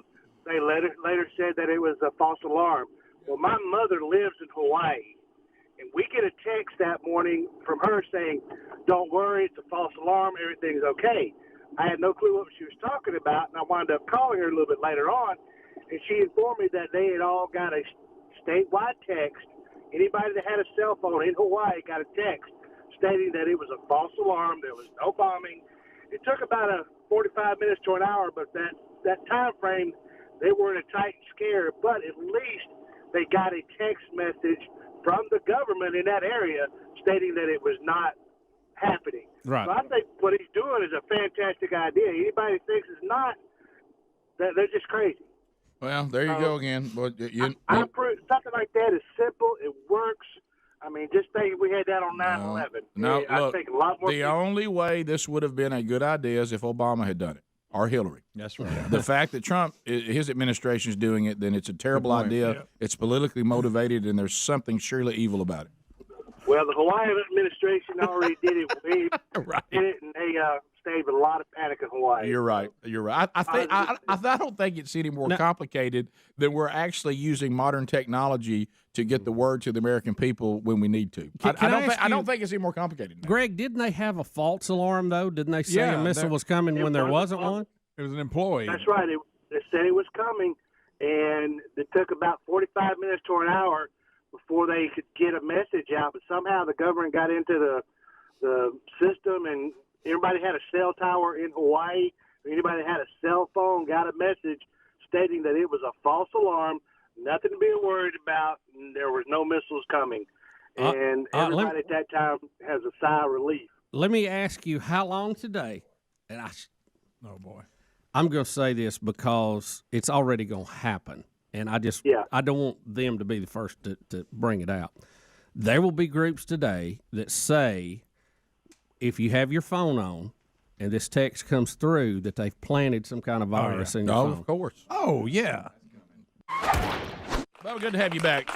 later said that it was a false alarm. Well, my mother lives in Hawaii, and we get a text that morning from her saying, "Don't worry, it's a false alarm, everything's okay." I had no clue what she was talking about, and I wound up calling her a little bit later on, and she informed me that they had all got a statewide text. Anybody that had a cell phone in Hawaii got a text stating that it was a false alarm, there was no bombing. It took about 45 minutes to an hour, but that time frame, they were in a tight scare. But at least they got a text message from the government in that area stating that it was not happening. Right. So I think what he's doing is a fantastic idea. Anybody who thinks it's not, they're just crazy. Well, there you go again. But I approve something like that is simple. It works. I mean, just think we had that on 9/11. Now, I look, think a lot more the people. only way this would have been a good idea is if Obama had done it or Hillary. That's right. The fact that Trump, his administration is doing it, then it's a terrible point, idea. yeah. It's politically motivated, and there's something surely evil about it. Well, the Hawaii administration already did it. Did it, and they saved a lot of panic in Hawaii. You're right. You're right. I don't think it's any more complicated than we're actually using modern technology to get the word to the American people when we need to. I don't think it's any more complicated than that. Greg, didn't they have a false alarm, though? Didn't they say a missile was coming when there wasn't one? It was an employee. That's right. They said it was coming, and it took about 45 minutes to an hour before they could get a message out. But somehow the government got into the system, and everybody had a cell tower in Hawaii. Anybody that had a cell phone got a message stating that it was a false alarm, nothing to be worried about, and there was no missiles coming. And everybody at that time has a sigh of relief. Let me ask you, how long today? And oh boy, I'm going to say this because it's already going to happen, and I don't want them to be the first to bring it out. There will be groups today that say, if you have your phone on and this text comes through, that they've planted some kind of virus in your phone. Of course. Oh, yeah. Well, good to have you back.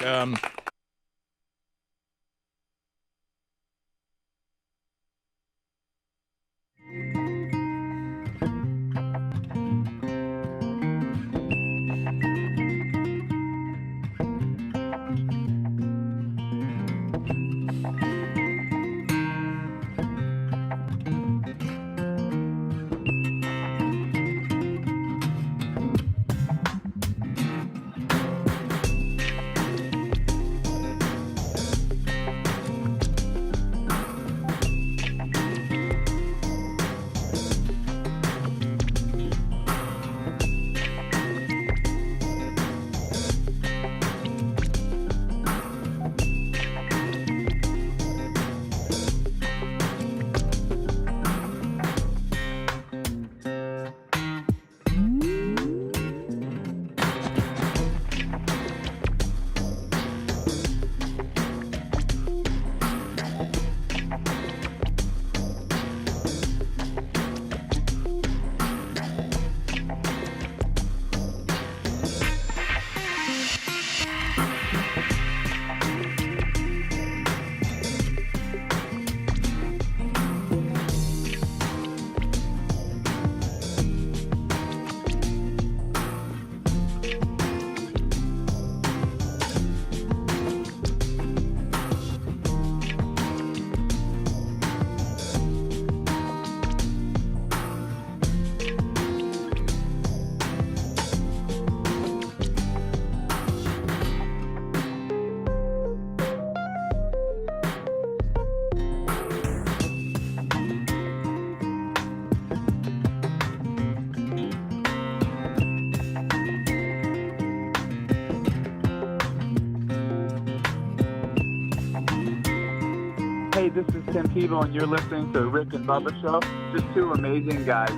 Hey, this is Tim Tebow, and you're listening to Rick and Bubba Show. Just two amazing guys.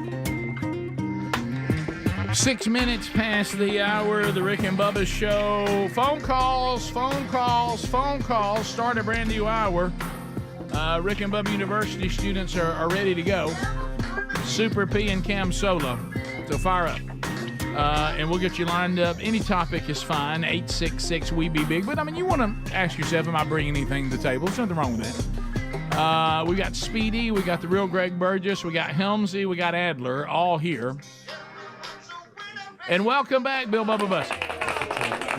6 minutes past the hour of the Rick and Bubba Show. Phone calls. Start a brand new hour. Rick and Bubba University students are ready to go. Super P and Cam Solo. So fire up. And we'll get you lined up. Any topic is fine. 866-WE-BE-BIG. But, I mean, you want to ask yourself, am I bringing anything to the table? There's nothing wrong with that. We got Speedy. We got the real Greg Burgess. We got Helmsy. We got Adler all here. And welcome back, Bill Bubba Bussey.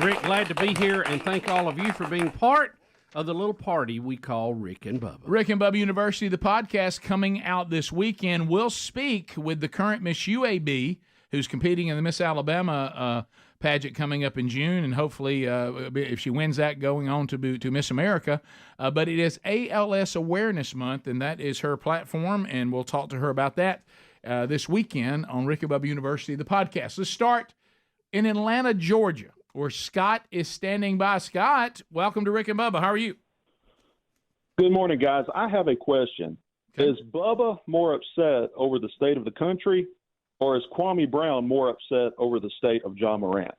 Rick, glad to be here, and thank all of you for being part of the little party we call Rick and Bubba. Rick and Bubba University, the podcast coming out this weekend. We'll speak with the current Miss UAB, who's competing in the Miss Alabama pageant coming up in June, and hopefully, if she wins that, going on to Miss America. But it is ALS Awareness Month, and that is her platform, and we'll talk to her about that. this weekend on Rick and Bubba University, the podcast. Let's start in Atlanta, Georgia, where Scott is standing by. Scott, welcome to Rick and Bubba. How are you? Good morning, guys. I have a question. Okay. Is Bubba more upset over the state of the country, or is Kwame Brown more upset over the state of Ja Morant?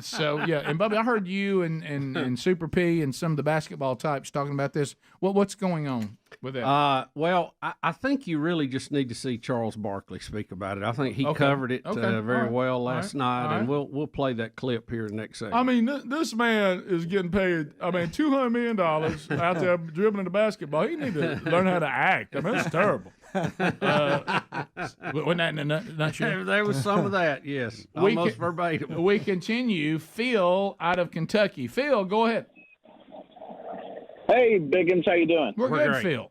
So, yeah. And, Bubba, I heard you and Super P and some of the basketball types talking about this. What's going on with that? Well, I think you really just need to see Charles Barkley speak about it. I think he covered it very well last night, and we'll play that clip here next second. I mean, this man is getting paid, $200 million out there dribbling the basketball. He need to learn how to act. I mean, it's terrible. Wasn't that in a nutshell? There was some of that, yes. Almost verbatim. We continue. Phil out of Kentucky. Phil, go ahead. Hey, Biggins, how you doing? We're good, great. Phil.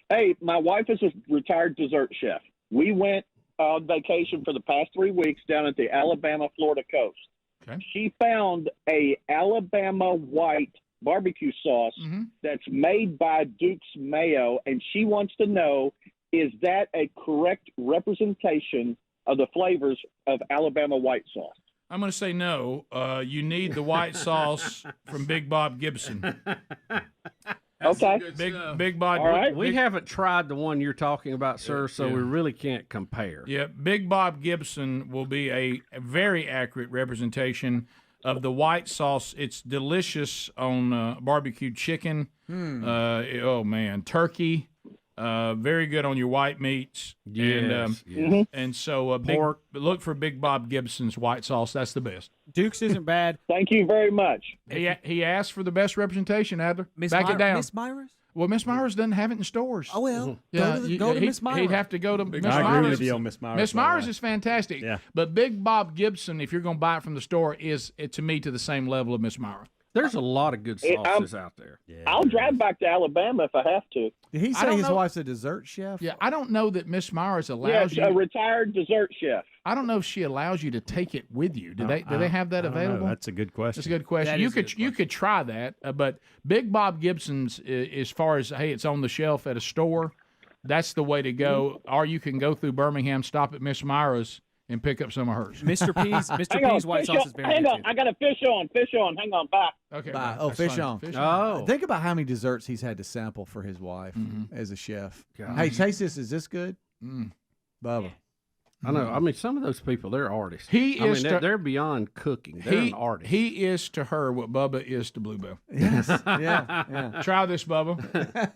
Hey, my wife is a retired dessert chef. We went on vacation for the past 3 weeks down at the Alabama-Florida coast. Okay. She found a Alabama white barbecue sauce that's made by Duke's Mayo, and she wants to know, is that a correct representation of the flavors of Alabama white sauce? I'm going to say no. You need the white sauce from Big Bob Gibson. Okay. Big Bob. All right. We haven't tried the one you're talking about, sir, so we really can't compare. Yeah, Big Bob Gibson will be a very accurate representation of the white sauce. It's delicious on barbecued chicken. Turkey. Very good on your white meats. Yes, and so pork. Look for Big Bob Gibson's white sauce. That's the best. Duke's isn't bad. Thank you very much. He asked for the best representation, Adler. Back it down. Miss Myra's? Well, Miss Myra's doesn't have it in stores. Oh, well. Yeah, go to Miss Myra's. He'd have to go to Miss Myra's. I agree with you on Miss Myra's. Miss Myra's is fantastic. Yeah. But Big Bob Gibson, if you're going to buy it from the store, is, to me, to the same level of Miss Myra. There's a lot of good sauces out there. Yeah. I'll drive back to Alabama if I have to. Did he say his wife's a dessert chef? Yeah, I don't know that Miss Myra's allows you. a retired dessert chef. I don't know if she allows you to take it with you. Do they have that available? That's a good question. That's a good question. You could try that, but Big Bob Gibson's, as far as it's on the shelf at a store, that's the way to go. Or you can go through Birmingham, stop at Miss Myra's, and pick up some of hers. Mr. P's white sauce is very good. Hang on, I got a fish on. Hang on, bye. Okay. Bye. Oh, fish on. Think about how many desserts he's had to sample for his wife as a chef. Gosh. Hey, taste this. Is this good? Bubba. I know. I mean, some of those people, they're artists. They're beyond cooking. They're an artist. He is to her what Bubba is to Bluebell. Yes. yeah. Try this, Bubba.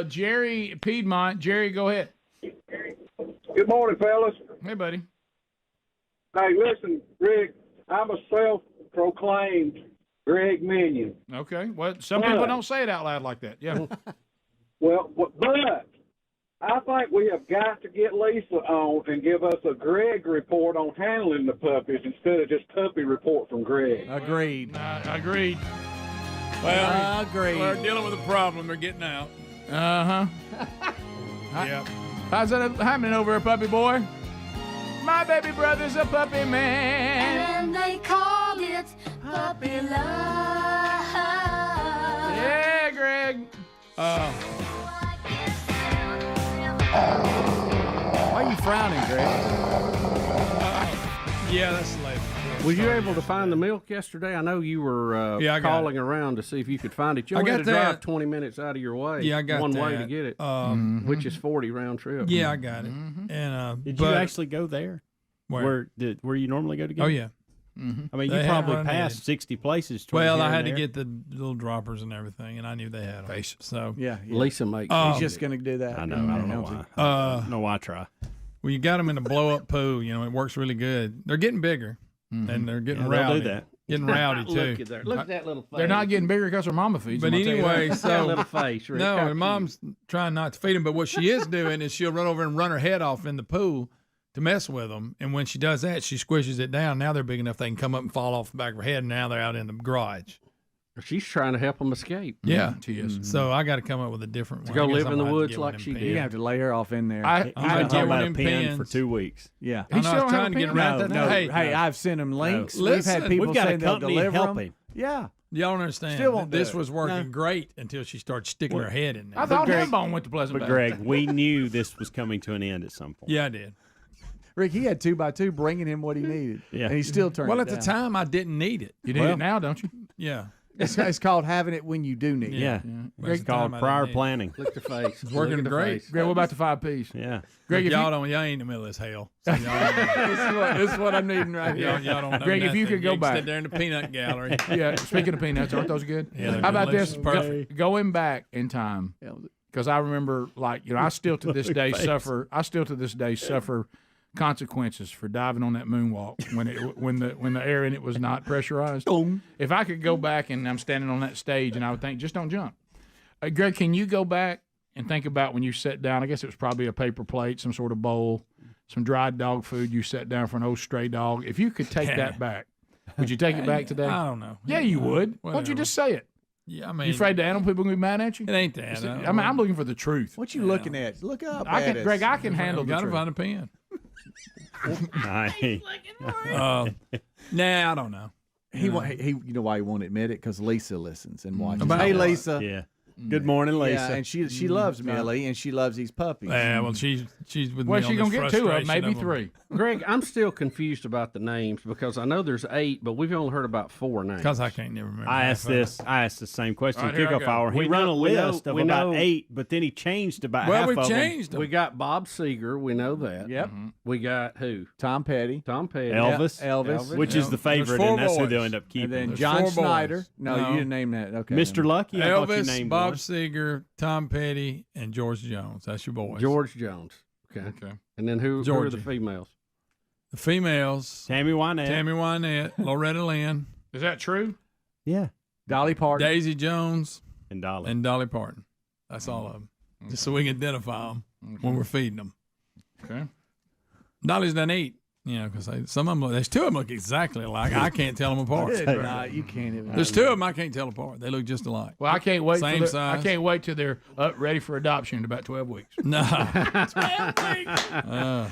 Jerry Piedmont. Jerry, go ahead. Good morning, fellas. Hey, buddy. Hey, listen, Rick, I'm a self-proclaimed Greg minion. Okay. Well, some people don't say it out loud like that. Yeah. Well, but I think we have got to get Lisa on and give us a Greg report on handling the puppies instead of just puppy report from Greg. Agreed. Agreed. Well, agreed. We're dealing with a problem. They're getting out. Uh-huh. Yeah. How's that happening over here, puppy boy? My baby brother's a puppy man. And they called it puppy love. Yeah, Greg. Why are you frowning, Greg? Yeah, that's late. Was you able to find the milk yesterday? I know you were calling around to see if you could find it. You only had to drive 20 minutes out of your way. Yeah, I got one that. way to get it, which is 40 round trip. Yeah, I got it. And did you actually go there? Where you normally go to get? Oh it? yeah. I mean, you probably passed 60 places. Well, I had to get the little droppers and everything, and I knew they had them. So yeah. Lisa makes. He's just going to do that. I know. I don't know why. I don't know why I try. Well, you got them in a blow-up poo. It works really good. They're getting bigger, and they're getting rowdy. They'll do that. Getting rowdy too. Look at that little face. They're not getting bigger because her mama feeds them. But anyway, that little face. Rick. No, her mom's trying not to feed them. But what she is doing is she'll run over and run her head off in the pool to mess with them. And when she does that, she squishes it down. Now they're big enough they can come up and fall off the back of her head. And now they're out in the garage. She's trying to help them escape. Yeah, she is. So I got to come up with a different one. To go live in the woods like she did. You have to lay her off in there. I get one in pen for 2 weeks. Yeah, I was trying to get around that. Hey, I've sent him links. Listen, we've had people we've got say a they'll company deliver help them. him. Yeah. Y'all understand? Still won't do this it. was working great until she started sticking her head in there. I thought Greg- Hambone went to Pleasant But Valley. Greg, we knew this was coming to an end at some point. Yeah, I did. Rick, he had 2x2 bringing him what he needed. Yeah. And he still turned Well, it at the down. time, I didn't need it. You need it now, don't you? Yeah. It's called having it when you do need it. Yeah. It's called prior planning. Look at the face. It's working great. Greg, what about the 5 Ps? Yeah. Greg, if y'all you- don't, y'all ain't in the middle of this hell. So y'all, This is what I'm needing right here. y'all don't know Greg, if you nothing. could go can back. sit there in the peanut gallery. Yeah, speaking of peanuts, aren't those good? Yeah, they're How about this? delicious. Perfect. Going back in time, because I remember, I still to this day Face. suffer. I still to this day suffer consequences for diving on that moonwalk when the air in it was not pressurized. If I could go back and I'm standing on that stage and I would think, just don't jump. Greg, can you go back and think about when you sat down? I guess it was probably a paper plate, some sort of bowl, some dried dog food. You sat down for an old stray dog. If you could take that back, would you take it back today? I don't know. Yeah, you would. Why don't you just say it? Yeah, I mean, You afraid the animal people are going to be mad at you? It ain't that. I mean, I'm looking for the truth. What you looking at? Look up I at can, us. Greg, I can handle You the gotta truth. find a pen. Nice. Nah, I don't know. He you know why he won't admit it? Because Lisa listens and watches. About Hey, what? Lisa. Yeah. Good morning, Lisa. Yeah, and she loves Millie, and she loves these puppies. Yeah, well, she's with Well, me. she's on going to this get 2 of them, frustration maybe them. 3. Greg, I'm still confused about the names because I know there's 8, but we've only heard about 4 names. Because I can't never remember. I asked the same question All right, here I kickoff go. hour. He We ran know- a we know- list of we about know- 8, but then he changed about Well, half we've of them. changed them. We got Bob Seger. We know that. Yep. We got who? Tom Petty. Tom Petty. Elvis, Elvis. which is the favorite, There's and that's 4 who they'll boys. end up keeping. And then There's John 4 boys. Snyder. No, No. you didn't name that. Okay. Mr. Lucky, I thought you Elvis, named Bob one. Seger, Tom Petty, and George Jones. That's your boys. George Jones. Okay. And then who are the Georgie. females? The females: Tammy Wynette. Tammy Wynette, Loretta Lynn, Is that true? Yeah. Dolly Parton. Daisy Jones, And Dolly. and Dolly Parton. That's all of them. Just so we can identify them when we're feeding them. Okay. Dolly's done 8. You know, because some of them, there's 2 of them look exactly alike. I can't tell them apart. Nah, you can't even. There's 2 of them I can't tell apart. They look just alike. Well, I can't wait. Same I size. can't wait till they're ready for adoption in about 12 weeks. No. Hey,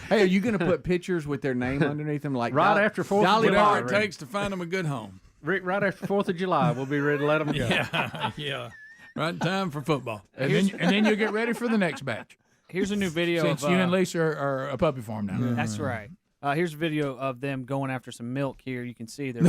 are you going to put pictures with their name underneath them? Like Right after 4th of Dolly July. Whatever it Parton. takes to find them a good home. Rick, right after 4th of July, we'll be ready to let them go. Yeah, yeah. Right time for football. And then you'll get ready for the next batch. Here's a new video Since of you and Lisa are a puppy farm now. That's right. Here's a video of them going after some milk here. You can see they're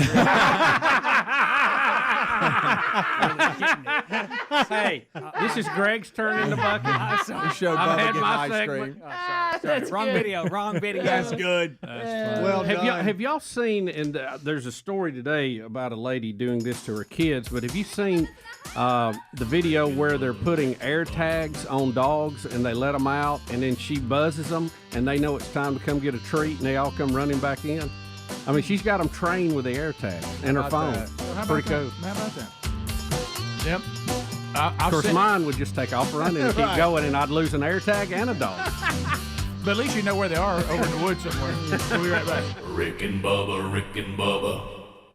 Hey, this is Greg's turn in the bucket. We showed I've Bubba had getting my ice segment. cream. wrong video. Wrong video. That's good. Well done. Have y'all seen? And there's a story today about a lady doing this to her kids. But have you seen the video where they're putting air tags on dogs and they let them out, and then she buzzes them, and they know it's time to come get a treat, and they all come running back in? I mean, she's got them trained with the air tags and her phone. Pretty cool. How about that? Yep. Of course, mine would just take off running and keep going, and I'd lose an air tag and a dog. But at least you know where they are, over in the woods somewhere. We'll be right back. Rick and Bubba.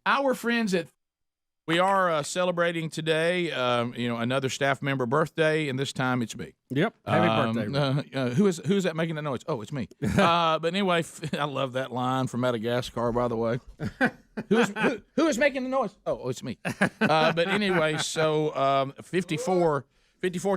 Our friends at we are celebrating today, another staff member birthday, and this time it's me. Yep. Happy birthday. Who is that making that noise? Oh, it's me. But anyway, I love that line from Madagascar, by the way. Who is making the noise? Oh, it's me. But anyway, so 54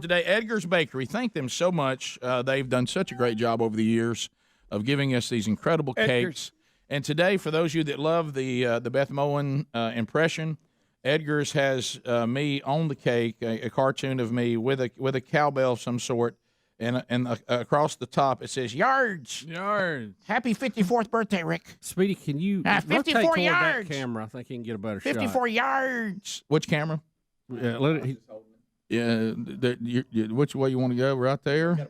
today. Edgar's Bakery, thank them so much. They've done such a great job over the years of giving us these incredible cakes. And today, for those of you that love the Beth Moen impression, Edgar's has me on the cake, a cartoon of me with a cowbell of some sort, and across the top it says yards. Happy 54th birthday, Rick. Speedy, can you rotate 54 toward yards. that camera? I think you can get a better 54 shot. yards. Which camera? Yeah, let it, which way you want to go? Right there.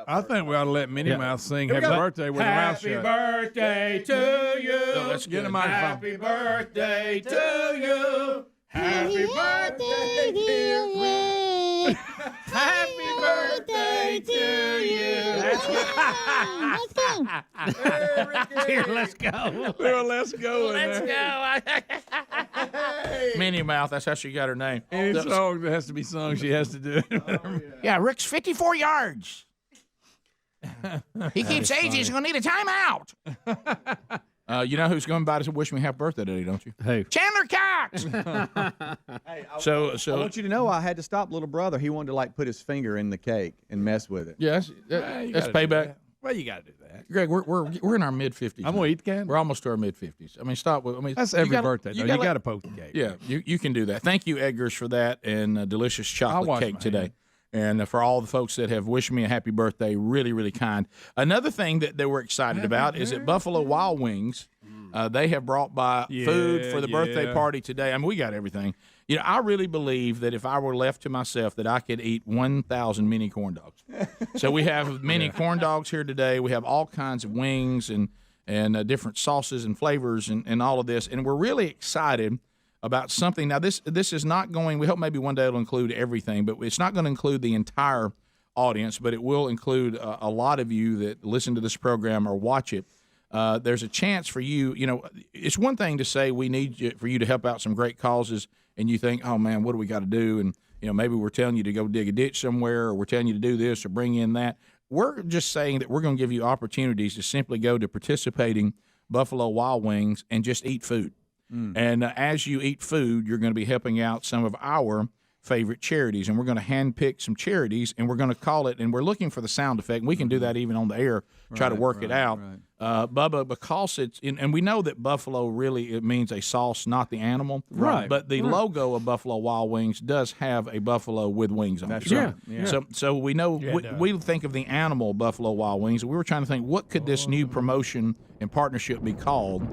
I think we ought to let Minnie Mouse sing Happy Birthday with her mouth shut. Birthday to you. Let's get a microphone. Birthday to you. Happy birthday, dear Rick. Happy birthday to you. Let's go. Here, let's go. Well, let's go. Let's go. Minnie Mouth, that's how she got her name. Any song that has to be sung, she has to do it. Yeah, Rick's 54 yards. He keeps aging. He's going to need a timeout. You know who's going by to wish me happy birthday today, don't you? Who? Chandler Cow. relax. So I want you to know I had to stop little brother. He wanted to like put his finger in the cake and mess with it. Yes, that's payback. Well, you got to do that. Greg, we're in our mid-50s. I'm going to eat the candy. We're almost to our mid-50s. I mean, stop. That's every birthday, though. You got to poke the cake. Yeah, you can do that. Thank you, Edgar's, for that, and delicious chocolate cake today. And for all the folks that have wished me a happy birthday, really, really kind. Another thing that we're excited about is at Buffalo Wild Wings, they have brought by food for the birthday party today. I mean, we got everything. You know, I really believe that if I were left to myself, that I could eat 1,000 mini corn dogs. So we have mini corn dogs here today. We have all kinds of wings and different sauces and flavors and all of this. And we're really excited about something. Now, this is not going, we hope maybe one day it'll include everything, but it's not going to include the entire audience, but it will include a lot of you that listen to this program or watch it. There's a chance for you, you know, it's one thing to say we need for you to help out some great causes, and you think, oh, man, what do we got to do? And, you know, maybe we're telling you to go dig a ditch somewhere, or we're telling you to do this or bring in that. We're just saying that we're going to give you opportunities to simply go to participating Buffalo Wild Wings and just eat food. And as you eat food, you're going to be helping out some of our favorite charities. And we're going to handpick some charities, and we're going to call it, and we're looking for the sound effect. And we can do that even on the air, try to work it out. Bubba, because it's, and we know that buffalo really, it means a sauce, not the animal. Right. But the logo of Buffalo Wild Wings does have a buffalo with wings on it. That's right. Yeah. So we know, we think of the animal Buffalo Wild Wings. We were trying to think, what could this new promotion and partnership be called?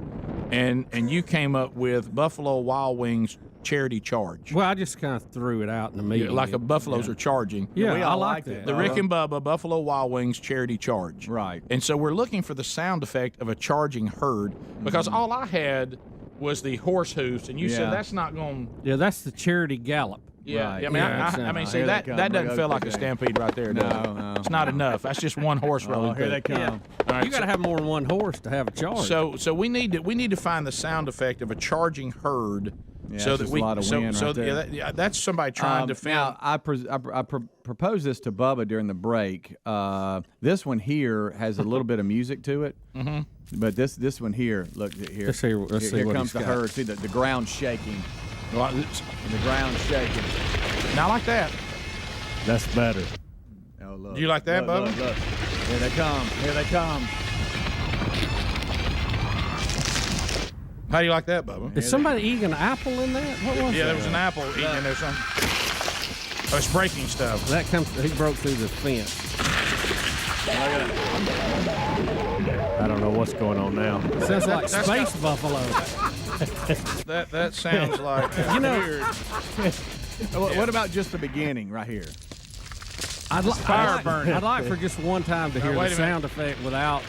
And you came up with Buffalo Wild Wings Charity Charge. Well, I just kind of threw it out in the meeting. Like a buffaloes are charging. Yeah, I like that. The Rick and Bubba Buffalo Wild Wings Charity Charge. Right. And so we're looking for the sound effect of a charging herd, because all I had was the horse hooves, and you said that's not going. Yeah, that's the charity gallop. Yeah, Right. I mean, I mean, see that doesn't feel like a stampede right there. No, it's not enough. That's just one horse rolling. Here they come. Yeah. All right, You got to have more than one horse to have a charge. So we need to find the sound effect of a charging herd. Yeah, so that's that just a lot of wind right there. That's somebody trying to film. Now, I proposed this to Bubba during the break. This one here has a little bit of music to it. Mm-hmm. But this one here, look here. Let's see here what comes he's the got. herd. See the ground shaking. The ground shaking. Now, like that. That's better. Oh, look. Do you like that, Bubba? Look. Here they come. Here they come. How do you like that, Bubba? Is somebody eating an apple in that? What was that? Yeah, there was an apple eating in there. Something. Oh, it's breaking stuff. That comes. He broke through the fence. I don't know what's going on now. Sounds like space buffalo. That sounds like weird. What about just the beginning right here? I'd like for just one time to hear the sound effect without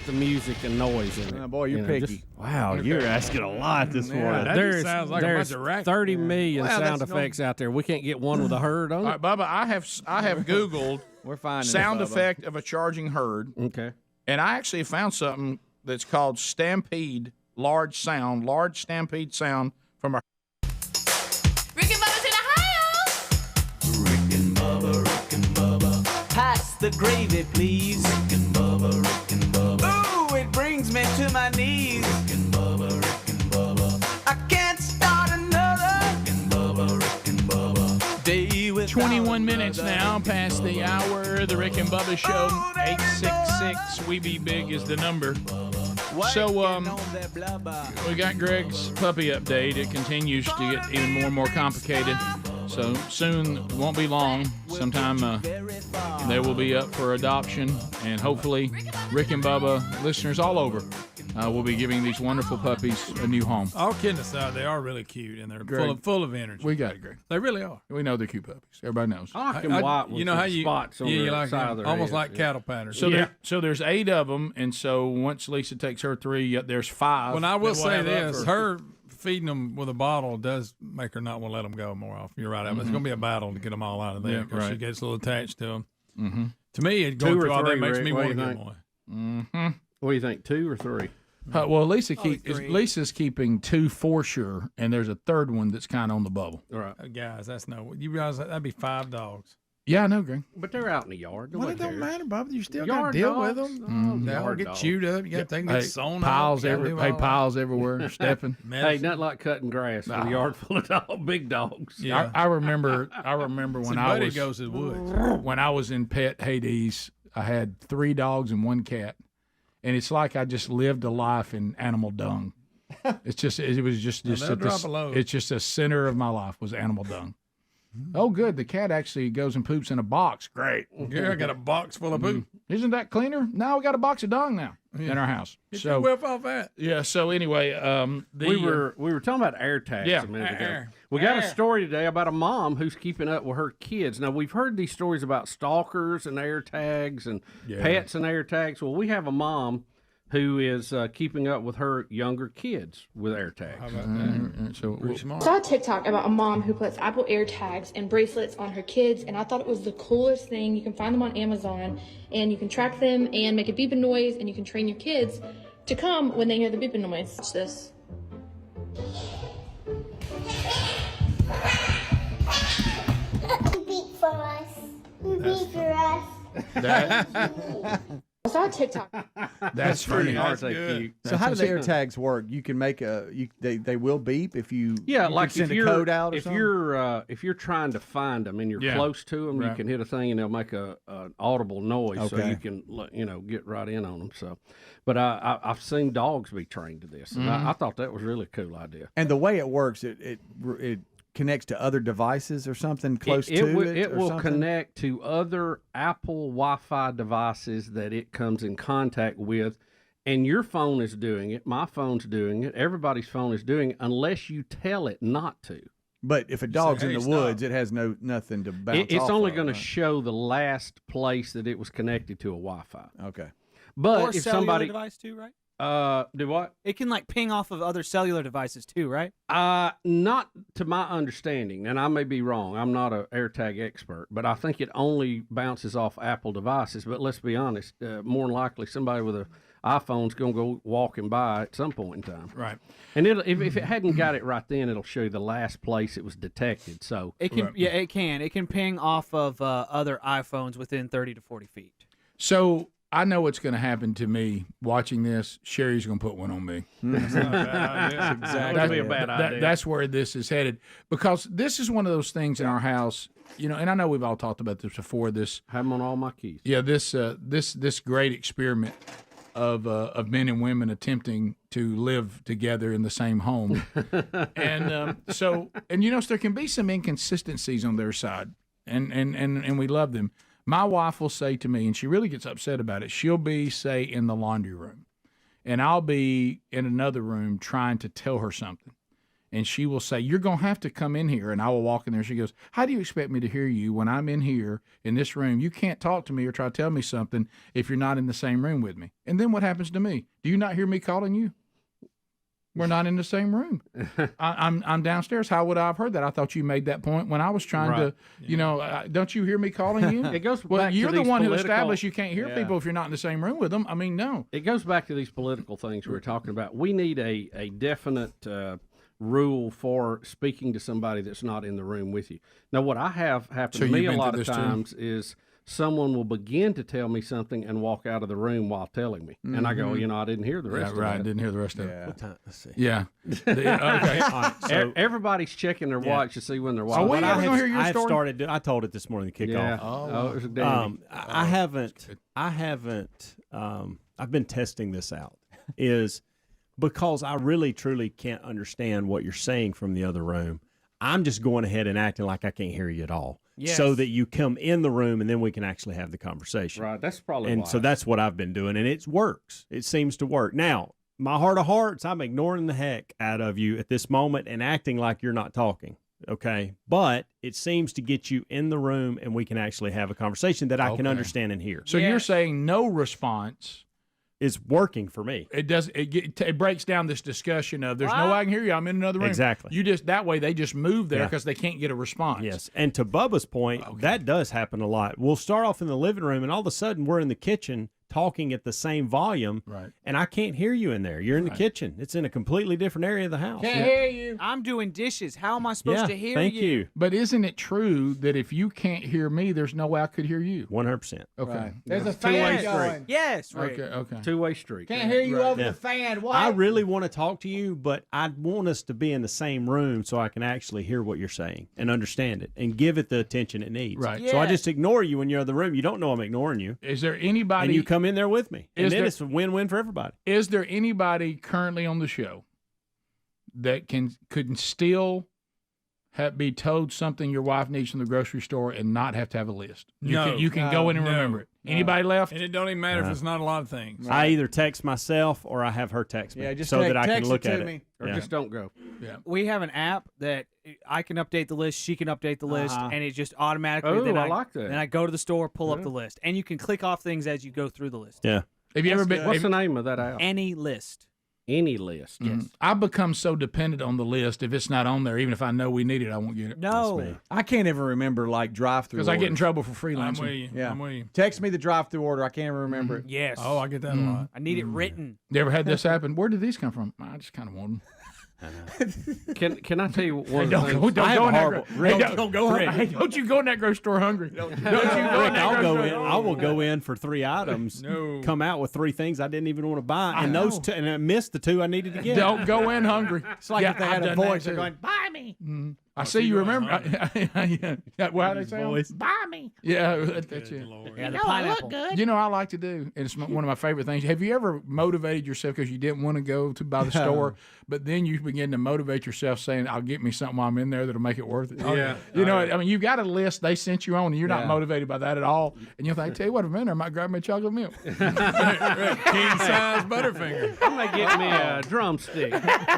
the music and noise in it. Oh, boy, you're picky. Wow, you're asking a lot this morning. That sounds like a bunch of racket. 30 million sound effects out there. We can't get one with a herd on it. All right, Bubba, I have Googled We're finding sound it, Bubba. effect of a charging herd. Okay. And I actually found something that's called stampede, large stampede sound from a. Rick and Bubba's in Ohio. Rick and Bubba. Pass the gravy, please. Rick and Bubba. Ooh, it brings me to my knees. Rick and Bubba. I can't start another Rick and Bubba. day without 21 minutes another. now past the hour. The Rick and Bubba Show. 866 We Be Big is the number. So we got Greg's puppy update. It continues to get even more and more complicated. So soon, won't be long. Sometime they will be up for adoption, and hopefully, Rick and Bubba listeners all over will be giving these wonderful puppies a new home. All kidding aside, they are really cute and they're full of energy. We got it, Greg. They really are. We know they're cute puppies. Everybody knows. I like them white with you know how you spots on you the like side of their almost heads. like cattle patterns. So there's 8 of them, and so once Lisa takes her 3, there's 5. When I will that we'll say have up this, for- her feeding them with a bottle does make her not want to let them go more often. You're right. It's going to be a battle to get them all out of there Yeah, because she right. gets a little attached to them. Mm-hmm. To me, going through all that 3, makes Rick? me What want do to you get think? one. Mm-hmm. What do you think, 2 or 3? Well, Lisa's Three. keeping 2 for sure, and there's a third one that's kind of on the bubble. All right. Guys, that's no. You realize that'd be 5 dogs. Yeah, I know, Greg. But they're out in the yard. Well, it don't matter, Bubba. You still got Yard to deal with dogs. them. Oh, They'll yard get dogs. chewed up. You got to think get sewn piles up. piles everywhere. Stepping. Hey, not like cutting grass with a yard full of big dogs. Yeah. I remember when I was goes to the woods. when I was in pet Hades. I had 3 dogs and 1 cat, and it's like I just lived a life in animal dung. It's just it's just the center of my life was animal dung. Oh, good. The cat actually goes and poops in a box. Great. Yeah, I got a box full of poop. Isn't that cleaner? Now we got a box of dung now in our house. Get So your whiff off that. yeah. So anyway, we were talking about air tags a minute ago. We got a story today about a mom who's keeping up with her kids. Now we've heard these stories about stalkers and air tags and pets and air tags. Well, we have a mom who is keeping up with her younger kids with air tags. How about that? So Pretty smart. I saw a TikTok about a mom who puts Apple AirTags and bracelets on her kids, and I thought it was the coolest thing. You can find them on Amazon, and you can track them and make a beeping noise, and you can train your kids to come when they hear the beeping noise. Watch this. Beep for us. Beep for us. I saw a TikTok. That's funny. That's cute. So how do the AirTags work? You can make they will beep if you like send if a code out or if something? if you're trying to find them and you're close to them, you can hit a thing and they'll make an audible noise, so you can get right in on them. So, but I've seen dogs be trained to this, and I thought that was really a cool idea. And the way it works, it connects to other devices or something close to it. It or will something? connect to other Apple Wi-Fi devices that it comes in contact with, and your phone is doing it. My phone's doing it. Everybody's phone is doing it, unless you tell it not to. But if a dog's in the woods, it has nothing to bounce off. It's only of, going to right? show the last place that it was connected to a Wi-Fi. Okay. But or if cellular somebody device too, right? Do what? It can like ping off of other cellular devices too, right? Not to my understanding, and I may be wrong. I'm not an AirTag expert, but I think it only bounces off Apple devices. But let's be honest, more than likely somebody with an iPhone's going to go walking by at some point in time. Right. And if it hadn't got it right then, it'll show you the last place it was detected. So it can, it can. It can ping off of other iPhones within 30 to 40 feet. So I know what's going to happen to me watching this. Sherry's going to put one on me. That's not a bad idea. Exactly. That'd be a bad idea. That's where this is headed, because this is one of those things in our house, and I know we've all talked about this before. This have them on all my keys. Yeah, this great experiment of men and women attempting to live together in the same home, and so there can be some inconsistencies on their side, and we love them. My wife will say to me, and she really gets upset about it, she'll be, say, in the laundry room, and I'll be in another room trying to tell her something. And she will say, "You're going to have to come in here." And I will walk in there. She goes, "How do you expect me to hear you when I'm in here in this room? You can't talk to me or try to tell me something if you're not in the same room with me." And then what happens to me? Do you not hear me calling you? We're not in the same room. I'm downstairs. How would I have heard that? I thought you made that point when I was trying to, don't you hear me calling you? It goes well, back you're to the these one who political- established you can't hear people if you're not in the same room with them. I mean, no. It goes back to these political things we were talking about. We need a definite rule for speaking to somebody that's not in the room with you. Now, what I have happened to me a lot of times is someone will begin to tell me something and walk out of the room while telling me. And I go, I didn't hear the rest of right, that. didn't hear the rest of it. Yeah. What time? Let's see. Yeah. Okay. All right, so Everybody's checking their watch to see when they're Are watching. we ever gonna hear your I've story? started. I told it this morning to kick Yeah. off. It was a dandy. I haven't. I've been testing this out. Is because I really truly can't understand what you're saying from the other room. I'm just going ahead and acting like I can't hear you at all, so that you come in the room and then we can actually have the conversation. Right. That's probably And why. so that's what I've been doing, and it works. It seems to work. Now, my heart of hearts, I'm ignoring the heck out of you at this moment and acting like you're not talking. Okay, but it seems to get you in the room and we can actually have a conversation that I can understand and hear. So you're saying no response is working for me. It does. It breaks down this discussion of there's no way I can hear you. I'm in another room. Exactly. You just that way they just move there Yeah. because they can't get a response. Yes, and to Bubba's point, that does happen a lot. We'll start off in the living room, and all of a sudden we're in the kitchen talking at the same volume, right? And I can't hear you in there. You're in the kitchen. It's in a completely different area of the house. Can't hear you. I'm doing dishes. How am I supposed to hear you? But isn't it true that if you can't hear me, there's no way I could hear you? 100%. Okay. Right. There's a Two-way fan going. Yes. Okay. Okay. Two-way street. Can't hear you over Yeah. the fan. What? I really want to talk to you, but I want us to be in the same room so I can actually hear what you're saying and understand it and give it the attention it needs. Right. So I Yeah. just ignore you when you're in the room. You don't know I'm ignoring you. Is there anybody? And you come in there with me. And Is then there- it's a win-win for everybody. Is there anybody currently on the show that could still be told something your wife needs from the grocery store and not have to have a list? You can go in and remember it. Anybody left? And it don't even matter if it's not a lot of things. I either text myself or I have her text me so that I can look at it. Or just don't go. Yeah. We have an app that I can update the list, she can update the list, and it just automatically. Oh, then I like that. Then I go to the store, pull up the list, and you can click off things as you go through the list. Yeah. Have you ever been? What's the name of that app? Any list. Any list. Yes. I've become so dependent on the list. If it's not on there, even if I know we need it, I won't get it. No. I can't ever remember like drive-through Because I get in orders. trouble for freelancing. I'm with you. Yeah. I'm with you. Text me the drive-through order. I can't remember it. Yes. Oh, I get that a lot. I need it written. You ever had this happen? Where did these come from? I just kind of want them. Can I tell you one Hey, of the don't things? go, don't go in that. Rick, Don't go. Hey, don't you go in that grocery store hungry. Don't you go in that I'll grocery go store in. I will go in for 3 items. No. Come out with 3 things I didn't even want to buy, and those two, and I missed the 2 I needed to get. Don't go in hungry. It's like if they had I've a done that voice, they're too. going, buy me. I see you remember. Yeah, well, how they say Voice. buy me. Yeah, that's it. Yeah, the pineapple. You know, I like to do, and it's one of my favorite things. Have you ever motivated yourself because you didn't want to go to by the store, but then you begin to motivate yourself saying, "I'll get me something while I'm in there that'll make it worth it." Yeah. You know, I mean, you've got a list they sent you on, and you're not Yeah. motivated by that at all. And you'll think, "Tell you what, if I'm in there, I might grab me a chocolate milk." King size Butterfinger. I may get me a drumstick.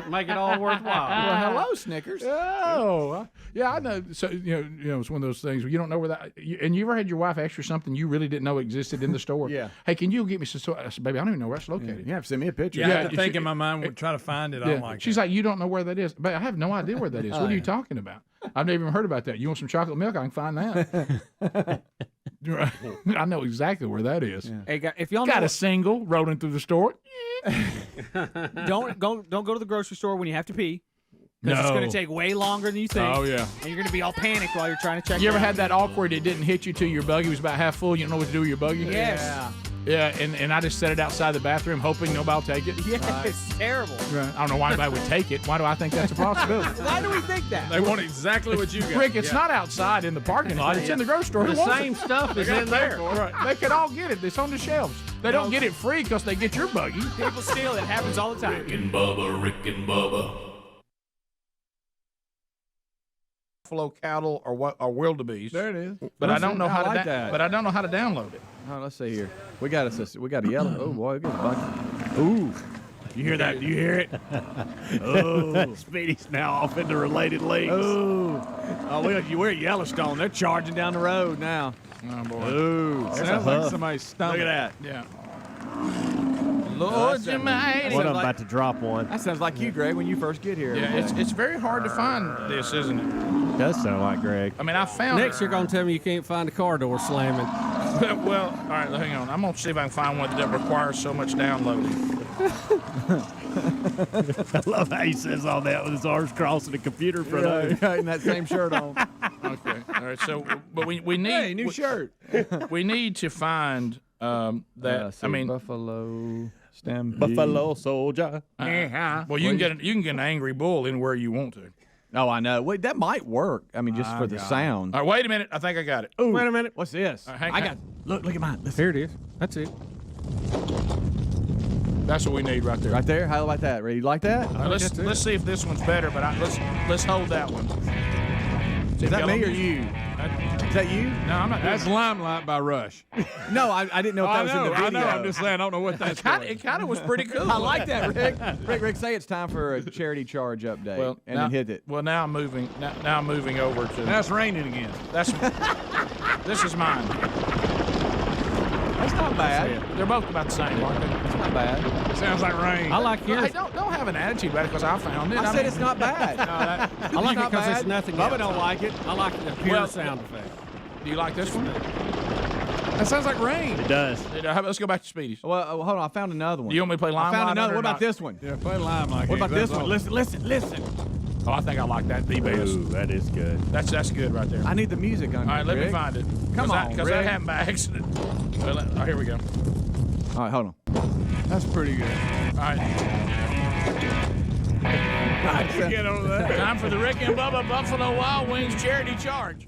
Make it all worthwhile. Well, hello, Snickers. Oh, yeah, I know. So you know, it's one of those things where you don't know where that. And you ever had your wife ask you something you really didn't know existed in the store? Yeah. Hey, can you get me some? I said, baby, I don't even know where it's located. You have to send me a picture. Yeah, I have Yeah, to think she- in my mind, we'll try to find it. I Yeah. don't like She's that. like, you don't know where that is. But I have no idea where that is. What are you talking about? I've never even heard about that. You want some chocolate milk? I can find that. Right. I know exactly where that is. Hey, if y'all Got know, a single rolling through the store. don't go to the grocery store when you have to pee. Because it's No. going to take way longer than you think. Oh, yeah. And you're going to be all panicked while you're trying to check. You ever it out. had that awkward? It didn't hit you till your buggy was about half full. You don't know what to do with your buggy. Yes. Yeah, and I just set it outside the bathroom, hoping nobody will take it. Yes, it's terrible. Right. I don't know why anybody would take it. Why do I think that's a possibility? Why do we think that? They want exactly what you got. Rick, it's not outside in the parking lot. It's in the grocery store. Who The wants same it? stuff is in there. Right. They could all get it. It's on the shelves. They don't get it free because they get your buggy. People steal it. It happens all the time. Rick and Bubba, Rick and Bubba. Buffalo cattle or wildebeest. There it is. But I don't know how to. like that. But I don't know how to download it. Oh, let's see here. We got a yellow. Oh boy, we got a bunch. Ooh. You hear that? Do you hear it? Oh, Speedy's now off into related leagues. Oh, we're at Yellowstone. They're charging down the road now. Oh boy. Ooh, sounds like somebody's stomach. Look at that. Yeah. Lord, you mighty. One of them about to drop one. That sounds like you, Greg, when you first get here. Yeah, it's very hard to find this, isn't it? Does sound like Greg. I mean, I found Next, it. you're going to tell me you can't find the car door slamming. Well, all right, hang on. I'm going to see if I can find one that requires so much downloading. I love how he says all that with his arms crossed and the computer in front of him. Yeah, and that same shirt on. Okay. All right. So, but we need Hey, new shirt. We need to find that. I mean, Buffalo Stampede. Buffalo soldier. well, you can get an angry bull anywhere you want to. Oh, I know. Wait, that might work. I mean, just for the sound. All right, wait a minute. I think I got it. Ooh, Wait a minute. what's this? All right, I got. Look at mine. Listen. Here it is. That's it. That's what we need right there. Right there. How about that? You like that? All right, let's see if this one's better. But let's hold that one. Is that me or you? Is that you? No, I'm not. That's Limelight by Rush. No, I didn't know if that was in the video. I know. I'm just saying. I don't know what that's. It kind of was pretty cool. I like that, Rick. Rick, say it's time for a charity charge update, Well, and now, then hit it. Well, now I'm moving. Now I'm moving over to. Now it's raining again. This is mine. That's not bad. They're both about the same, aren't they? That's not bad. Sounds like rain. I like yours. Hey, don't have an attitude about it because I found it. I said it's not bad. I like it because it's nothing Bubba else. don't like it. I like the pure Well, sound effect. Do you like this one? That sounds like rain. It does. Let's go back to Speedy's. Well, hold on. I found another one. You want me to play Limelight? I found another. or What about not? this one? Yeah, play Limelight. What about this That's one? all. Listen. Oh, I think I like that the best. Ooh, that is good. That's good right there. I need the music on All right, let me Rick. find it. Come on, because Rick. that happened by accident. Well, here we go. All right, hold on. That's pretty good. All right. Get over that. Time for the Rick and Bubba Buffalo Wild Wings charity charge.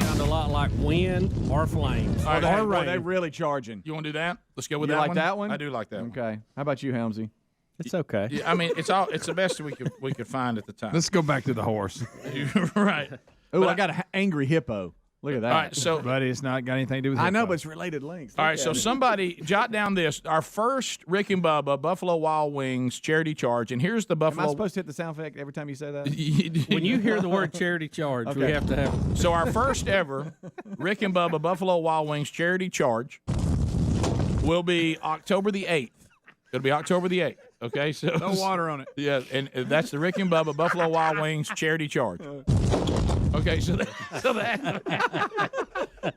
Sound a lot like wind or flames. All right, Well, hey, they really charging. You want to do that? Let's go with You that like one. that one? I do like that one. Okay. How about you, Helmsy? It's okay. Yeah, I mean, it's the best we could find at the time. Let's go back to the horse. Right. Oh, But I got an angry hippo. Look at that. All right, so Buddy, it's not got anything to do with I know, hip-hop. but it's related links. all Look right, so at it. somebody jot down this: our first Rick and Bubba Buffalo Wild Wings charity charge, and here's the Am Buffalo. I supposed to hit the sound effect every time you say that? When you hear the word charity charge, we Okay. have to have. So our first ever Rick and Bubba Buffalo Wild Wings charity charge will be October the 8th. It'll be October the 8th. Okay, so No water on it. Yeah, and that's the Rick and Bubba Buffalo Wild Wings charity charge. Okay, so that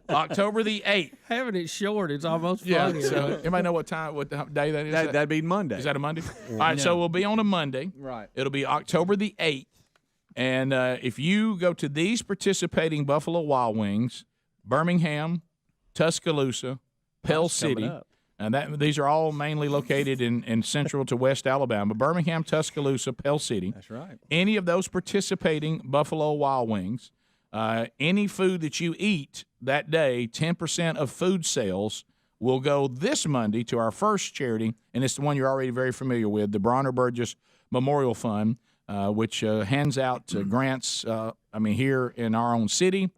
October the 8th. Having it short, it's almost Yeah. funny. So anybody know what day that is? That'd be Monday. Is that a Monday? All right, so we'll be on a Monday. Right. It'll be October the 8th. And if you go to these participating Buffalo Wild Wings, Birmingham, Tuscaloosa, Pell City, and these are all mainly located in central to west Alabama, Birmingham, Tuscaloosa, Pell City. That's right. Any of those participating Buffalo Wild Wings, any food that you eat that day, 10% of food sales will go this Monday to our first charity, and it's the one you're already very familiar with, the Bronner Burgess Memorial Fund, which hands out grants, here in our own city,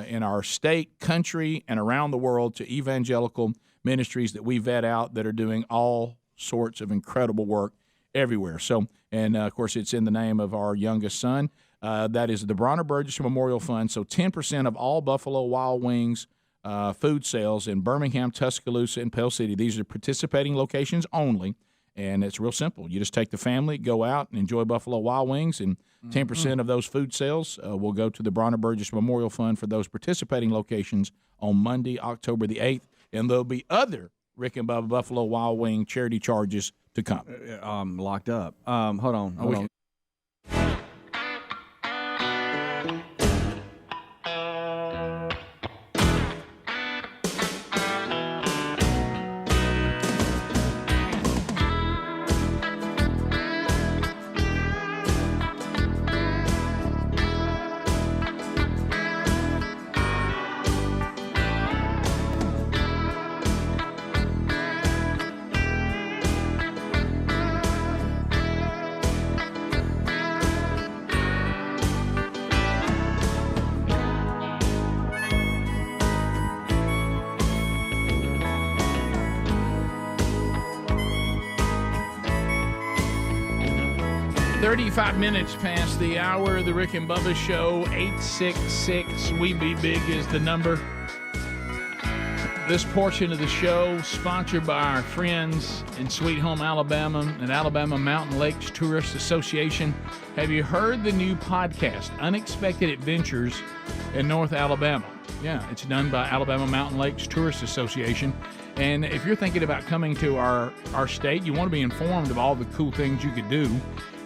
in our state, country, and around the world to evangelical ministries that we vet out that are doing all sorts of incredible work everywhere. So, and of course, it's in the name of our youngest son. That is the Bronner Burgess Memorial Fund. So 10% of all Buffalo Wild Wings food sales in Birmingham, Tuscaloosa, and Pell City. These are participating locations only, and it's real simple. You just take the family, go out, and enjoy Buffalo Wild Wings, and 10% of those food sales will go to the Bronner Burgess Memorial Fund for those participating locations on Monday, October the 8th. And there'll be other Rick and Bubba Buffalo Wild Wing charity charges to come. Locked up. Hold on. 35 minutes past the hour of the Rick and Bubba Show. 866-WE-BE-BIG is the number. This portion of the show sponsored by our friends in Sweet Home, Alabama and Alabama Mountain Lakes Tourist Association. Have you heard the new podcast, Unexpected Adventures in North Alabama? Yeah, it's done by Alabama Mountain Lakes Tourist Association. And if you're thinking about coming to our state, you want to be informed of all the cool things you could do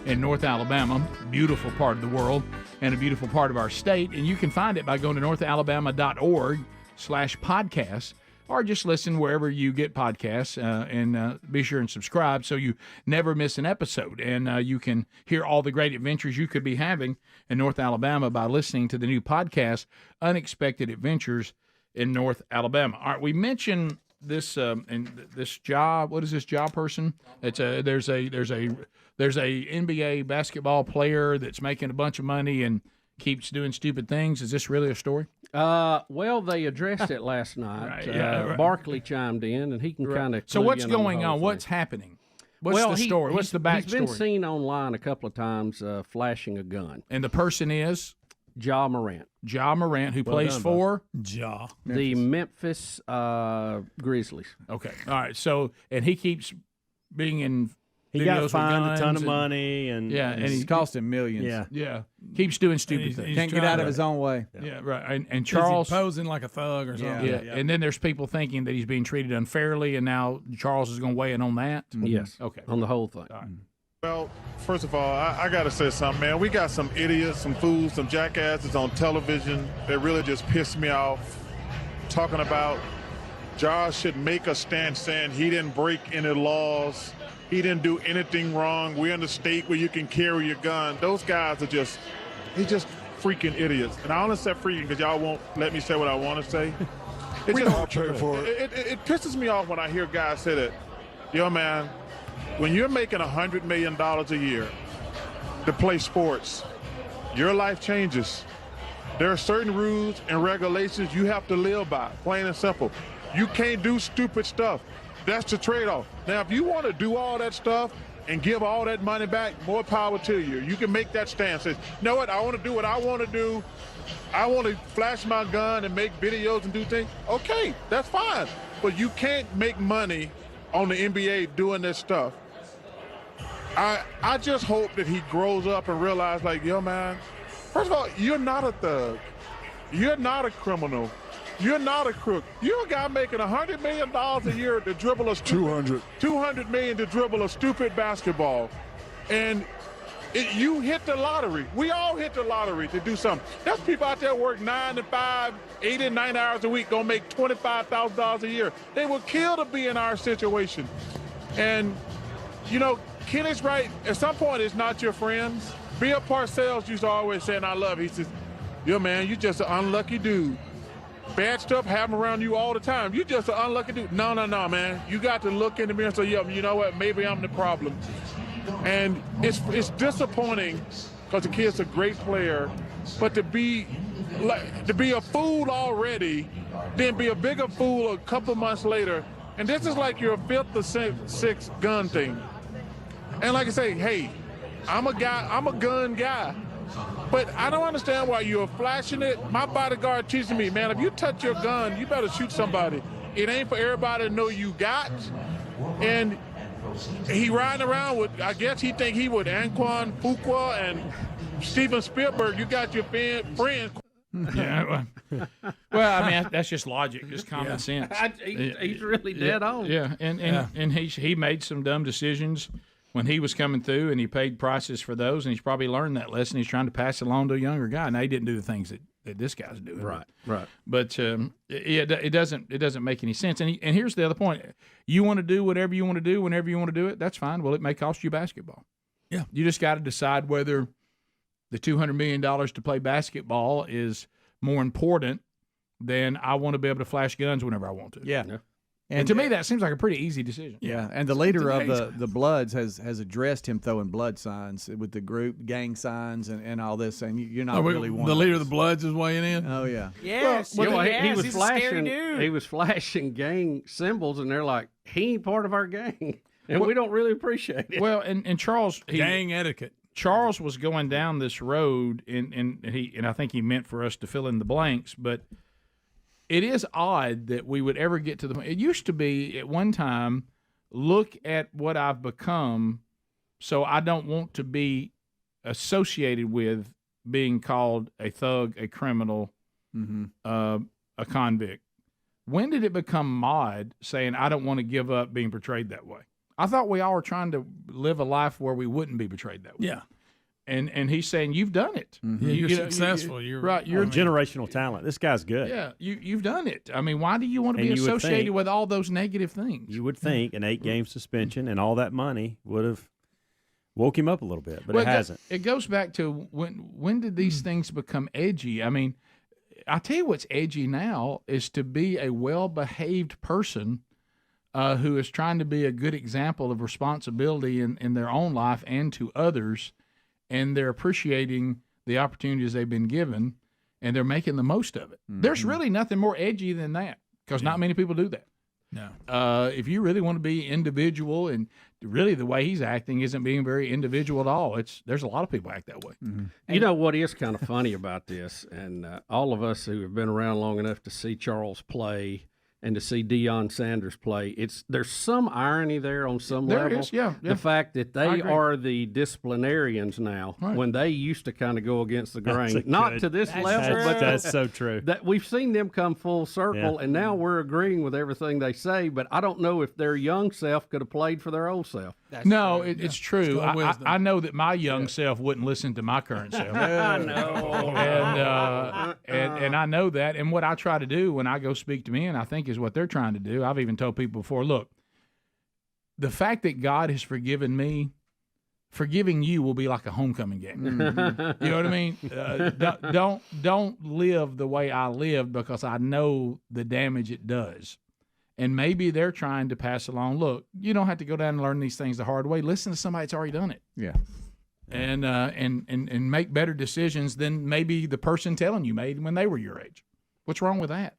in North Alabama, beautiful part of the world and a beautiful part of our state. And you can find it by going to northalabama.org/podcast, or just listen wherever you get podcasts, and be sure and subscribe so you never miss an episode. And you can hear all the great adventures you could be having in North Alabama by listening to the new podcast, Unexpected Adventures in North Alabama. All right, we mentioned this and this job. What is this job person? It's there's a NBA basketball player that's making a bunch of money and keeps doing stupid things. Is this really a story? Well, they addressed it last night. Right. Barkley chimed in, and he can kind of. So what's going on? What's happening? What's the story? What's the backstory? He's been seen online a couple of times flashing a gun. And the person is? Ja Morant. Ja Morant, who plays done, for Ja. The Memphis Grizzlies. Okay. All right. So, and he keeps being in. He got videos with fined a guns ton of money, and and It's cost him millions. Yeah. Yeah, keeps doing stupid He's- things. he's Can't get trying out to- of his own way. Yeah, right. And Is he Charles posing like a thug or something? Yeah. And then there's people thinking that he's being treated unfairly, and now Charles is going to weigh in on that. Yes. Okay. On the whole thing. Well, first of all, I got to say something, man. We got some idiots, some fools, some jackasses on television that really just piss me off. Talking about Josh should make a stand saying he didn't break any laws. He didn't do anything wrong. We're in a state where you can carry your gun. Those guys are just freaking idiots. And I only say freaking because y'all won't let me say what I want to say. It pisses me off when I hear guys say that, yo, man, when you're making $100 million a year to play sports, your life changes. There are certain rules and regulations you have to live by, plain and simple. You can't do stupid stuff. That's the trade-off. Now, if you want to do all that stuff and give all that money back, more power to you. You can make that stand. Say, you know what? I want to do what I want to do. I want to flash my gun and make videos and do things. Okay, that's fine. But you can't make money on the NBA doing this stuff. I just hope that he grows up and realizes, like, yo, man, first of all, you're not a thug. You're not a criminal. You're not a crook. You're a guy making $100 million a year to dribble a $200 million to dribble a stupid basketball, and you hit the lottery. We all hit the lottery to do something. There's people out there work 9 to 5, 8 and 9 hours a week, gonna make $25,000 a year. They would kill to be in our situation. And you know, Kenny's right. At some point, it's not your friends. Bill Parcells used to always say, and I love it, he says, yo, man, you just an unlucky dude. Bad stuff happen around you all the time. You just an unlucky dude. No, man. You got to look in the mirror and say, yeah, you know what? Maybe I'm the problem. And it's disappointing because the kid's a great player, but to be a fool already, then be a bigger fool a couple months later, and this is like your 5th or 6th gun thing. And like I say, hey, I'm a gun guy. But I don't understand why you're flashing it. My bodyguard teaching me, man, if you touch your gun, you better shoot somebody. It ain't for everybody to know you got. And he riding around with, I guess he think he with Antoine Fuqua and Steven Spielberg. You got your friends. Yeah. Well, I mean, that's just logic, just common sense. He's really dead on. Yeah, and he made some dumb decisions when he was coming through, and he paid prices for those, and he's probably learned that lesson. He's trying to pass it along to a younger guy. Now, he didn't do the things that this guy's doing. Right. But it doesn't make any sense. And here's the other point: you want to do whatever you want to do whenever you want to do it. That's fine. Well, it may cost you basketball. Yeah. You just got to decide whether the $200 million to play basketball is more important than I want to be able to flash guns whenever I want to. Yeah. And to me, that seems like a pretty easy decision. Yeah, and the leader of the Bloods has addressed him throwing blood signs with the group, gang signs, and all this, and you're not really one. The of leader us. of the Bloods is weighing in? Oh, yeah. Yes. He was he's flashing. a scary dude. He was flashing gang symbols, and they're like, he ain't part of our gang, and we don't really appreciate it. Well, and Charles, gang etiquette. Charles was going down this road, and I think he meant for us to fill in the blanks, but it is odd that we would ever get to the point. It used to be at one time, look at what I've become, so I don't want to be associated with being called a thug, a criminal, a convict. When did it become mod saying I don't want to give up being portrayed that way? I thought we all were trying to live a life where we wouldn't be portrayed that way. Yeah. And he's saying you've done it. You're successful. You're right. You're generational talent. This guy's good. Yeah, you've done it. I mean, why do you want to And be you would associated think- with all those negative things? You would think an 8-game suspension and all that money would have woke him up a little bit, but Well, it hasn't. It goes back to when did these things become edgy? I mean, I tell you what's edgy now is to be a well-behaved person who is trying to be a good example of responsibility in their own life and to others, and they're appreciating the opportunities they've been given, and they're making the most of it. There's really nothing more edgy than that because not many people do that. No. If you really want to be individual, and really the way he's acting isn't being very individual at all. There's a lot of people act that way. Mm-hmm. You know what is kind of funny about this, and all of us who have been around long enough to see Charles play and to see Deion Sanders play, there's some irony there on some level. There is, yeah. The fact that they are the disciplinarians now, when they used to kind of go against the grain. Not to this level, but that's so true. That we've seen them come full circle, and now we're agreeing with everything they say, but I don't know if their young self could have played for their old self. It's true. I know that my young self wouldn't listen to my current self. I know. And I know that. And what I try to do when I go speak to men, I think is what they're trying to do. I've even told people before, look, the fact that God has forgiven me, forgiving you will be like a homecoming game. Mm-hmm. You know what I mean? Don't live the way I lived, because I know the damage it does. And maybe they're trying to pass along, look, you don't have to go down and learn these things the hard way. Listen to somebody that's already done it. Yeah. And make better decisions than maybe the person telling you made when they were your age. What's wrong with that?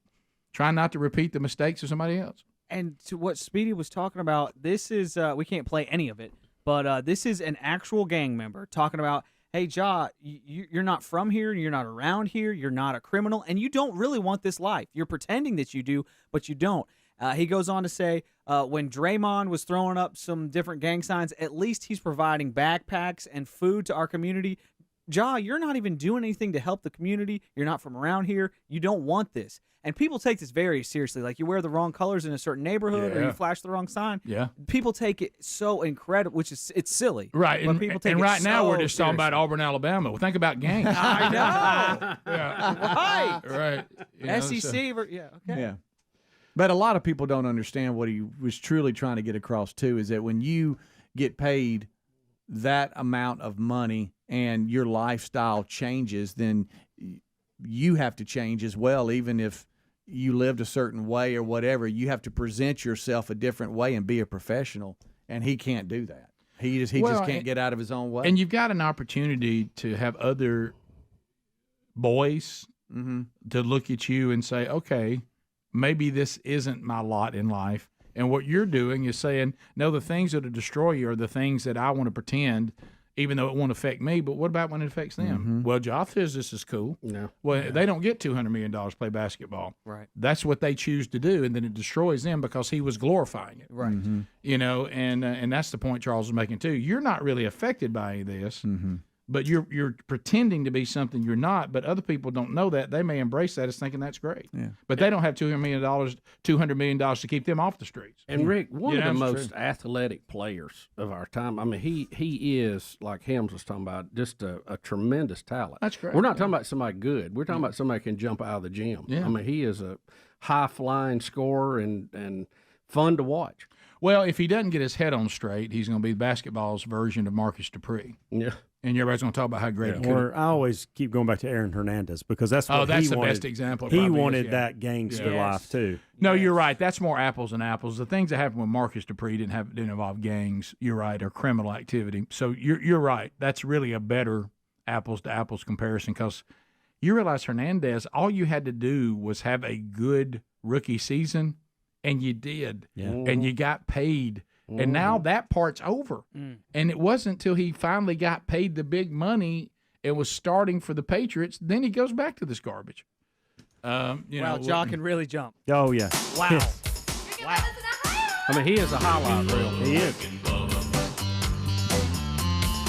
Try not to repeat the mistakes of somebody else. And to what Speedy was talking about, this is we can't play any of it, but this is an actual gang member talking about, hey, Ja, you're not from here, you're not around here, you're not a criminal, and you don't really want this life. You're pretending that you do, but you don't. He goes on to say, when Draymond was throwing up some different gang signs, at least he's providing backpacks and food to our community. Ja, you're not even doing anything to help the community. You're not from around here. You don't want this. And people take this very seriously. Like, you wear the wrong colors in a certain neighborhood, or you flash the wrong sign. Yeah. People take it so incredible, which is it's silly. Right. But And, people take and it right now so we're just talking about seriously. Auburn, Alabama. Well, think about gangs. I know. Yeah. Right. Right. You know, SEC. so- Yeah. Okay. Yeah. But a lot of people don't understand what he was truly trying to get across, too, is that when you get paid that amount of money and your lifestyle changes, then you have to change as well. Even if you lived a certain way or whatever, you have to present yourself a different way and be a professional, and he can't do that. He just can't get out of his own way. And you've got an opportunity to have other boys to look at you and say, okay, maybe this isn't my lot in life. And what you're doing is saying, no, the things that will destroy you are the things that I want to pretend, even though it won't affect me. But what about when it affects them? Well, Ja says this is cool. No. Well, they don't get $200 million to play basketball. Right. That's what they choose to do, and then it destroys them because he was glorifying it. Right. You know, and that's the point Charles is making too. You're not really affected by any of this, but you're pretending to be something you're not. But other people don't know that. They may embrace that as thinking that's great. Yeah. But they don't have $200 million to keep them off the streets. And Rick, one of the that's most true. athletic players of our time. I mean, he is, like Helms was talking about, just a tremendous talent. That's great. We're not talking about somebody good. We're talking about somebody who can jump out of the gym. Yeah. I mean, he is a high flying scorer and fun to watch. Well, if he doesn't get his head on straight, he's going to be basketball's version of Marcus Dupree. Yeah. And everybody's going to talk about how great he could. Or I always keep going back to Aaron Hernandez because that's what that's he the wanted. best example. He probably wanted is, that gangster life too. No, you're right. That's more apples and apples. The things that happened with Marcus Dupree didn't involve gangs. You're right, or criminal activity. So you're right. That's really a better apples to apples comparison because you realize Hernandez, all you had to do was have a good rookie season, and you did, and you got paid. And now that part's over. And it wasn't until he finally got paid the big money and was starting for the Patriots, then he goes back to this garbage. Wow, Ja can really jump. Oh, yeah. Wow. Wow. I mean, he is a highlight reel. He is.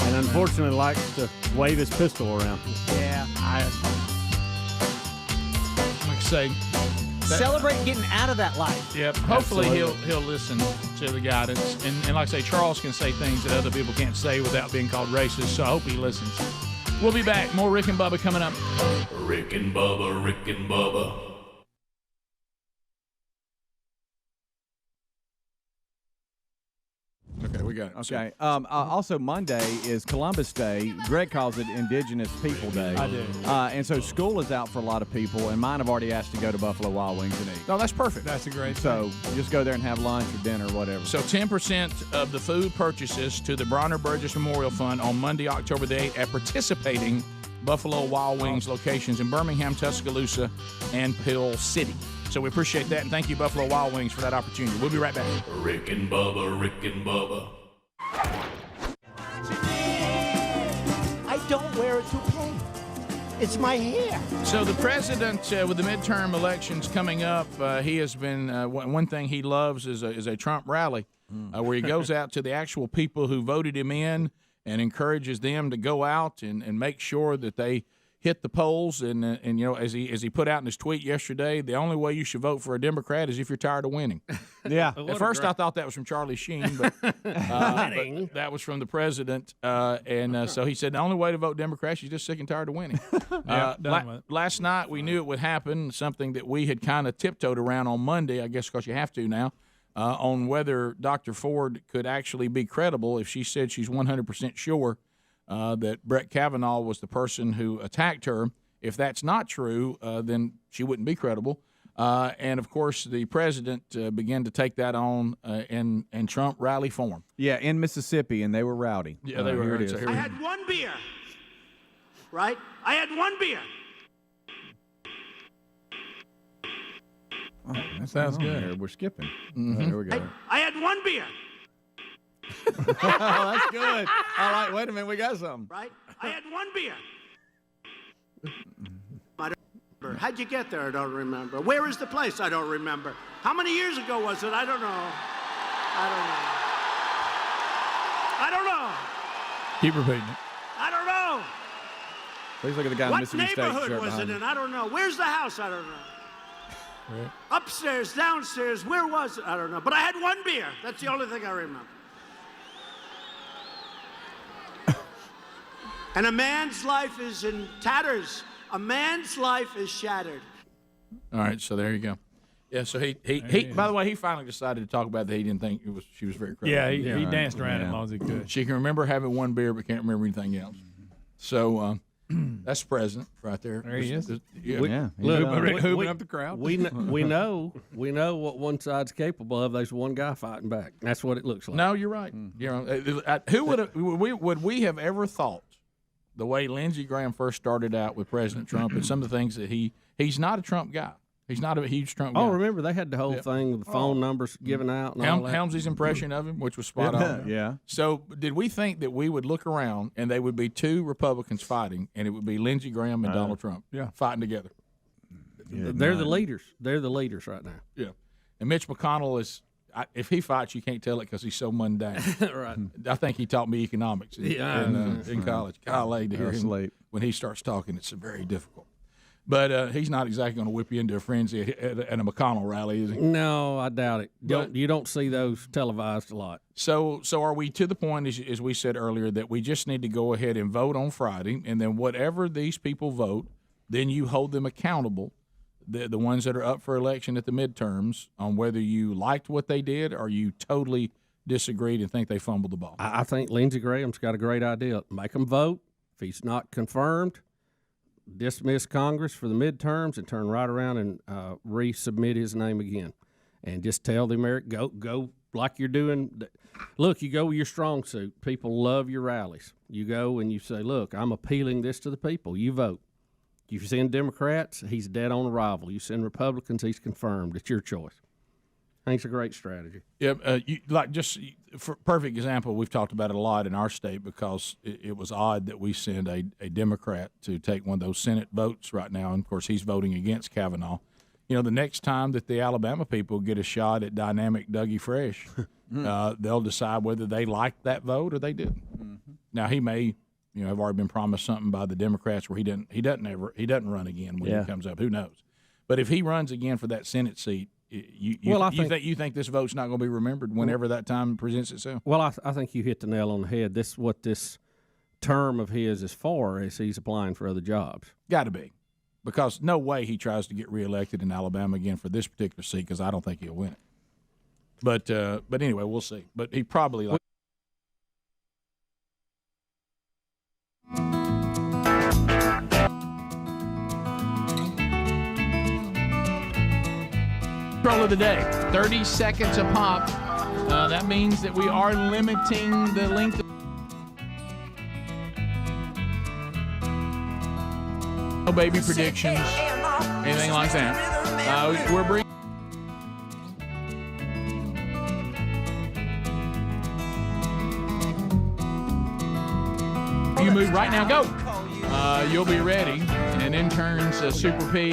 And unfortunately likes to wave his pistol around. Yeah. Like I say, Celebrate getting out of that life. Yep. Hopefully he'll listen to the guidance. And like I say, Charles can say things that other people can't say without being called racist, so I hope he listens. We'll be back. More Rick and Bubba coming up. Rick and Bubba, Rick and Bubba. Okay, we got it. Okay. Also, Monday is Columbus Day. Greg calls it Indigenous People Day. I do. And so school is out for a lot of people, and mine have already asked to go to Buffalo Wild Wings and eat. No, that's perfect. That's a great So just go there and have lunch or dinner or whatever. So 10% of the food purchases to the Bronner Burgess Memorial Fund on Monday, October the 8th at participating Buffalo Wild Wings locations in Birmingham, Tuscaloosa, and Pill City. So we appreciate that, and thank you, Buffalo Wild Wings, for that opportunity. We'll be right back. Rick and Bubba, Rick and Bubba. I don't wear a toupee. It's my hair. So the president, with the midterm elections coming up, he has been one thing he loves is a Trump rally, where he goes out to the actual people who voted him in and encourages them to go out and make sure that they hit the polls. And as he put out in his tweet yesterday, the only way you should vote for a Democrat is if you're tired of winning. Yeah. At first, I thought that was from Charlie Sheen, but that was from the president. So he said the only way to vote Democrat is you're just sick and tired of winning. Last night, we knew it would happen, something that we had kind of tiptoed around on Monday, I guess because you have to now, on whether Dr. Ford could actually be credible if she said she's 100% sure that Brett Kavanaugh was the person who attacked her. If that's not true, then she wouldn't be credible. And, of course, the president began to take that on in Trump rally form. Yeah, in Mississippi, and they were rowdy. Yeah, they were. Here it is. I had one beer, right? I had one beer. Oh, that sounds good. We're skipping. Here we go. I had one beer. Oh, that's good. All right, wait a minute. We got something. Right? I had one beer. I don't remember. How'd you get there? I don't remember. Where is the place? I don't remember. How many years ago was it? I don't know. I don't know. Keep repeating it. I don't know. Please look at the guy in What Mississippi State neighborhood shirt was behind it him. in? I don't know. Where's the house? I don't know. Right. Upstairs, downstairs, where was it? I don't know. But I had one beer. That's the only thing I remember. And a man's life is in tatters. A man's life is shattered. All right, so there you go. Yeah, so he by the way, he finally decided to talk about that. He didn't think she was very credible. Yeah, he danced around it as long as he could. She can remember having one beer but can't remember anything else. So that's the president right there. There he is. Hooping up the crowd. We know what one side's capable of. There's one guy fighting back. That's what it looks like. No, you're right. Who would we have ever thought, the way Lindsey Graham first started out with President Trump and some of the things that he's not a Trump guy. He's not a huge Trump guy. Oh, remember they had the whole thing with the phone numbers given out and all that. Helmsley's impression of him, which was spot on. Yeah. So did we think that we would look around and they would be two Republicans fighting, and it would be Lindsey Graham and Donald Trump fighting together? They're the leaders. They're the leaders right now. Yeah. And Mitch McConnell is, if he fights, you can't tell it because he's so mundane. Right. I think he taught me economics in college. Golly, to hear him when he starts talking, it's very difficult. But he's not exactly going to whip you into a frenzy at a McConnell rally, is he? No, I doubt it. You don't see those televised a lot. So are we to the point, as we said earlier, that we just need to go ahead and vote on Friday, and then whatever these people vote, then you hold them accountable, the ones that are up for election at the midterms, on whether you liked what they did or you totally disagreed and think they fumbled the ball? I think Lindsey Graham's got a great idea. Make them vote. If he's not confirmed, dismiss Congress for the midterms and turn right around and resubmit his name again, and just tell the American go like you're doing. Look, you go with your strong suit. People love your rallies. You go and you say, "Look, I'm appealing this to the people. You vote. You send Democrats, he's dead on arrival. You send Republicans, he's confirmed. It's your choice." I think it's a great strategy. Yeah, for perfect example, we've talked about it a lot in our state because it was odd that we send a Democrat to take one of those Senate votes right now, and of course he's voting against Kavanaugh. You know, the next time that the Alabama people get a shot at dynamic Dougie Fresh, they'll decide whether they like that vote or they didn't. Mm-hmm. Now he may, have already been promised something by the Democrats where he doesn't run again when he comes up. Who knows? But if he runs again for that Senate seat, you think this vote's not going to be remembered whenever that time presents itself? Well, I think you hit the nail on the head. This is what this term of his is for, as he's applying for other jobs. Got to be, because no way he tries to get reelected in Alabama again for this particular seat, because I don't think he'll win it. But anyway, we'll see. But he probably Roll of the day, 30 seconds a pop. That means that we are limiting the length of no baby predictions, anything like that. We're bringing. You move right now, go. You'll be ready. And interns, Super P,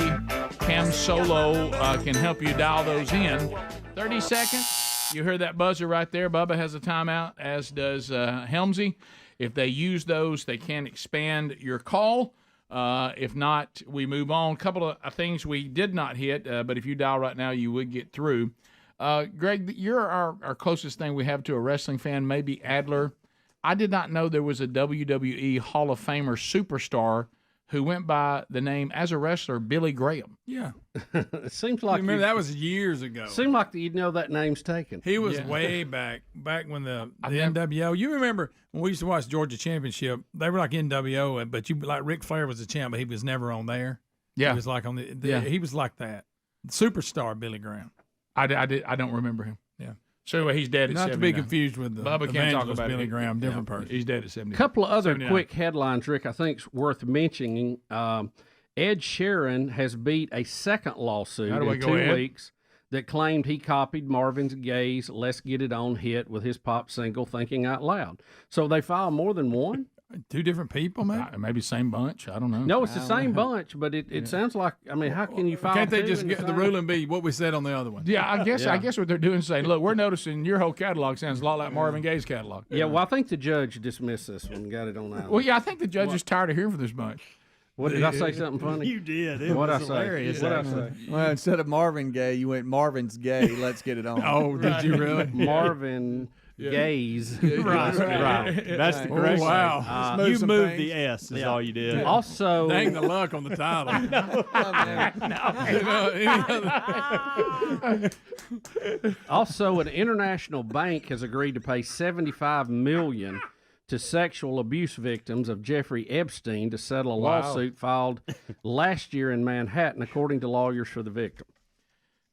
Cam Solo can help you dial those in. 30 seconds. You heard that buzzer right there. Bubba has a timeout, as does Helmsy. If they use those, they can expand your call. If not, we move on. A couple of things we did not hit, but if you dial right now, you would get through. Greg, you're our closest thing we have to a wrestling fan, maybe Adler. I did not know there was a WWE Hall of Famer superstar who went by the name, as a wrestler, Billy Graham. Yeah. It seems like remember that was years ago. Seemed like you'd know that name's taken. He was way back when the NWO. You remember when we used to watch Georgia Championship? They were like NWO, but like Ric Flair was the champ, but he was never on there. Yeah, he was like on he was like that superstar Billy Graham. I don't remember him. Yeah. So anyway, he's dead at 70. Not to be confused with the Bubba can't talk evangelist about Billy it. Graham, different person. He's dead at 70. A couple of other 79. quick headlines, Rick, I think is worth mentioning. Ed Sheeran has beat a second lawsuit in 2 weeks that claimed he copied Marvin Gaye's Let's Get It On hit with his pop single Thinking Out Loud. So they filed more than one? 2 different people, man? Maybe same bunch. I don't know. No, it's the same bunch, but it sounds like, I mean, how can you file Can't they two just in get the same- ruling be what we said on the other one? Yeah, I guess what they're doing is saying, look, we're noticing your whole catalog sounds a lot like Marvin Gaye's catalog. Yeah, well, I think the judge dismissed this one and got it on that. Well, yeah, I think the judge is tired of hearing from this bunch. What, did I say something funny? You did. It What'd was I say? hilarious. What'd I say? Well, instead of Marvin Gaye, you went Marvin's Gay. Let's get it on. Oh, did you really? Marvin Gaye's. Right. That's the correct. Oh, wow. You moved the S is all you did. Also, dang the luck on the title. Also, an international bank has agreed to pay $75 million to sexual abuse victims of Jeffrey Epstein to settle a lawsuit filed last year in Manhattan, according to lawyers for the victim.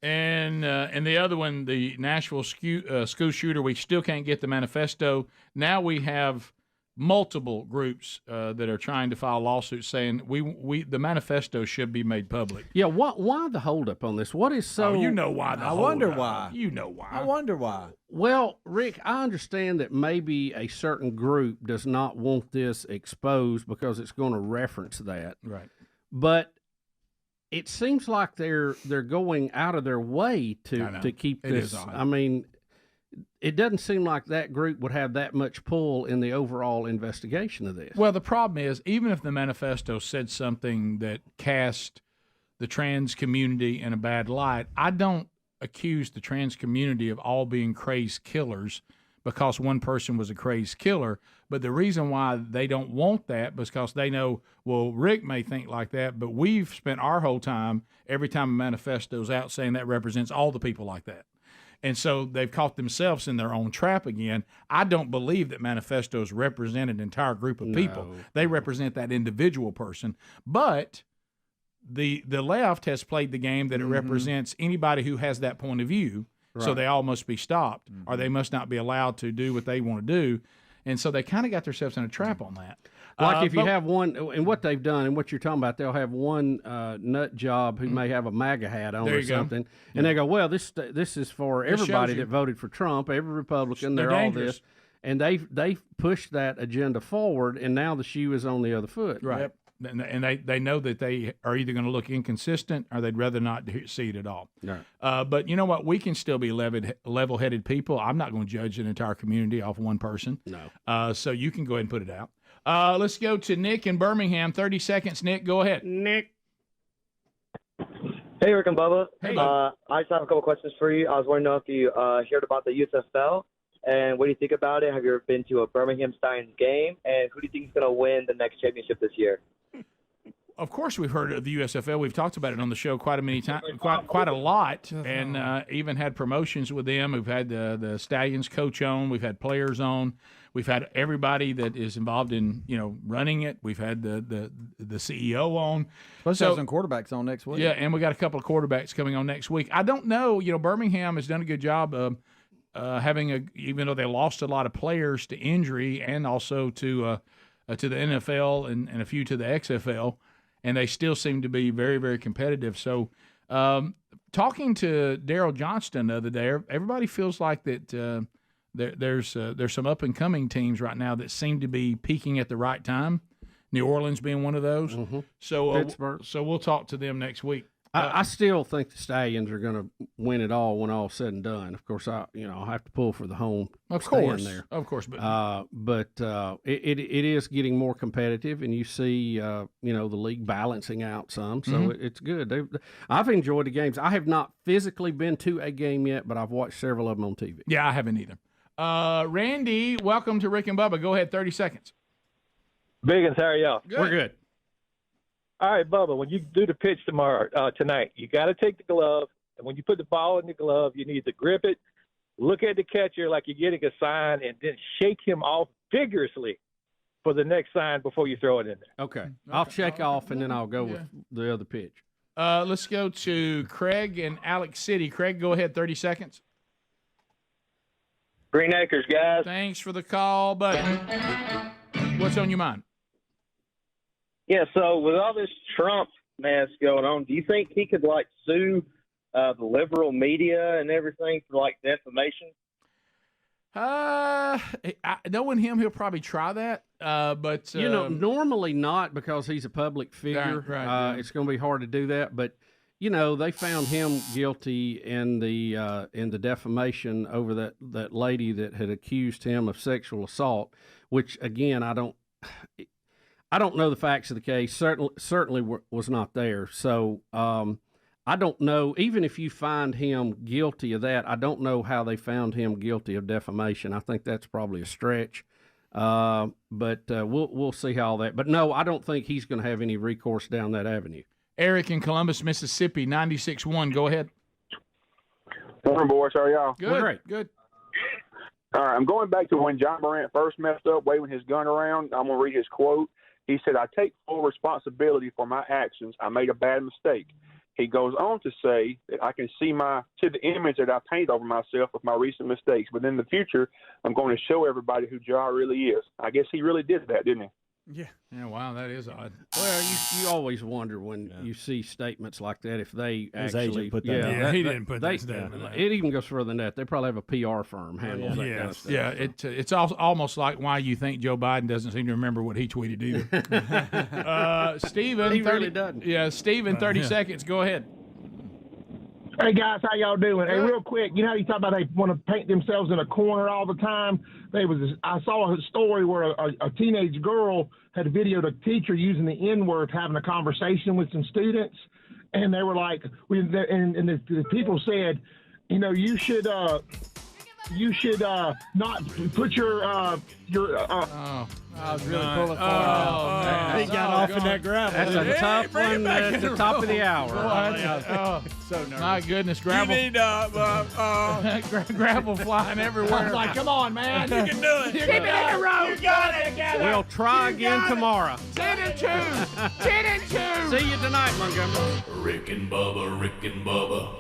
And the other one, the Nashville school shooter, we still can't get the manifesto. Now we have multiple groups that are trying to file lawsuits saying the manifesto should be made public. Yeah, why the holdup on this? What is so? Oh, you know why? I wonder why. You know why? I wonder why. Well, Rick, I understand that maybe a certain group does not want this exposed because it's going to reference that. Right. But it seems like they're going out of their way to keep It this. is odd. I mean, it doesn't seem like that group would have that much pull in the overall investigation of this. Well, the problem is, even if the manifesto said something that cast the trans community in a bad light, I don't accuse the trans community of all being crazed killers because one person was a crazed killer. But the reason why they don't want that is because they know, well, Rick may think like that, but we've spent our whole time, every time a manifesto's out, saying that represents all the people like that. And so they've caught themselves in their own trap again. I don't believe that manifestos represent an entire group of people. No. They represent that individual person. But the left has played the game that it represents anybody who has that point of view. So they all must be stopped, or they must not be allowed to do what they want to do. And so they kind of got themselves in a trap on that. Like if you have one, and what they've done, and what you're talking about, they'll have one nut job who may have a MAGA hat on There or you go. something, and they go, well, this is for It shows everybody you. that voted for Trump, every Republican, They're they're all dangerous. this, and they've pushed that agenda forward, and now the shoe is on the other foot. Right. Yep. And they know that they are either going to look inconsistent or they'd rather not see it at all. Right. But you know what? We can still be level-headed people. I'm not going to judge an entire community off one person. No. So you can go ahead and put it out. Let's go to Nick in Birmingham. 30 seconds, Nick. Go ahead. Nick. Hey, Rick and Bubba. Hey. I just have a couple questions for you. I was wondering if you heard about the USFL, and what do you think about it? Have you ever been to a Birmingham Steins game? And who do you think is going to win the next championship this year? Of course, we've heard of the USFL. We've talked about it on the show quite a lot, and even had promotions with them. We've had the Stallions coach on. We've had players on. We've had everybody that is involved in running it. We've had the CEO on. Supposed to have some quarterbacks on next week. Yeah, and we got a couple of quarterbacks coming on next week. I don't know. Birmingham has done a good job of having even though they lost a lot of players to injury and also to the NFL and a few to the XFL. And they still seem to be very, very competitive. So Talking to Daryl Johnston the other day, everybody feels like that there's some up-and-coming teams right now that seem to be peaking at the right time, New Orleans being one of those. Mm-hmm. So Pittsburgh. So we'll talk to them next week. I still think the Stallions are going to win it all when all's said and done. Of course, I'll have to pull for the home. Of stand course, but it is getting more competitive, and you see the league balancing out some, so it's good. I've enjoyed the games. I have not physically been to a game yet, but I've watched several of them on TV. Yeah, I haven't either. Randy, welcome to Rick and Bubba. Go ahead, 30 seconds. Biggins, how are y'all? Good. We're good. All right, Bubba, when you do the pitch tonight, you got to take the glove, and when you put the ball in the glove, you need to grip it, look at the catcher like you're getting a sign, and then shake him off vigorously for the next sign before you throw it in there. Okay. I'll check off, and then I'll go with the other pitch. Let's go to Craig in Alex City. Craig, go ahead, 30 seconds. Green Acres, guys. Thanks for the call, buddy. What's on your mind? Yeah, so with all this Trump mess going on, do you think he could, sue the liberal media and everything for, defamation? Knowing him, he'll probably try that. But normally not, because he's a public figure. Right. It's going to be hard to do that. But they found him guilty in the defamation over that lady that had accused him of sexual assault. Which again, I don't know the facts of the case. Certainly was not there. So I don't know. Even if you find him guilty of that, I don't know how they found him guilty of defamation. I think that's probably a stretch. But we'll see how all that. But no, I don't think he's going to have any recourse down that avenue. Eric in Columbus, Mississippi, 96.1. Go ahead. Morning, boys. How are y'all? Good. Good. All right. I'm going back to when Ja Morant first messed up waving his gun around. I'm going to read his quote. He said, "I take full responsibility for my actions. I made a bad mistake." He goes on to say that I can see the image that I painted over myself with my recent mistakes. But in the future, I'm going to show everybody who Ja really is. I guess he really did that, didn't he? Yeah, wow, that is odd. Well, you always wonder when you see statements like that if they His actually agent put that out. He didn't put that statement out. It even goes further than that. They probably have a PR firm handles that kind of stuff. Yeah, it's almost like why you think Joe Biden doesn't seem to remember what he tweeted either. Stephen, He really doesn't. Yeah, Stephen, 30 seconds. Go ahead. Hey guys, how y'all doing? Hey, real quick, you know how you talk about they want to paint themselves in a corner all the time? I saw a story where a teenage girl had videoed a teacher using the N-word having a conversation with some students, and they were like, the people said, you should not put your I was really pulling for it. He got off in that gravel. That's a tough one at the top of the hour. So nervous. My goodness, gravel. You need gravel flying everywhere. I was like, come on, man. You can do it. Keep it in the road. You got it together. We'll try again tomorrow. 10 and 2. 10 and 2. See you tonight, Montgomery. Rick and Bubba, Rick and Bubba.